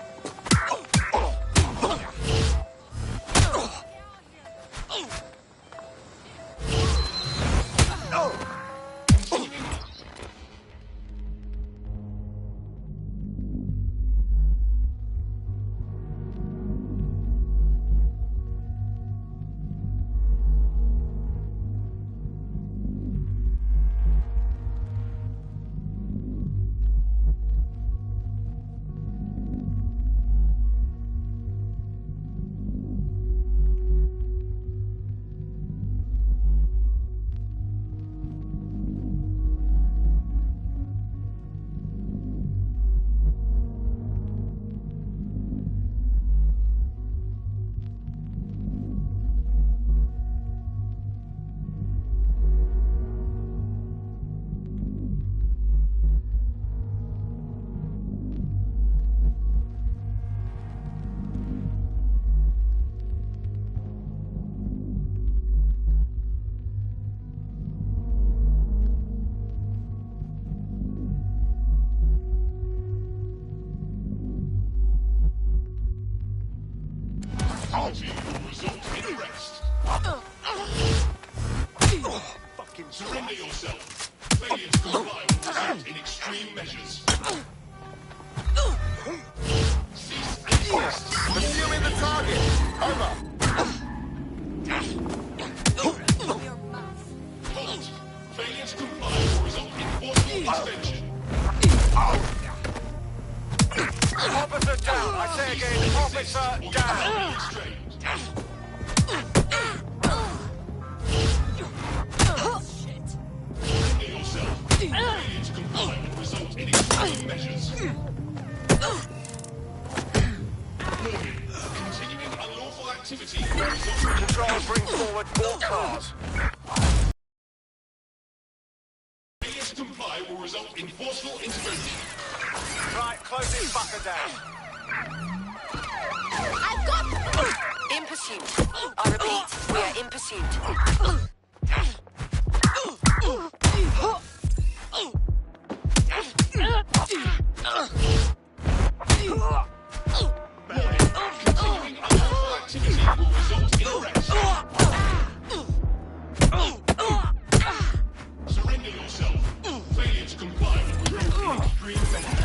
Surrender yourself. Failure to comply will result in extreme measures. Cease and desist. Assuming the target. Over. Halt. Failure to comply will result in forceful suspension. Officer down. I say again, officer down. Surrender yourself. Failure to comply will result in extreme measures. Continuing unlawful activity will result in Control, bring forward all cars. failure to comply will result in forceful intervention. Right, close this fucker down. I've got... In pursuit. I repeat, we are in pursuit. Continuing unlawful activity will result in arrest. Surrender yourself. Failure to comply will result in extreme measures.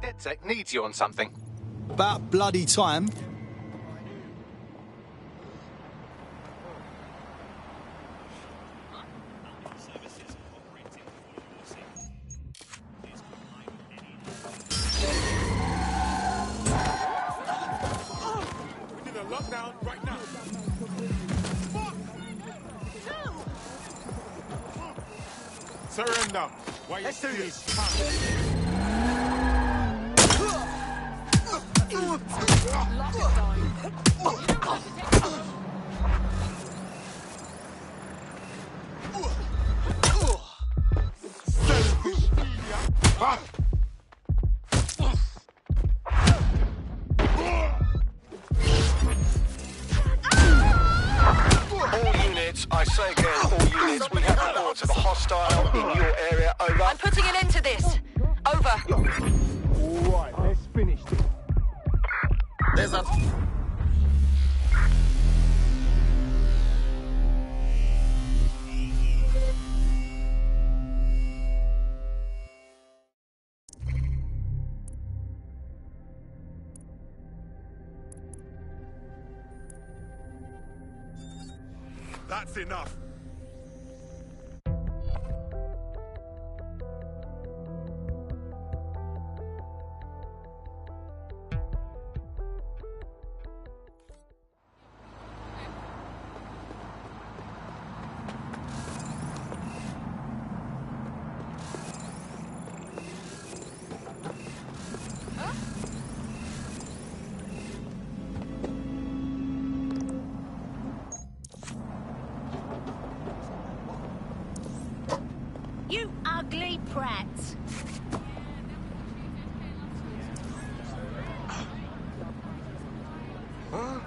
DedSec needs you on something. About bloody time. We need a lockdown right now. Surrender. Let's do this. All units, I say again, all units, we have reports of a hostile in your area. Over. I'm putting an end to this. Over. All right, let's finish this. There's a... That's enough. You ugly brat. Huh?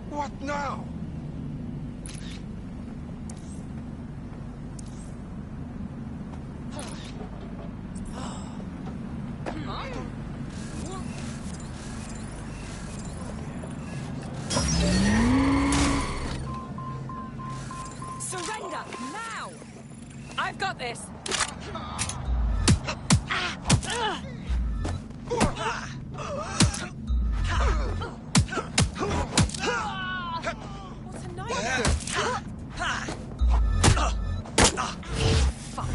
What now? Surrender now! I've got this. What's a nightmare? Fuck.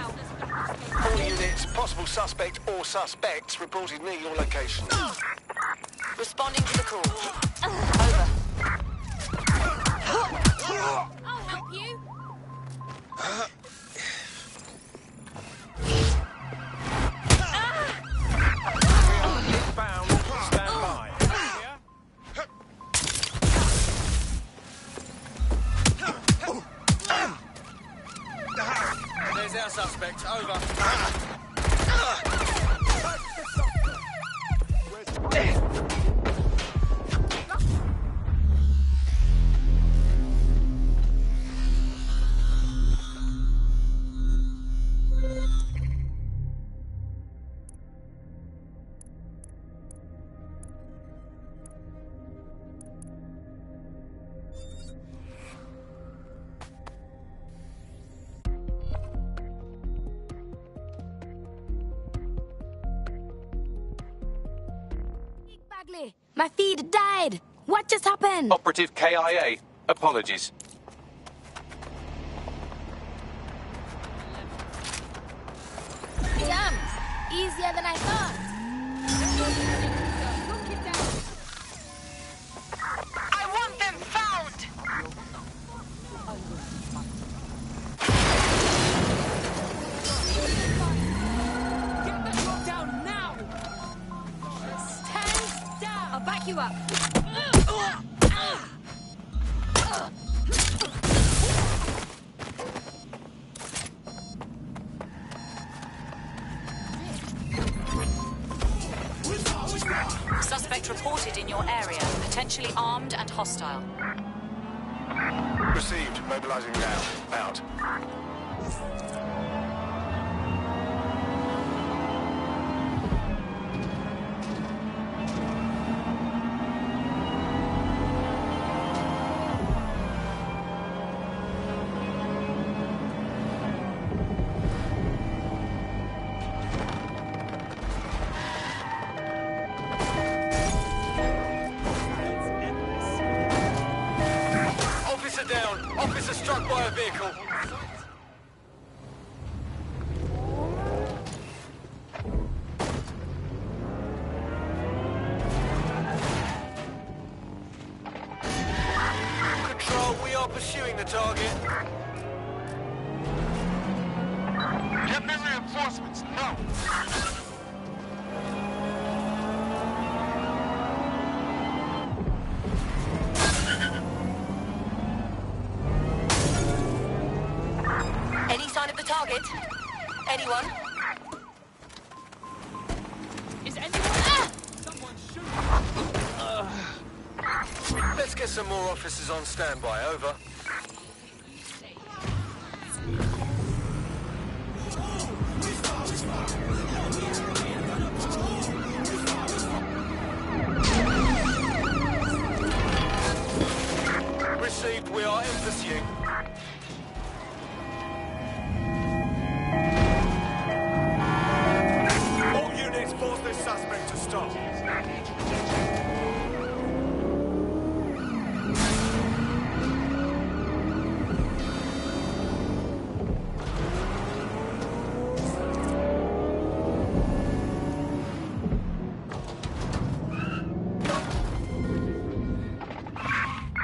All units, possible suspect or suspects reported near your location. Responding to the call. Over. I'll help you. Bound, stand by. There's our suspect. Over. Bagley, my feed died. What just happened? Operative KIA. Apologies. Damn, easier than I thought. I want them found! Get the shot down now! Stand down! I'll back you up. Suspect reported in your area, potentially armed and hostile. Received. Mobilizing now. Out. Officer down. Officer struck by a vehicle. Control, we are pursuing the target. Get me reinforcements, no! Any sign of the target? Anyone? Is anyone? Someone shoot! Let's get some more officers on standby. Over. Received. We are in pursuit. All units, force this suspect to stop.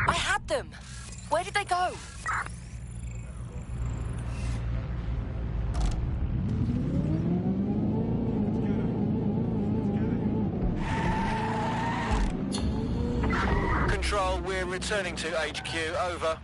I had them. Where did they go? Control, we're returning to HQ. Over.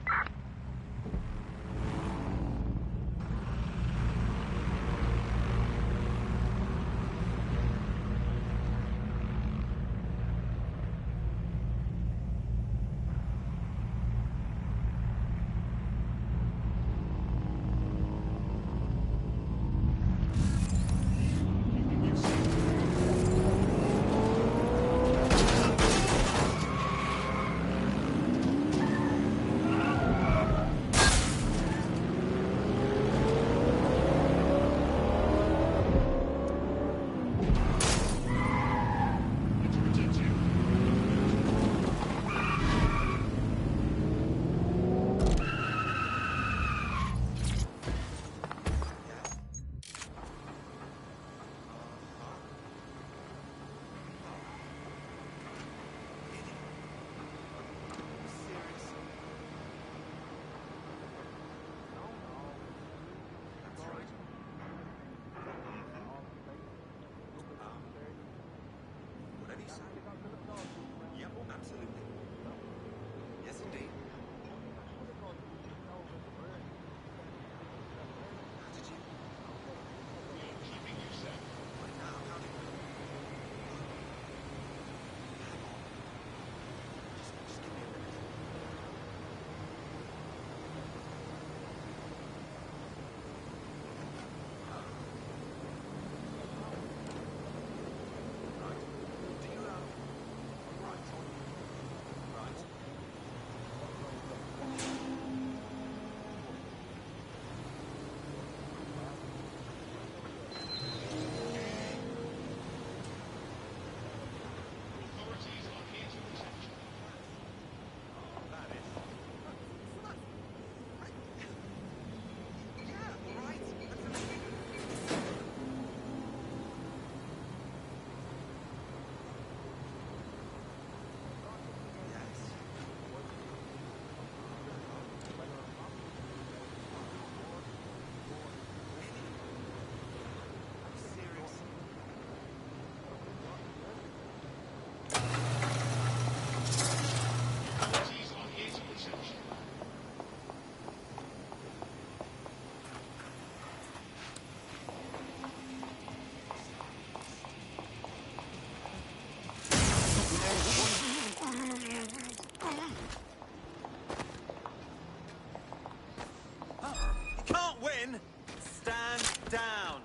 down.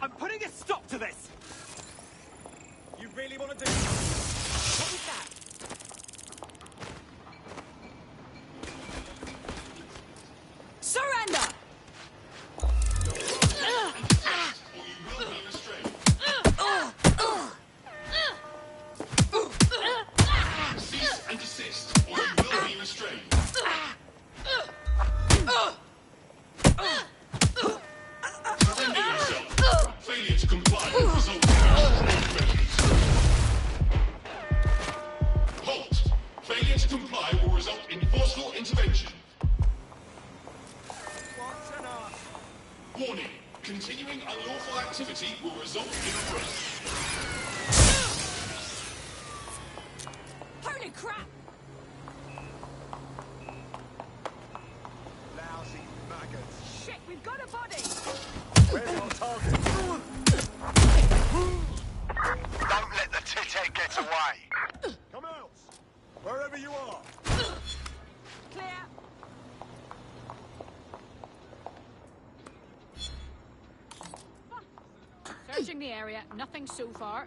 I'm putting a stop to this. You really want to do this? What was that? Surrender! Cease and desist, or you will be restrained. Surrender yourself. Failure to comply will result in measures. Halt. Failure to comply will result in forceful intervention. Warning. Continuing unlawful activity will result in arrest. Holy crap! Lousy maggots. Shit, we've got a body! Where's our target? Don't let the tit-head get away. Come out! Wherever you are. Clear! Searching the area, nothing so far.